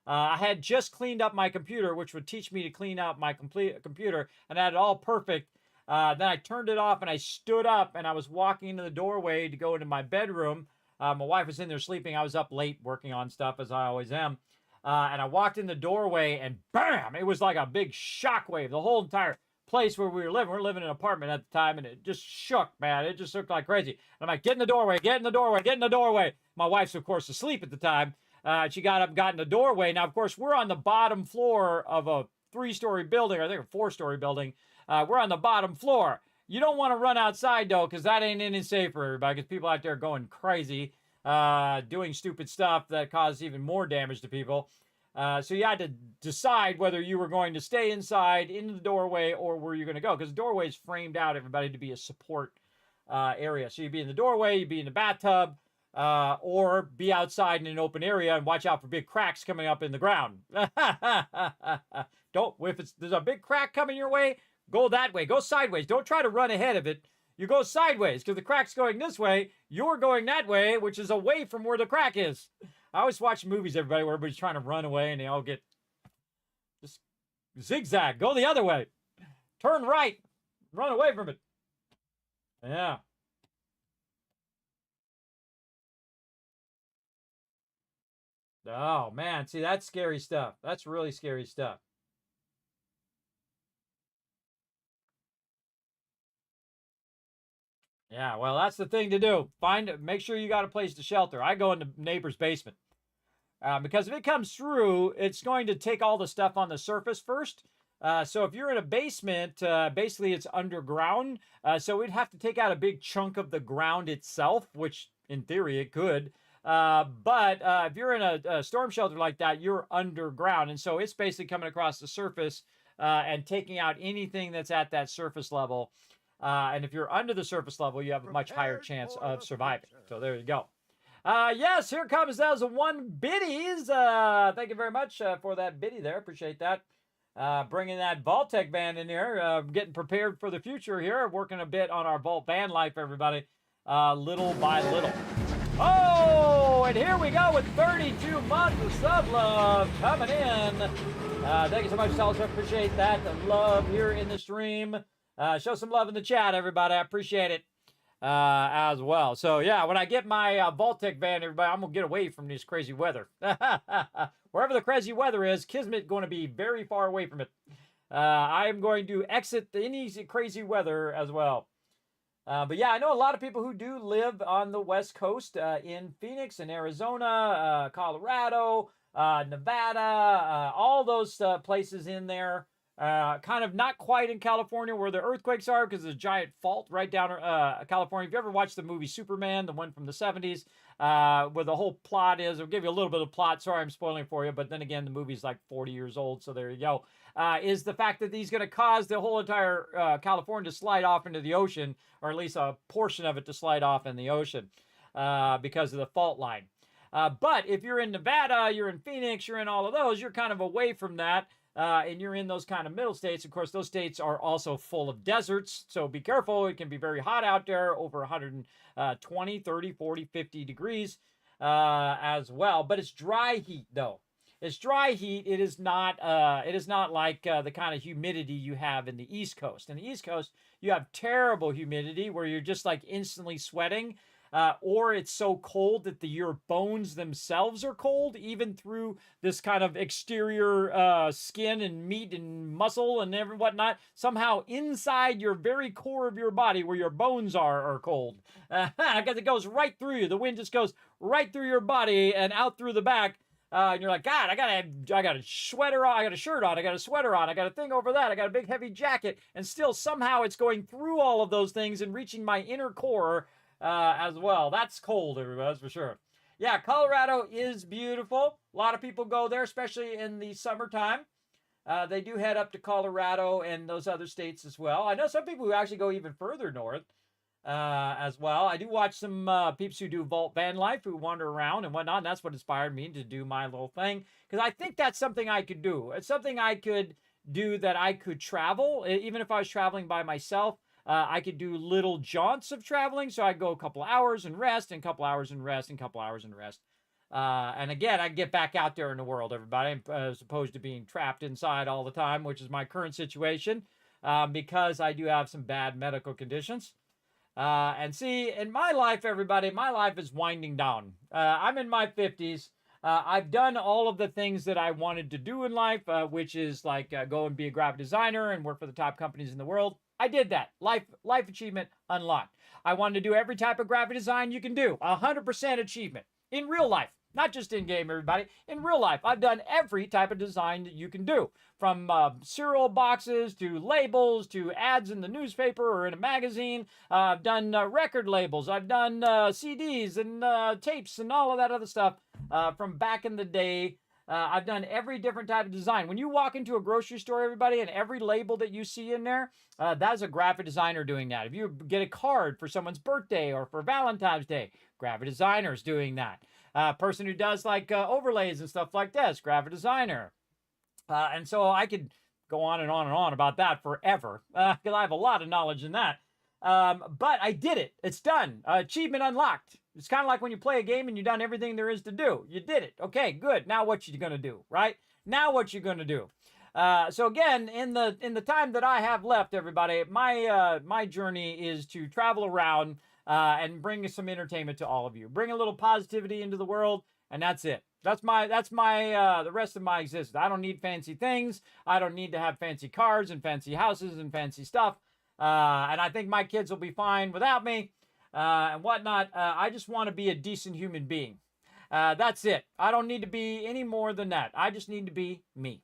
I had just cleaned up my computer, which would teach me to clean out my complete computer, and I had it all perfect. Then I turned it off, and I stood up, and I was walking into the doorway to go into my bedroom. My wife was in there sleeping. I was up late working on stuff, as I always am. And I walked in the doorway, and bam! It was like a big shockwave. The whole entire place where we were living in an apartment at the time, and it just shook, man. It just shook like crazy. And I'm like, get in the doorway, get in the doorway, get in the doorway. My wife's, of course, asleep at the time. She got up, got in the doorway. Now, of course, we're on the bottom floor of a 3-story building, or I think a 4-story building. We're on the bottom floor. You don't want to run outside, though, because that ain't any safe for everybody, because people out there going crazy, doing stupid stuff that causes even more damage to people. So you had to decide whether you were going to stay inside, into the doorway, or where you're going to go, because the doorway is framed out, everybody, to be a support area. So you'd be in the doorway, you'd be in the bathtub, or be outside in an open area and watch out for big cracks coming up in the ground. There's a big crack coming your way, go that way. Go sideways. Don't try to run ahead of it. You go sideways because the crack's going this way. You're going that way, which is away from where the crack is. I always watch movies, everybody, where everybody's trying to run away and they all get just zigzag. Go the other way. Turn right. Run away from it. Yeah. Oh, man. See, that's scary stuff. That's really scary stuff. Yeah, well, that's the thing to do. Make sure you got a place to shelter. I go in the neighbor's basement. Because if it comes through, it's going to take all the stuff on the surface first. So if you're in a basement, basically it's underground. So we'd have to take out a big chunk of the ground itself, which in theory it could. But if you're in a storm shelter like that, you're underground. And so it's basically coming across the surface and taking out anything that's at that surface level. And if you're under the surface level, you have a much higher chance of surviving. So there you go. Yes, here comes those one biddies. Thank you very much for that biddy there. Appreciate that. Bringing that Vault-Tec van in here, getting prepared for the future here, working a bit on our Vault van life, everybody, little by little. Oh, and here we go with 32 months of sub love coming in. Thank you so much, Salsa. Appreciate that. The love here in the stream. Show some love in the chat, everybody. I appreciate it as well. So, yeah, when I get my Vault-Tec van, everybody, I'm going to get away from this crazy weather. Wherever the crazy weather is, Kismet going to be very far away from it. I am going to exit any crazy weather as well. But yeah, I know a lot of people who do live on the West Coast in Phoenix and Arizona, Colorado, Nevada, all those places in there. Kind of not quite in California where the earthquakes are because there's a giant fault right down California. If you ever watched the movie Superman, the one from the 70s, where the whole plot is, I'll give you a little bit of plot. Sorry, I'm spoiling it for you, but then again, the movie's like 40 years old, so there you go. Is the fact that he's going to cause the whole entire California to slide off into the ocean, or at least a portion of it to slide off in the ocean because of the fault line. But if you're in Nevada, you're in Phoenix, you're in all of those, you're kind of away from that. And you're in those kind of middle states. Of course, those states are also full of deserts, so be careful. It can be very hot out there, over 120, 30, 40, 50 degrees as well. But it's dry heat, though. It's dry heat. It is not like the kind of humidity you have in the East Coast. In the East Coast, you have terrible humidity where you're just like instantly sweating. Or it's so cold that your bones themselves are cold, even through this kind of exterior skin and meat and muscle and whatnot. Somehow inside your very core of your body, where your bones are cold, because it goes right through you. The wind just goes right through your body and out through the back. And you're like, God, I got a sweater on, I got a shirt on, I got a sweater on, I got a thing over that, I got a big heavy jacket, and still somehow it's going through all of those things and reaching my inner core. As well. That's cold, everybody, that's for sure. Yeah, Colorado is beautiful. A lot of people go there, especially in the summertime. They do head up to Colorado and those other states as well. I know some people who actually go even further north as well. I do watch some peeps who do Vault van life, who wander around and whatnot, and that's what inspired me to do my little thing, because I think that's something I could do. It's something I could do, that I could travel, even if I was traveling by myself. I could do little jaunts of traveling, so I'd go a couple hours and rest, and a couple hours and rest, and a couple hours and rest. And again, I get back out there in the world, everybody, as opposed to being trapped inside all the time, which is my current situation, because I do have some bad medical conditions. And see, in my life, everybody, my life is winding down. I'm in my 50s. I've done all of the things that I wanted to do in life, which is like go and be a graphic designer and work for the top companies in the world. I did that. Life achievement unlocked. I wanted to do every type of graphic design you can do. 100% achievement. In real life. Not just in game, everybody. In real life, I've done every type of design that you can do. From cereal boxes to labels to ads in the newspaper or in a magazine. I've done record labels. I've done CDs and tapes and all of that other stuff from back in the day. I've done every different type of design. When you walk into a grocery store, everybody, and every label that you see in there, that's a graphic designer doing that. If you get a card for someone's birthday or for Valentine's Day, graphic designer's doing that. Person who does like overlays and stuff like this, graphic designer. And so I could go on and on and on about that forever, because I have a lot of knowledge in that. But I did it. It's done. Achievement unlocked. It's kind of like when you play a game and you've done everything there is to do. You did it. Okay, good. Now what you going to do, right? Now what you going to do? So again, in the time that I have left, everybody, my journey is to travel around and bring some entertainment to all of you. Bring a little positivity into the world, and that's it. That's my the rest of my existence. I don't need fancy things. I don't need to have fancy cars and fancy houses and fancy stuff. And I think my kids will be fine without me and whatnot. I just want to be a decent human being. That's it. I don't need to be any more than that. I just need to be me.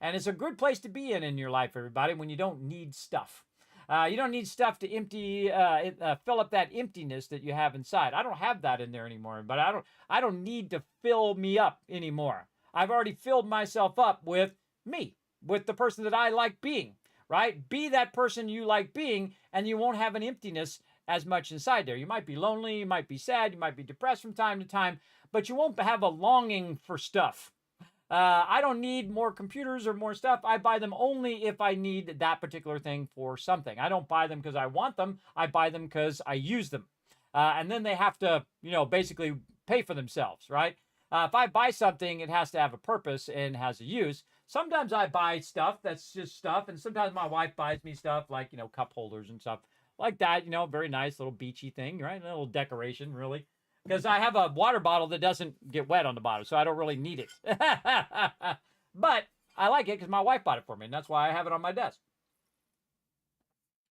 And it's a good place to be in your life, everybody, when you don't need stuff. You don't need stuff to fill up that emptiness that you have inside. I don't have that in there anymore, but I don't need to fill me up anymore. I've already filled myself up with me, with the person that I like being, right? Be that person you like being, and you won't have an emptiness as much inside there. You might be lonely, you might be sad, you might be depressed from time to time, but you won't have a longing for stuff. I don't need more computers or more stuff. I buy them only if I need that particular thing for something. I don't buy them because I want them. I buy them because I use them. And then they have to, basically pay for themselves, right? If I buy something, it has to have a purpose and has a use. Sometimes I buy stuff that's just stuff. And sometimes my wife buys me stuff like, cup holders and stuff like that. Very nice little beachy thing, right? A little decoration, really. Because I have a water bottle that doesn't get wet on the bottom, so I don't really need it. But I like it because my wife bought it for me, and that's why I have it on my desk.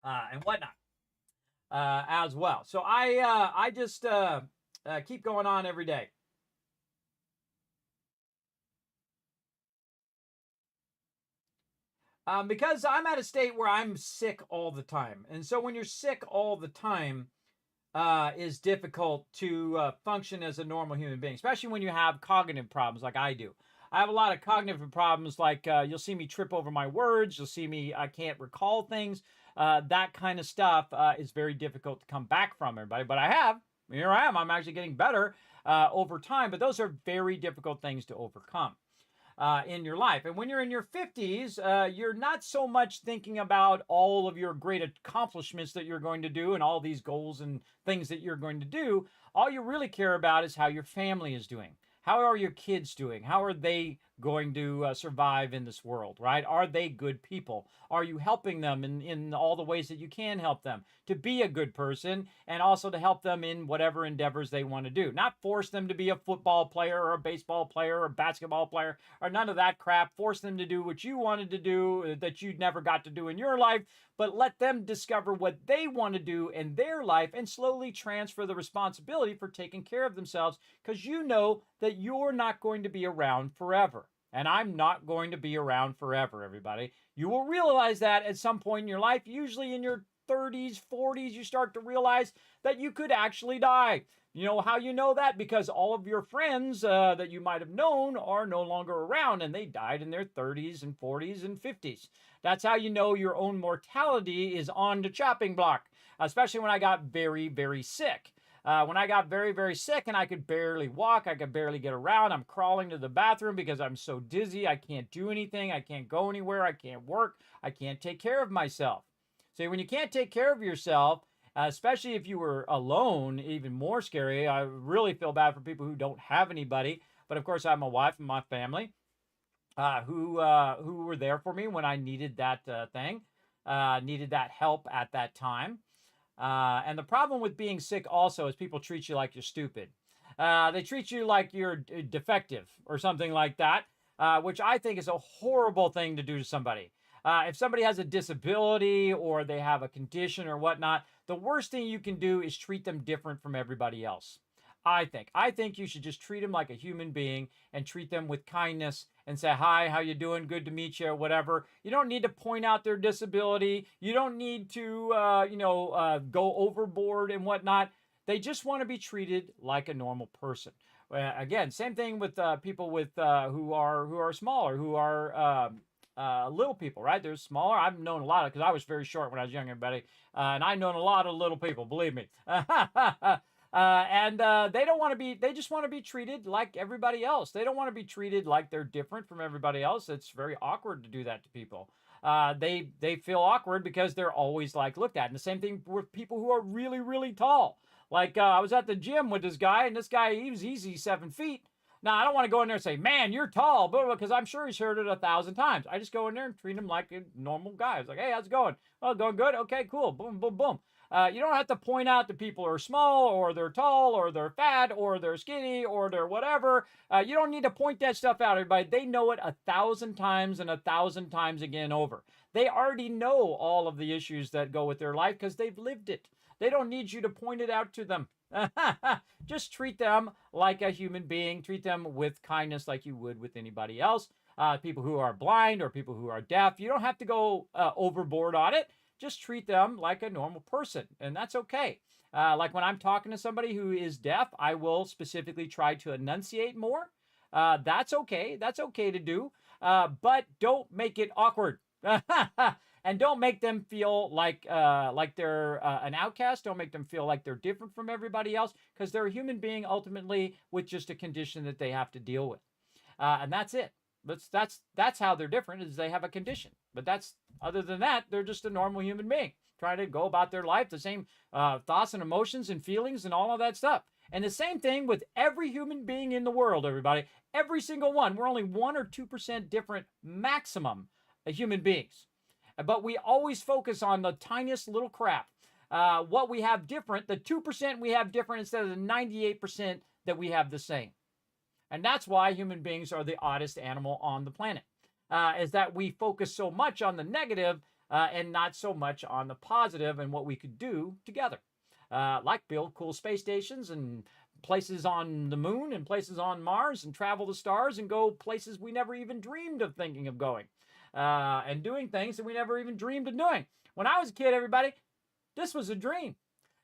And whatnot as well. So I just keep going on every day. Because I'm at a state where I'm sick all the time. And so when you're sick all the time, is difficult to function as a normal human being, especially when you have cognitive problems like I do. I have a lot of cognitive problems, like you'll see me trip over my words. You'll see me, I can't recall things. That kind of stuff is very difficult to come back from, everybody. But here I am. I'm actually getting better over time. But those are very difficult things to overcome in your life. And when you're in your 50s, you're not so much thinking about all of your great accomplishments that you're going to do and all these goals and things that you're going to do. All you really care about is how your family is doing. How are your kids doing? How are they going to survive in this world, right? Are they good people? Are you helping them in all the ways that you can help them to be a good person, and also to help them in whatever endeavors they want to do? Not force them to be a football player or a baseball player or a basketball player or none of that crap. Force them to do what you wanted to do that you never got to do in your life, but let them discover what they want to do in their life and slowly transfer the responsibility for taking care of themselves, because you know that you're not going to be around forever. And I'm not going to be around forever, everybody. You will realize that at some point in your life, usually in your 30s, 40s, you start to realize that you could actually die. You know how you know that? Because all of your friends that you might have known are no longer around, and they died in their 30s and 40s and 50s. That's how you know your own mortality is on the chopping block, especially when I got very, very sick. When I got very, very sick and I could barely walk, I could barely get around, I'm crawling to the bathroom because I'm so dizzy, I can't do anything, I can't go anywhere, I can't work, I can't take care of myself. See, when you can't take care of yourself, especially if you were alone, even more scary. I really feel bad for people who don't have anybody. But of course, I have my wife and my family who were there for me when I needed that needed that help at that time. And the problem with being sick also is people treat you like you're stupid. They treat you like you're defective or something like that, which I think is a horrible thing to do to somebody. If somebody has a disability or they have a condition or whatnot, the worst thing you can do is treat them different from everybody else. I think you should just treat them like a human being and treat them with kindness and say, hi, how you doing? Good to meet you, or whatever. You don't need to point out their disability. You don't need to, go overboard and whatnot. They just want to be treated like a normal person. Again, same thing with people with who are smaller, who are little people, right? They're smaller. I've known a lot of, because I was very short when I was young, everybody, and I've known a lot of little people, believe me. And they don't want to be, they just want to be treated like everybody else. They don't want to be treated like they're different from everybody else. It's very awkward to do that to people. They feel awkward because they're always like looked at. And the same thing with people who are really, really tall. Like I was at the gym with this guy, and this guy, he was easy 7 feet. Now, I don't want to go in there and say, man, you're tall, because I'm sure he's heard it 1,000 times. I just go in there and treat him like a normal guy. It's like, hey, how's it going? Oh, going good? Okay, cool. Boom, boom, boom. You don't have to point out that people are small or they're tall or they're fat or they're skinny or they're whatever. You don't need to point that stuff out, everybody. They know it 1,000 times and 1,000 times again over. They already know all of the issues that go with their life because they've lived it. They don't need you to point it out to them. Just treat them like a human being. Treat them with kindness like you would with anybody else. People who are blind or people who are deaf, you don't have to go overboard on it. Just treat them like a normal person, and that's okay. Like when I'm talking to somebody who is deaf, I will specifically try to enunciate more. That's okay. That's okay to do, but don't make it awkward. And don't make them feel like they're an outcast. Don't make them feel like they're different from everybody else, because they're a human being ultimately with just a condition that they have to deal with, and that's it. That's how they're different, is they have a condition. But other than that, they're just a normal human being trying to go about their life, the same thoughts and emotions and feelings and all of that stuff. And the same thing with every human being in the world, everybody. Every single one. We're only 1 or 2% different maximum human beings. But we always focus on the tiniest little crap. What we have different, the 2% we have different instead of the 98% that we have the same. And that's why human beings are the oddest animal on the planet, is that we focus so much on the negative and not so much on the positive and what we could do together. Like build cool space stations and places on the moon and places on Mars and travel the stars and go places we never even dreamed of thinking of going. And doing things that we never even dreamed of doing. When I was a kid, everybody, this was a dream.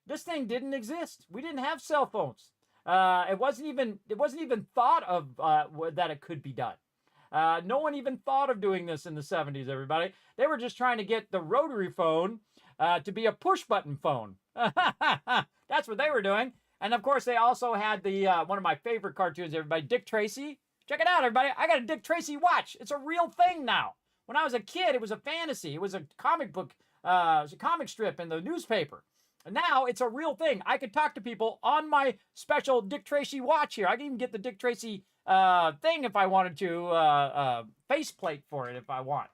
This thing didn't exist. We didn't have cell phones. It wasn't even thought of that it could be done. No one even thought of doing this in the 70s, everybody. They were just trying to get the rotary phone to be a push button phone. That's what they were doing. And of course, they also had the one of my favorite cartoons, everybody, Dick Tracy. Check it out, everybody. I got a Dick Tracy watch. It's a real thing now. When I was a kid, it was a fantasy. It was a comic book. It was a comic strip in the newspaper. And now it's a real thing. I could talk to people on my special Dick Tracy watch here. I can even get the Dick Tracy thing if I wanted to, faceplate for it if I want.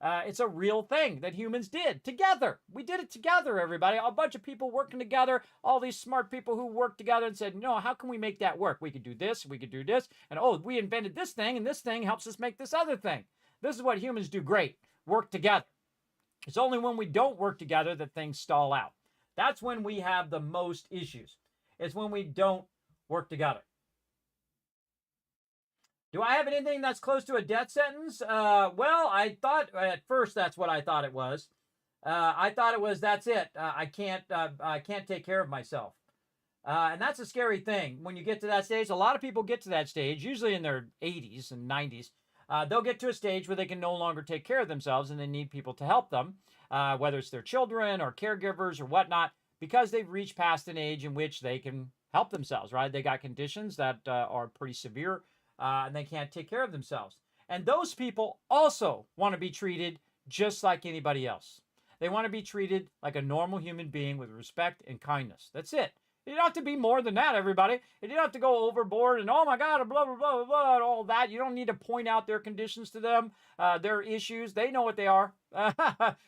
It's a real thing that humans did together. We did it together, everybody. A bunch of people working together, all these smart people who worked together and said, no, how can we make that work? We could do this, we could do this. And oh, we invented this thing, and this thing helps us make this other thing. This is what humans do great, work together. It's only when we don't work together that things stall out. That's when we have the most issues. It's when we don't work together. Do I have anything that's close to a death sentence? Well, I thought at first that's what I thought it was. I thought it was, that's it. I can't take care of myself. And that's a scary thing. When you get to that stage, a lot of people get to that stage, usually in their 80s and 90s. They'll get to a stage where they can no longer take care of themselves and they need people to help them, whether it's their children or caregivers or whatnot, because they've reached past an age in which they can help themselves, right? They got conditions that are pretty severe, and they can't take care of themselves. And those people also want to be treated just like anybody else. They want to be treated like a normal human being with respect and kindness. That's it. You don't have to be more than that, everybody. You don't have to go overboard and, oh my God, blah, blah, blah, blah, and all that. You don't need to point out their conditions to them, their issues. They know what they are.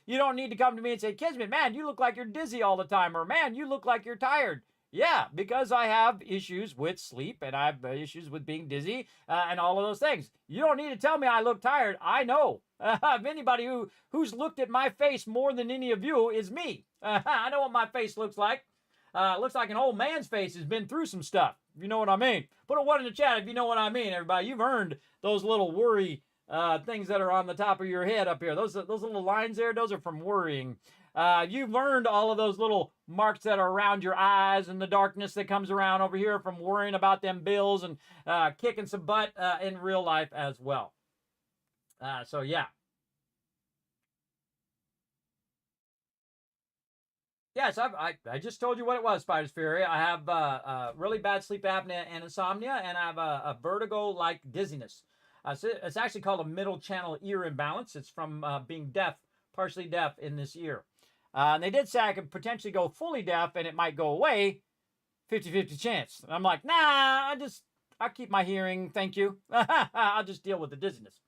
You don't need to come to me and say, Kismet, man, you look like you're dizzy all the time, or man, you look like you're tired. Yeah, because I have issues with sleep and I have issues with being dizzy and all of those things. You don't need to tell me I look tired. I know. If anybody who's looked at my face more than any of you is me. I know what my face looks like. Looks like an old man's face has been through some stuff, if you know what I mean. Put a 1 in the chat if you know what I mean, everybody. You've earned those little worry things that are on the top of your head up here. Those little lines there, those are from worrying. You've learned all of those little marks that are around your eyes and the darkness that comes around over here from worrying about them bills and kicking some butt in real life as well. So, yeah. Yes, I just told you what it was, Spider's Fury. I have really bad sleep apnea and insomnia, and I have a vertigo-like dizziness. So it's actually called a middle channel ear imbalance. It's from being deaf, partially deaf in this ear. And they did say I could potentially go fully deaf and it might go away, 50-50 chance. And I'm like, nah, I'll keep my hearing, thank you. I'll just deal with the dizziness.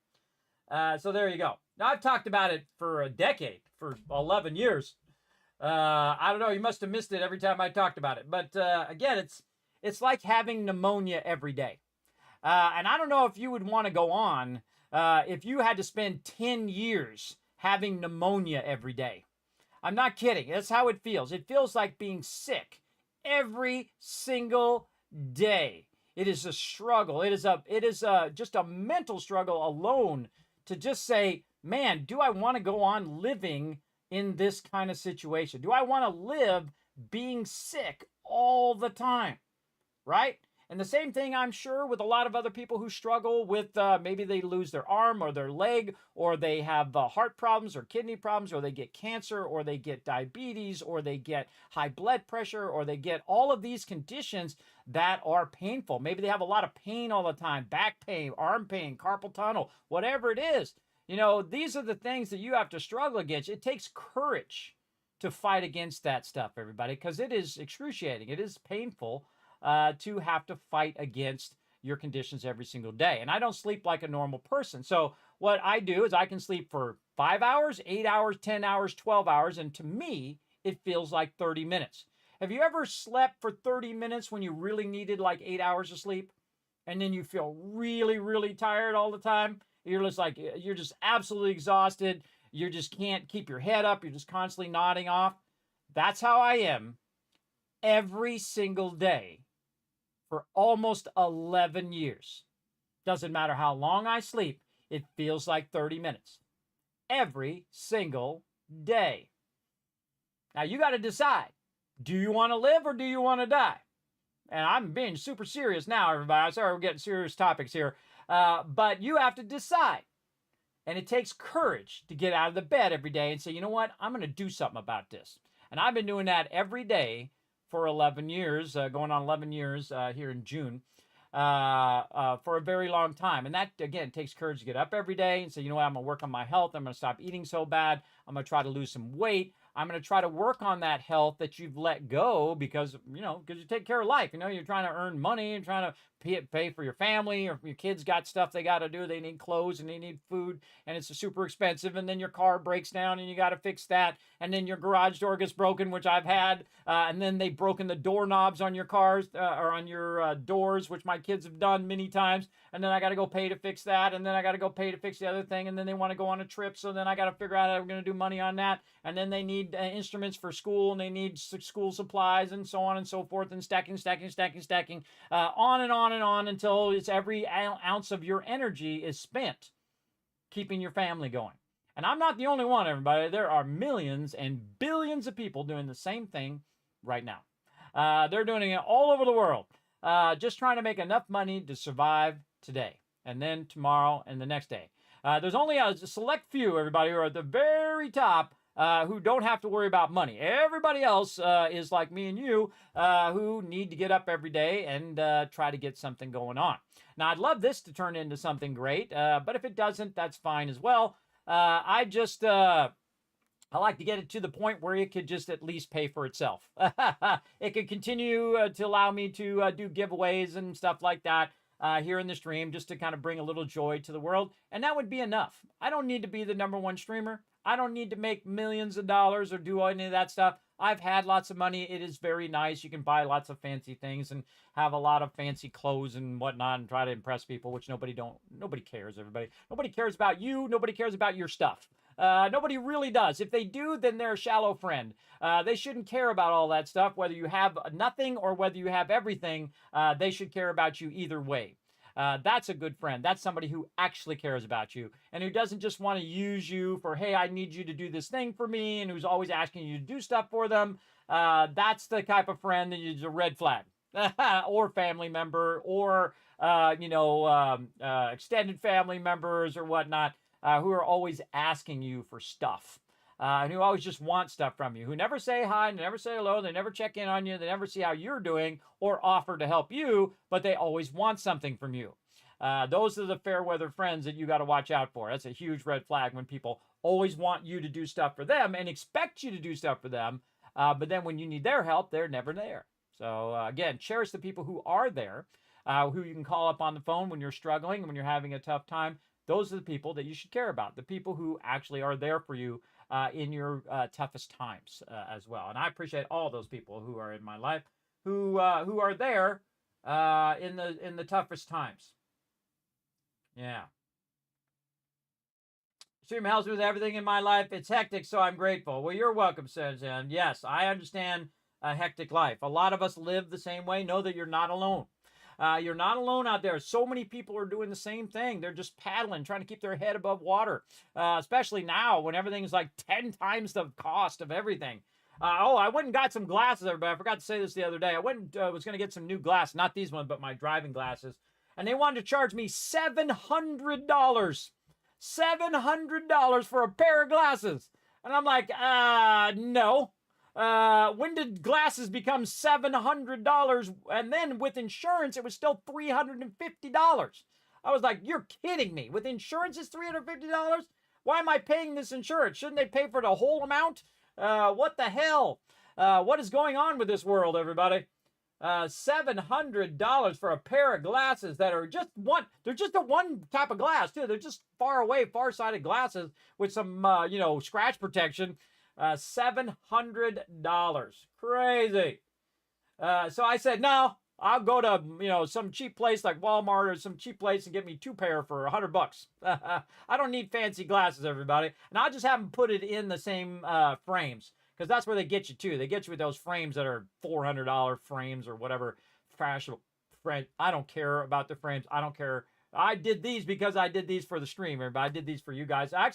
So there you go. Now, I've talked about it for a decade, for 11 years. I don't know. You must have missed it every time I talked about it. But again, it's like having pneumonia every day. And I don't know if you would want to go on if you had to spend 10 years having pneumonia every day. I'm not kidding. That's how it feels. It feels like being sick every single day. It is a struggle. It is just a mental struggle alone to just say, man, do I want to go on living in this kind of situation? Do I want to live being sick all the time? Right? And the same thing, I'm sure, with a lot of other people who struggle with maybe they lose their arm or their leg, or they have heart problems or kidney problems, or they get cancer, or they get diabetes, or they get high blood pressure, or they get all of these conditions that are painful. Maybe they have a lot of pain all the time, back pain, arm pain, carpal tunnel, whatever it is. You know, these are the things that you have to struggle against. It takes courage to fight against that stuff, everybody, because it is excruciating. It is painful to have to fight against your conditions every single day. And I don't sleep like a normal person. So what I do is I can sleep for 5 hours, 8 hours, 10 hours, 12 hours. And to me, it feels like 30 minutes. Have you ever slept for 30 minutes when you really needed like 8 hours of sleep? And then you feel really, really tired all the time? You're just like, you're just absolutely exhausted. You just can't keep your head up. You're just constantly nodding off. That's how I am every single day for almost 11 years. Doesn't matter how long I sleep, it feels like 30 minutes. Every single day. Now you got to decide. Do you want to live or do you want to die? And I'm being super serious now, everybody. I'm sorry we're getting serious topics here. But you have to decide. And it takes courage to get out of the bed every day and say, you know what? I'm going to do something about this. And I've been doing that every day for 11 years, going on 11 years here in June, for a very long time. And that, again, takes courage to get up every day and say, you know what, I'm going to work on my health. I'm going to stop eating so bad. I'm going to try to lose some weight. I'm going to try to work on that health that you've let go because, you know, because you take care of life. You know, you're trying to earn money and trying to pay for your family, or if your kids got stuff they got to do. They need clothes and they need food, and it's super expensive. And then your car breaks down and you got to fix that. And then your garage door gets broken, which I've had. And then they've broken the doorknobs on your cars or on your doors, which my kids have done many times. And then I got to go pay to fix that. And then I got to go pay to fix the other thing. And then they want to go on a trip. So then I got to figure out how I'm going to do money on that. And then they need instruments for school, and they need school supplies, and so on and so forth, and stacking, on and on and on until it's every ounce of your energy is spent keeping your family going. And I'm not the only one, everybody. There are millions and billions of people doing the same thing right now. They're doing it all over the world, just trying to make enough money to survive today, and then tomorrow, and the next day. There's only a select few, everybody, who are at the very top, who don't have to worry about money. Everybody else is like me and you, who need to get up every day and try to get something going on. Now, I'd love this to turn into something great, but if it doesn't, that's fine as well. I like to get it to the point where it could just at least pay for itself. It could continue to allow me to do giveaways and stuff like that here in the stream, just to kind of bring a little joy to the world. And that would be enough. I don't need to be the #1 streamer. I don't need to make millions of dollars or do any of that stuff. I've had lots of money. It is very nice. You can buy lots of fancy things and have a lot of fancy clothes and whatnot and try to impress people, which nobody cares, everybody. Nobody cares about you. Nobody cares about your stuff. Nobody really does. If they do, then they're a shallow friend. They shouldn't care about all that stuff, whether you have nothing or whether you have everything. They should care about you either way. That's a good friend. That's somebody who actually cares about you and who doesn't just want to use you for, hey, I need you to do this thing for me, and who's always asking you to do stuff for them. That's the type of friend that is a red flag or family member or, extended family members or whatnot, who are always asking you for stuff. And who always just want stuff from you, who never say hi, never say hello, they never check in on you, they never see how you're doing or offer to help you, but they always want something from you. Those are the fair weather friends that you got to watch out for. That's a huge red flag when people always want you to do stuff for them and expect you to do stuff for them, but then when you need their help, they're never there. So again, cherish the people who are there, who you can call up on the phone when you're struggling, when you're having a tough time. Those are the people that you should care about, the people who actually are there for you in your toughest times as well. And I appreciate all those people who are in my life who are there in the toughest times. Yeah. Stream helps with everything in my life. It's hectic, so I'm grateful. Well, you're welcome, Susan. Yes, I understand a hectic life. A lot of us live the same way. Know that you're not alone. You're not alone out there. So many people are doing the same thing. They're just paddling, trying to keep their head above water, especially now when everything's like 10 times the cost of everything. I went and got some glasses, everybody. I forgot to say this the other day. I went and was going to get some new glasses, not these ones, but my driving glasses. And they wanted to charge me $700. $700 for a pair of glasses. And I'm like, no. When did glasses become $700? And then with insurance, it was still $350. I was like, you're kidding me. With insurance, it's $350? Why am I paying this insurance? Shouldn't they pay for the whole amount? What the hell? What is going on with this world, everybody? $700 for a pair of glasses that are just one. They're just a one type of glass, too. They're just far away, far-sighted glasses with some, scratch protection. $700. Crazy. So I said, no, I'll go to, some cheap place like Walmart or some cheap place and get me 2 pair for $100. I don't need fancy glasses, everybody. And I'll just have them put it in the same frames. Because that's where they get you, too. They get you with those frames that are $400 frames or whatever fashionable frame. I don't care about the frames. I don't care. I did these because I did these for the stream, everybody. I did these for you guys. I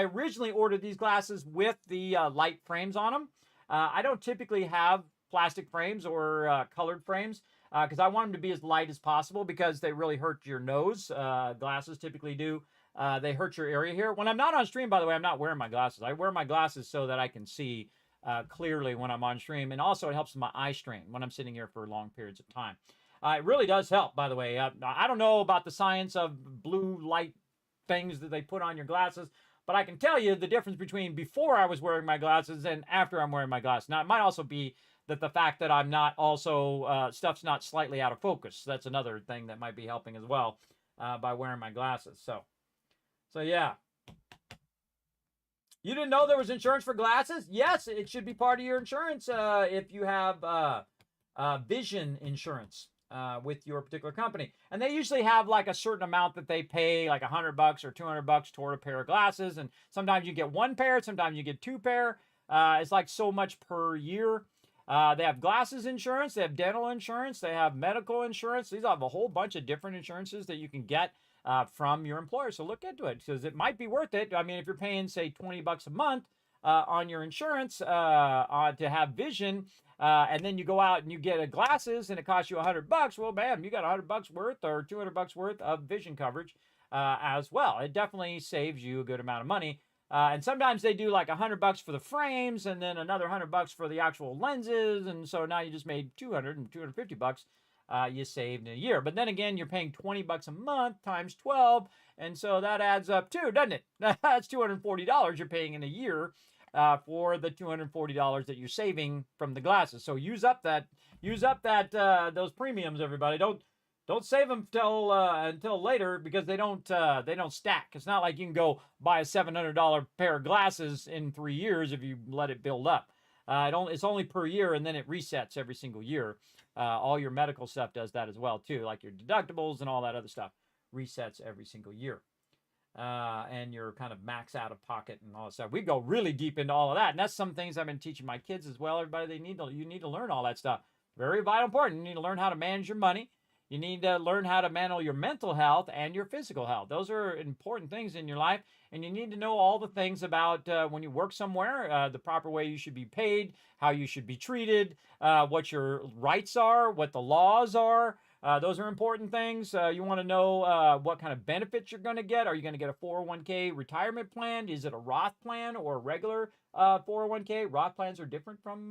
originally ordered these glasses with the light frames on them. I don't typically have plastic frames or colored frames because I want them to be as light as possible because they really hurt your nose. Glasses typically do. They hurt your area here. When I'm not on stream, by the way, I'm not wearing my glasses. I wear my glasses so that I can see clearly when I'm on stream. And also it helps my eye strain when I'm sitting here for long periods of time. It really does help, by the way. I don't know about the science of blue light things that they put on your glasses, but I can tell you the difference between before I was wearing my glasses and after I'm wearing my glasses. Now, it might also be that the fact that I'm not also, stuff's not slightly out of focus. That's another thing that might be helping as well by wearing my glasses. So yeah. You didn't know there was insurance for glasses? Yes, it should be part of your insurance if you have vision insurance with your particular company. And they usually have like a certain amount that they pay, like $100 or $200 toward a pair of glasses. And sometimes you get 1 pair, sometimes you get 2 pair. It's like so much per year. They have glasses insurance, they have dental insurance, they have medical insurance. These have a whole bunch of different insurances that you can get from your employer. So look into it because it might be worth it. I mean, if you're paying, say, $20 a month on your insurance to have vision, and then you go out and you get glasses and it costs you $100, well, bam, you got $100 worth or $200 worth of vision coverage as well. It definitely saves you a good amount of money. And sometimes they do like $100 for the frames and then another $100 for the actual lenses. And so now you just made $200 and $250 you saved in a year. But then again, you're paying $20 a month times 12. And so that adds up too, doesn't it? That's $240 you're paying in a year for the $240 that you're saving from the glasses. So use up those premiums, everybody. Don't save them until later because they don't stack. It's not like you can go buy a $700 pair of glasses in 3 years if you let it build up. It's only per year, and then it resets every single year. All your medical stuff does that as well too, like your deductibles and all that other stuff resets every single year. And you're kind of max out of pocket and all that stuff. We go really deep into all of that, and that's some things I've been teaching my kids as well. Everybody, you need to learn all that stuff. Very vital, important. You need to learn how to manage your money. You need to learn how to manage your mental health and your physical health. Those are important things in your life. And you need to know all the things about when you work somewhere, the proper way you should be paid, how you should be treated, what your rights are, what the laws are. Those are important things. You want to know what kind of benefits you're going to get. Are you going to get a 401k retirement plan? Is it a Roth plan or a regular 401k? Roth plans are different from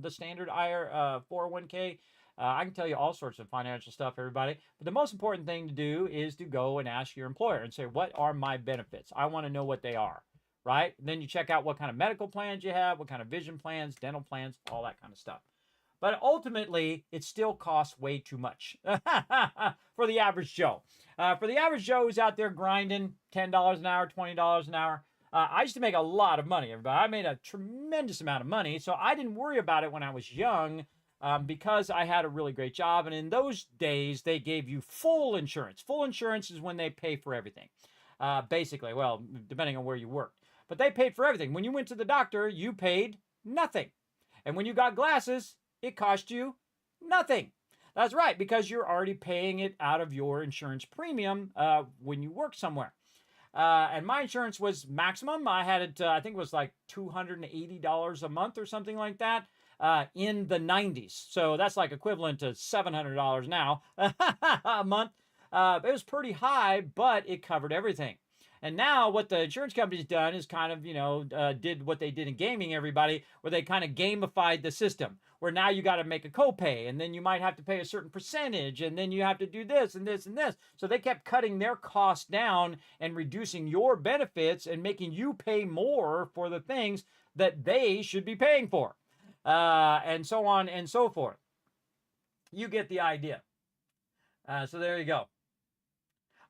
the standard 401k. I can tell you all sorts of financial stuff, everybody. But the most important thing to do is to go and ask your employer and say, what are my benefits? I want to know what they are, right? And then you check out what kind of medical plans you have, what kind of vision plans, dental plans, all that kind of stuff. But ultimately, it still costs way too much for the average Joe. For the average Joe who's out there grinding $10 an hour, $20 an hour, I used to make a lot of money, everybody. I made a tremendous amount of money, so I didn't worry about it when I was young because I had a really great job. And in those days, they gave you full insurance. Full insurance is when they pay for everything, basically. Well, depending on where you worked. But they paid for everything. When you went to the doctor, you paid nothing. And when you got glasses, it cost you nothing. That's right, because you're already paying it out of your insurance premium when you work somewhere. And my insurance was maximum. I had it, I think it was like $280 a month or something like that in the 90s. So that's like equivalent to $700 now a month. It was pretty high, but it covered everything. And now what the insurance company's done is kind of, did what they did in gaming, everybody, where they kind of gamified the system, where now you got to make a copay, and then you might have to pay a certain percentage, and then you have to do this and this and this. So they kept cutting their costs down and reducing your benefits and making you pay more for the things that they should be paying for, and so on and so forth. You get the idea. So there you go.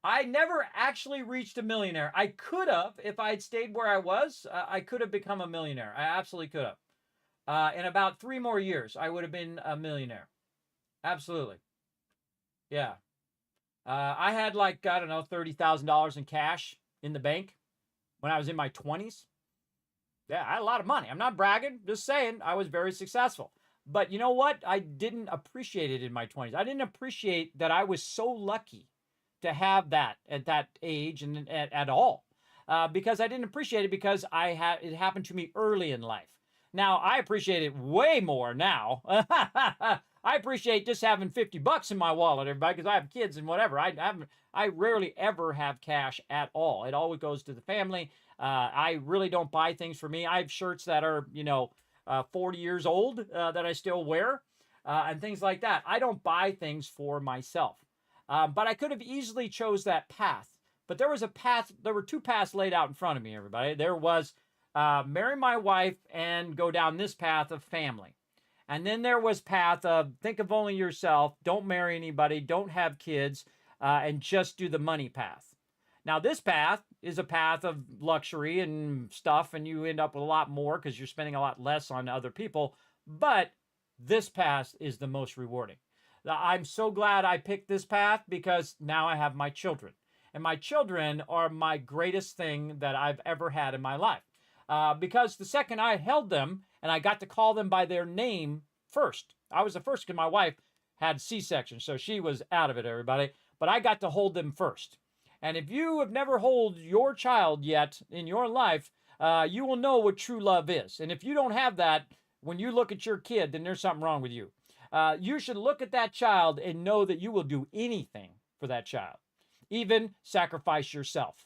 I never actually reached a millionaire. I could have, if I had stayed where I was, I could have become a millionaire. I absolutely could have. In about 3 more years, I would have been a millionaire. Absolutely. Yeah. I had like, I don't know, $30,000 in cash in the bank when I was in my 20s. Yeah, I had a lot of money. I'm not bragging, just saying I was very successful. But you know what? I didn't appreciate it in my 20s. I didn't appreciate that I was so lucky to have that at that age and at all, because I didn't appreciate it because it happened to me early in life. Now I appreciate it way more now. I appreciate just having $50 in my wallet, everybody, because I have kids and whatever. I rarely ever have cash at all. It always goes to the family. I really don't buy things for me. I have shirts that are 40 years old that I still wear and things like that. I don't buy things for myself. But I could have easily chose that path. But there was a path, there were 2 paths laid out in front of me, everybody. There was marry my wife and go down this path of family. And then there was path of think of only yourself, don't marry anybody, don't have kids, and just do the money path. Now this path is a path of luxury and stuff, and you end up with a lot more because you're spending a lot less on other people. But this path is the most rewarding. I'm so glad I picked this path because now I have my children. And my children are my greatest thing that I've ever had in my life. Because the second I held them and I got to call them by their name first. I was the first because my wife had C-section, so she was out of it, everybody. But I got to hold them first. And if you have never held your child yet in your life, you will know what true love is. And if you don't have that, when you look at your kid, then there's something wrong with you. You should look at that child and know that you will do anything for that child, even sacrifice yourself.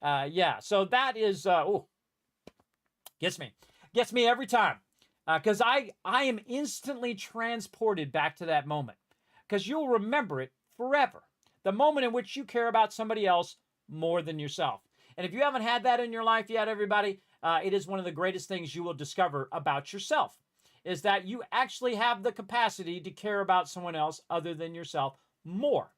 Yeah, so that is, gets me every time, because I am instantly transported back to that moment, because you'll remember it forever, the moment in which you care about somebody else more than yourself. And if you haven't had that in your life yet, everybody, it is one of the greatest things you will discover about yourself. Is that you actually have the capacity to care about someone else other than yourself more.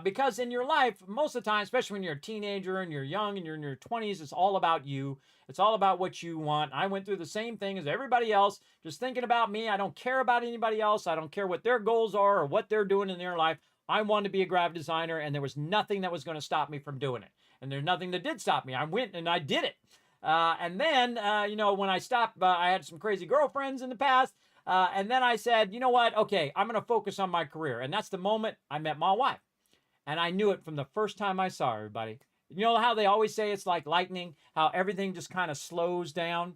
Because in your life, most of the time, especially when you're a teenager and you're young and you're in your 20s, it's all about you. It's all about what you want. I went through the same thing as everybody else, just thinking about me. I don't care about anybody else. I don't care what their goals are or what they're doing in their life. I wanted to be a graphic designer, and there was nothing that was going to stop me from doing it. And there's nothing that did stop me. I went and I did it. And then, when I stopped, I had some crazy girlfriends in the past. And then I said, you know what? Okay, I'm going to focus on my career. And that's the moment I met my wife. And I knew it from the first time I saw her, everybody. You know how they always say it's like lightning, how everything just kind of slows down?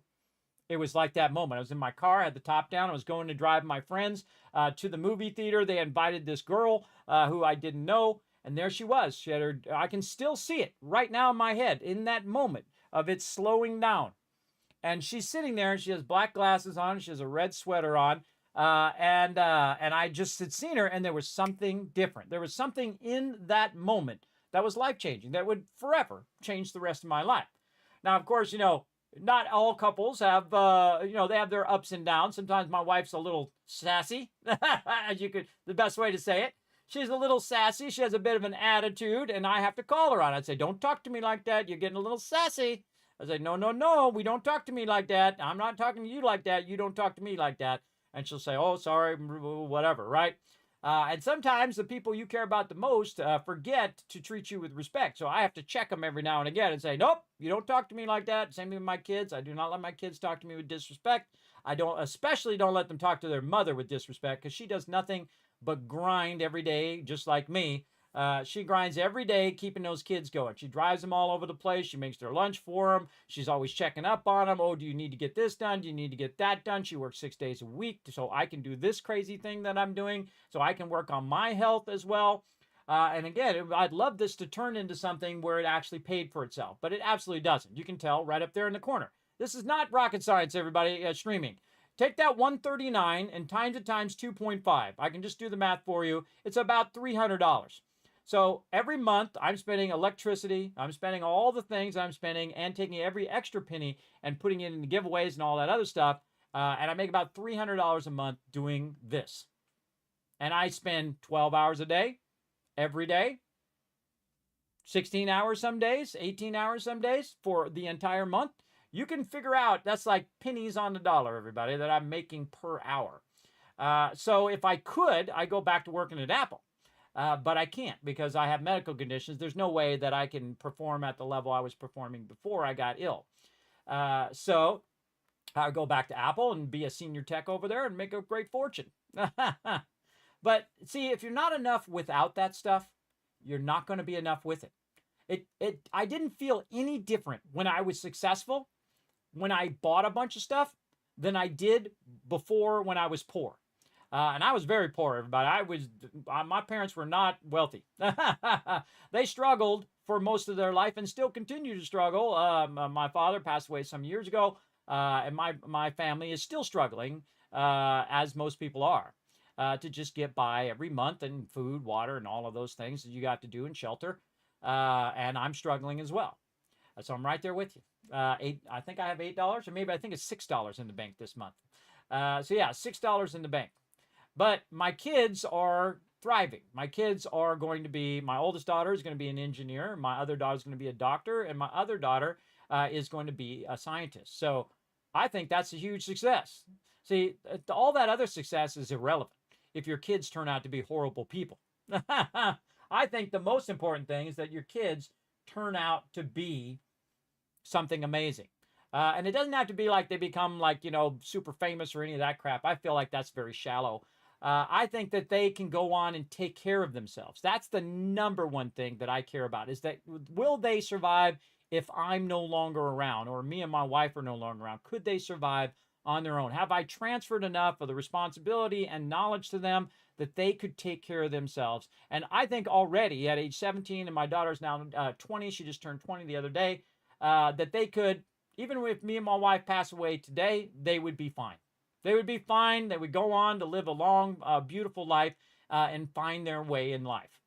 It was like that moment. I was in my car, I had the top down. I was going to drive my friends to the movie theater. They invited this girl who I didn't know. And there she was. She had her, I can still see it right now in my head in that moment of it slowing down. And she's sitting there and she has black glasses on. She has a red sweater on. And I just had seen her and there was something different. There was something in that moment that was life-changing, that would forever change the rest of my life. Now, of course, not all couples have, they have their ups and downs. Sometimes my wife's a little sassy, the best way to say it. She's a little sassy. She has a bit of an attitude, and I have to call her on it. I'd say, don't talk to me like that. You're getting a little sassy. I say, no, no, no, we don't talk to me like that. I'm not talking to you like that. You don't talk to me like that. And she'll say, oh, sorry, whatever, right? And sometimes the people you care about the most forget to treat you with respect. So I have to check them every now and again and say, nope, you don't talk to me like that. Same with my kids. I do not let my kids talk to me with disrespect. I especially don't let them talk to their mother with disrespect, because she does nothing but grind every day, just like me. She grinds every day, keeping those kids going. She drives them all over the place. She makes their lunch for them. She's always checking up on them. Oh, do you need to get this done? Do you need to get that done? She works 6 days a week so I can do this crazy thing that I'm doing, so I can work on my health as well. And again, I'd love this to turn into something where it actually paid for itself, but it absolutely doesn't. You can tell right up there in the corner. This is not rocket science, everybody, streaming. Take that 139 and times it times 2.5. I can just do the math for you. It's about $300. So every month I'm spending electricity, I'm spending all the things I'm spending, and taking every extra penny and putting it into giveaways and all that other stuff. And I make about $300 a month doing this. And I spend 12 hours a day, every day, 16 hours some days, 18 hours some days for the entire month. You can figure out that's like pennies on the dollar, everybody, that I'm making per hour. So if I could, I go back to working at Apple. But I can't, because I have medical conditions. There's no way that I can perform at the level I was performing before I got ill. So I go back to Apple and be a senior tech over there and make a great fortune. But see, if you're not enough without that stuff, you're not going to be enough with it. I didn't feel any different when I was successful, when I bought a bunch of stuff, than I did before when I was poor. And I was very poor, everybody. My parents were not wealthy. They struggled for most of their life and still continue to struggle. My father passed away some years ago, and my family is still struggling, as most people are, to just get by every month, and food, water, and all of those things that you got to do, and shelter. And I'm struggling as well. So I'm right there with you. I think I have $8, or maybe I think it's $6 in the bank this month. So yeah, $6 in the bank. But my kids are thriving. My kids are going to be, my oldest daughter is going to be an engineer. My other daughter is going to be a doctor. And my other daughter is going to be a scientist. So I think that's a huge success. See, all that other success is irrelevant if your kids turn out to be horrible people. I think the most important thing is that your kids turn out to be something amazing. And it doesn't have to be like they become like, super famous or any of that crap. I feel like that's very shallow. I think that they can go on and take care of themselves. That's the number one thing that I care about, is that will they survive if I'm no longer around, or me and my wife are no longer around? Could they survive on their own? Have I transferred enough of the responsibility and knowledge to them that they could take care of themselves? And I think already at age 17, and my daughter's now 20, she just turned 20 the other day, that they could, even if me and my wife pass away today, they would be fine. They would be fine. They would go on to live a long, beautiful life and find their way in life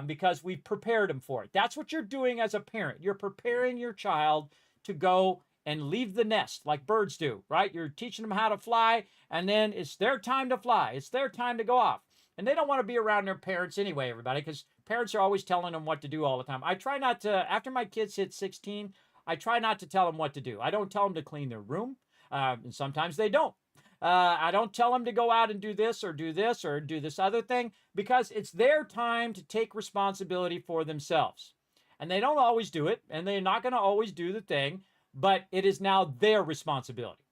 because we've prepared them for it. That's what you're doing as a parent. You're preparing your child to go and leave the nest like birds do, right? You're teaching them how to fly, and then it's their time to fly. It's their time to go off. And they don't want to be around their parents anyway, everybody, because parents are always telling them what to do all the time. I try not to, after my kids hit 16, I try not to tell them what to do. I don't tell them to clean their room, and sometimes they don't. I don't tell them to go out and do this or do this other thing, because it's their time to take responsibility for themselves. And they don't always do it, and they're not going to always do the thing, but it is now their responsibility.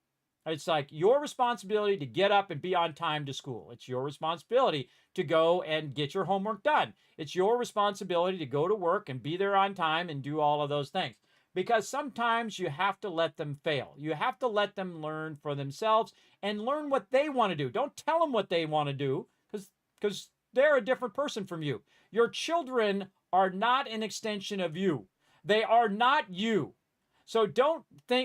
It's like your responsibility to get up and be on time to school. It's your responsibility to go and get your homework done. It's your responsibility to go to work and be there on time and do all of those things. Because sometimes you have to let them fail. You have to let them learn for themselves and learn what they want to do. Don't tell them what they want to do, because they're a different person from you. Your children are not an extension of you. They are not you. So don't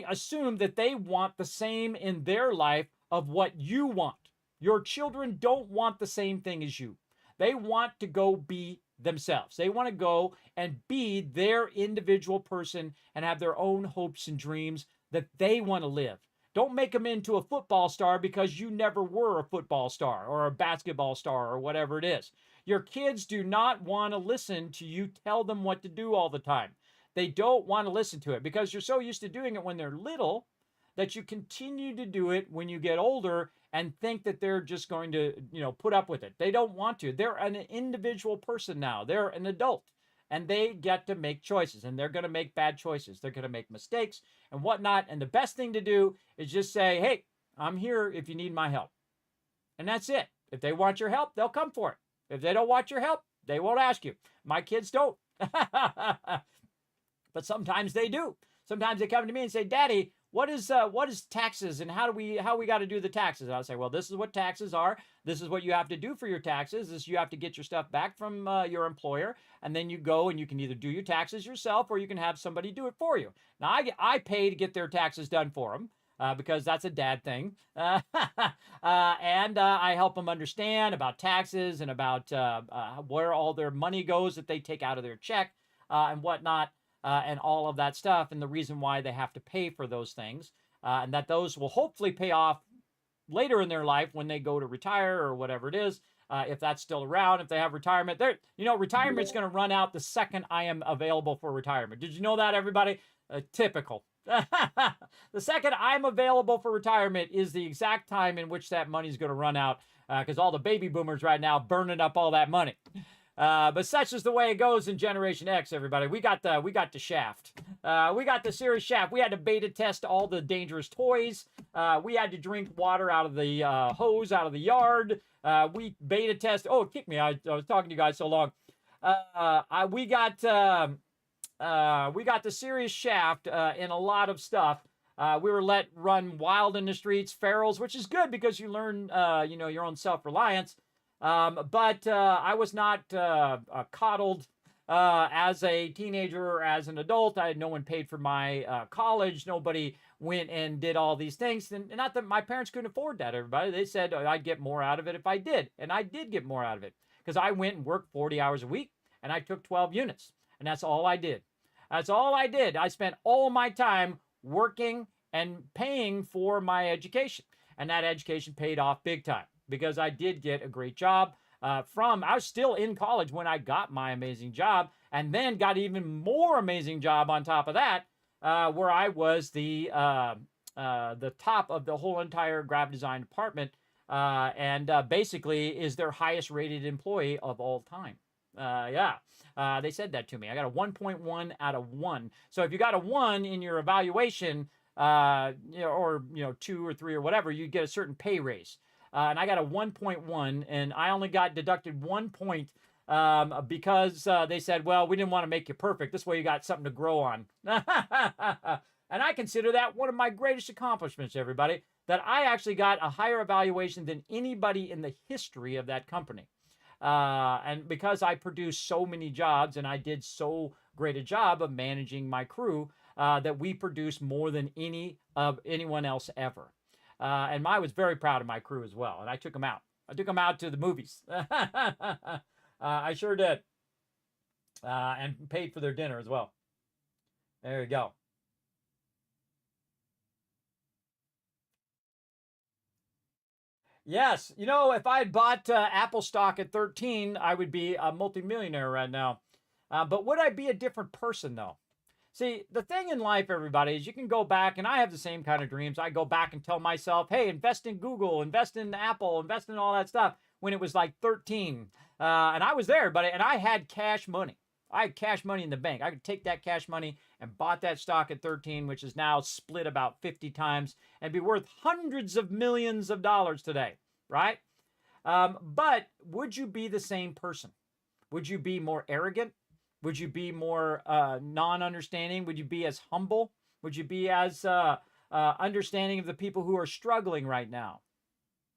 assume that they want the same in their life of what you want. Your children don't want the same thing as you. They want to go be themselves. They want to go and be their individual person and have their own hopes and dreams that they want to live. Don't make them into a football star because you never were a football star or a basketball star or whatever it is. Your kids do not want to listen to you tell them what to do all the time. They don't want to listen to it because you're so used to doing it when they're little that you continue to do it when you get older and think that they're just going to, put up with it. They don't want to. They're an individual person now. They're an adult and they get to make choices, and they're going to make bad choices. They're going to make mistakes and whatnot. And the best thing to do is just say, hey, I'm here if you need my help. And that's it. If they want your help, they'll come for it. If they don't want your help, they won't ask you. My kids don't. But sometimes they do. Sometimes they come to me and say, Daddy, what is taxes, and how we got to do the taxes? And I'll say, well, this is what taxes are. This is what you have to do for your taxes. This, you have to get your stuff back from your employer, and then you go and you can either do your taxes yourself or you can have somebody do it for you. Now, I pay to get their taxes done for them. Because that's a dad thing. And I help them understand about taxes and about where all their money goes that they take out of their check and whatnot, and all of that stuff, and the reason why they have to pay for those things, and that those will hopefully pay off later in their life when they go to retire or whatever it is, if that's still around, if they have retirement. Retirement's going to run out the second I am available for retirement. Did you know that, everybody? Typical. The second I'm available for retirement is the exact time in which that money's going to run out, because all the baby boomers right now burning up all that money. But such is the way it goes in Generation X, everybody. We got the shaft. We got the serious shaft. We had to beta test all the dangerous toys. We had to drink water out of the hose out of the yard. We beta test. Oh, it kicked me. I was talking to you guys so long. We got the serious shaft in a lot of stuff. We were let run wild in the streets, ferals, which is good because you learn, your own self-reliance. But I was not coddled as a teenager or as an adult. No one paid for my college. Nobody went and did all these things. And not that my parents couldn't afford that, everybody. They said I'd get more out of it if I did. And I did get more out of it because I went and worked 40 hours a week and I took 12 units. And that's all I did. That's all I did. I spent all my time working and paying for my education. And that education paid off big time because I did get a great job I was still in college when I got my amazing job, and then got even more amazing job on top of that, where I was the top of the whole entire graphic design department, and basically is their highest rated employee of all time. They said that to me. I got a 1.1 out of 1. So if you got a 1 in your evaluation, or 2 or 3 or whatever, you get a certain pay raise. And I got a 1.1, and I only got deducted 1 point because they said, well, we didn't want to make you perfect. This way you got something to grow on. And I consider that one of my greatest accomplishments, everybody, that I actually got a higher evaluation than anybody in the history of that company. And because I produced so many jobs and I did so great a job of managing my crew, that we produced more than anyone else ever. And I was very proud of my crew as well. And I took them out. I took them out to the movies. I sure did. And paid for their dinner as well. There you go. Yes, if I had bought Apple stock at 13, I would be a multimillionaire right now. But would I be a different person, though? See, the thing in life, everybody, is you can go back, and I have the same kind of dreams. I go back and tell myself, hey, invest in Google, invest in Apple, invest in all that stuff when it was like 13. And I was there, and I had cash money. I had cash money in the bank. I could take that cash money and bought that stock at 13, which is now split about 50 times and be worth hundreds of millions of dollars today, right? But would you be the same person? Would you be more arrogant? Would you be more non-understanding? Would you be as humble? Would you be as understanding of the people who are struggling right now?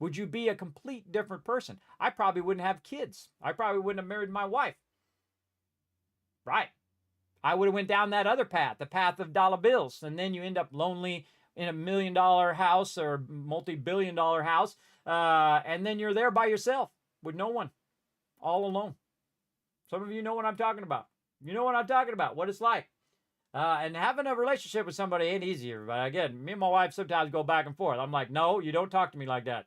Would you be a complete different person? I probably wouldn't have kids. I probably wouldn't have married my wife. Right. I would have went down that other path, the path of dollar bills. And then you end up lonely in a $1 million house or multi-billion dollar house. And then you're there by yourself with no one, all alone. Some of you know what I'm talking about. You know what I'm talking about, what it's like. And having a relationship with somebody ain't easy, everybody. Again, me and my wife sometimes go back and forth. I'm like, no, you don't talk to me like that.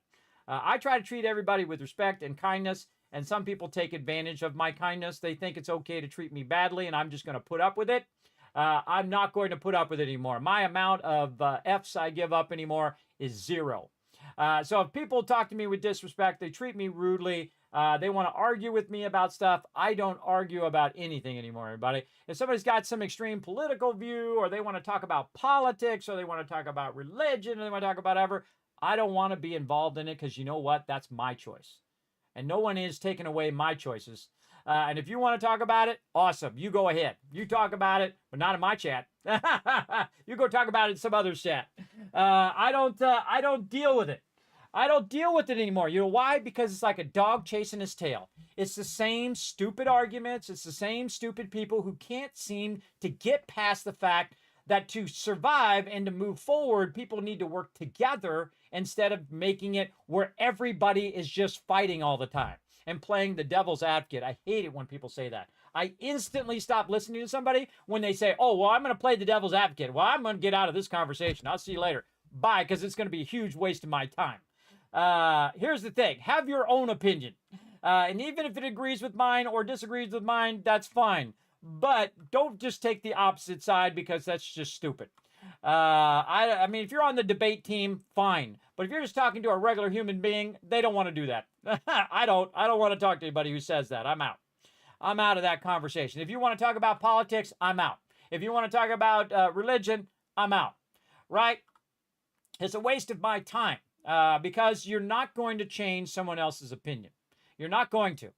I try to treat everybody with respect and kindness. And some people take advantage of my kindness. They think it's okay to treat me badly, and I'm just going to put up with it. I'm not going to put up with it anymore. My amount of F's I give up anymore is 0. So if people talk to me with disrespect, they treat me rudely, they want to argue with me about stuff, I don't argue about anything anymore, everybody. If somebody's got some extreme political view, or they want to talk about politics, or they want to talk about religion, or they want to talk about whatever, I don't want to be involved in it, because you know what? That's my choice. And no one is taking away my choices. And if you want to talk about it, awesome. You go ahead. You talk about it, but not in my chat. You go talk about it in some other chat. I don't deal with it. I don't deal with it anymore. You know why? Because it's like a dog chasing his tail. It's the same stupid arguments. It's the same stupid people who can't seem to get past the fact that to survive and to move forward, people need to work together instead of making it where everybody is just fighting all the time and playing the devil's advocate. I hate it when people say that. I instantly stop listening to somebody when they say, oh, well, I'm going to play the devil's advocate. Well, I'm going to get out of this conversation. I'll see you later. Bye, because it's going to be a huge waste of my time. Here's the thing. Have your own opinion. And even if it agrees with mine or disagrees with mine, that's fine. But don't just take the opposite side, because that's just stupid. I mean, if you're on the debate team, fine. But if you're just talking to a regular human being, they don't want to do that. I don't want to talk to anybody who says that. I'm out. I'm out of that conversation. If you want to talk about politics, I'm out. If you want to talk about religion, I'm out. Right? It's a waste of my time, because you're not going to change someone else's opinion. You're not going to.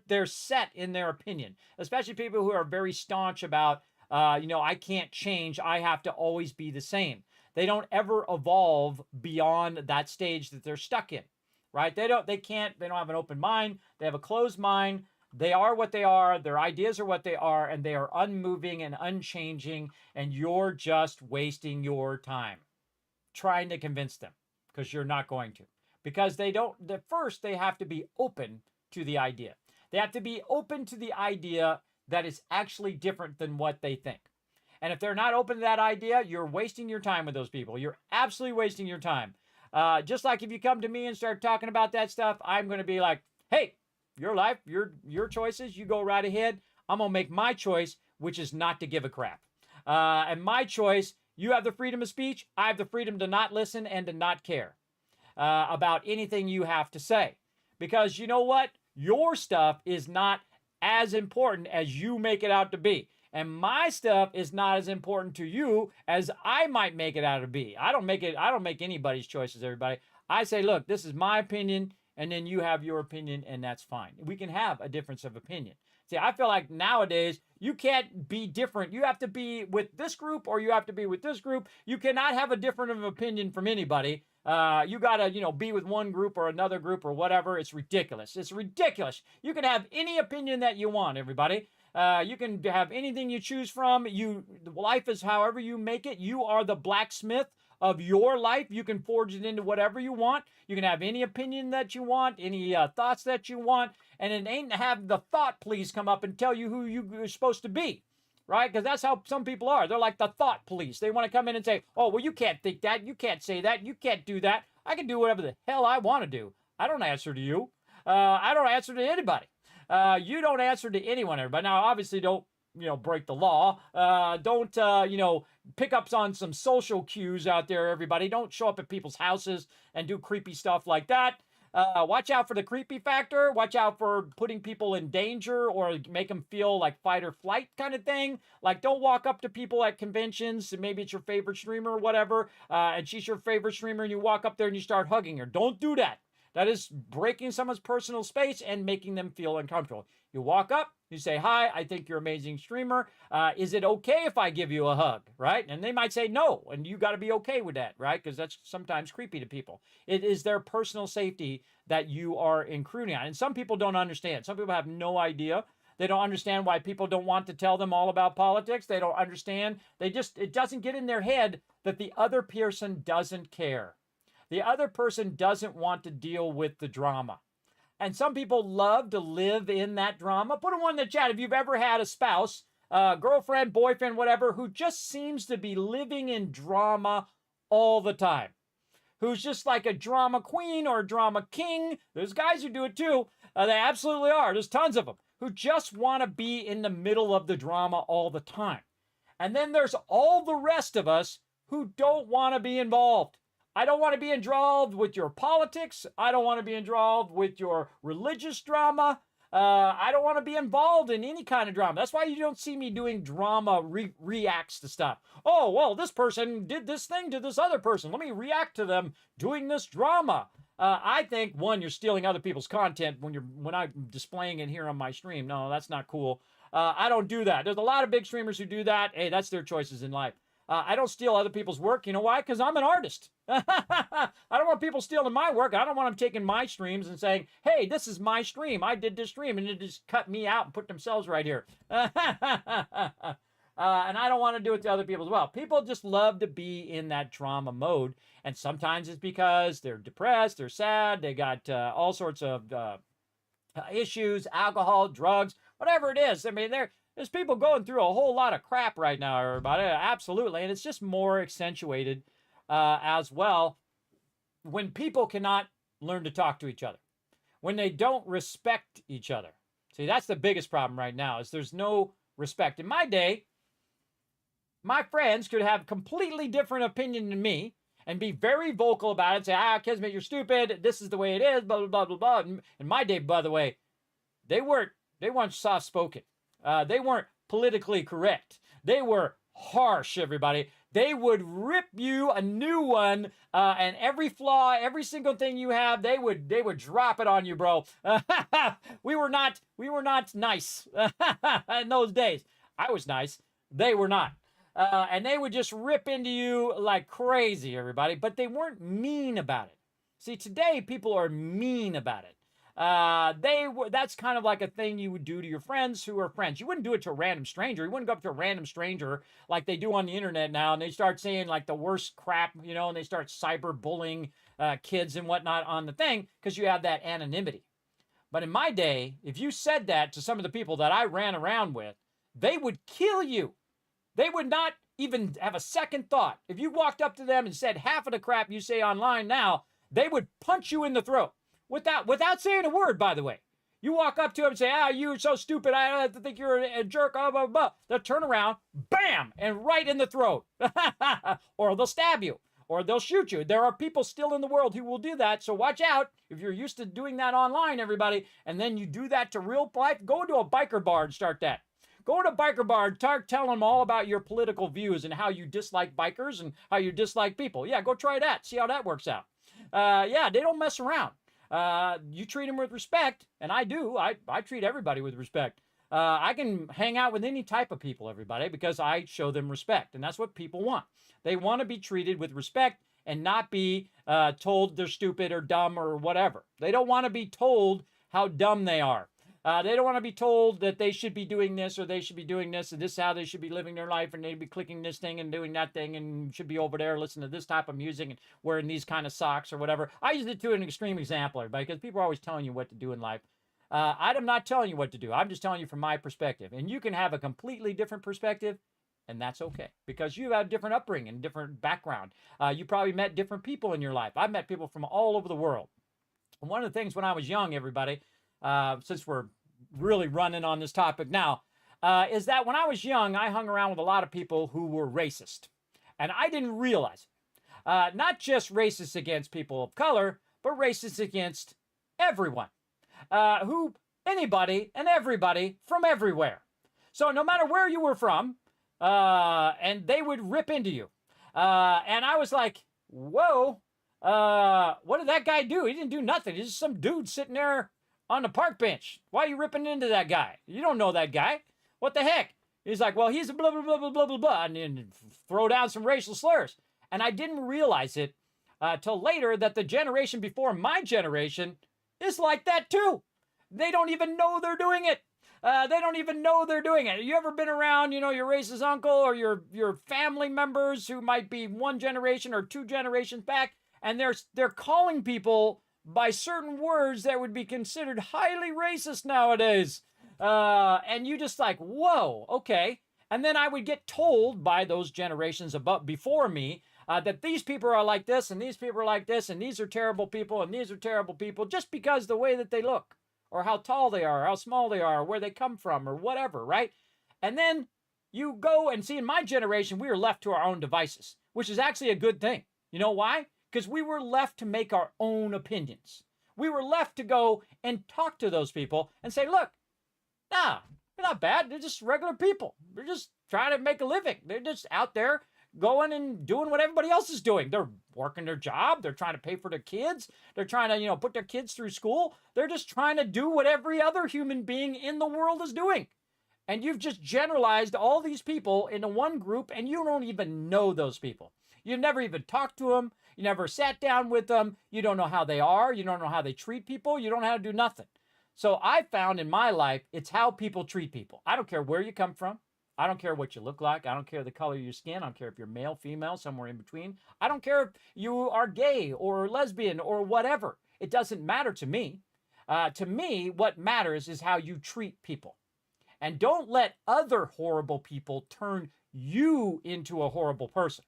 They're set in their opinion, especially people who are very staunch about, I can't change. I have to always be the same. They don't ever evolve beyond that stage that they're stuck in, right? They don't have an open mind. They have a closed mind. They are what they are. Their ideas are what they are, and they are unmoving and unchanging, and you're just wasting your time trying to convince them, because you're not going to. Because first they have to be open to the idea. They have to be open to the idea that is actually different than what they think. And if they're not open to that idea, you're wasting your time with those people. You're absolutely wasting your time. Just like if you come to me and start talking about that stuff, I'm going to be like, hey, your life, your choices, you go right ahead. I'm going to make my choice, which is not to give a crap. And my choice, you have the freedom of speech. I have the freedom to not listen and to not care about anything you have to say. Because you know what? Your stuff is not as important as you make it out to be. And my stuff is not as important to you as I might make it out to be. I don't make anybody's choices, everybody. I say, look, this is my opinion, and then you have your opinion, and that's fine. We can have a difference of opinion. See, I feel like nowadays you can't be different. You have to be with this group, or you have to be with this group. You cannot have a different of opinion from anybody. You gotta, be with one group or another group or whatever. It's ridiculous. It's ridiculous. You can have any opinion that you want, everybody. You can have anything you choose from. Life is however you make it. You are the blacksmith of your life. You can forge it into whatever you want. You can have any opinion that you want, any thoughts that you want, and it ain't have the thought police come up and tell you who you're supposed to be. Right? Because that's how some people are. They're like the thought police. They want to come in and say, oh, well, you can't think that. You can't say that. You can't do that. I can do whatever the hell I want to do. I don't answer to you. I don't answer to anybody. You don't answer to anyone, everybody. Now, obviously, don't, break the law. Don't, pick up on some social cues out there, everybody. Don't show up at people's houses and do creepy stuff like that. Watch out for the creepy factor. Watch out for putting people in danger or make them feel like fight or flight kind of thing. Like, don't walk up to people at conventions, and maybe it's your favorite streamer or whatever, and she's your favorite streamer, and you walk up there and you start hugging her. Don't do that. That is breaking someone's personal space and making them feel uncomfortable. You walk up, you say, hi, I think you're an amazing streamer. Is it okay if I give you a hug, right? And they might say no, and you got to be okay with that, right? Because that's sometimes creepy to people. It is their personal safety that you are intruding on. And some people don't understand. Some people have no idea. They don't understand why people don't want to tell them all about politics. They don't understand. It doesn't get in their head that the other person doesn't care. The other person doesn't want to deal with the drama. And some people love to live in that drama. Put a one in the chat if you've ever had a spouse, girlfriend, boyfriend, whatever, who just seems to be living in drama all the time. Who's just like a drama queen or a drama king. There's guys who do it too. They absolutely are. There's tons of them who just want to be in the middle of the drama all the time. And then there's all the rest of us who don't want to be involved. I don't want to be involved with your politics. I don't want to be involved with your religious drama. I don't want to be involved in any kind of drama. That's why you don't see me doing drama reacts to stuff. Oh, well, this person did this thing to this other person. Let me react to them doing this drama. I think, one, you're stealing other people's content when I'm displaying it here on my stream. No, that's not cool. I don't do that. There's a lot of big streamers who do that. Hey, that's their choices in life. I don't steal other people's work. You know why? Because I'm an artist. I don't want people stealing my work. I don't want them taking my streams and saying, hey, this is my stream. I did this stream. And they just cut me out and put themselves right here. And I don't want to do it to other people as well. People just love to be in that drama mode. And sometimes it's because they're depressed, they're sad, they got all sorts of issues, alcohol, drugs, whatever it is. I mean, there's people going through a whole lot of crap right now, everybody. Absolutely. And it's just more accentuated as well when people cannot learn to talk to each other, when they don't respect each other. See, that's the biggest problem right now, is there's no respect. In my day, my friends could have completely different opinion than me and be very vocal about it, say, Kismet, you're stupid, this is the way it is, blah, blah, blah, blah, blah. In my day, by the way, they weren't soft-spoken. They weren't politically correct. They were harsh, everybody. They would rip you a new one, and every flaw, every single thing you have, they would drop it on you, bro. We were not nice in those days. I was nice. They were not. And they would just rip into you like crazy, everybody. But they weren't mean about it. See, today people are mean about it. That's kind of like a thing you would do to your friends who are friends. You wouldn't do it to a random stranger. You wouldn't go up to a random stranger like they do on the internet now, and they start saying like the worst crap, you know, and they start cyberbullying kids and whatnot on the thing because you have that anonymity. But in my day, if you said that to some of the people that I ran around with, they would kill you. They would not even have a second thought. If you walked up to them and said half of the crap you say online now, they would punch you in the throat. Without saying a word, by the way. You walk up to them and say, you're so stupid, I think you're a jerk, blah, blah, blah. They'll turn around, bam, and right in the throat. Or they'll stab you, or they'll shoot you. There are people still in the world who will do that, so watch out. If you're used to doing that online, everybody, and then you do that to real life, go to a biker bar and start that. Go to a biker bar and start telling them all about your political views and how you dislike bikers and how you dislike people. Yeah, go try that. See how that works out. Yeah, they don't mess around. You treat them with respect, and I do. I treat everybody with respect. I can hang out with any type of people, everybody, because I show them respect, and that's what people want. They want to be treated with respect and not be told they're stupid or dumb or whatever. They don't want to be told how dumb they are. They don't want to be told that they should be doing this or they should be doing this and this is how they should be living their life and they'd be clicking this thing and doing that thing and should be over there listening to this type of music and wearing these kind of socks or whatever. I use it to an extreme example, everybody, because people are always telling you what to do in life. I'm not telling you what to do. I'm just telling you from my perspective. And you can have a completely different perspective, and that's okay because you have a different upbringing, different background. You probably met different people in your life. I've met people from all over the world. And one of the things when I was young, everybody, since we're really running on this topic now, is that when I was young, I hung around with a lot of people who were racist. And I didn't realize it. Not just racist against people of color, but racist against everyone. Anybody and everybody from everywhere. So no matter where you were from, and they would rip into you. And I was like, whoa, what did that guy do? He didn't do nothing. He's just some dude sitting there on the park bench. Why are you ripping into that guy? You don't know that guy. What the heck? He's like, well, he's a blah, blah, blah, blah, blah, blah, blah, and then throw down some racial slurs. And I didn't realize it till later that the generation before my generation is like that too. They don't even know they're doing it. They don't even know they're doing it. You ever been around, you know, your racist uncle or your family members who might be one generation or two generations back, and they're calling people by certain words that would be considered highly racist nowadays. And you just like, whoa, okay. And then I would get told by those generations before me that these people are like this and these people are like this and these are terrible people and these are terrible people just because the way that they look or how tall they are, how small they are, where they come from or whatever, right? And then You go and see, in my generation, we were left to our own devices, which is actually a good thing. You know why? Because we were left to make our own opinions. We were left to go and talk to those people and say, look, nah, they're not bad. They're just regular people. They're just trying to make a living. They're just out there going and doing what everybody else is doing. They're working their job. They're trying to pay for their kids. They're trying to, put their kids through school. They're just trying to do what every other human being in the world is doing. And you've just generalized all these people into one group, and you don't even know those people. You've never even talked to them. You never sat down with them. You don't know how they are. You don't know how they treat people. You don't know how to do nothing. So I found in my life, it's how people treat people. I don't care where you come from. I don't care what you look like. I don't care the color of your skin. I don't care if you're male, female, somewhere in between. I don't care if you are gay or lesbian or whatever. It doesn't matter to me. To me, what matters is how you treat people. And don't let other horrible people turn you into a horrible person.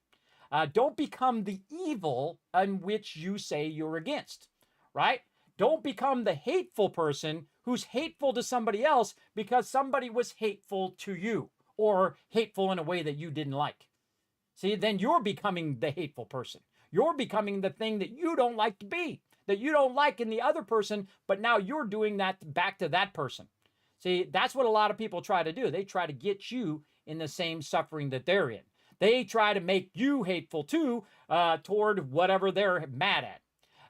Don't become the evil in which you say you're against, right? Don't become the hateful person who's hateful to somebody else because somebody was hateful to you or hateful in a way that you didn't like. See, then you're becoming the hateful person. You're becoming the thing that you don't like to be, that you don't like in the other person, but now you're doing that back to that person. See, that's what a lot of people try to do. They try to get you in the same suffering that they're in. They try to make you hateful too toward whatever they're mad at.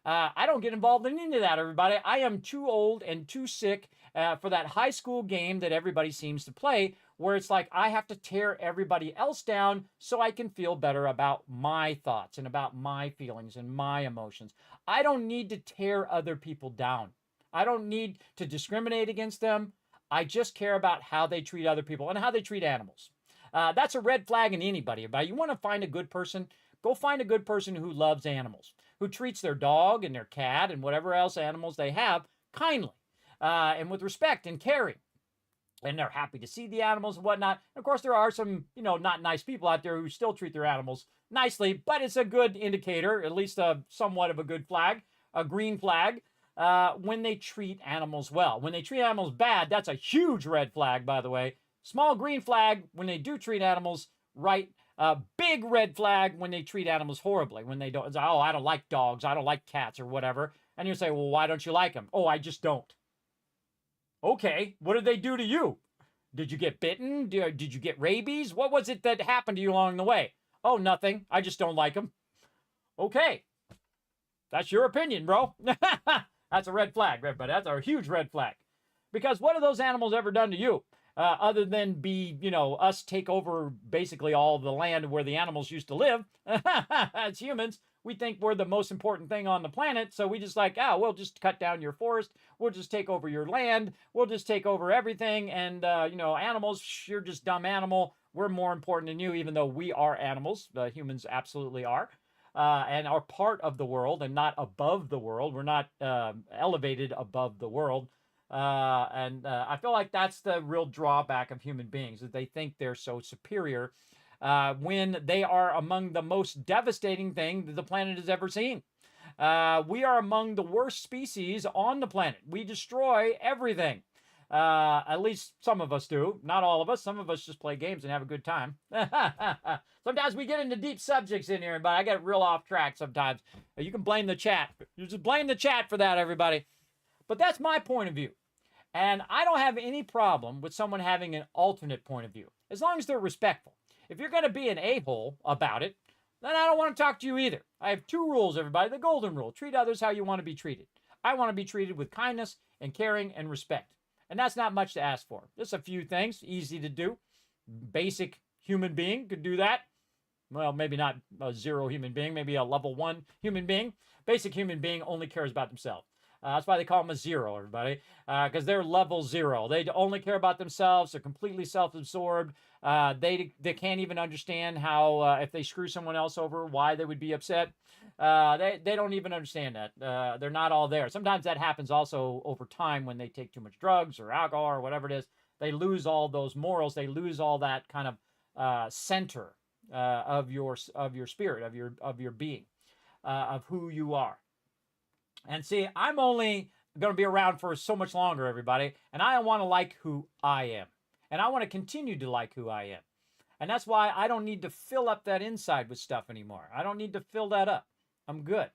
I don't get involved in any of that, everybody. I am too old and too sick for that high school game that everybody seems to play, where it's like I have to tear everybody else down so I can feel better about my thoughts and about my feelings and my emotions. I don't need to tear other people down. I don't need to discriminate against them. I just care about how they treat other people and how they treat animals. That's a red flag in anybody. But you want to find a good person? Go find a good person who loves animals, who treats their dog and their cat and whatever else animals they have kindly and with respect and caring. And they're happy to see the animals and whatnot. And of course, there are some, not nice people out there who still treat their animals nicely, but it's a good indicator, at least somewhat of a good flag, a green flag, when they treat animals well. When they treat animals bad, that's a huge red flag, by the way. Small green flag when they do treat animals right. Big red flag when they treat animals horribly. When they don't, oh, I don't like dogs, I don't like cats or whatever. And you say, well, why don't you like them? Oh, I just don't. Okay, what did they do to you? Did you get bitten? Did you get rabies? What was it that happened to you along the way? Oh, nothing. I just don't like them. Okay. That's your opinion, bro. That's a red flag, everybody. That's a huge red flag. Because what have those animals ever done to you? Other than us take over basically all the land where the animals used to live. As humans, we think we're the most important thing on the planet. So we just we'll just cut down your forest. We'll just take over your land. We'll just take over everything. And, animals, you're just dumb animal. We're more important than you, even though we are animals. Humans absolutely are. And are part of the world and not above the world. We're not elevated above the world. I feel like that's the real drawback of human beings, is they think they're so superior when they are among the most devastating thing that the planet has ever seen. We are among the worst species on the planet. We destroy everything. At least some of us do. Not all of us. Some of us just play games and have a good time. Sometimes we get into deep subjects in here, but I get real off track sometimes. You can blame the chat. You just blame the chat for that, everybody. But that's my point of view. And I don't have any problem with someone having an alternate point of view, as long as they're respectful. If you're going to be an a-hole about it, then I don't want to talk to you either. I have two rules, everybody. The golden rule: treat others how you want to be treated. I want to be treated with kindness and caring and respect. And that's not much to ask for. Just a few things, easy to do. Basic human being could do that. Well, maybe not a zero human being, maybe a level 1 human being. Basic human being only cares about themselves. That's why they call them a zero, everybody, because they're level 0. They only care about themselves. They're completely self-absorbed. They can't even understand how, if they screw someone else over, why they would be upset. They don't even understand that. They're not all there. Sometimes that happens also over time when they take too much drugs or alcohol or whatever it is. They lose all those morals. They lose all that kind of center of your spirit, of your being, of who you are. And see, I'm only going to be around for so much longer, everybody, and I want to like who I am. And I want to continue to like who I am. And that's why I don't need to fill up that inside with stuff anymore. I don't need to fill that up. I'm good.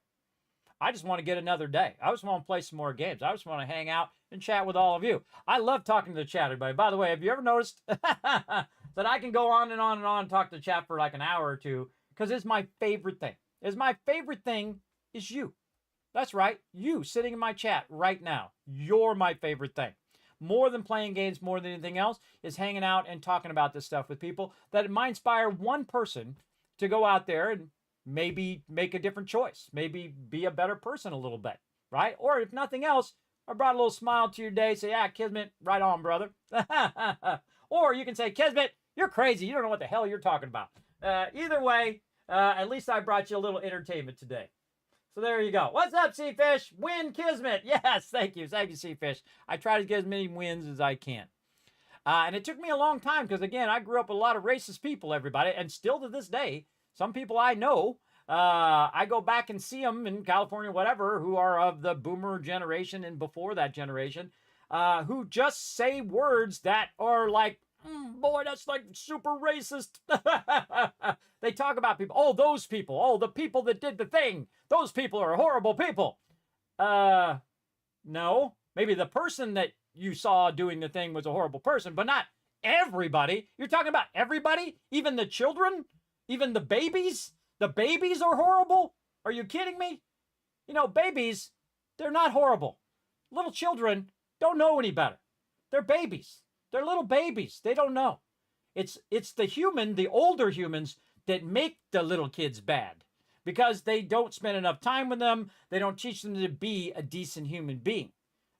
I just want to get another day. I just want to play some more games. I just want to hang out and chat with all of you. I love talking to the chat, everybody. By the way, have you ever noticed that I can go on and on and on and talk to the chat for like an hour or two? Because it's my favorite thing. My favorite thing is you. That's right. You sitting in my chat right now. You're my favorite thing. More than playing games, more than anything else, is hanging out and talking about this stuff with people that might inspire one person to go out there and maybe make a different choice, maybe be a better person a little bit, right? Or if nothing else, I brought a little smile to your day, say, yeah, Kismet, right on, brother. Or you can say, Kismet, you're crazy. You don't know what the hell you're talking about. Either way, at least I brought you a little entertainment today. So there you go. What's up, Seafish? Win Kismet. Yes, thank you. Thank you, Seafish. I try to get as many wins as I can. And it took me a long time because, again, I grew up with a lot of racist people, everybody. And still to this day, some people I know, I go back and see them in California, whatever, who are of the boomer generation and before that generation, who just say words that are like, boy, that's like super racist. They talk about people. Oh, those people. Oh, the people that did the thing. Those people are horrible people. No. Maybe the person that you saw doing the thing was a horrible person, but not everybody. You're talking about everybody? Even the children? Even the babies? The babies are horrible? Are you kidding me? You know, babies, they're not horrible. Little children don't know any better. They're babies. They're little babies. They don't know. It's the human, the older humans, that make the little kids bad because they don't spend enough time with them. They don't teach them to be a decent human being.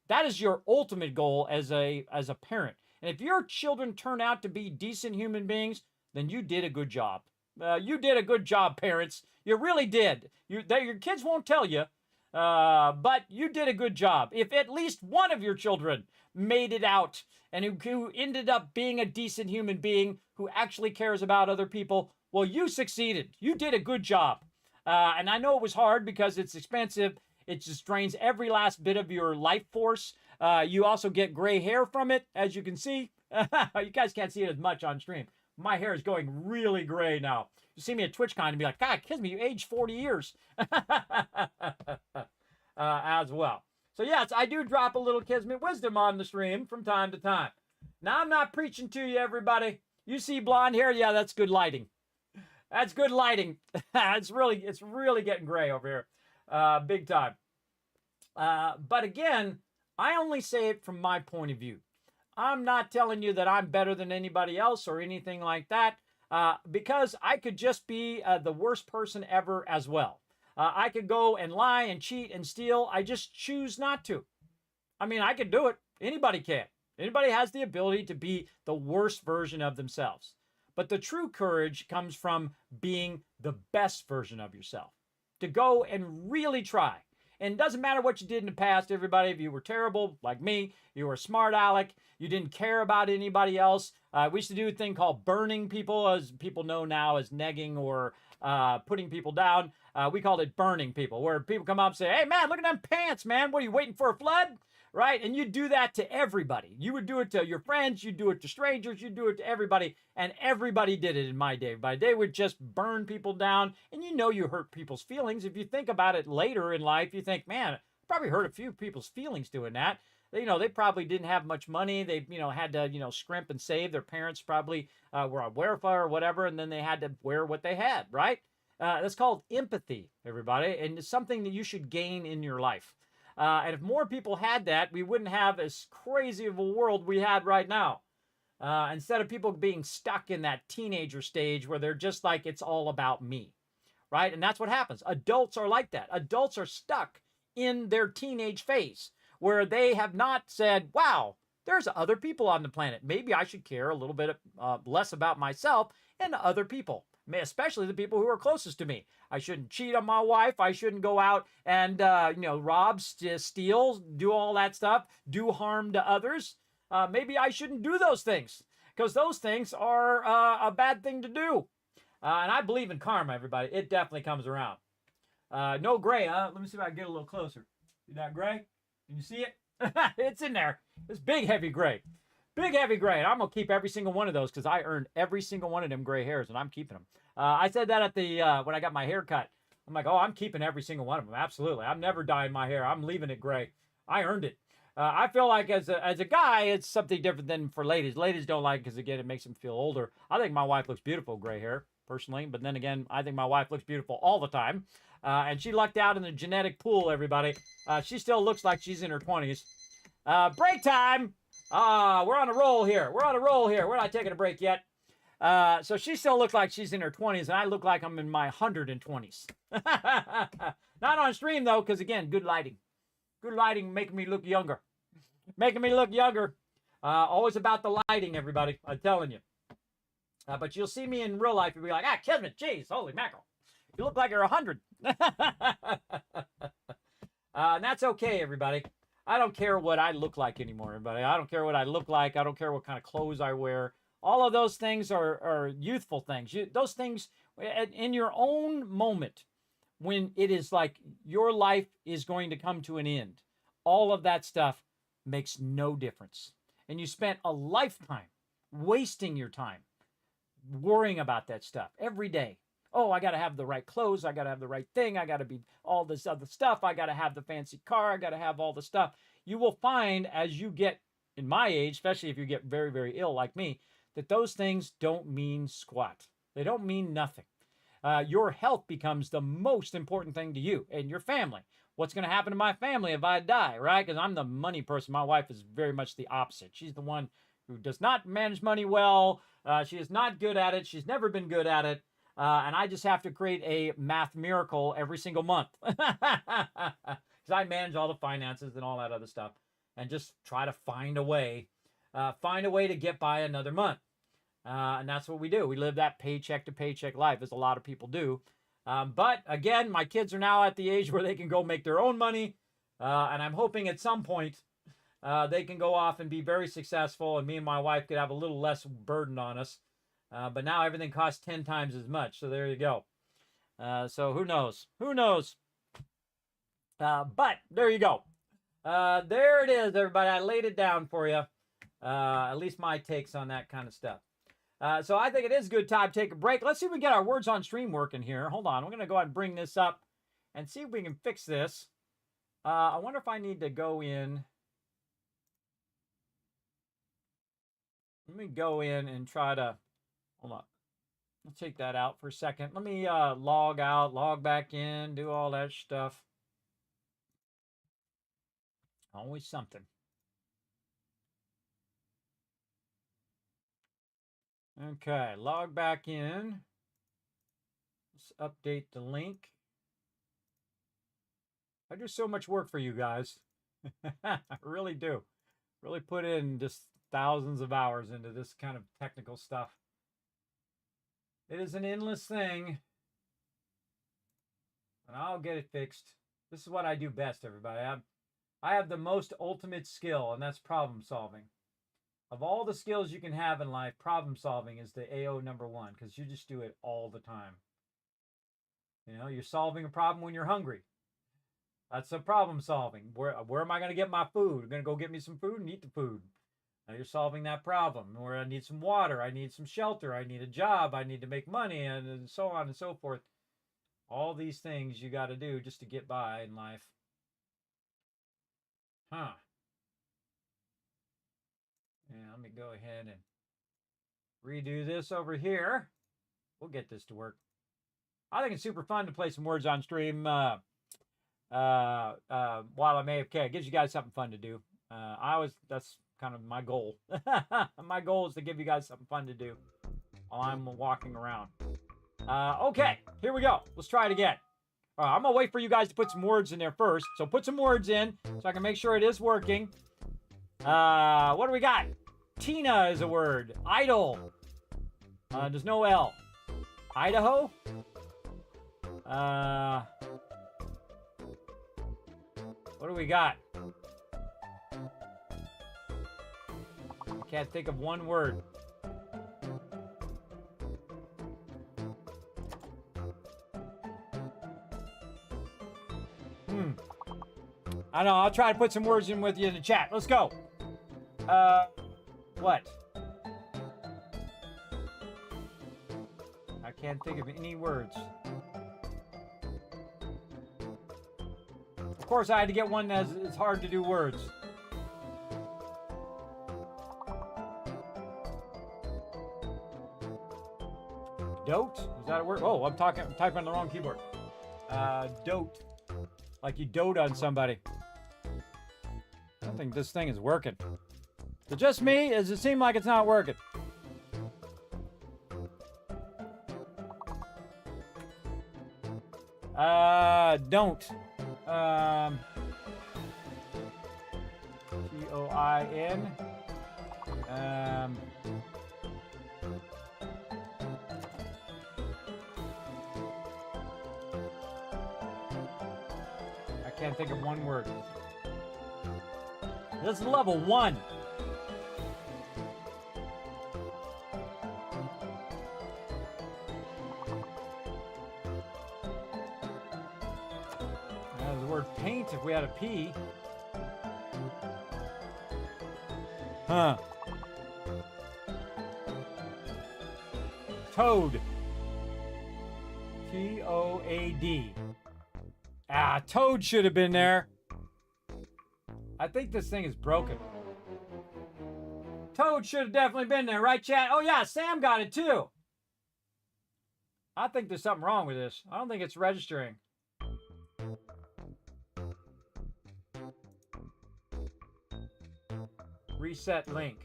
That is your ultimate goal as a parent. And if your children turn out to be decent human beings, then you did a good job. You did a good job, parents. You really did. Your kids won't tell you, but you did a good job. If at least one of your children made it out and who ended up being a decent human being who actually cares about other people, well, you succeeded. You did a good job. And I know it was hard because it's expensive. It just drains every last bit of your life force. You also get gray hair from it, as you can see. You guys can't see it as much on stream. My hair is going really gray now. You see me at TwitchCon and be like, God, Kismet, you aged 40 years. As well. So yes, I do drop a little Kismet wisdom on the stream from time to time. Now I'm not preaching to you, everybody. You see blonde hair? Yeah, that's good lighting. That's good lighting. It's really getting gray over here. Big time. But again, I only say it from my point of view. I'm not telling you that I'm better than anybody else or anything like that, because I could just be the worst person ever as well. I could go and lie and cheat and steal. I just choose not to. I mean, I could do it. Anybody can. Anybody has the ability to be the worst version of themselves. But the true courage comes from being the best version of yourself. To go and really try. And it doesn't matter what you did in the past, everybody. If you were terrible, like me, you were a smart aleck, you didn't care about anybody else. We used to do a thing called burning people, as people know now as negging or putting people down. We called it burning people, where people come up and say, hey, man, look at them pants, man. What, are you waiting for a flood? Right? And you do that to everybody. You would do it to your friends. You do it to strangers. You do it to everybody. And everybody did it in my day. They would just burn people down. And you know you hurt people's feelings. If you think about it later in life, you think, man, I probably hurt a few people's feelings doing that. They probably didn't have much money. They, had to, scrimp and save. Their parents probably were on welfare or whatever. And then they had to wear what they had, right? That's called empathy, everybody. And it's something that you should gain in your life. And if more people had that, we wouldn't have as crazy of a world we had right now. Instead of people being stuck in that teenager stage where they're just like, it's all about me, right? And that's what happens. Adults are like that. Adults are stuck in their teenage phase where they have not said, wow, there's other people on the planet. Maybe I should care a little bit less about myself and other people, especially the people who are closest to me. I shouldn't cheat on my wife. I shouldn't go out and, rob, steal, do all that stuff, do harm to others. Maybe I shouldn't do those things because those things are a bad thing to do. And I believe in karma, everybody. It definitely comes around. No gray, huh? Let me see if I can get a little closer. See that gray? Can you see it? It's in there. It's big, heavy gray. Big heavy gray. And I'm going to keep every single one of those because I earned every single one of them gray hairs, and I'm keeping them. I said that at the when I got my hair cut. I'm like, oh, I'm keeping every single one of them. Absolutely. I'm never dyeing my hair. I'm leaving it gray. I earned it. I feel like as a guy, it's something different than for ladies. Ladies don't like it because, again, it makes them feel older. I think my wife looks beautiful gray hair, personally. But then again, I think my wife looks beautiful all the time. And she lucked out in the genetic pool, everybody. She still looks like she's in her 20s. Break time. We're on a roll here. We're not taking a break yet. So she still looks like she's in her 20s, and I look like I'm in my 120s. Not on stream, though, because, again, good lighting. Good lighting making me look younger. Always about the lighting, everybody. I'm telling you. But you'll see me in real life and be like, Kismet, geez, holy mackerel. You look like you're 100. And that's okay, everybody. I don't care what I look like anymore, everybody. I don't care what I look like. I don't care what kind of clothes I wear. All of those things are youthful things. Those things, in your own moment, when it is like your life is going to come to an end, all of that stuff makes no difference. And you spent a lifetime wasting your time worrying about that stuff every day. Oh, I got to have the right clothes. I got to have the right thing. I got to be all this other stuff. I got to have the fancy car. I got to have all the stuff. You will find as you get in my age, especially if you get very, very ill like me, that those things don't mean squat. They don't mean nothing. Your health becomes the most important thing to you and your family. What's going to happen to my family if I die, right? Because I'm the money person. My wife is very much the opposite. She's the one who does not manage money well. She is not good at it. She's never been good at it. And I just have to create a math miracle every single month. Because I manage all the finances and all that other stuff. And just try to find a way to get by another month. And that's what we do. We live that paycheck to paycheck life, as a lot of people do. But again, my kids are now at the age where they can go make their own money. And I'm hoping at some point they can go off and be very successful. And me and my wife could have a little less burden on us. But now everything costs 10 times as much. So there you go. So who knows? But there you go. There it is, everybody. I laid it down for you. At least my takes on that kind of stuff. So I think it is a good time to take a break. Let's see if we can get our words on stream working here. Hold on. We're going to go ahead and bring this up and see if we can fix this. I wonder if I need to go in. Let me go in and try to, hold on. Let's take that out for a second. Let me log out, log back in, do all that stuff. Always something. Okay, log back in. Let's update the link. I do so much work for you guys. I really do. Really put in just thousands of hours into this kind of technical stuff. It is an endless thing. And I'll get it fixed. This is what I do best, everybody. I have the most ultimate skill, and that's problem solving. Of all the skills you can have in life, problem solving is the AO #1 because you just do it all the time. You know, you're solving a problem when you're hungry. That's a problem solving. Where am I going to get my food? I'm going to go get me some food and eat the food. Now you're solving that problem. Where I need some water, I need some shelter, I need a job, I need to make money, and so on and so forth. All these things you got to do just to get by in life. Huh. Yeah, let me go ahead and redo this over here. We'll get this to work. I think it's super fun to play some words on stream while I'm AFK. It gives you guys something fun to do. That's kind of my goal. My goal is to give you guys something fun to do while I'm walking around. Okay, here we go. Let's try it again. I'm going to wait for you guys to put some words in there first. So put some words in so I can make sure it is working. What do we got? Tina is a word. Idle. There's no L. Idaho? What do we got? I can't think of one word. I don't know. I'll try to put some words in with you in the chat. Let's go. What? I can't think of any words. Of course, I had to get one that's it's hard to do words. Dote? Is that a word? Oh, I'm typing on the wrong keyboard. Dote. Like you dote on somebody. I don't think this thing is working. Is it just me? Does it seem like it's not working? Don't. T-O-I-N. I can't think of one word. This is level 1. There's the word paint if we had a P. Huh. Toad. T-O-A-D. Ah, toad should have been there. I think this thing is broken. Toad should have definitely been there, right, chat? Oh, yeah, Sam got it, too. I think there's something wrong with this. I don't think it's registering. Reset link.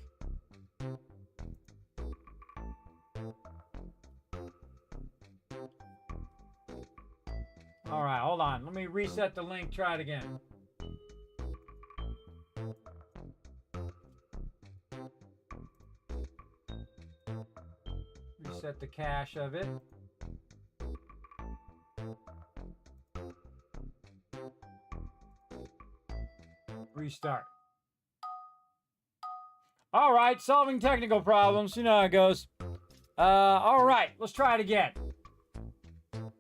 All right, hold on. Let me reset the link. Try it again. Reset the cache of it. Restart. All right, solving technical problems. You know how it goes. All right, let's try it again.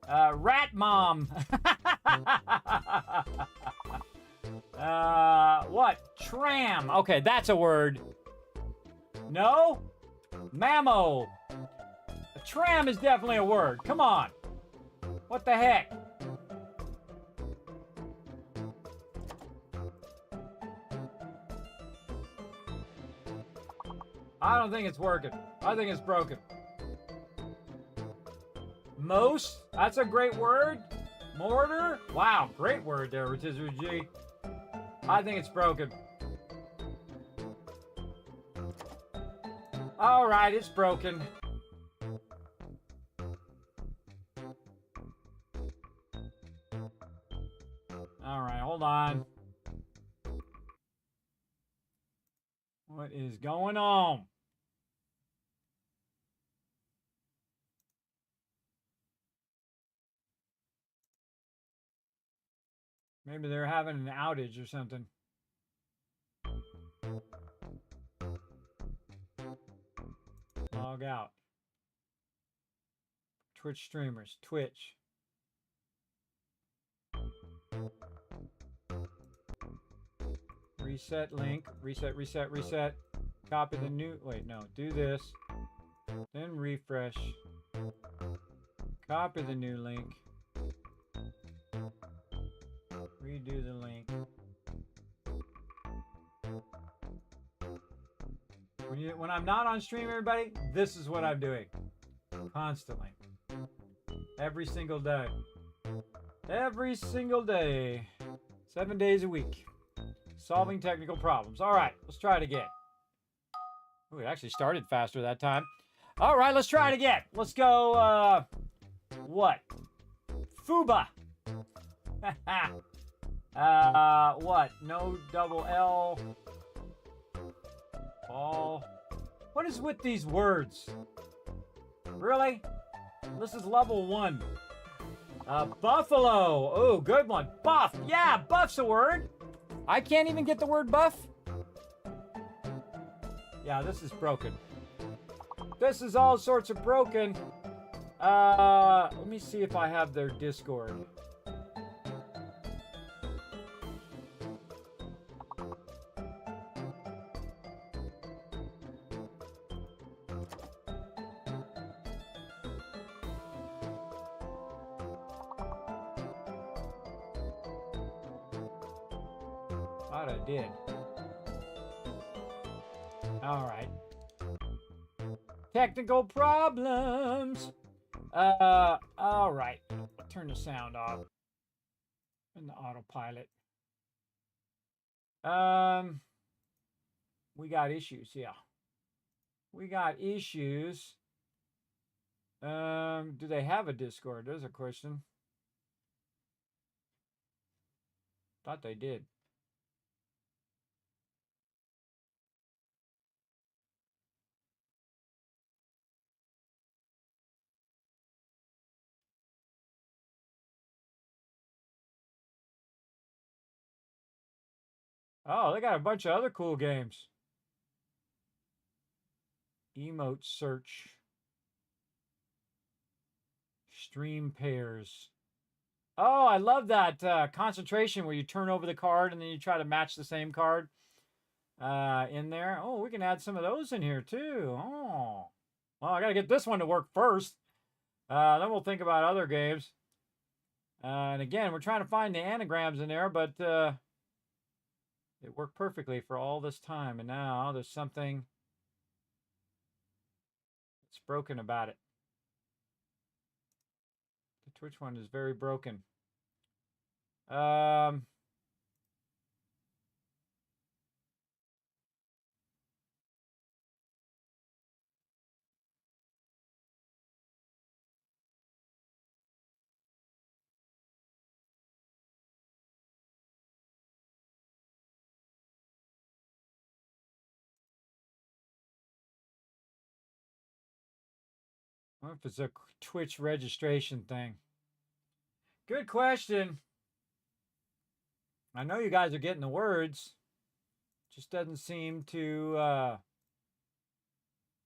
Rat mom. What? Tram. Okay, that's a word. No? Mammo. A tram is definitely a word. Come on. What the heck? I don't think it's working. I think it's broken. Most? That's a great word. Mortar? Wow, great word there, Rotisserie G. I think it's broken. All right, it's broken. All right, hold on. What is going on? Maybe they're having an outage or something. Log out. Twitch streamers. Twitch. Reset link. Reset, reset, reset. Copy the new... Wait, no. Do this. Then refresh. Copy the new link. Redo the link. When I'm not on stream, everybody, this is what I'm doing. Constantly. Every single day. Every single day. 7 days a week. Solving technical problems. All right, let's try it again. Ooh, it actually started faster that time. All right, let's try it again. Let's go, what? Fuba. What? No double L. Ball. What is with these words? Really? This is level 1. Buffalo. Oh, good one. Buff. Yeah, buff's a word. I can't even get the word buff. Yeah, this is broken. This is all sorts of broken. Let me see if I have their Discord. Thought I did. All right. Technical problems. All right. Turn the sound off. And the autopilot. We got issues, yeah. We got issues. Do they have a Discord? There's a question. Thought they did. Oh, they got a bunch of other cool games. Emote search. Stream pairs. Oh, I love that concentration where you turn over the card and then you try to match the same card in there. Oh, we can add some of those in here too. Oh, well, I got to get this one to work first. Then we'll think about other games. And again, we're trying to find the anagrams in there, but it worked perfectly for all this time. And now there's something that's broken about it. The Twitch one is very broken. I wonder if it's a Twitch registration thing. Good question. I know you guys are getting the words. Just doesn't seem to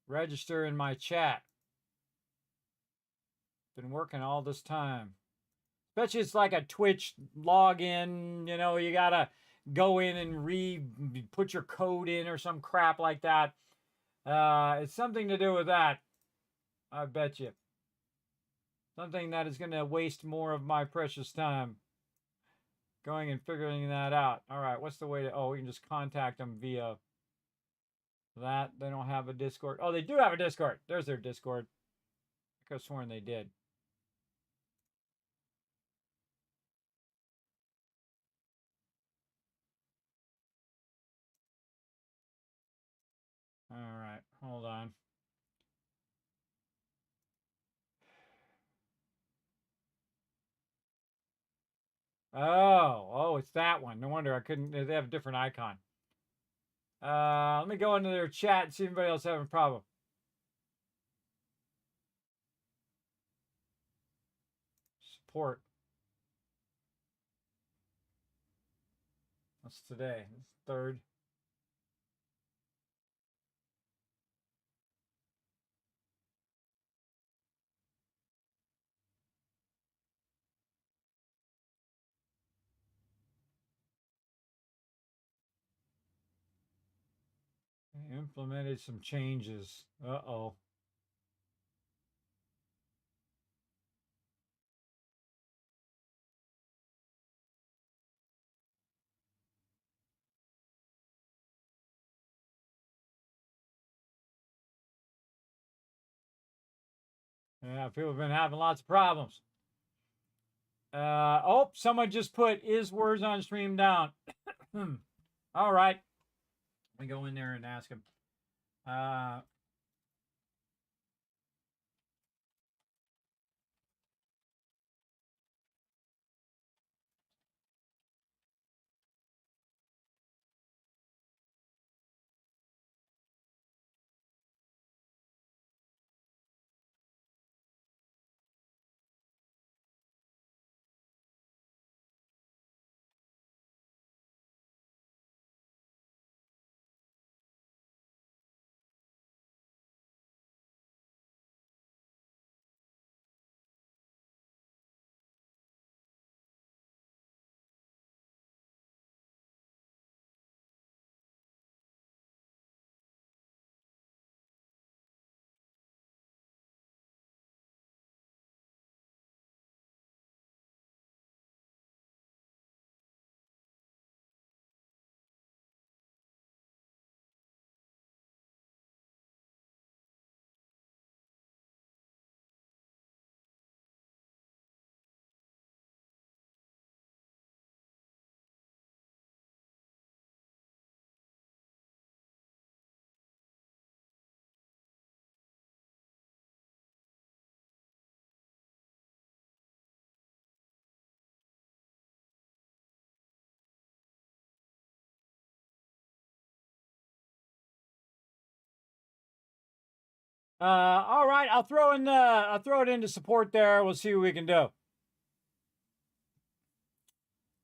register in my chat. Been working all this time. Especially it's like a Twitch login, you know, you gotta go in and put your code in or some crap like that. It's something to do with that. I bet you. Something that is gonna waste more of my precious time. Going and figuring that out. All right, what's the way to, oh, we can just contact them via that. They don't have a Discord. Oh, they do have a Discord. There's their Discord. I could have sworn they did. All right, hold on. Oh, it's that one. No wonder I couldn't, they have a different icon. Let me go into their chat and see if anybody else having a problem. Support. What's today? It's 3rd. They implemented some changes. Uh-oh. Yeah, people have been having lots of problems. Oh, someone just put is words on stream down. All right. Let me go in there and ask him. All right, I'll throw it into support there. We'll see what we can do.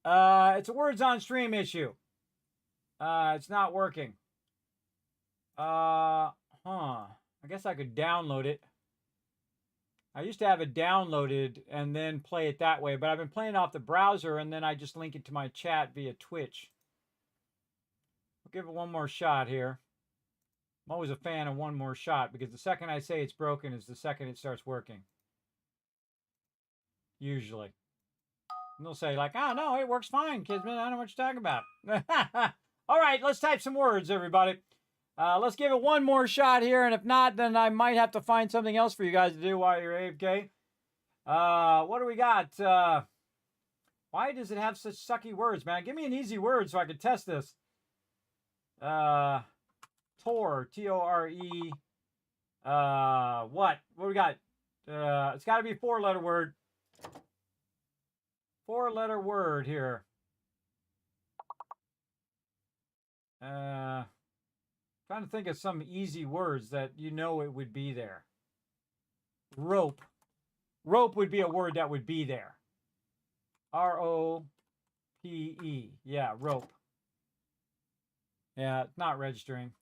It's a words on stream issue. It's not working. I guess I could download it. I used to have it downloaded and then play it that way, but I've been playing off the browser and then I just link it to my chat via Twitch. We'll give it one more shot here. I'm always a fan of one more shot because the second I say it's broken is the second it starts working. Usually. And they'll say like, oh no, it works fine, Kismet. I don't know what you're talking about. All right, let's type some words, everybody. Let's give it one more shot here, and if not, then I might have to find something else for you guys to do while you're AFK. What do we got? Why does it have such sucky words, man? Give me an easy word so I can test this. Tore, T-O-R-E. What? What do we got? It's got to be a four-letter word. Four-letter word here. Trying to think of some easy words that you know it would be there. Rope. Rope would be a word that would be there. R-O-P-E. Yeah, rope. Yeah, it's not registering.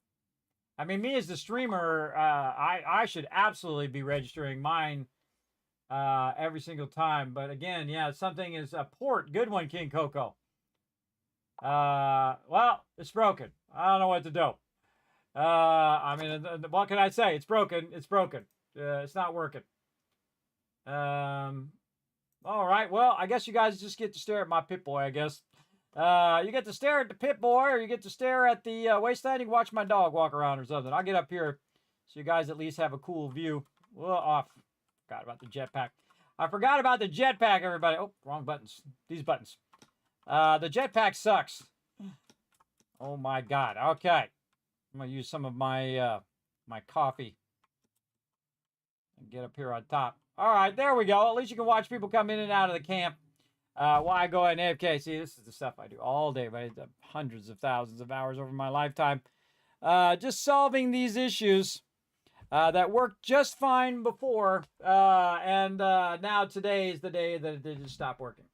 I mean, me as the streamer, I should absolutely be registering mine every single time. But again, yeah, something is a port. Good one, King Coco. Well, it's broken. I don't know what to do. I mean, what can I say? It's broken. It's broken. It's not working. All right. Well, I guess you guys just get to stare at my Pip-Boy, I guess. You get to stare at the Pip-Boy, or you get to stare at the wasteland. You can watch my dog walk around or something. I'll get up here so you guys at least have a cool view. Well, off. Forgot about the jetpack. I forgot about the jetpack, everybody. Oh, wrong buttons. These buttons. The jetpack sucks. Oh my God. Okay. I'm gonna use some of my my coffee and get up here on top. All right, there we go. At least you can watch people come in and out of the camp while I go ahead and AFK. See, this is the stuff I do all day, but hundreds of thousands of hours over my lifetime. Just solving these issues that worked just fine before, and now today is the day that it just stopped working.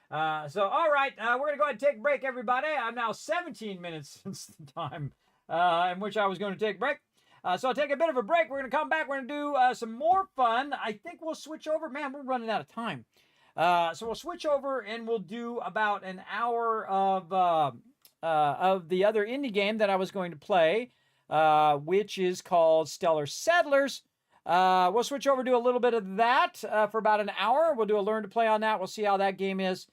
So, all right, we're going to go ahead and take a break, everybody. I'm now 17 minutes since the time in which I was going to take a break. So I'll take a bit of a break. We're going to come back. We're going to do some more fun. I think we'll switch over. Man, we're running out of time. So we'll switch over and we'll do about an hour of the other indie game that I was going to play, which is called Stellar Settlers. We'll switch over to a little bit of that for about an hour. We'll do a learn to play on that. We'll see how that game is.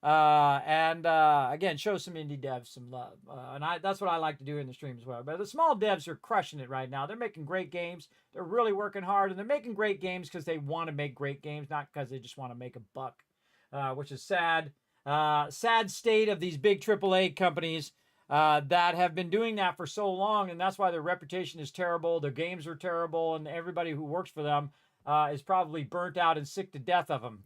And again, show some indie devs some love. And that's what I like to do in the stream as well. But the small devs are crushing it right now. They're making great games. They're really working hard, and they're making great games because they want to make great games, not because they just want to make a buck, which is sad. Sad state of these big AAA companies that have been doing that for so long, and that's why their reputation is terrible. Their games are terrible, and everybody who works for them is probably burnt out and sick to death of them.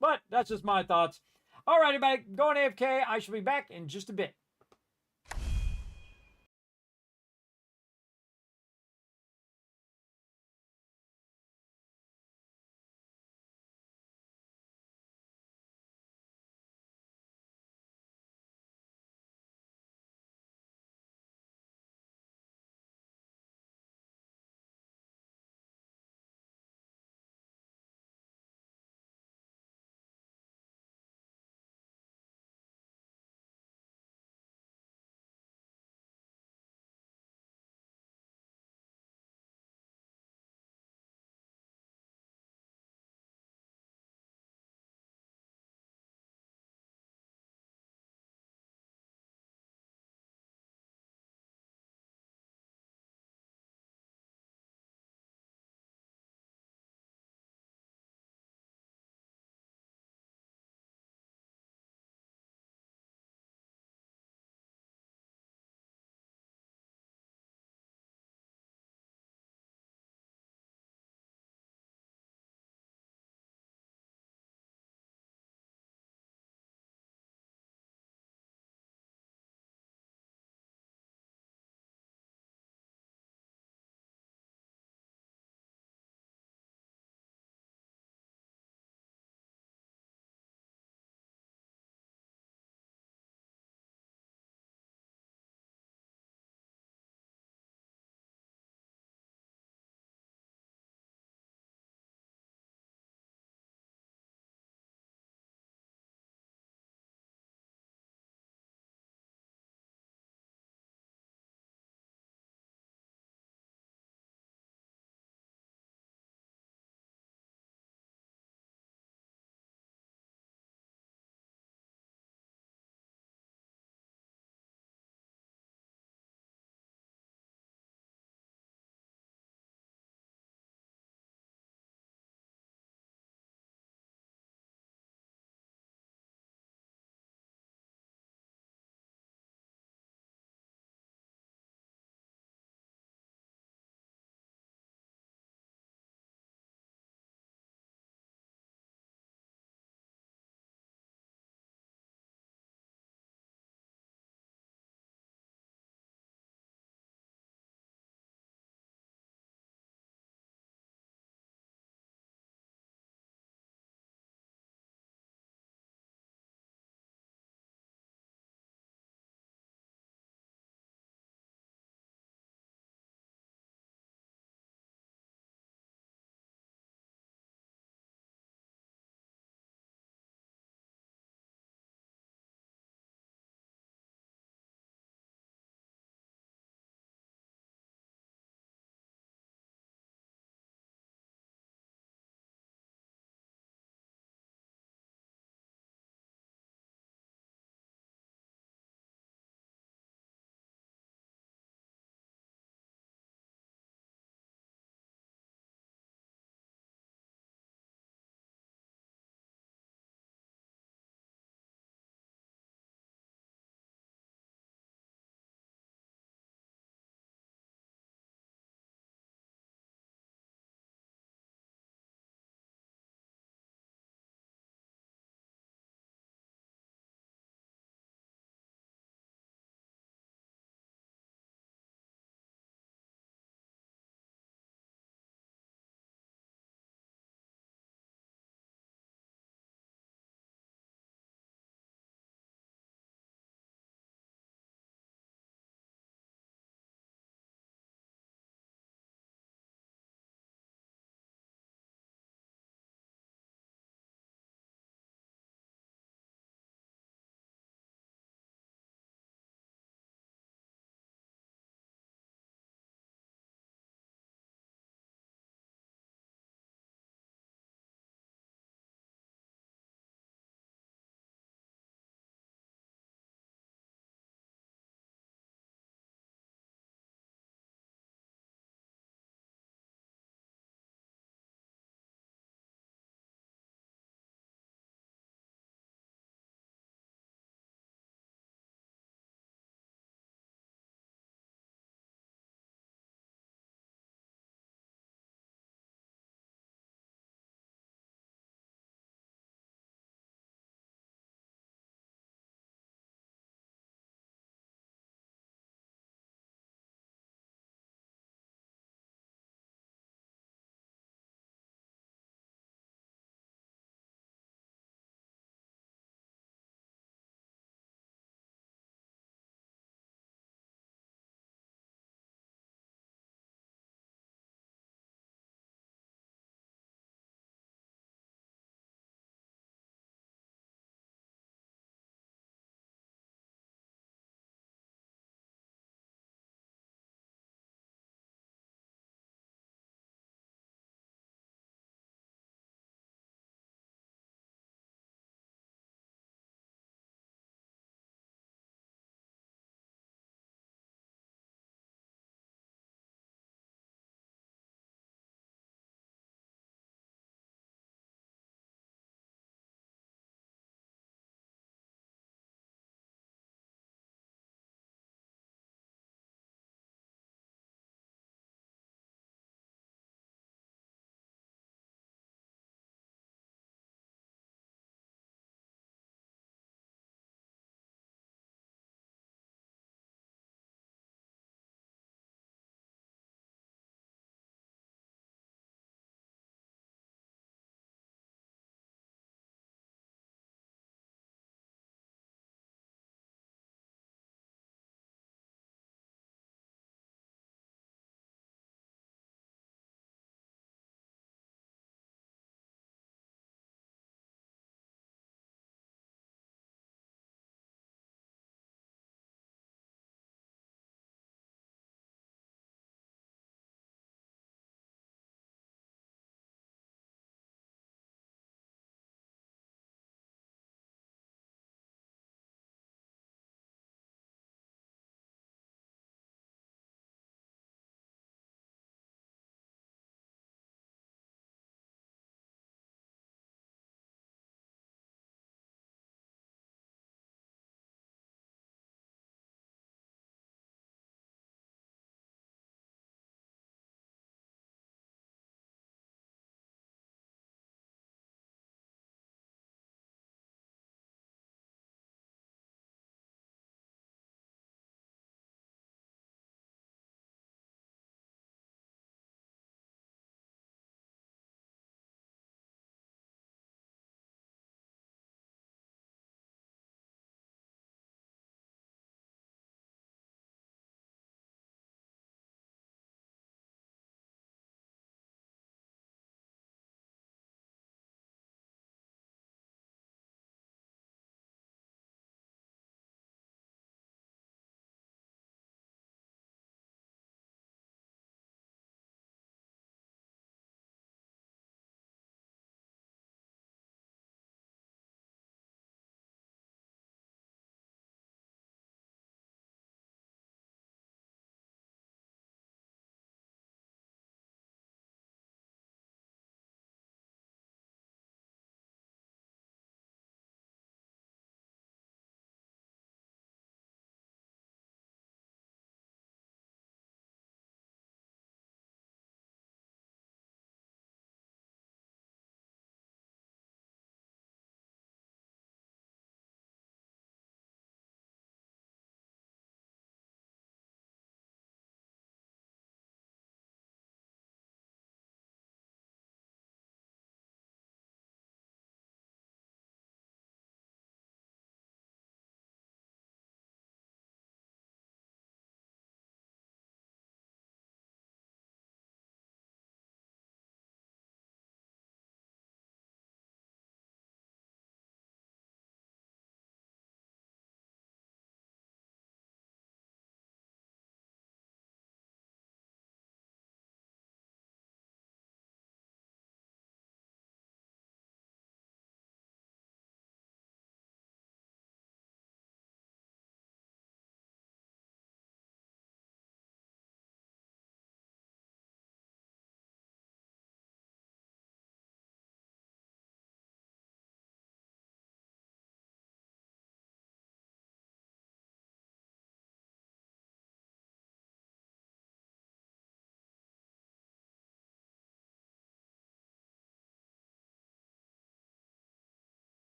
But that's just my thoughts. All right, everybody, going AFK. I shall be back in just a bit.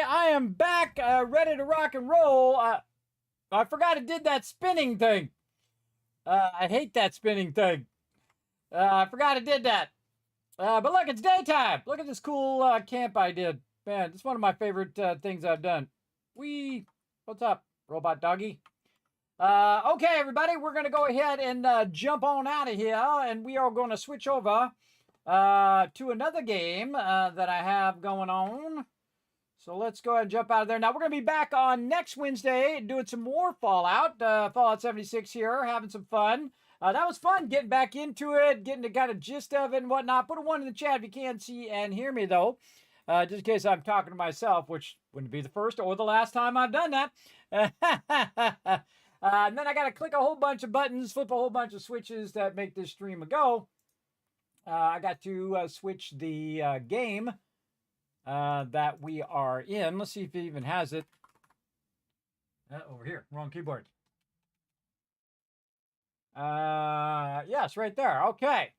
I am back, ready to rock and roll. I forgot it did that spinning thing. I hate that spinning thing. I forgot it did that. But look, it's daytime. Look at this cool camp I did. Man, it's one of my favorite things I've done. What's up, robot doggy? Okay, everybody, we're going to go ahead and jump on out of here, and we are going to switch over to another game that I have going on. So let's go ahead and jump out of there. Now, we're going to be back on next Wednesday doing some more Fallout. Fallout 76 here, having some fun. That was fun getting back into it, getting the kind of gist of it and whatnot. Put a 1 in the chat if you can't see and hear me, though. Just in case I'm talking to myself, which wouldn't be the first or the last time I've done that. And then I got to click a whole bunch of buttons, flip a whole bunch of switches that make this stream a go. I got to switch the game that we are in. Let's see if it even has it. Over here, wrong keyboard. Yes, right there. Okay.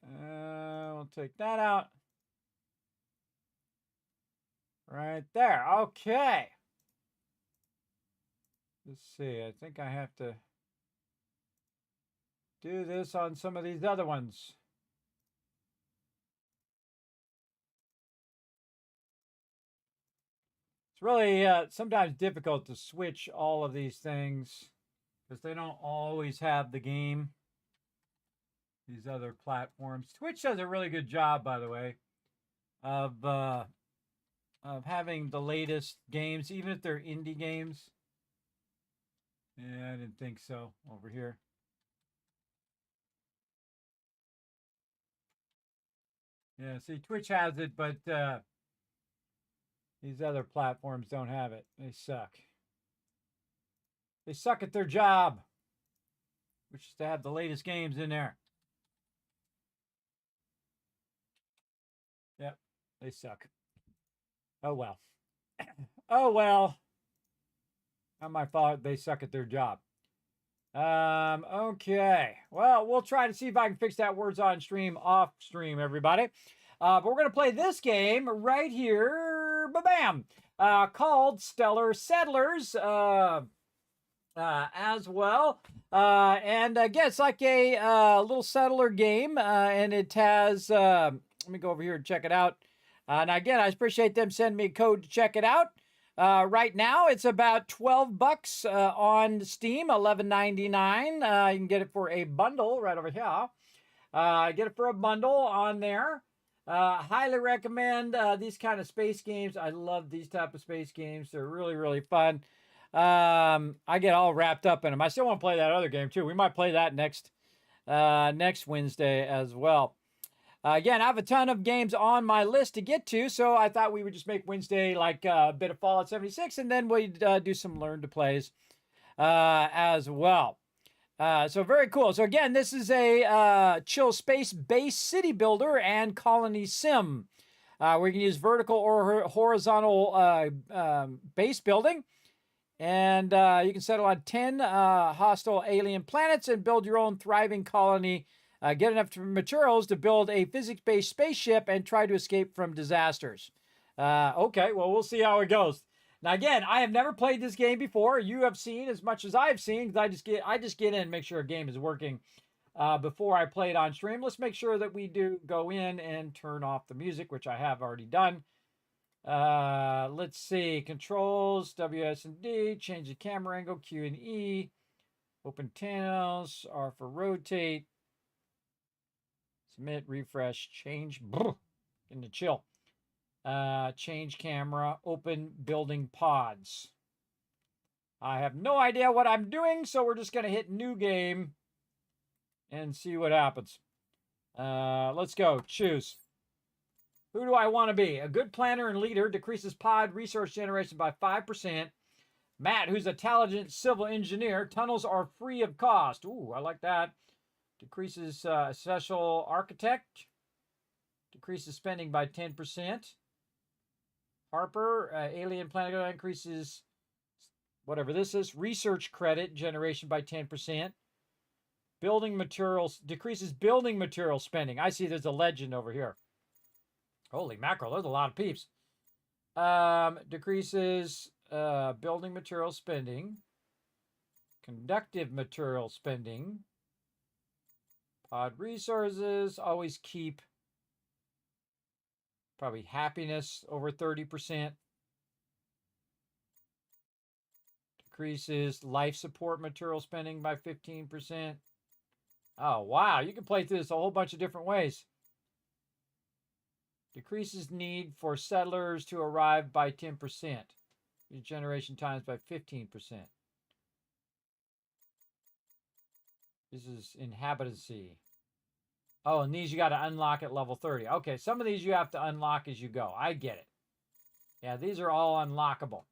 We'll take that out. Right there. Okay. Let's see. I think I have to do this on some of these other ones. It's really sometimes difficult to switch all of these things because they don't always have the game. These other platforms. Twitch does a really good job, by the way, of having the latest games, even if they're indie games. Yeah, I didn't think so. Over here. Yeah, see, Twitch has it, but these other platforms don't have it. They suck. They suck at their job, which is to have the latest games in there. Yep, they suck. Oh, well. Oh, well. Not my fault. They suck at their job. Okay. Well, we'll try to see if I can fix that words on stream, off stream, everybody. But we're going to play this game right here. Ba-bam! Called Stellar Settlers. As well. And again, it's like a little settler game. And it has, let me go over here and check it out. And again, I appreciate them sending me a code to check it out. Right now, it's about $12 on Steam, $11.99. You can get it for a bundle right over here. Get it for a bundle on there. Highly recommend these kind of space games. I love these type of space games. They're really, really fun. I get all wrapped up in them. I still want to play that other game too. We might play that next Wednesday as well. Again, I have a ton of games on my list to get to, so I thought we would just make Wednesday like a bit of Fallout 76, and then we'd do some Learn to Plays as well. So very cool. So again, this is a chill space-based city builder and colony sim. Where you can use vertical or horizontal base building. And you can settle on 10 hostile alien planets and build your own thriving colony. Get enough materials to build a physics-based spaceship and try to escape from disasters. Okay, well, we'll see how it goes. Now, again, I have never played this game before. You have seen as much as I've seen, because I just get in and make sure a game is working before I play it on stream. Let's make sure that we do go in and turn off the music, which I have already done. Let's see. Controls, WSD, change the camera angle, Q and E. Open channels, R for rotate. Submit, refresh, change. Getting to chill. Change camera, open building pods. I have no idea what I'm doing, so we're just going to hit new game and see what happens. Let's go. Choose. Who do I want to be? A good planner and leader decreases pod resource generation by 5%. Matt, who's a talented civil engineer. Tunnels are free of cost. Ooh, I like that. Decreases special architect. Decreases spending by 10%. Harper, alien planet increases whatever this is. Research credit generation by 10%. Building materials, decreases building material spending. I see there's a legend over here. Holy mackerel, there's a lot of peeps. Decreases building material spending, conductive material spending, pod resources, always keep probably happiness over 30%. Decreases life support material spending by 15%. Oh, wow. You can play through this a whole bunch of different ways. Decreases need for settlers to arrive by 10%. Regeneration times by 15%. This is inhabitancy. Oh, and these you got to unlock at level 30. Okay, some of these you have to unlock as you go. I get it. Yeah, these are all unlockable.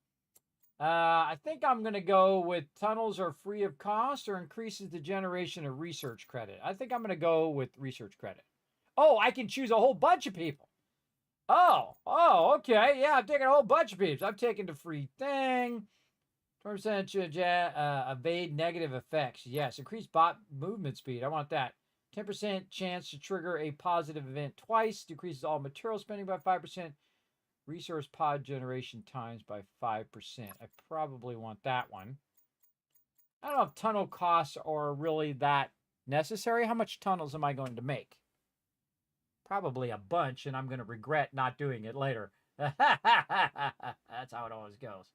I think I'm going to go with tunnels are free of cost or increases the generation of research credit. I think I'm going to go with research credit. Oh, I can choose a whole bunch of people. Oh, okay. Yeah, I'm taking a whole bunch of peeps. I'm taking the free thing. 20% evade negative effects. Yes, increase bot movement speed. I want that. 10% chance to trigger a positive event twice. Decreases all material spending by 5%. Resource pod generation times by 5%. I probably want that one. I don't know if tunnel costs are really that necessary. How much tunnels am I going to make? Probably a bunch, and I'm going to regret not doing it later. That's how it always goes.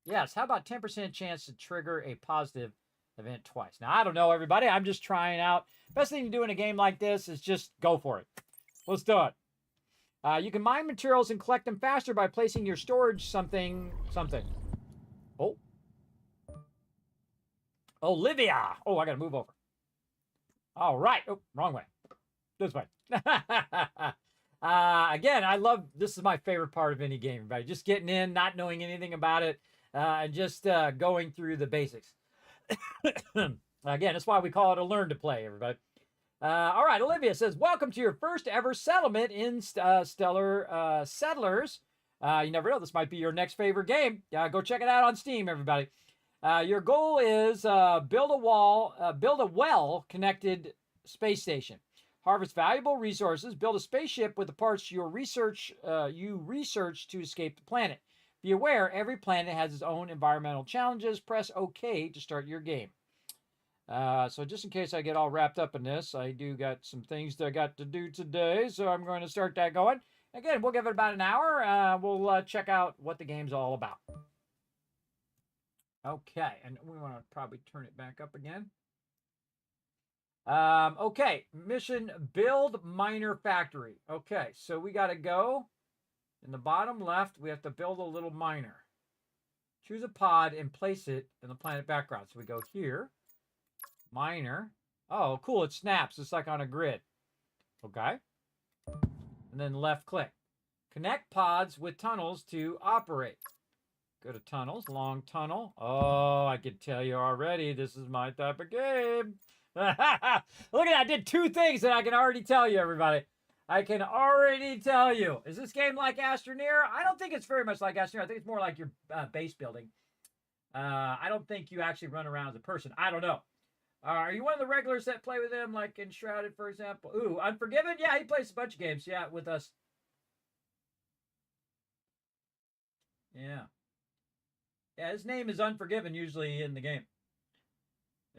Yes, how about 10% chance to trigger a positive event twice? Now, I don't know, everybody. I'm just trying out. Best thing to do in a game like this is just go for it. Let's do it. You can mine materials and collect them faster by placing your storage something. Oh. Olivia. Oh, I got to move over. All right. Oh, wrong way. This way. Again, I love, this is my favorite part of any game, everybody. Just getting in, not knowing anything about it, and just going through the basics. Again, that's why we call it a learn to play, everybody. All right, Olivia says, welcome to your first ever settlement in Stellar Settlers. You never know, this might be your next favorite game. Go check it out on Steam, everybody. Your goal is build a well-connected space station. Harvest valuable resources. Build a spaceship with the parts you research to escape the planet. Be aware, every planet has its own environmental challenges. Press OK to start your game. So just in case I get all wrapped up in this, I do got some things that I got to do today, so I'm going to start that going. Again, we'll give it about an hour. We'll check out what the game's all about. Okay, and we want to probably turn it back up again. Okay, mission build miner factory. Okay, so we got to go in the bottom left. We have to build a little miner. Choose a pod and place it in the planet background. So we go here, miner. Oh, cool, it snaps. It's like on a grid. Okay. And then left click. Connect pods with tunnels to operate. Go to tunnels, long tunnel. Oh, I can tell you already, this is my type of game. Look at that, I did two things that I can already tell you, everybody. I can already tell you. Is this game like Astroneer? I don't think it's very much like Astroneer. I think it's more like your base building. I don't think you actually run around as a person. I don't know. Are you one of the regulars that play with him, like in Shrouded, for example? Ooh, Unforgiven? Yeah, he plays a bunch of games, yeah, with us. Yeah. Yeah, his name is Unforgiven usually in the game.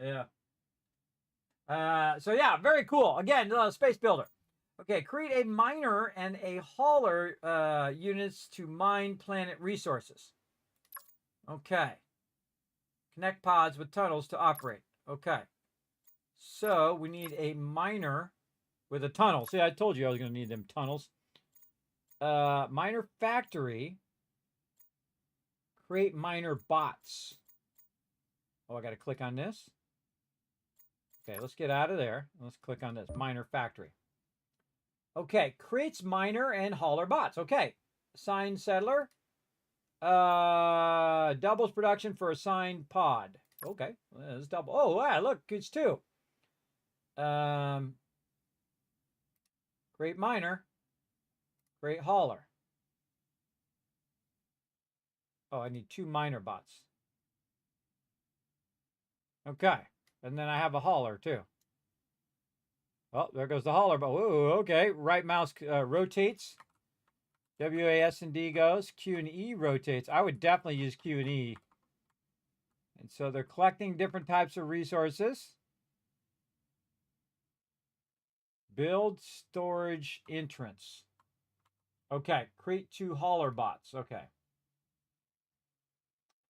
Yeah. So yeah, very cool. Again, space builder. Okay, create a miner and a hauler units to mine planet resources. Okay. Connect pods with tunnels to operate. Okay. So we need a miner with a tunnel. See, I told you I was going to need them tunnels. Miner factory. Create miner bots. Oh, I got to click on this. Okay, let's get out of there. Let's click on this. Miner factory. Okay, creates miner and hauler bots. Okay, assigned settler. Doubles production for assigned pod. Okay, let's double. Oh, wow, look, it's two. Create miner. Create hauler. Oh, I need two miner bots. Okay, and then I have a hauler too. Oh, there goes the hauler. But whoa, okay. Right mouse rotates. WAS and D goes. Q and E rotates. I would definitely use Q and E. And so they're collecting different types of resources. Build storage entrance. Okay, create 2 hauler bots. Okay.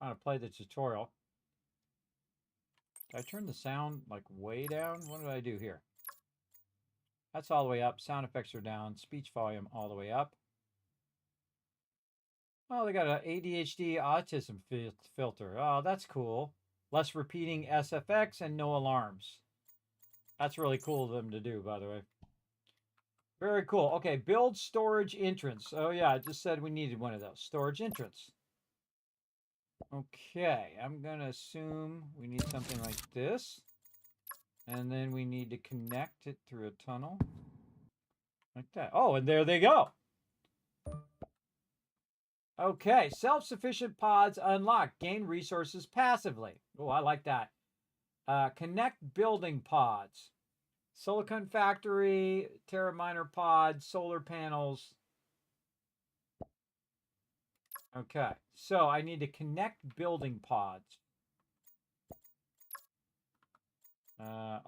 I'm going to play the tutorial. Did I turn the sound like way down? What did I do here? That's all the way up. Sound effects are down. Speech volume all the way up. Oh, they got an ADHD autism filter. Oh, that's cool. Less repeating SFX and no alarms. That's really cool of them to do, by the way. Very cool. Okay, build storage entrance. Oh, yeah, I just said we needed one of those. Storage entrance. Okay, I'm going to assume we need something like this. And then we need to connect it through a tunnel. Like that. Oh, and there they go. Okay, self-sufficient pods unlocked. Gain resources passively. Oh, I like that. Connect building pods. Silicon factory, Terra miner pods, solar panels. Okay, so I need to connect building pods.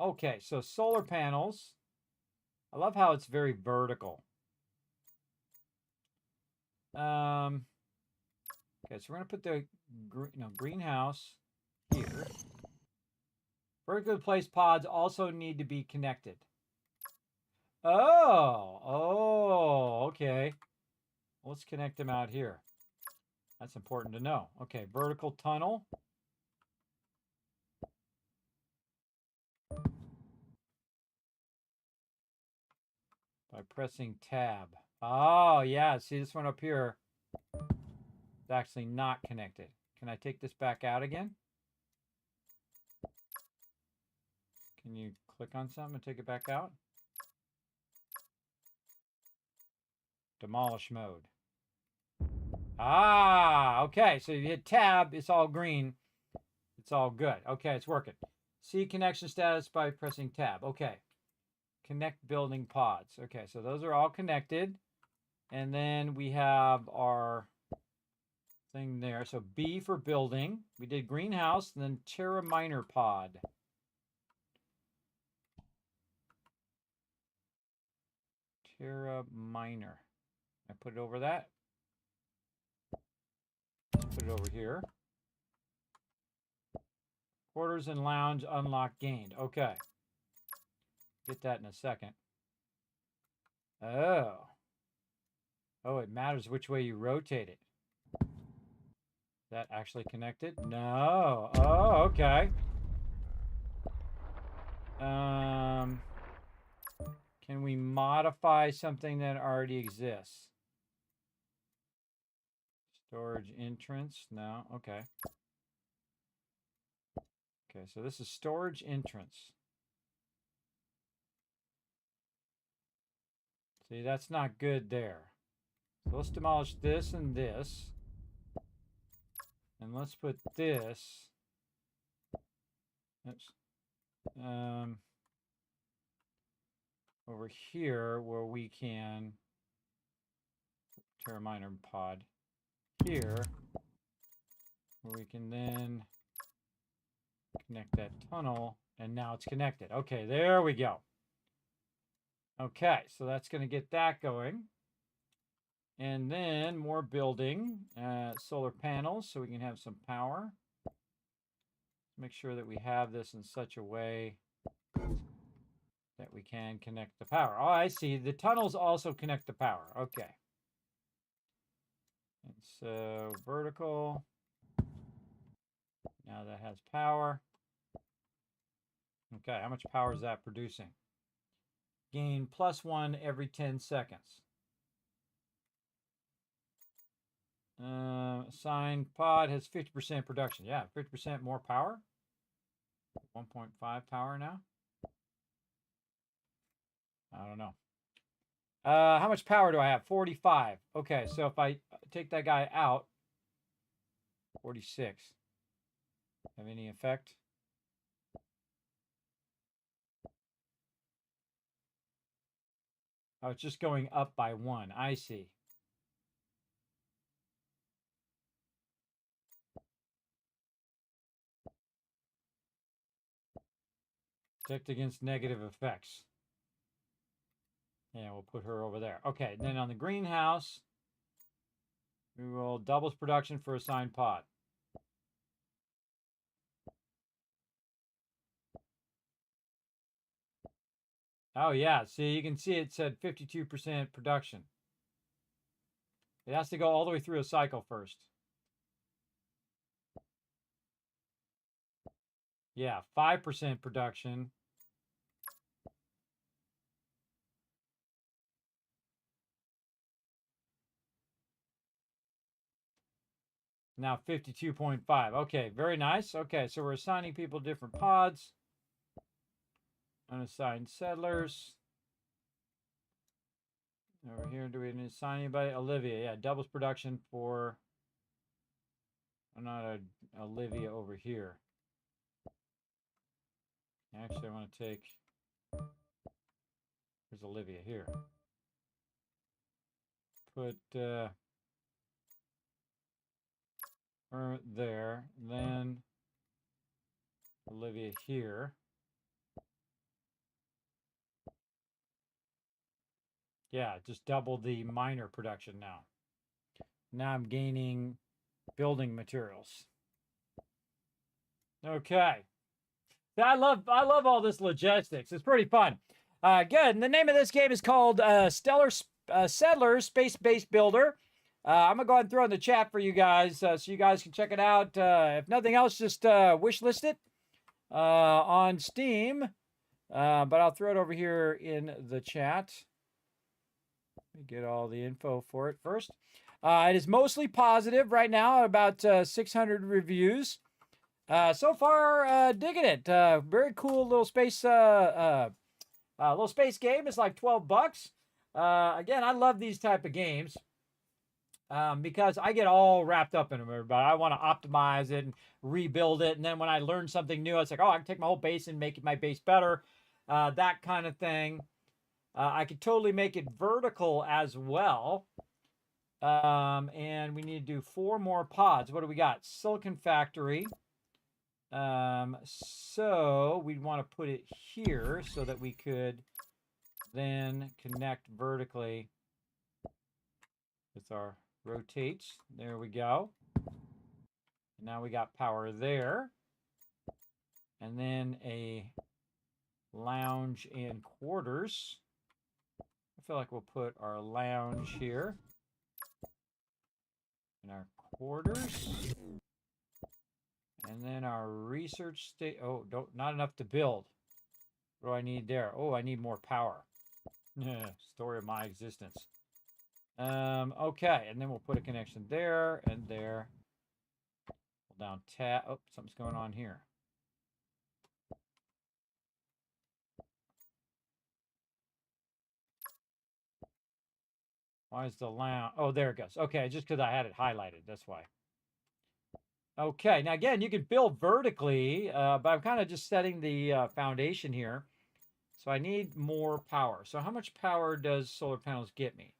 Okay, so solar panels. I love how it's very vertical. Okay, so we're going to put the greenhouse here. Vertically placed pods also need to be connected. Oh, okay. Let's connect them out here. That's important to know. Okay, vertical tunnel. By pressing tab. Oh, yeah. See this one up here? It's actually not connected. Can I take this back out again? Can you click on something and take it back out? Demolish mode. Ah, okay. So you hit tab, it's all green. It's all good. Okay, it's working. See connection status by pressing tab. Okay. Connect building pods. Okay, so those are all connected. And then we have our thing there. So B for building. We did greenhouse and then Terra miner pod. Terra miner. I put it over that. Let's put it over here. Quarters and lounge unlock gained. Okay. Get that in a second. Oh. Oh, it matters which way you rotate it. Is that actually connected? No. Oh, okay. Can we modify something that already exists? Storage entrance? No. Okay. Okay, so this is storage entrance. See, that's not good there. So let's demolish this and this. And let's put this. Oops. Over here where we can Terra miner pod here where we can then connect that tunnel, and now it's connected. Okay, there we go. Okay, so that's going to get that going. And then more building, solar panels, so we can have some power. Make sure that we have this in such a way that we can connect the power. Oh, I see. The tunnels also connect the power. Okay. And so vertical. Now that has power. Okay, how much power is that producing? Gain +1 every 10 seconds. Assigned pod has 50% production. Yeah, 50% more power. 1.5 power now. I don't know. How much power do I have? 45. Okay, so if I take that guy out, 46. Have any effect? Oh, it's just going up by 1. I see. Protect against negative effects. Yeah, we'll put her over there. Okay, then on the greenhouse, we will doubles production for assigned pod. Oh, yeah. See, you can see it said 52% production. It has to go all the way through a cycle first. Yeah, 5% production. Now 52.5. Okay, very nice. Okay, so we're assigning people different pods. Unassigned settlers. Over here, do we need to assign anybody? Olivia, yeah, doubles production for... not Olivia over here. Actually, I want to take... There's Olivia here. Put her there. Then Olivia here. Yeah, just double the miner production now. Now I'm gaining building materials. Okay. I love all this logistics. It's pretty fun. Good. And the name of this game is called Stellar Settlers Space-Based Builder. I'm going to go ahead and throw it in the chat for you guys so you guys can check it out. If nothing else, just wish list it on Steam. But I'll throw it over here in the chat. Let me get all the info for it first. It is mostly positive right now, about 600 reviews. So far, digging it. Very cool little space game. It's like $12. Again, I love these type of games because I get all wrapped up in them. Everybody, I want to optimize it and rebuild it, and then when I learn something new, it's like, oh, I can take my whole base and make my base better. That kind of thing. I could totally make it vertical as well. And we need to do 4 more pods. What do we got? Silicon Factory. So we'd want to put it here so that we could then connect vertically with our rotates. There we go. Now we got power there. And then a lounge and quarters. I feel like we'll put our lounge here. And our quarters. And then our research state. Oh, not enough to build. What do I need there? Oh, I need more power. Story of my existence. Okay, and then we'll put a connection there and there. Hold down tab. Oh, something's going on here. Why is the lounge? Oh, there it goes. Okay, just because I had it highlighted. That's why. Okay, now again, you can build vertically, but I'm kind of just setting the foundation here. So I need more power. So how much power does solar panels get me?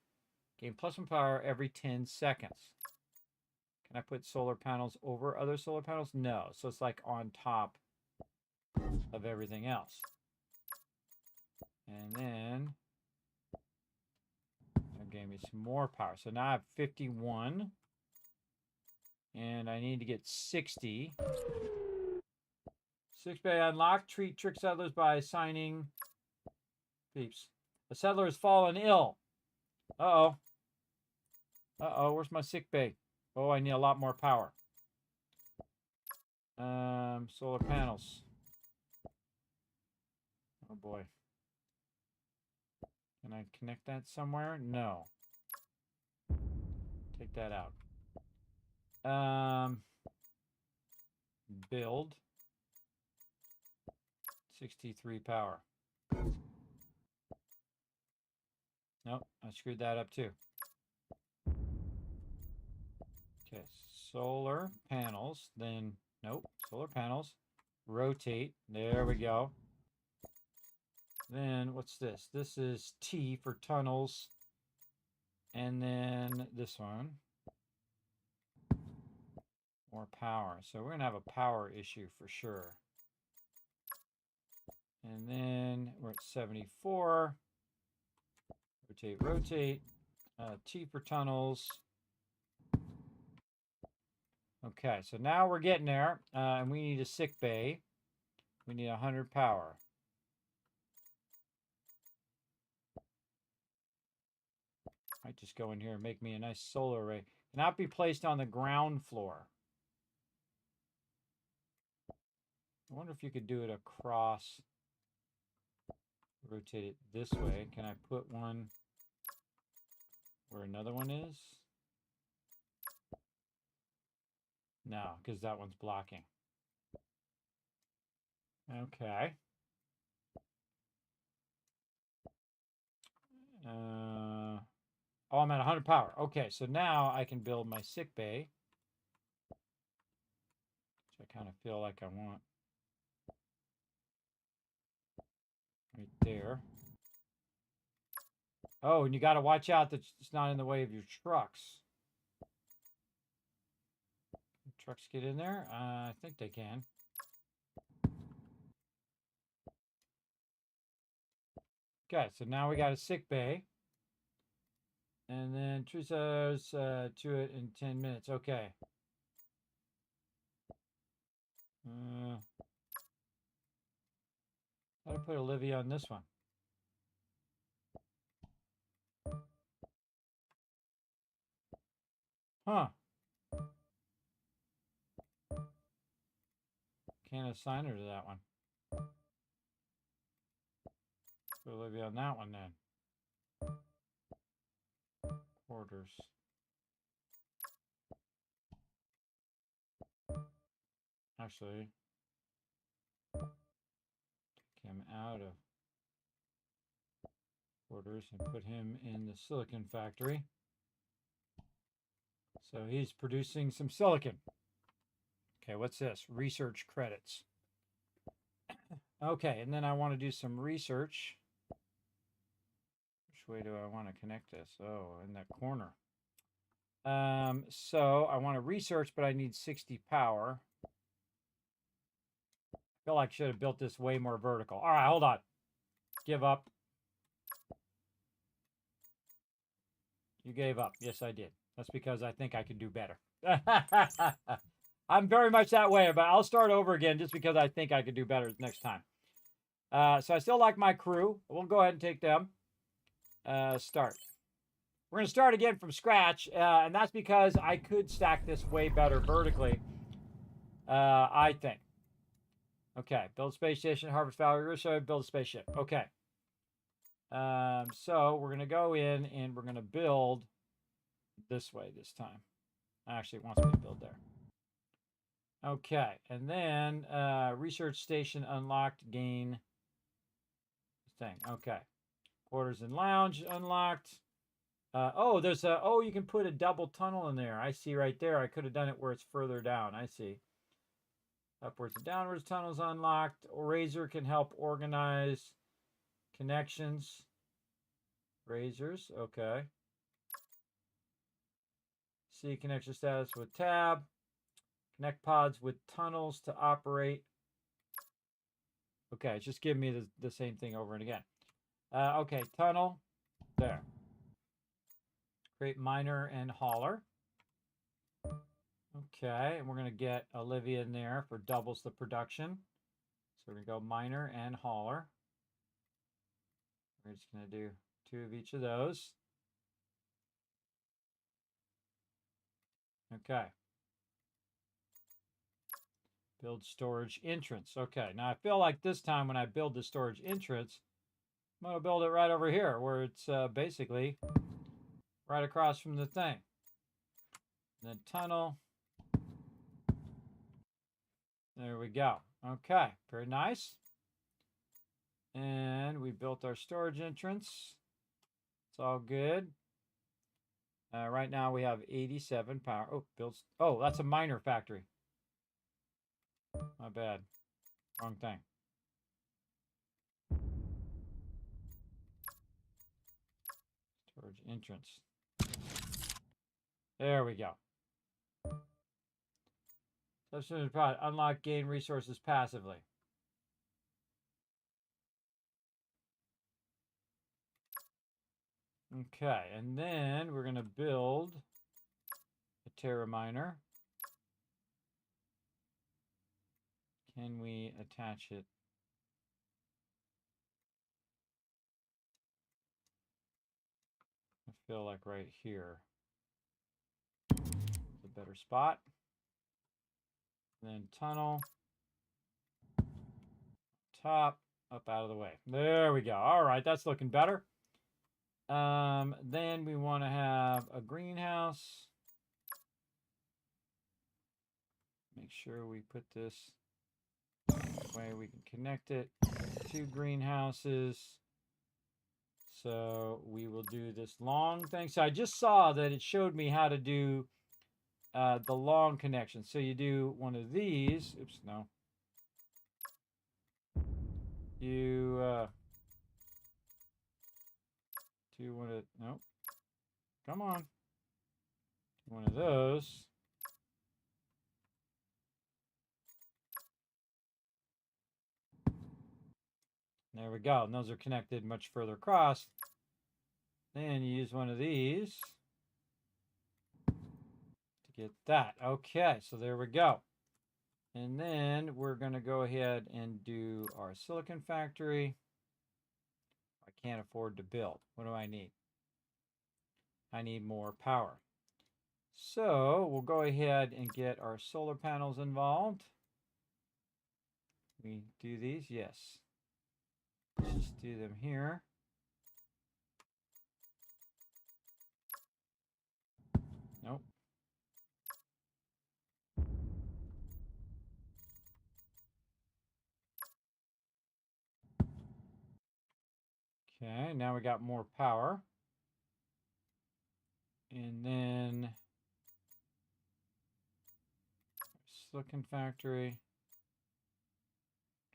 Gain +1 power every 10 seconds. Can I put solar panels over other solar panels? No. So it's like on top of everything else. And then that gave me some more power. So now I have 51. And I need to get 60. 6 bay unlocked. Treat trick settlers by assigning peeps. A settler has fallen ill. Uh-oh. Uh-oh, where's my sick bay? Oh, I need a lot more power. Solar panels. Oh boy. Can I connect that somewhere? No. Take that out. Build. 63 power. Nope, I screwed that up too. Okay, solar panels, then, nope, solar panels, rotate, there we go. Then what's this? This is T for tunnels. And then this one. More power. So we're going to have a power issue for sure. And then we're at 74. Rotate, rotate. T for tunnels. Okay, so now we're getting there. And we need a sick bay. We need 100 power. Might just go in here and make me a nice solar array. Cannot be placed on the ground floor. I wonder if you could do it across. Rotate it this way. Can I put one where another one is? No, because that one's blocking. Okay. Oh, I'm at 100 power. Okay, so now I can build my sick bay. Which I kind of feel like I want. Right there. Oh, and you got to watch out that it's not in the way of your trucks. Can trucks get in there? I think they can. Okay, so now we got a sick bay. And then Teresa's to it in 10 minutes. Okay. How to put Olivia on this one? Huh. Can't assign her to that one. Put Olivia on that one then. Quarters. Actually, take him out of quarters and put him in the silicon factory. So he's producing some silicon. Okay, what's this? Research credits. Okay, and then I want to do some research. Which way do I want to connect this? Oh, in that corner. So I want to research, but I need 60 power. I feel like I should have built this way more vertical. All right, hold on. Give up. You gave up. Yes, I did. That's because I think I could do better. I'm very much that way, but I'll start over again just because I think I could do better next time. So I still like my crew. We'll go ahead and take them. Start. We're going to start again from scratch, and that's because I could stack this way better vertically, I think. Okay, build space station, Harvest Valley, build a spaceship. Okay. So we're going to go in and we're going to build this way this time. Actually, it wants me to build there. Okay, and then research station unlocked, gain thing. Okay. Quarters and lounge unlocked. Oh, there's a, oh, you can put a double tunnel in there. I see right there. I could have done it where it's further down. I see. Upwards and downwards tunnels unlocked. Razor can help organize connections. Razors, okay. See connection status with tab. Connect pods with tunnels to operate. Okay, it's just giving me the same thing over and again. Okay, tunnel. There. Create miner and hauler. Okay, and we're going to get Olivia in there for doubles the production. So we're going to go miner and hauler. We're just going to do 2 of each of those. Okay. Build storage entrance. Okay, now I feel like this time when I build the storage entrance, I'm going to build it right over here where it's basically right across from the thing. And then tunnel. There we go. Okay, very nice. And we built our storage entrance. It's all good. Right now we have 87 power. Oh, builds. Oh, that's a miner factory. My bad. Wrong thing. Forge entrance. There we go. Substitute product. Unlock gain resources passively. Okay, and then we're going to build a Terra miner. Can we attach it? I feel like right here is a better spot. Then tunnel. Top, up out of the way. There we go. All right, that's looking better. Then we want to have a greenhouse. Make sure we put this way we can connect it. 2 greenhouses. So we will do this long thing. So I just saw that it showed me how to do the long connection. So you do one of these. Oops, no. You do one of, nope. Come on. One of those. There we go. And those are connected much further across. Then you use one of these to get that. Okay, so there we go. And then we're going to go ahead and do our silicon factory. I can't afford to build. What do I need? I need more power. So we'll go ahead and get our solar panels involved. We do these? Yes. Let's just do them here. Nope. Okay, now we got more power. And then silicon factory,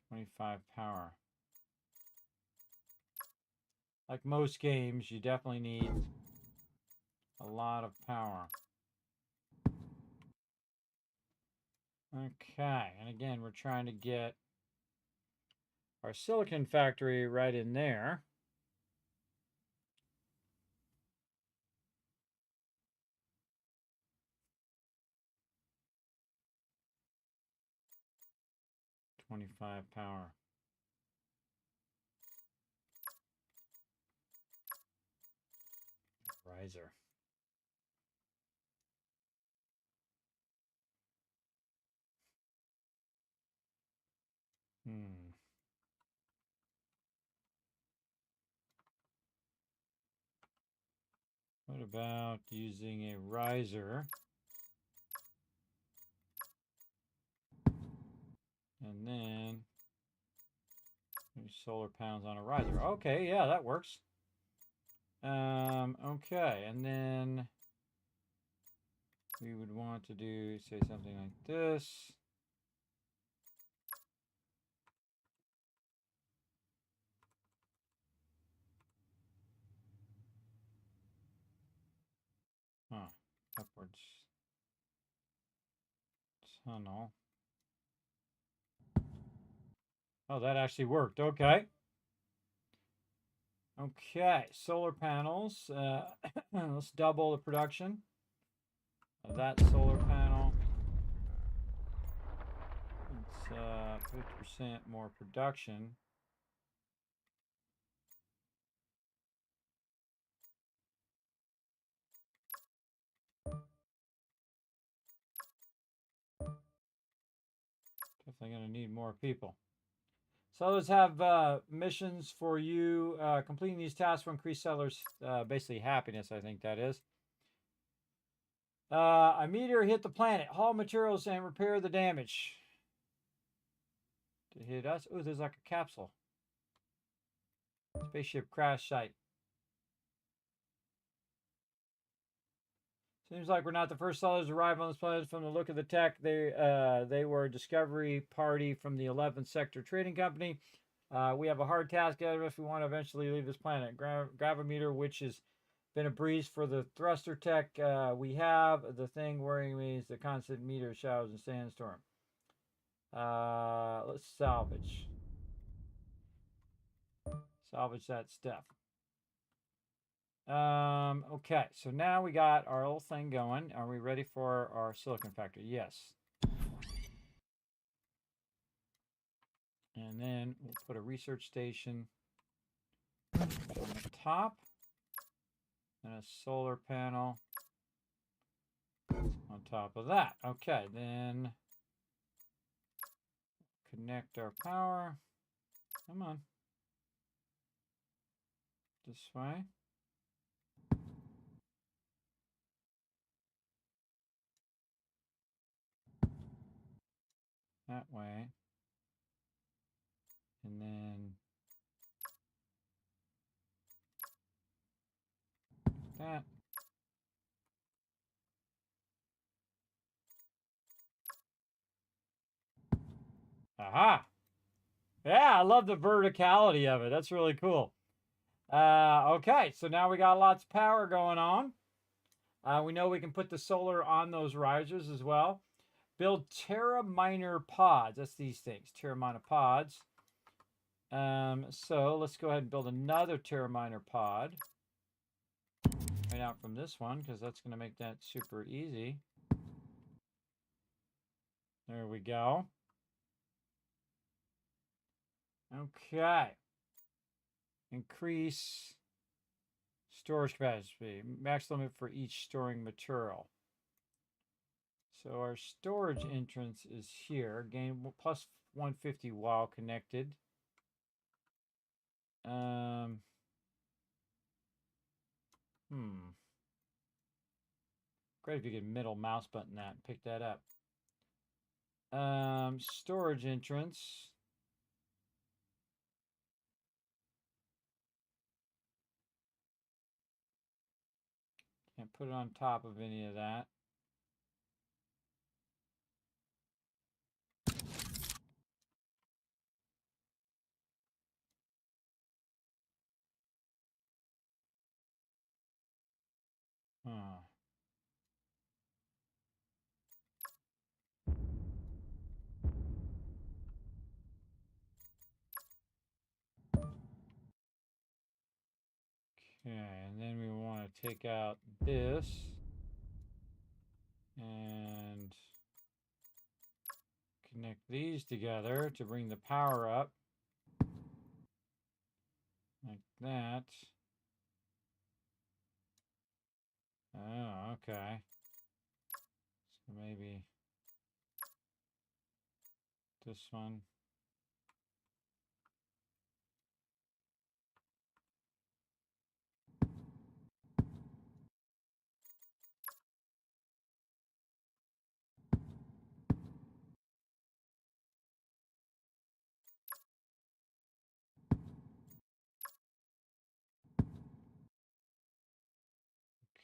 25 power. Like most games, you definitely need a lot of power. Okay, and again, we're trying to get our silicon factory right in there. $25 power. Riser. What about using a riser? And then solar panels on a riser. Okay, yeah, that works. Okay, and then we would want to do, say, something like this. Huh, upwards tunnel. Oh, that actually worked. Okay. Okay, solar panels. Let's double the production of that solar panel. It's 50% more production. Definitely going to need more people. So let's have missions for you. Completing these tasks will increase settlers' basically happiness, I think that is. A meteor hit the planet. Haul materials and repair the damage. To hit us. Oh, there's like a capsule. Spaceship crash site. Seems like we're not the first settlers to arrive on this planet. From the look of the tech, they were a discovery party from the 11th Sector Trading Company. We have a hard task ahead of us. We want to eventually leave this planet. Gravimeter, which is Been a breeze for the thruster tech. We have the thing worrying me is the constant meteor showers and sandstorm. Let's salvage. Salvage that stuff. Okay, so now we got our little thing going. Are we ready for our silicon factory? Yes. And then we'll put a research station on the top and a solar panel on top of that. Okay, then connect our power. Come on. This way. That way. And then that. Aha! Yeah, I love the verticality of it. That's really cool. Okay, so now we got lots of power going on. We know we can put the solar on those risers as well. Build Terraminer pods. That's these things, Terraminer pods. So let's go ahead and build another Terraminer pod. Right out from this one, because that's going to make that super easy. There we go. Okay. Increase storage capacity. Max limit for each storing material. So our storage entrance is here. Gain plus 150 while connected. Great if you could middle mouse button that and pick that up. Storage entrance. Can't put it on top of any of that. Huh. Okay, and then we want to take out this and connect these together to bring the power up. Like that. Oh, okay. So maybe this one.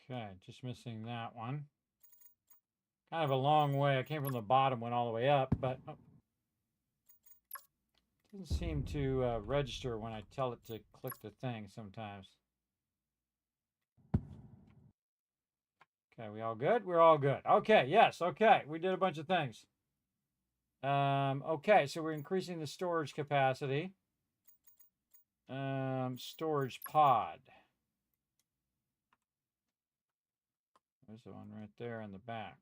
Okay, just missing that one. Kind of a long way. I came from the bottom, went all the way up, but doesn't seem to register when I tell it to click the thing sometimes. Okay, we all good? We're all good. Okay, yes, okay. We did a bunch of things. Okay, so we're increasing the storage capacity. Storage pod. There's the one right there in the back.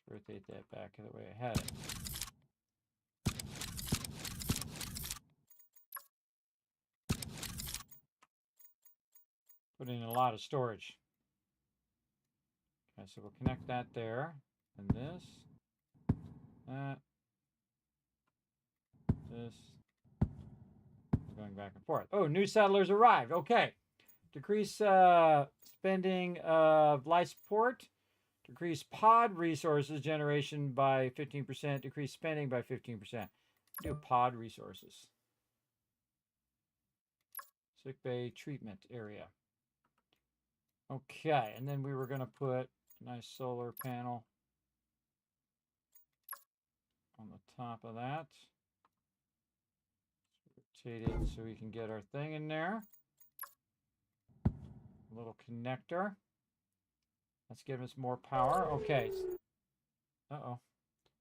Let's rotate that back the way I had it. Put in a lot of storage. Okay, so we'll connect that there. And this. That. This. Going back and forth. Oh, new settlers arrived. Okay. Decrease spending of life support. Decrease pod resources generation by 15%. Decrease spending by 15%. Do pod resources. Sick bay treatment area. Okay, and then we were going to put a nice solar panel on the top of that. Rotate it so we can get our thing in there. little connector. Let's give us more power. Okay. Uh-oh.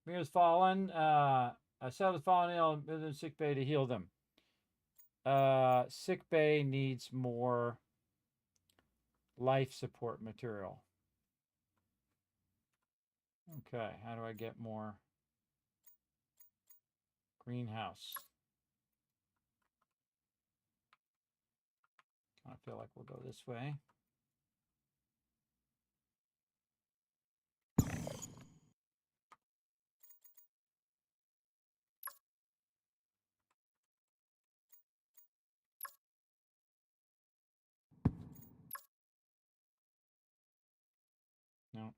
Mira's fallen. Cell has fallen ill in sick bay to heal them. Sick bay needs more life support material. Okay, how do I get more greenhouse? I feel like we'll go this way. No.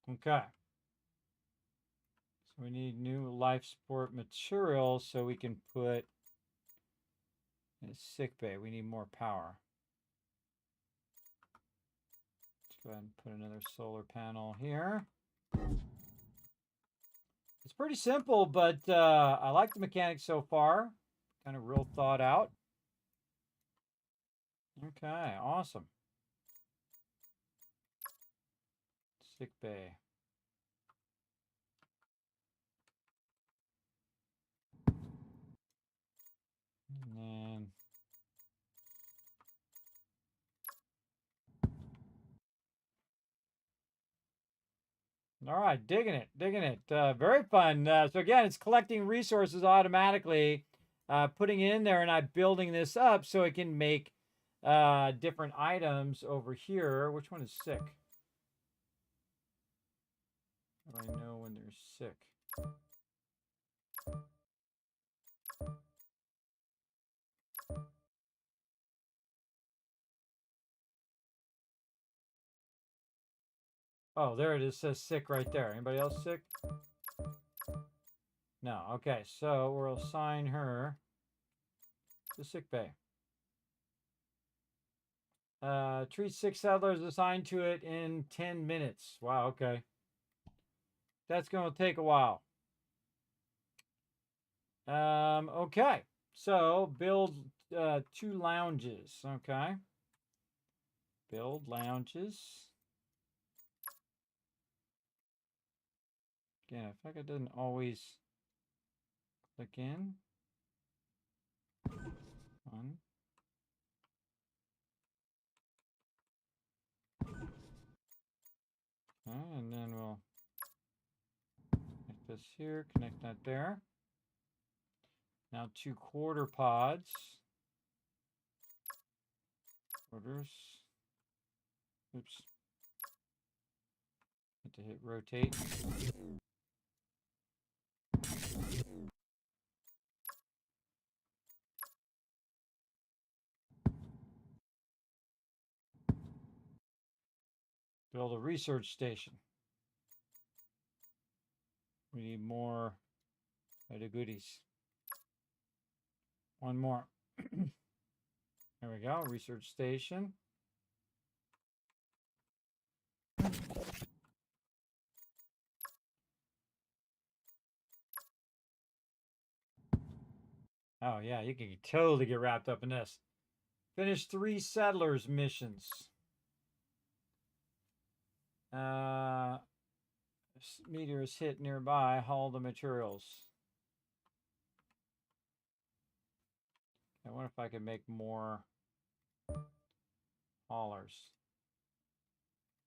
Okay. So we need new life support materials so we can put in a sick bay. We need more power. Let's go ahead and put another solar panel here. It's pretty simple, but I like the mechanics so far. Kind of real thought out. Okay, awesome. Sick bay. And then all right, digging it, digging it. Very fun. So again, it's collecting resources automatically, putting it in there, and I'm building this up so it can make different items over here. Which one is sick? How do I know when they're sick? Oh, there it is. It says sick right there. Anybody else sick? No. Okay, so we'll assign her to sick bay. Treat 6 settlers assigned to it in 10 minutes. Wow, okay. That's going to take a while. Okay. So build 2 lounges. Okay. Build lounges. Again, I feel like it doesn't always click in. 1. Okay, and then we'll connect this here, connect that there. Now 2 quarter pods. Quarters. Oops. Have to hit rotate. Build a research station. We need more of the goodies. 1 more. There we go. Research station. Oh, yeah, you can totally get wrapped up in this. Finish 3 settlers missions. Meteors hit nearby. Haul the materials. I wonder if I could make more haulers.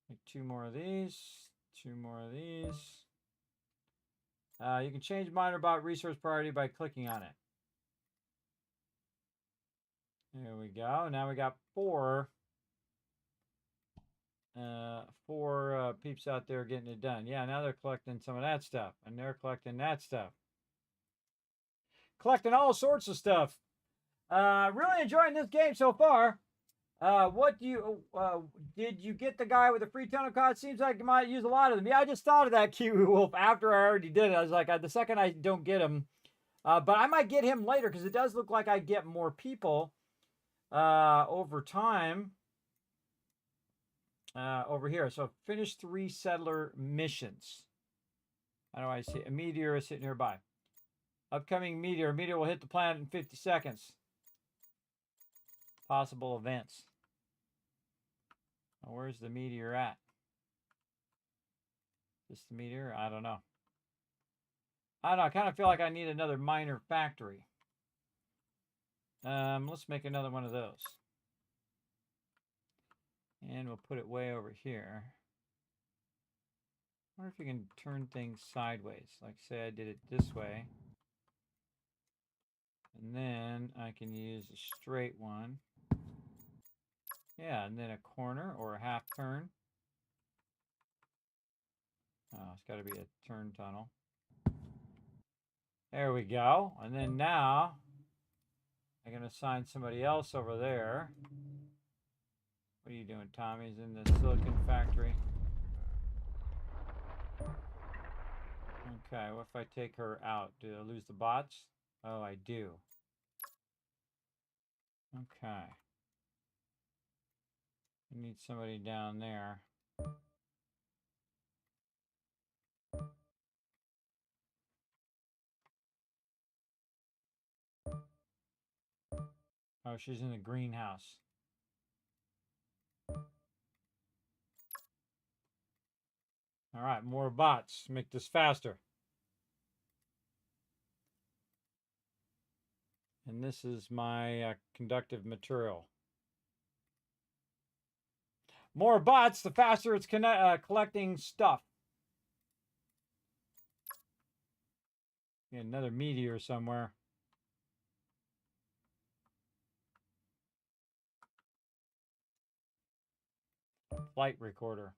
Make 2 more of these. 2 more of these. You can change minor bot resource priority by clicking on it. There we go. Now we got 4 peeps out there getting it done. Yeah, now they're collecting some of that stuff, and they're collecting that stuff. Collecting all sorts of stuff. Really enjoying this game so far. What do you did you get the guy with the free tunnel card? Seems like you might use a lot of them. Yeah, I just thought of that, Kiwi Wolf, after I already did it. I was like, the second I don't get him, But I might get him later because it does look like I get more people over time over here. So finish 3 settler missions. How do I see? A meteor is sitting nearby. Upcoming meteor. A meteor will hit the planet in 50 seconds. Possible events. Now, where's the meteor at? Is this the meteor? I don't know. I don't know. I kind of feel like I need another miner factory. Let's make another one of those. And we'll put it way over here. I wonder if you can turn things sideways. Like, say I did it this way. And then I can use a straight one. Yeah, and then a corner or a half turn. Oh, it's got to be a turn tunnel. There we go. And then now I can assign somebody else over there. What are you doing, Tommy's in the silicon factory. Okay, what if I take her out? Do I lose the bots? Oh, I do. Okay. I need somebody down there. Oh, she's in the greenhouse. All right, more bots. Make this faster. And this is my conductive material. More bots, the faster it's collecting stuff. Get another meteor somewhere. Flight recorder.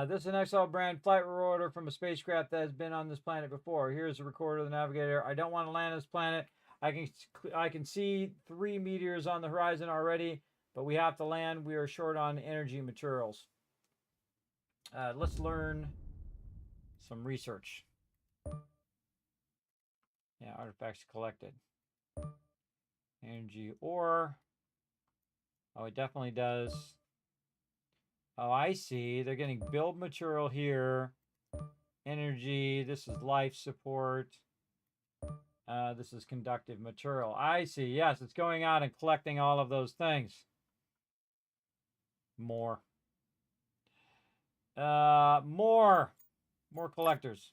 This is an XL brand flight recorder from a spacecraft that has been on this planet before. Here's the recorder, the navigator. I don't want to land on this planet. I can see 3 meteors on the horizon already, but we have to land. We are short on energy materials. Let's learn some research. Yeah, artifacts collected. Energy ore. Oh, it definitely does. Oh, I see. They're getting build material here. Energy. This is life support. This is conductive material. I see. Yes, it's going out and collecting all of those things. More. More collectors.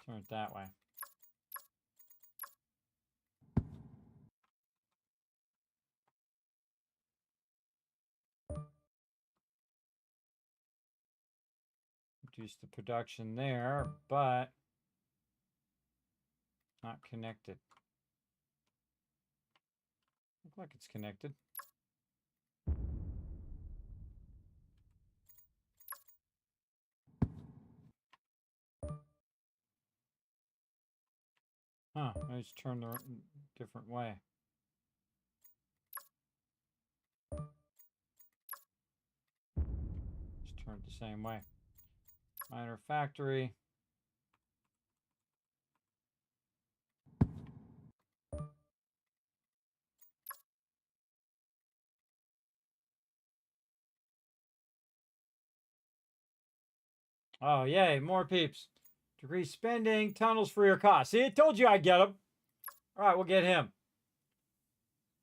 Turn it that way. Reduce the production there, but not connected. Looks like it's connected. Huh, let's turn the different way. Just turn it the same way. Miner factory. Oh, yay, more peeps. Decrease spending, tunnels for your cost. See, I told you I'd get them. All right, we'll get him.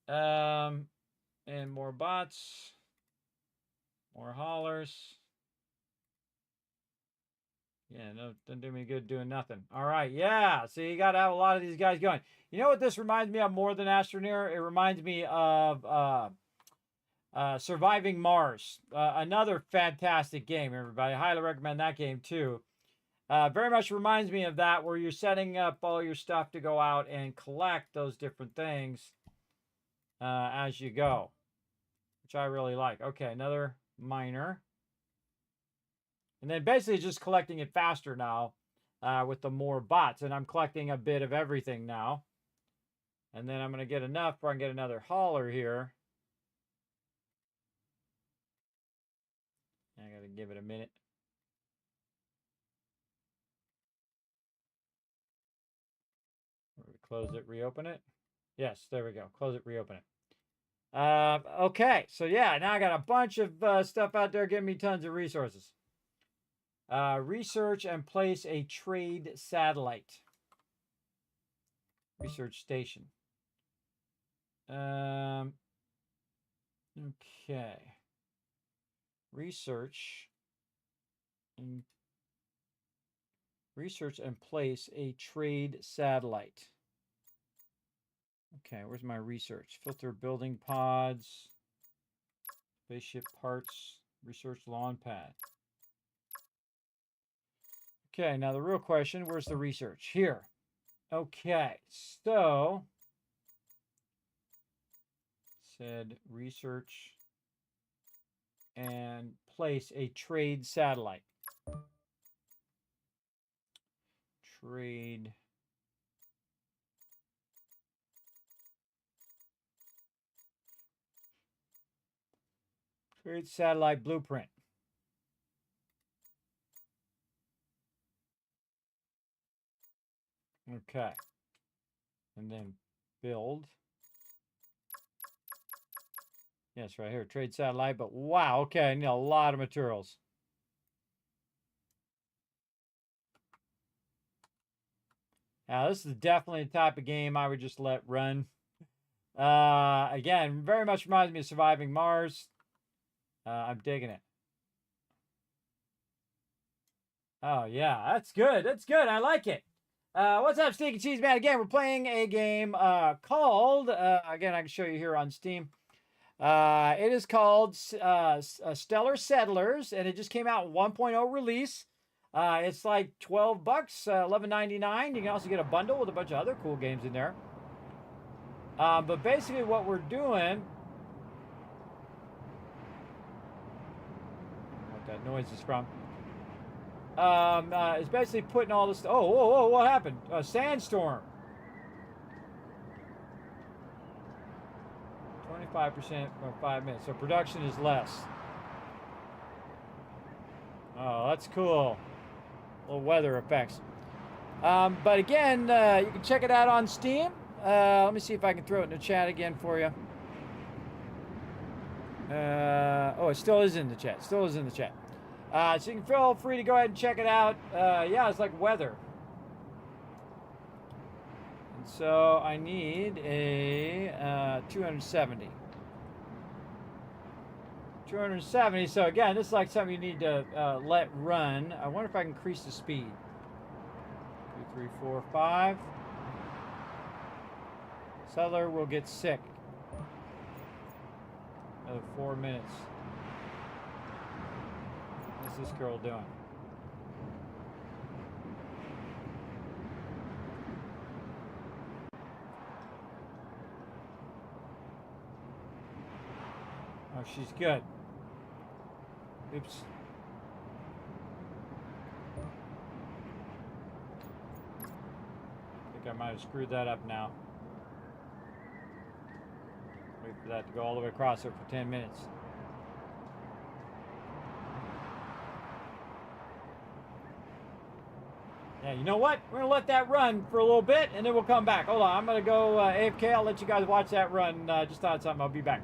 And more bots. More haulers. Yeah, no, doesn't do me good doing nothing. All right, yeah. So you got to have a lot of these guys going. You know what this reminds me of more than Astroneer? It reminds me of Surviving Mars. Another fantastic game, everybody. I highly recommend that game, too. Very much reminds me of that, where you're setting up all your stuff to go out and collect those different things as you go, which I really like. Okay, another miner. And then basically just collecting it faster now with the more bots. And I'm collecting a bit of everything now. And then I'm going to get enough where I can get another hauler here. I gotta give it a minute. Close it, reopen it. Yes, there we go. Close it, reopen it. Okay, so yeah, now I got a bunch of stuff out there giving me tons of resources. Research and place a trade satellite. Research station. Okay. Research and place a trade satellite. Okay, where's my research? Filter building pods, spaceship parts, research launch pad. Okay, now the real question, where's the research? Here. Okay, so said research and place a trade satellite. Trade satellite blueprint. Okay. And then build. Yes, right here, trade satellite, but wow, okay, I need a lot of materials. Now, this is definitely the type of game I would just let run. Again, very much reminds me of Surviving Mars. I'm digging it. Oh, yeah, that's good. That's good. I like it. What's up, Stinky Cheese Man? Again, we're playing a game called, again, I can show you here on Steam. It is called Stellar Settlers, and it just came out 1.0 release. It's like $12, $11.99. You can also get a bundle with a bunch of other cool games in there. But basically what we're doing... what that noise is from. Is basically putting all this... Oh, whoa, whoa, what happened? A sandstorm. 25% for 5 minutes. So production is less. Oh, that's cool. Little weather effects. But again, you can check it out on Steam. Let me see if I can throw it in the chat again for you. Oh, it still is in the chat. Still is in the chat. So you can feel free to go ahead and check it out. Yeah, it's like weather. And so I need a 270. 270. So again, this is like something you need to let run. I wonder if I can increase the speed. 2, 3, 4, 5. Settler will get sick. Another 4 minutes. What's this girl doing? Oh, she's good. Oops. I think I might have screwed that up now. Wait for that to go all the way across there for 10 minutes. Yeah, you know what? We're going to let that run for a little bit, and then we'll come back. Hold on, I'm going to go AFK. I'll let you guys watch that run. Just thought of something. I'll be back.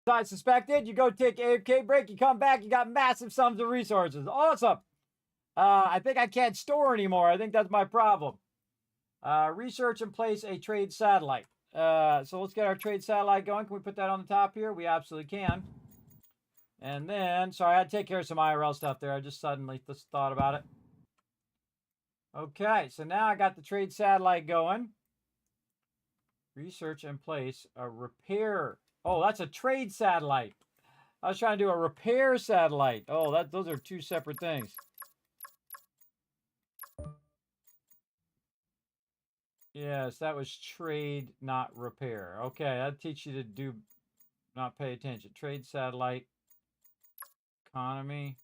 I suspected. You go take AFK break, you come back, you got massive sums of resources. Awesome. I think I can't store anymore. I think that's my problem. Research and place a trade satellite. So let's get our trade satellite going. Can we put that on the top here? We absolutely can. And then, sorry, I had to take care of some IRL stuff there. I just suddenly just thought about it. Okay, so now I got the trade satellite going. Research and place a repair. Oh, that's a trade satellite. I was trying to do a repair satellite. Oh, those are two separate things. Yes, that was trade, not repair. Okay, that'd teach you to not pay attention. Trade satellite, economy,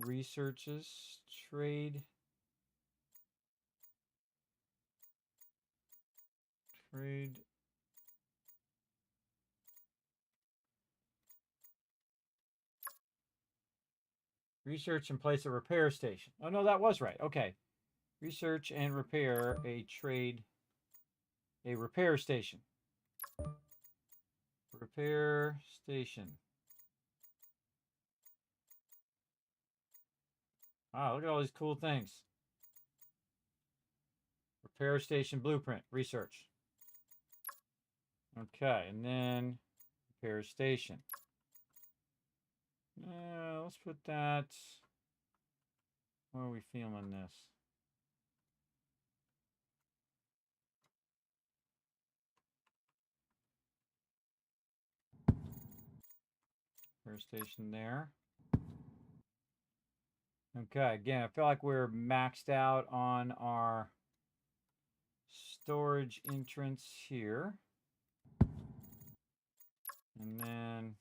researches, trade, research and place a repair station. Oh, no, that was right. Okay. Research and repair a repair station. Repair station. Wow, look at all these cool things. Repair station blueprint, research. Okay, and then repair station. Let's put that. Where are we feeling this? Repair station there. Okay, again, I feel like we're maxed out on our storage entrance here. And then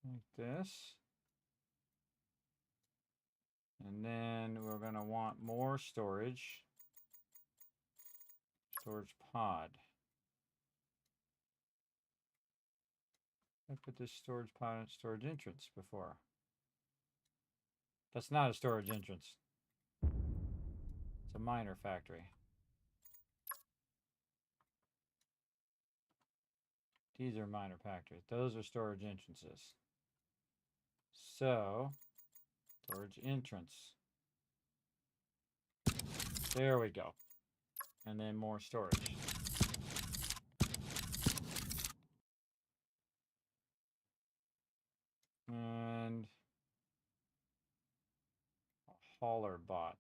like this. And then we're going to want more storage. Storage pod. I put this storage pod and storage entrance before. That's not a storage entrance. It's a miner factory. These are miner factories. Those are storage entrances. So, storage entrance. There we go. And then more storage. And a hauler bot.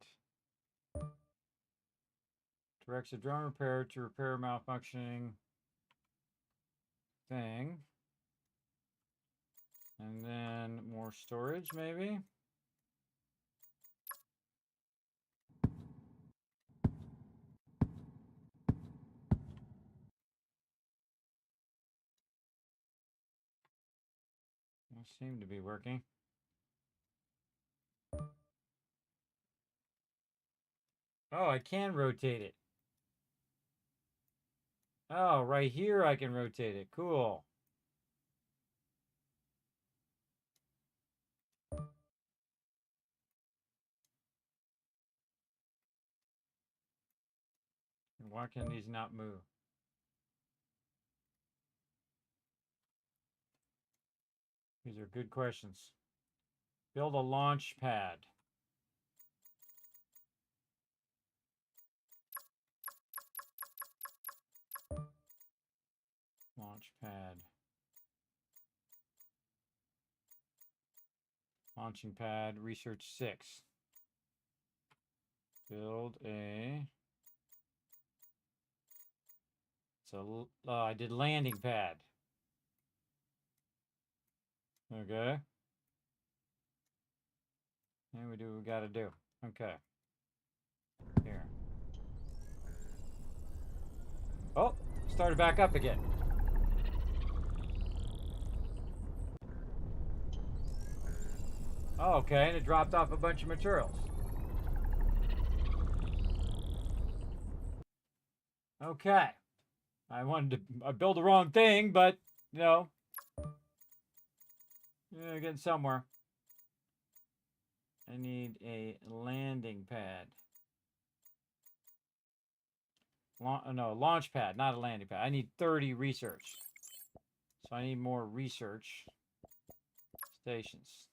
Directs a drone repair to repair a malfunctioning thing. And then more storage, maybe. That seemed to be working. Oh, I can rotate it. Oh, right here I can rotate it. Cool. Why can these not move? These are good questions. Build a launch pad. Launch pad. Launching pad, research 6. Build a... So, I did landing pad. Okay. And we do what we gotta do. Okay. Here. Oh, started back up again. Oh, okay, and it dropped off a bunch of materials. Okay. I wanted to build the wrong thing, but, you know, getting somewhere. I need a landing pad. no, launch pad, not a landing pad. I need 30 research. So I need more research stations.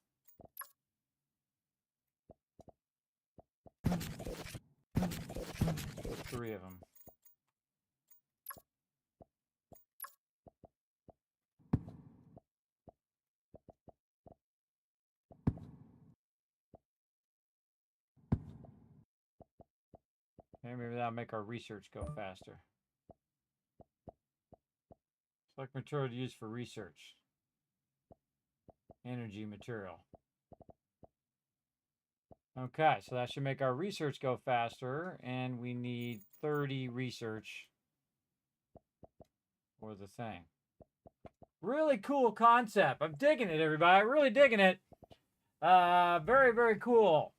Put 3 of them. Okay, maybe that'll make our research go faster. Select material to use for research. Energy material. Okay, so that should make our research go faster, and we need 30 research for the thing. Really cool concept. I'm digging it, everybody. Really digging it. Very, very cool.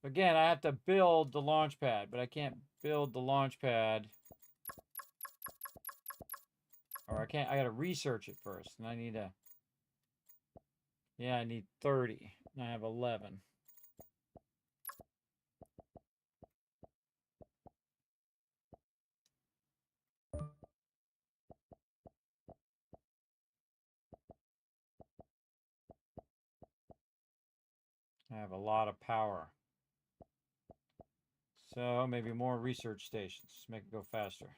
Again, I have to build the launch pad, but I can't build the launch pad. Or I can't, I gotta research it first. And I need a, yeah, I need 30. And I have 11. I have a lot of power. So maybe more research stations. Make it go faster.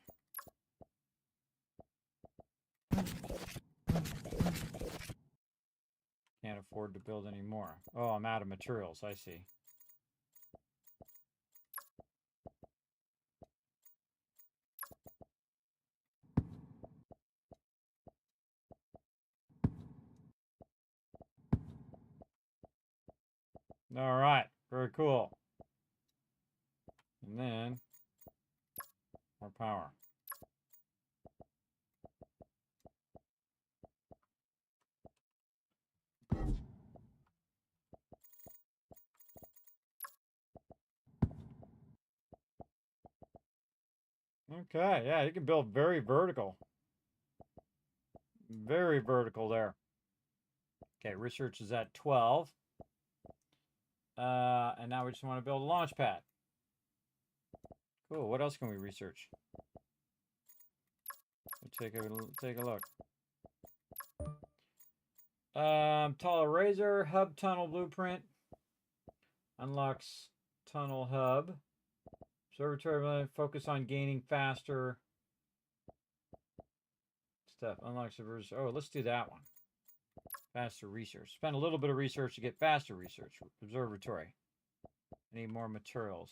Can't afford to build any more. Oh, I'm out of materials. I see. All right. Very cool. And then more power. Okay, yeah, you can build very vertical. Very vertical there. Okay, research is at 12. And now we just want to build a launch pad. Cool, what else can we research? Take a look. Taller razor, hub tunnel blueprint. Unlocks tunnel hub. Observatory, focus on gaining faster stuff. Unlocks reverse. Oh, let's do that one. Faster research. Spend a little bit of research to get faster research. Observatory. I need more materials.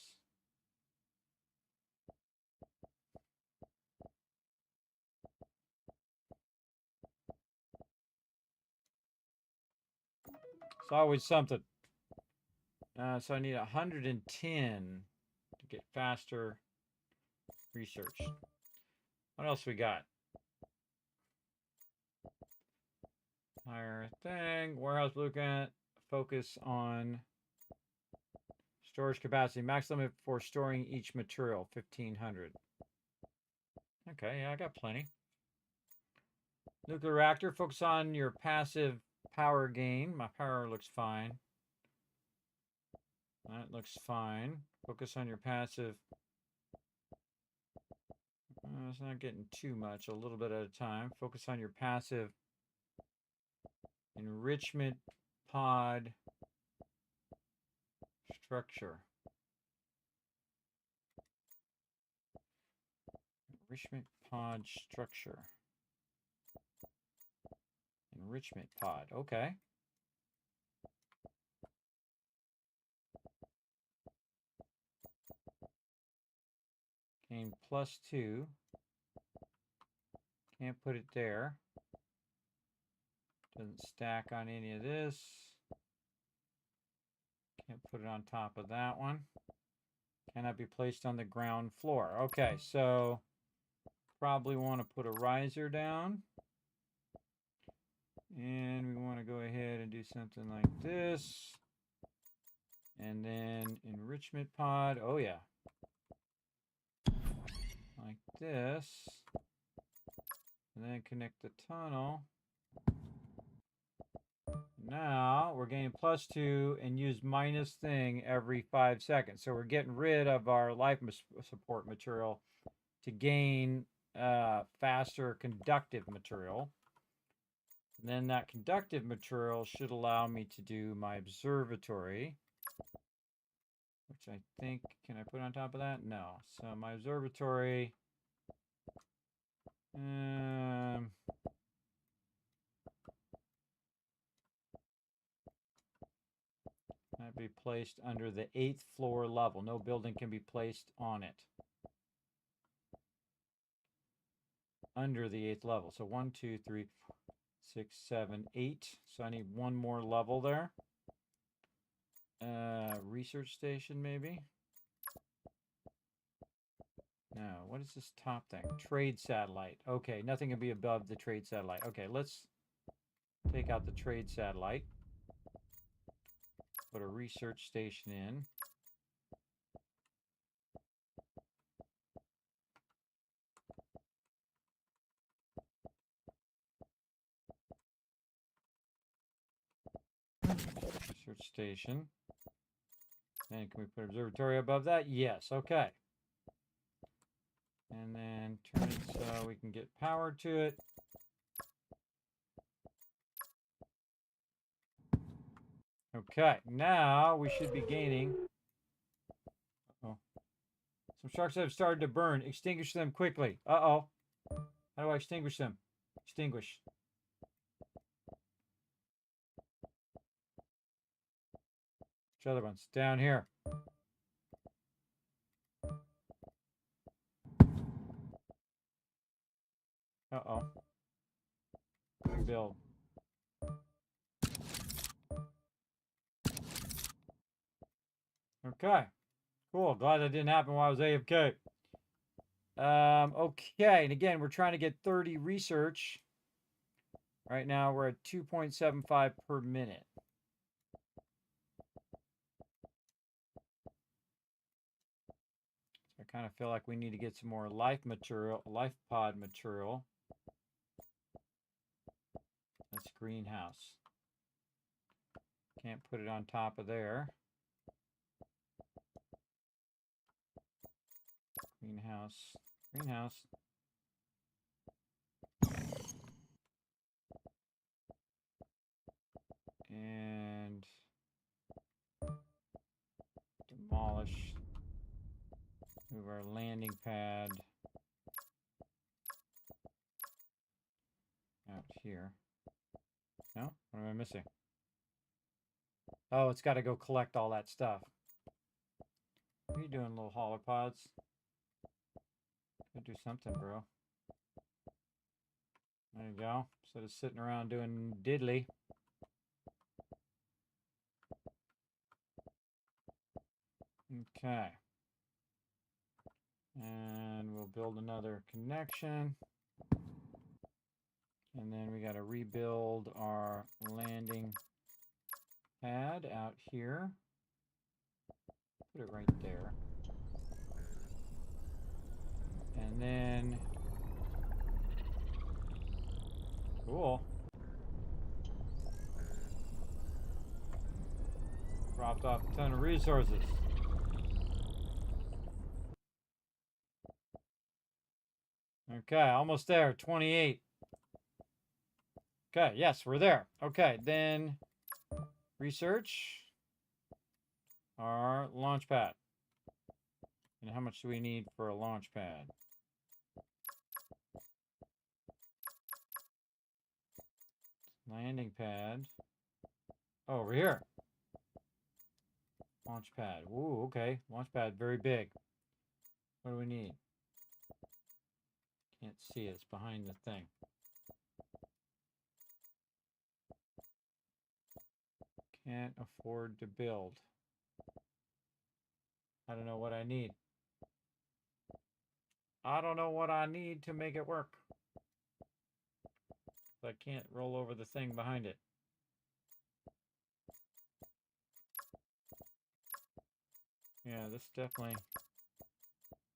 It's always something. So I need 110 to get faster research. What else we got? Higher thing. Warehouse blueprint. Focus on storage capacity. Max limit for storing each material. 1500. Okay, yeah, I got plenty. Nuclear reactor. Focus on your passive power gain. My power looks fine. That looks fine. Focus on your passive. It's not getting too much. A little bit at a time. Focus on your passive enrichment pod structure. Enrichment pod structure. Enrichment pod. Okay. Gain +2. Can't put it there. Doesn't stack on any of this. Can't put it on top of that one. Cannot be placed on the ground floor. Okay, so probably want to put a riser down. And we want to go ahead and do something like this. And then enrichment pod. Oh, yeah. Like this. And then connect the tunnel. now we're getting +2 and use minus thing every 5 seconds. So we're getting rid of our life support material to gain faster conductive material. And then that conductive material should allow me to do my observatory, which I think, can I put on top of that? No. So my observatory, might be placed under the 8th floor level. No building can be placed on it. Under the 8th level. So 1, 2, 3, 4, 6, 7, 8. So I need one more level there. Research station, maybe? No, what is this top thing? Trade satellite. Okay, nothing can be above the trade satellite. Okay, let's take out the trade satellite. Put a research station in. Research station. And can we put observatory above that? Yes, okay. And then turn it so we can get power to it. Okay, now we should be gaining. Uh-oh. Some sharks have started to burn. Extinguish them quickly. Uh-oh. How do I extinguish them? Extinguish. Which other ones? Down here. Uh-oh. Rebuild. Okay. Cool. Glad that didn't happen while I was AFK. Okay. And again, we're trying to get 30 research. Right now, we're at 2.75 per minute. So I kind of feel like we need to get some more life pod material. That's greenhouse. Can't put it on top of there. Greenhouse. Greenhouse. And demolish. Move our landing pad out here. No? What am I missing? Oh, it's got to go collect all that stuff. What are you doing, little holopods? Gotta do something, bro. There you go. Instead of sitting around doing diddly. Okay. And we'll build another connection. And then we got to rebuild our landing pad out here. Put it right there. And then, cool. Dropped off a ton of resources. Okay, almost there, 28. Okay, yes, we're there. Okay, then research our launch pad. And how much do we need for a launch pad? Landing pad. Oh, over here. Launch pad. Ooh, okay. Launch pad, very big. What do we need? Can't see it. It's behind the thing. Can't afford to build. I don't know what I need. I don't know what I need to make it work. I can't roll over the thing behind it. Yeah, this definitely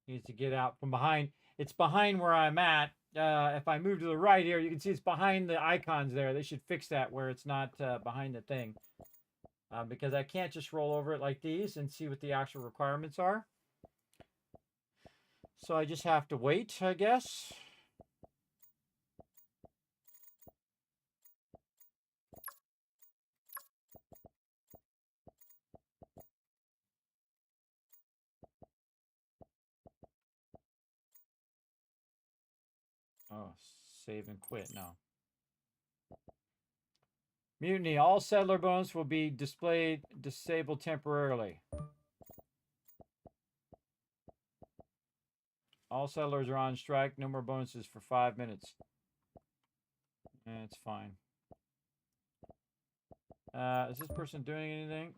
needs to get out from behind. It's behind where I'm at, if I move to the right here, you can see it's behind the icons there. They should fix that where it's not behind the thing. Because I can't just roll over it like these and see what the actual requirements are. So I just have to wait, I guess. Oh, save and quit. No. Mutiny. All settler bonus will be disabled temporarily. All settlers are on strike. No more bonuses for 5 minutes. It's fine. Is this person doing anything?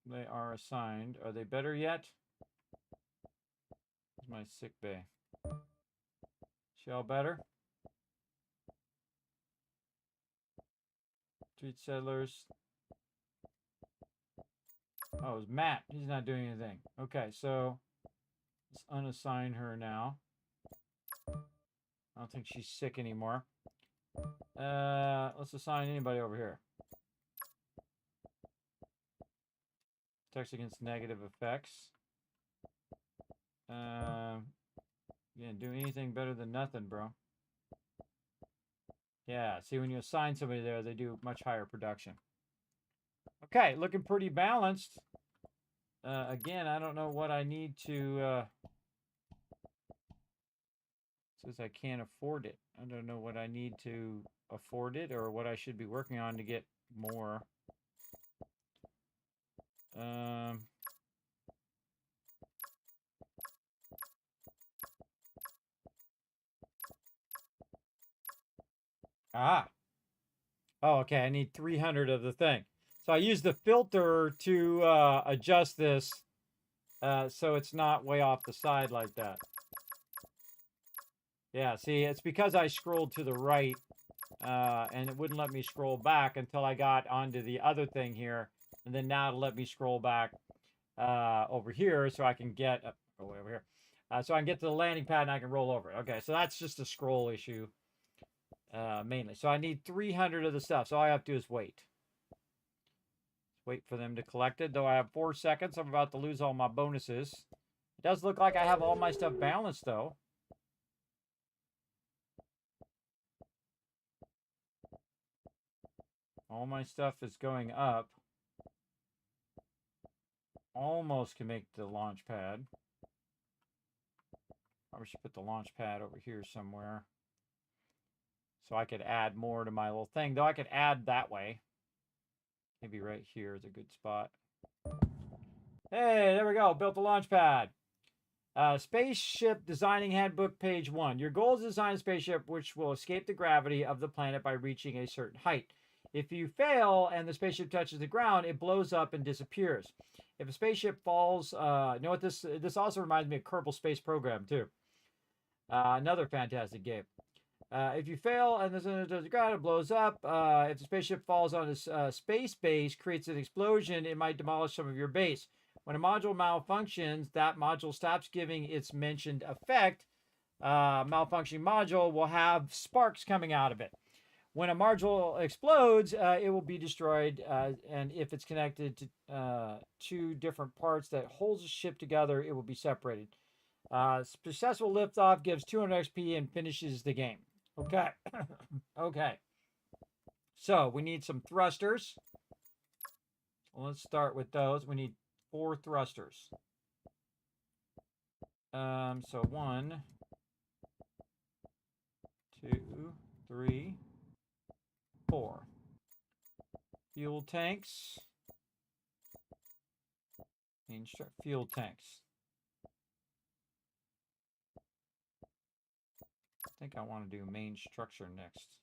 They are assigned. Are they better yet? Here's my sick bay. She all better? Treat settlers. Oh, it's Matt. He's not doing anything. Okay, so let's unassign her now. I don't think she's sick anymore. Let's assign anybody over here. Protects against negative effects. You didn't do anything better than nothing, bro. Yeah, see, when you assign somebody there, they do much higher production. Okay, looking pretty balanced. Again, I don't know what I need to... says I can't afford it. I don't know what I need to afford it or what I should be working on to get more. Ah. Oh, okay. I need 300 of the thing. So I use the filter to adjust this so it's not way off the side like that. Yeah, see, it's because I scrolled to the right and it wouldn't let me scroll back until I got onto the other thing here. And then now it'll let me scroll back over here so I can get way over here. So I can get to the landing pad and I can roll over it. Okay, so that's just a scroll issue mainly. So I need 300 of the stuff. So all I have to do is wait. Wait for them to collect it. Though I have 4 seconds, I'm about to lose all my bonuses. It does look like I have all my stuff balanced though. All my stuff is going up. Almost can make the launch pad. Probably should put the launch pad over here somewhere. So I could add more to my little thing. Though I could add that way. Maybe right here is a good spot. Hey, there we go. Built the launch pad. Spaceship Designing Handbook, page 1. Your goal is to design a spaceship which will escape the gravity of the planet by reaching a certain height. If you fail and the spaceship touches the ground, it blows up and disappears. If a spaceship falls, you know what this also reminds me of Kerbal Space Program too. Another fantastic game. If you fail and the ground, it blows up. If the spaceship falls on a space base, creates an explosion, it might demolish some of your base. When a module malfunctions, that module stops giving its mentioned effect. Malfunctioning module will have sparks coming out of it. When a module explodes, it will be destroyed, and if it's connected to two different parts that holds the ship together, it will be separated. Successful liftoff gives 200 XP and finishes the game. Okay. Okay. So we need some thrusters. Let's start with those. We need 4 thrusters. So 1, 2, 3, 4. Fuel tanks. Fuel tanks. I think I want to do main structure next.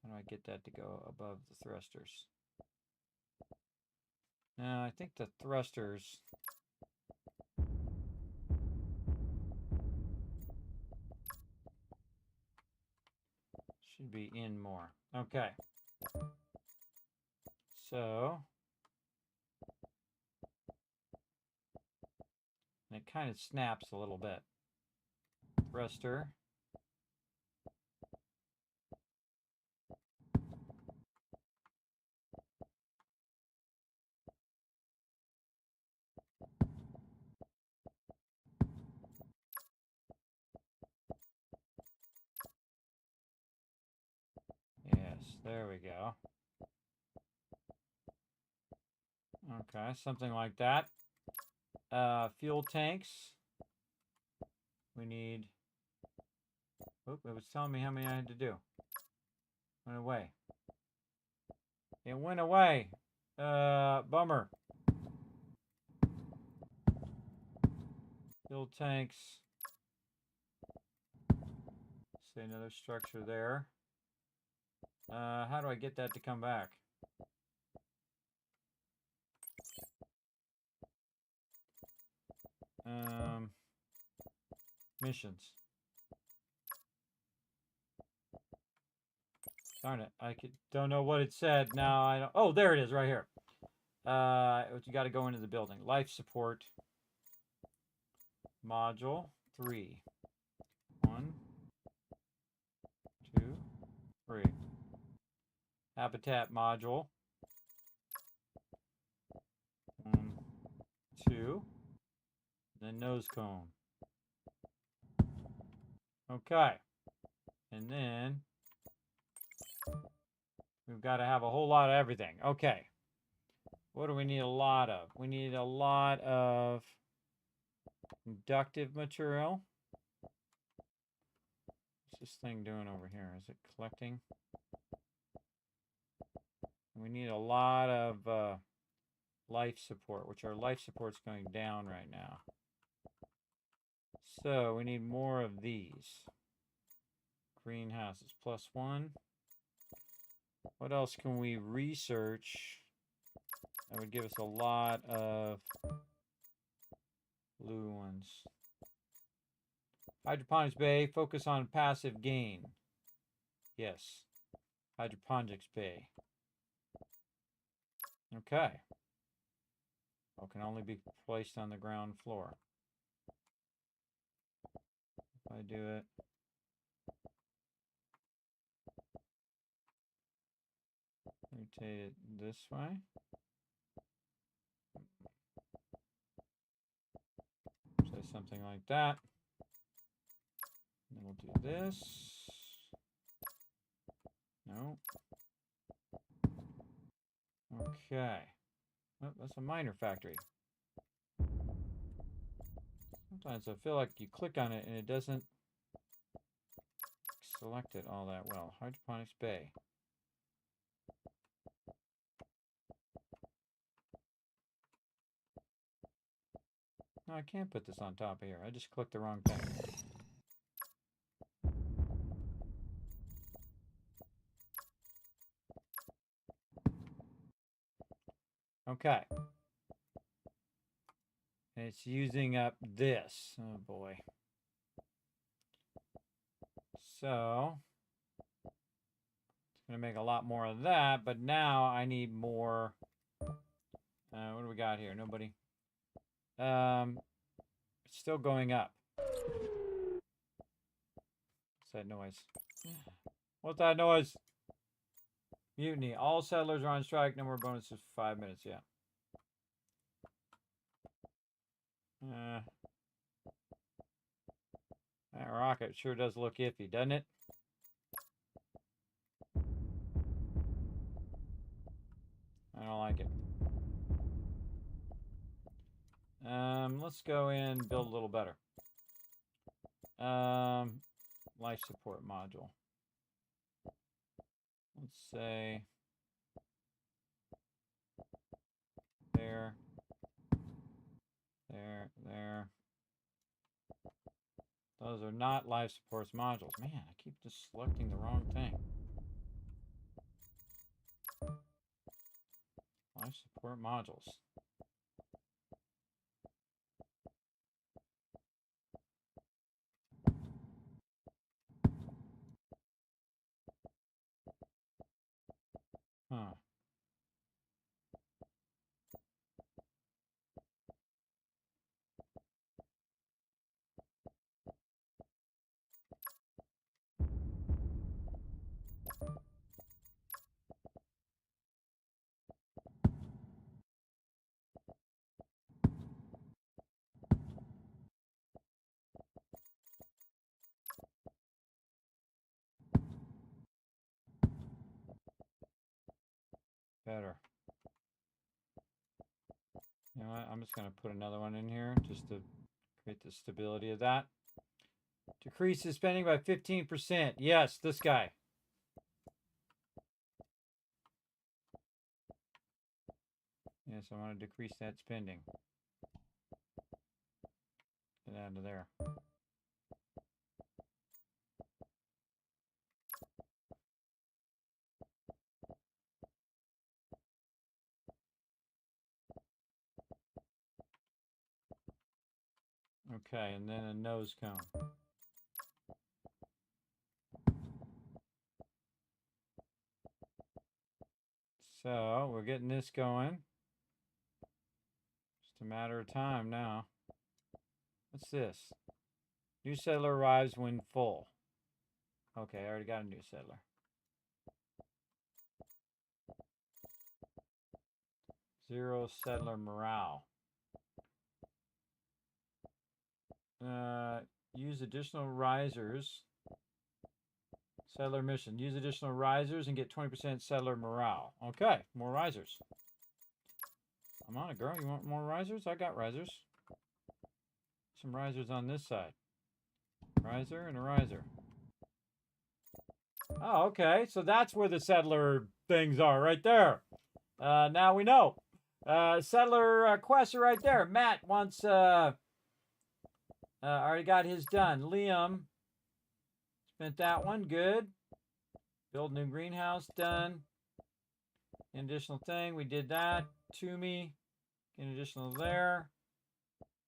How do I get that to go above the thrusters? Now, I think the thrusters... should be in more. Okay. So... and it kind of snaps a little bit. thruster. Yes, there we go. Okay, something like that. Fuel tanks. We need... Oop, it was telling me how many I had to do. Went away. It went away. Bummer. Fuel tanks. See another structure there. How do I get that to come back? Missions. Darn it, don't know what it said. Now I don't. Oh, there it is, right here. You got to go into the building. Life support module 3. 1, 2, 3. Habitat module 1, 2. Then nose cone. Okay, and then we've got to have a whole lot of everything. Okay. What do we need a lot of? We need a lot of conductive material. What's this thing doing over here? Is it collecting? We need a lot of life support, which our life support's going down right now. So we need more of these. Greenhouses +1. What else can we research? That would give us a lot of blue ones. Hydroponics bay, focus on passive gain. Yes. Hydroponics bay. Okay. Oh, can only be placed on the ground floor. If I do it. Rotate it this way. Say something like that. Then we'll do this. No. Okay. Oh, that's a miner factory. Sometimes I feel like you click on it and it doesn't select it all that well. Hydroponics bay. No, I can't put this on top of here. I just clicked the wrong thing. Okay. And it's using up this. Oh boy. So it's going to make a lot more of that, but now I need more. What do we got here? Nobody. It's still going up. What's that noise? What's that noise? Mutiny. All settlers are on strike. No more bonuses for 5 minutes. Yeah. That rocket sure does look iffy, doesn't it? I don't like it. Let's go in and build a little better. Life support module. Let's say there, there. Those are not life supports modules. Man, I keep just selecting the wrong thing. Life support modules. Huh. better. You know what? I'm just going to put another one in here just to create the stability of that. Decrease the spending by 15%. Yes, this guy. Yes, I want to decrease that spending. Get out of there. Okay, and then a nose cone. So we're getting this going. Just a matter of time now. What's this? New settler arrives when full. Okay, I already got a new settler. Zero settler morale. Use additional risers. Settler mission. Use additional risers and get 20% settler morale. Okay, more risers. I'm on it, girl. You want more risers? I got risers. Some risers on this side. Riser and a riser. Oh, okay. So that's where the settler things are, right there. Now we know. Settler quests are right there. Matt wants... already got his done. Liam spent that one. Good. Build new greenhouse. Done. An additional thing. We did that. Toomey. An additional there.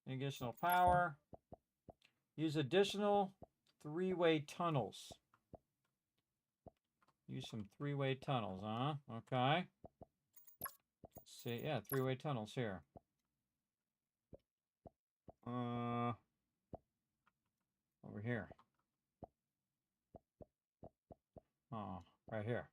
An additional power. Use additional three-way tunnels. Use some three-way tunnels, huh? Okay. Let's see. Yeah, three-way tunnels here. Over here. Oh, right here.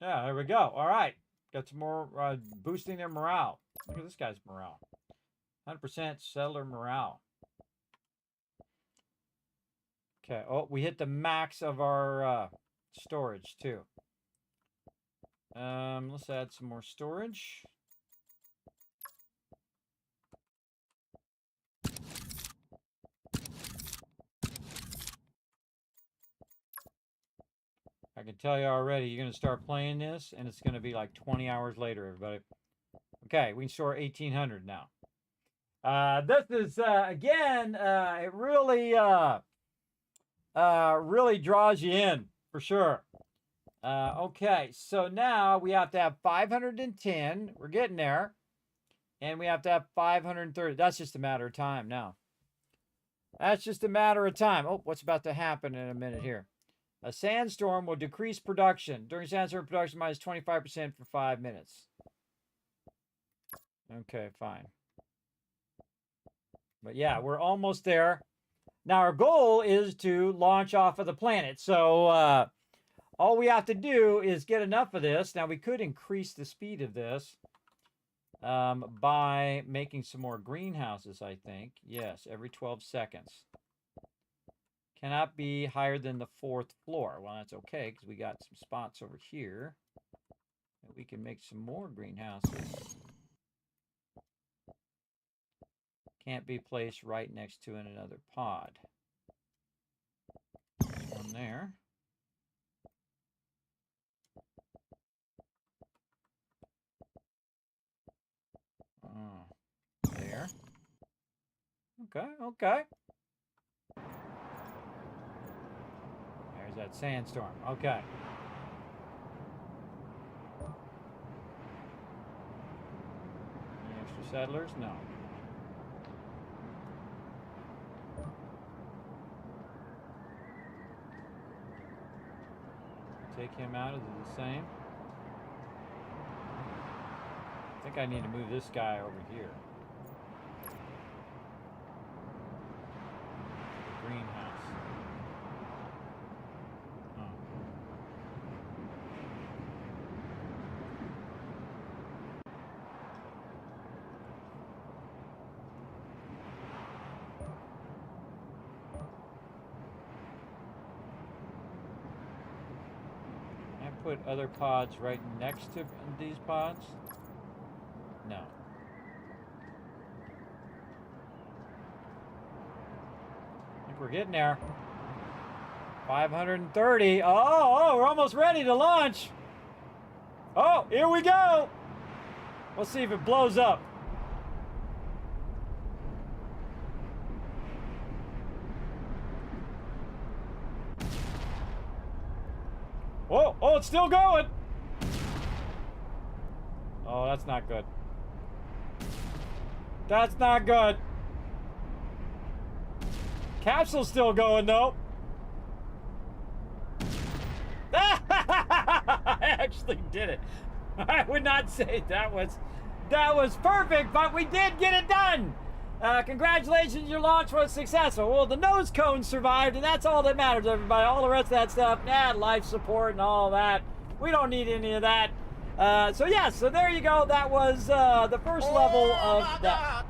Yeah, there we go. All right. Got some more boosting their morale. Look at this guy's morale. 100% settler morale. Okay. Oh, we hit the max of our storage too. Let's add some more storage. I can tell you already, you're going to start playing this, and it's going to be like 20 hours later, everybody. Okay, we can store 1,800 now. This is, again, it really, really draws you in, for sure. Okay, so now we have to have 510. We're getting there. And we have to have 530. That's just a matter of time now. That's just a matter of time. Oh, what's about to happen in a minute here? A sandstorm will decrease production. During sandstorm production, minus 25% for 5 minutes. Okay, fine. But yeah, we're almost there. Now, our goal is to launch off of the planet. So, all we have to do is get enough of this. Now, we could increase the speed of this by making some more greenhouses, I think. Yes, every 12 seconds. Cannot be higher than the 4th floor. Well, that's okay, because we got some spots over here. And we can make some more greenhouses. Can't be placed right next to another pod. One there. There. Okay, okay. There's that sandstorm. Okay. Any extra settlers? No. Take him out. Is it the same? I think I need to move this guy over here. The greenhouse. Oh. put other pods right next to these pods? No. I think we're getting there. 530. Oh, we're almost ready to launch. Oh, here we go. Let's see if it blows up. Oh, it's still going. Oh, that's not good. That's not good. Capsule's still going though. I actually did it. I would not say that was perfect, but we did get it done. Congratulations, your launch was successful. Well, the nose cone survived, and that's all that matters, everybody. All the rest of that stuff, life support and all that. We don't need any of that. So there you go. That was the first level of that.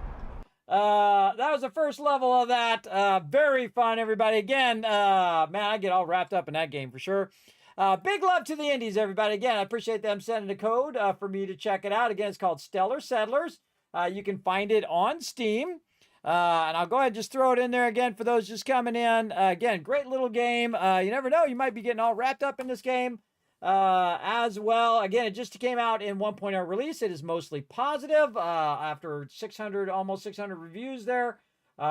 That was the first level of that. Very fun, everybody. Again, man, I get all wrapped up in that game for sure. Big love to the indies, everybody. Again, I appreciate them sending a code for me to check it out. Again, it's called Stellar Settlers. You can find it on Steam. And I'll go ahead and just throw it in there again for those just coming in. Again, great little game. You never know. You might be getting all wrapped up in this game as well. Again, it just came out in 1.0 release. It is mostly positive after almost 600 reviews there.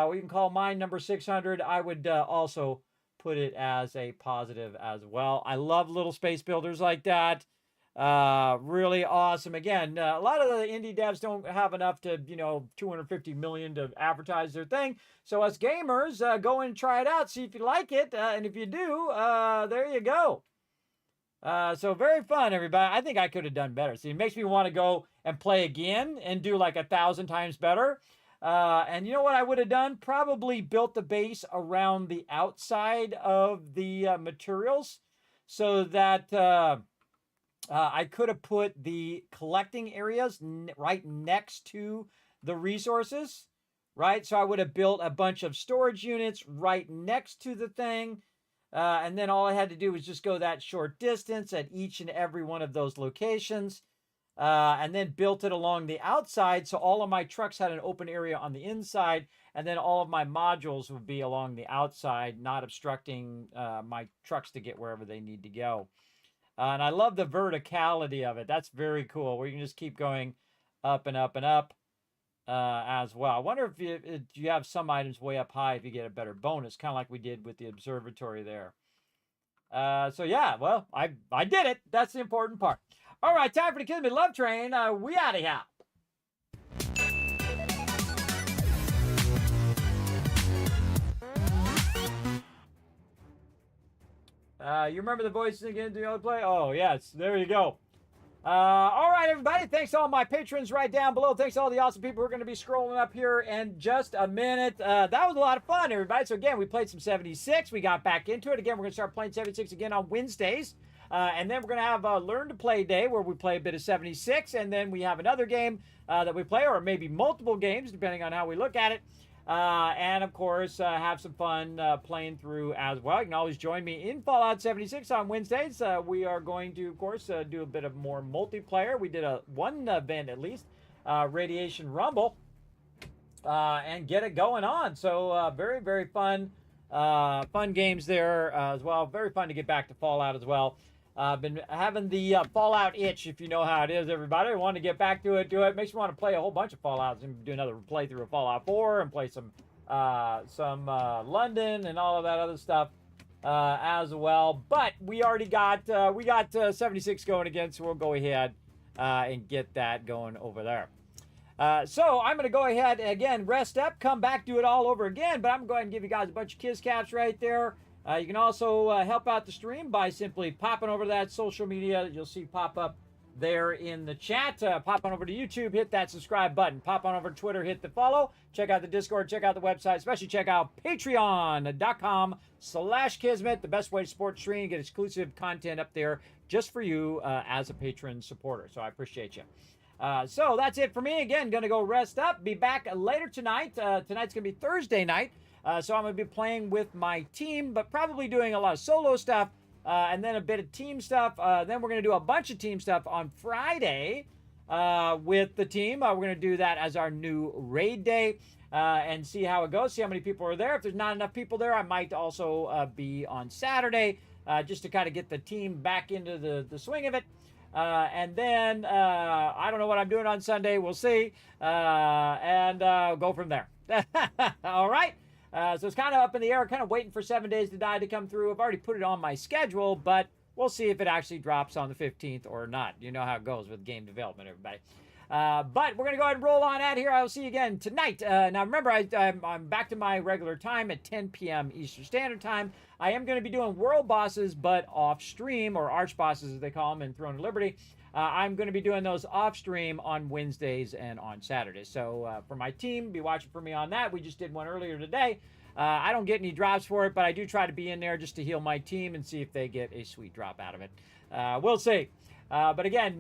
We can call mine number 600. I would also put it as a positive as well. I love little space builders like that. Really awesome. Again, a lot of the indie devs don't have enough to, 250 million to advertise their thing. So us gamers, go and try it out, see if you like it. And if you do, there you go. So very fun, everybody. I think I could have done better. See, it makes me want to go and play again and do like 1,000 times better. And you know what I would have done? Probably built the base around the outside of the materials so that I could have put the collecting areas right next to the resources, right? So I would have built a bunch of storage units right next to the thing. And then all I had to do was just go that short distance at each and every one of those locations. And then built it along the outside. So all of my trucks had an open area on the inside. And then all of my modules would be along the outside, not obstructing my trucks to get wherever they need to go. And I love the verticality of it. That's very cool, where you can just keep going up and up and up as well. I wonder if you have some items way up high if you get a better bonus, kind of like we did with the observatory there. So yeah, well, I did it. That's the important part. All right, time for the Kismet Love Train. We out of here. You remember the voices again? Do you want to play? Oh, yes. There you go. All right, everybody. Thanks to all my patrons right down below. Thanks to all the awesome people who are going to be scrolling up here in just a minute. That was a lot of fun, everybody. So, again, we played some 76. We got back into it. Again, we're going to start playing 76 again on Wednesdays. And then we're going to have a Learn to Play Day where we play a bit of 76. And then we have another game that we play, or maybe multiple games, depending on how we look at it. And of course, have some fun playing through as well. You can always join me in Fallout 76 on Wednesdays. We are going to, of course, do a bit of more multiplayer. We did one event at least, Radiation Rumble, and get it going on. So very, very fun games there as well. Very fun to get back to Fallout as well. Been having the Fallout itch, if you know how it is, everybody. I want to get back to it. Makes me want to play a whole bunch of Fallouts and do another playthrough of Fallout 4 and play some London and all of that other stuff as well. But we already got 76 going again, so we'll go ahead and get that going over there. So I'm going to go ahead and, again, rest up, come back, do it all over again. But I'm going to go ahead and give you guys a bunch of kiss caps right there. You can also help out the stream by simply popping over to that social media that you'll see pop up there in the chat. Pop on over to YouTube, hit that subscribe button. Pop on over to Twitter, hit the follow. Check out the Discord, check out the website, especially check out patreon.com/Kismet, the best way to support the stream, get exclusive content up there just for you as a patron supporter. So I appreciate you. So that's it for me. Again, going to go rest up. Be back later tonight. Tonight's going to be Thursday night. So I'm going to be playing with my team, but probably doing a lot of solo stuff and then a bit of team stuff. Then we're going to do a bunch of team stuff on Friday with the team. We're going to do that as our new raid day and see how it goes, see how many people are there. If there's not enough people there, I might also be on Saturday just to kind of get the team back into the swing of it. And then I don't know what I'm doing on Sunday. We'll see. And go from there. All right. So it's kind of up in the air, kind of waiting for 7 Days to Die to come through. I've already put it on my schedule, but we'll see if it actually drops on the 15th or not. You know how it goes with game development, everybody. But we're going to go ahead and roll on out here. I'll see you again tonight. Now, remember, I'm back to my regular time at 10 p.m. Eastern Standard Time. I am going to be doing World Bosses, but off stream, or Arch Bosses, as they call them in Throne of Liberty. I'm going to be doing those off stream on Wednesdays and on Saturdays. So for my team, be watching for me on that. We just did one earlier today. I don't get any drops for it, but I do try to be in there just to heal my team and see if they get a sweet drop out of it. We'll see. But again,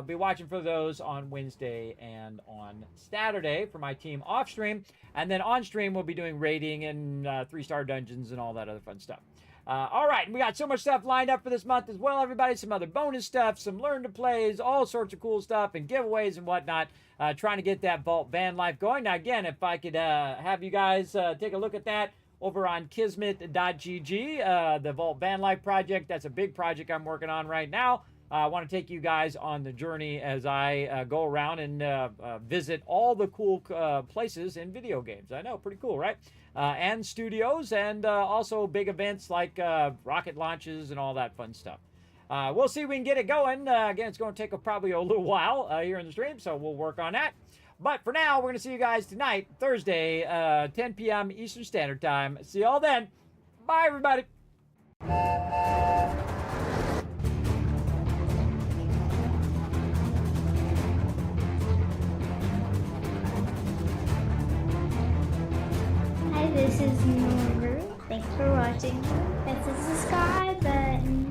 be watching for those on Wednesday and on Saturday for my team off stream. And then on stream, we'll be doing raiding and 3-star dungeons and all that other fun stuff. All right, we got so much stuff lined up for this month as well, everybody. Some other bonus stuff, some learn to plays, all sorts of cool stuff, and giveaways and whatnot. Trying to get that Vault van life going. Now, again, if I could have you guys take a look at that over on Kismet.gg, the Vault van life project. That's a big project I'm working on right now. I want to take you guys on the journey as I go around and visit all the cool places in video games. I know, pretty cool, right? And studios, and also big events like rocket launches and all that fun stuff. We'll see if we can get it going. Again, it's going to take probably a little while here in the stream, so we'll work on that. But for now, we're going to see you guys tonight, Thursday, 10 p.m. Eastern Standard Time. See y'all then. Bye, everybody. Hi, this is Noru. Thanks for watching. This is the sky button.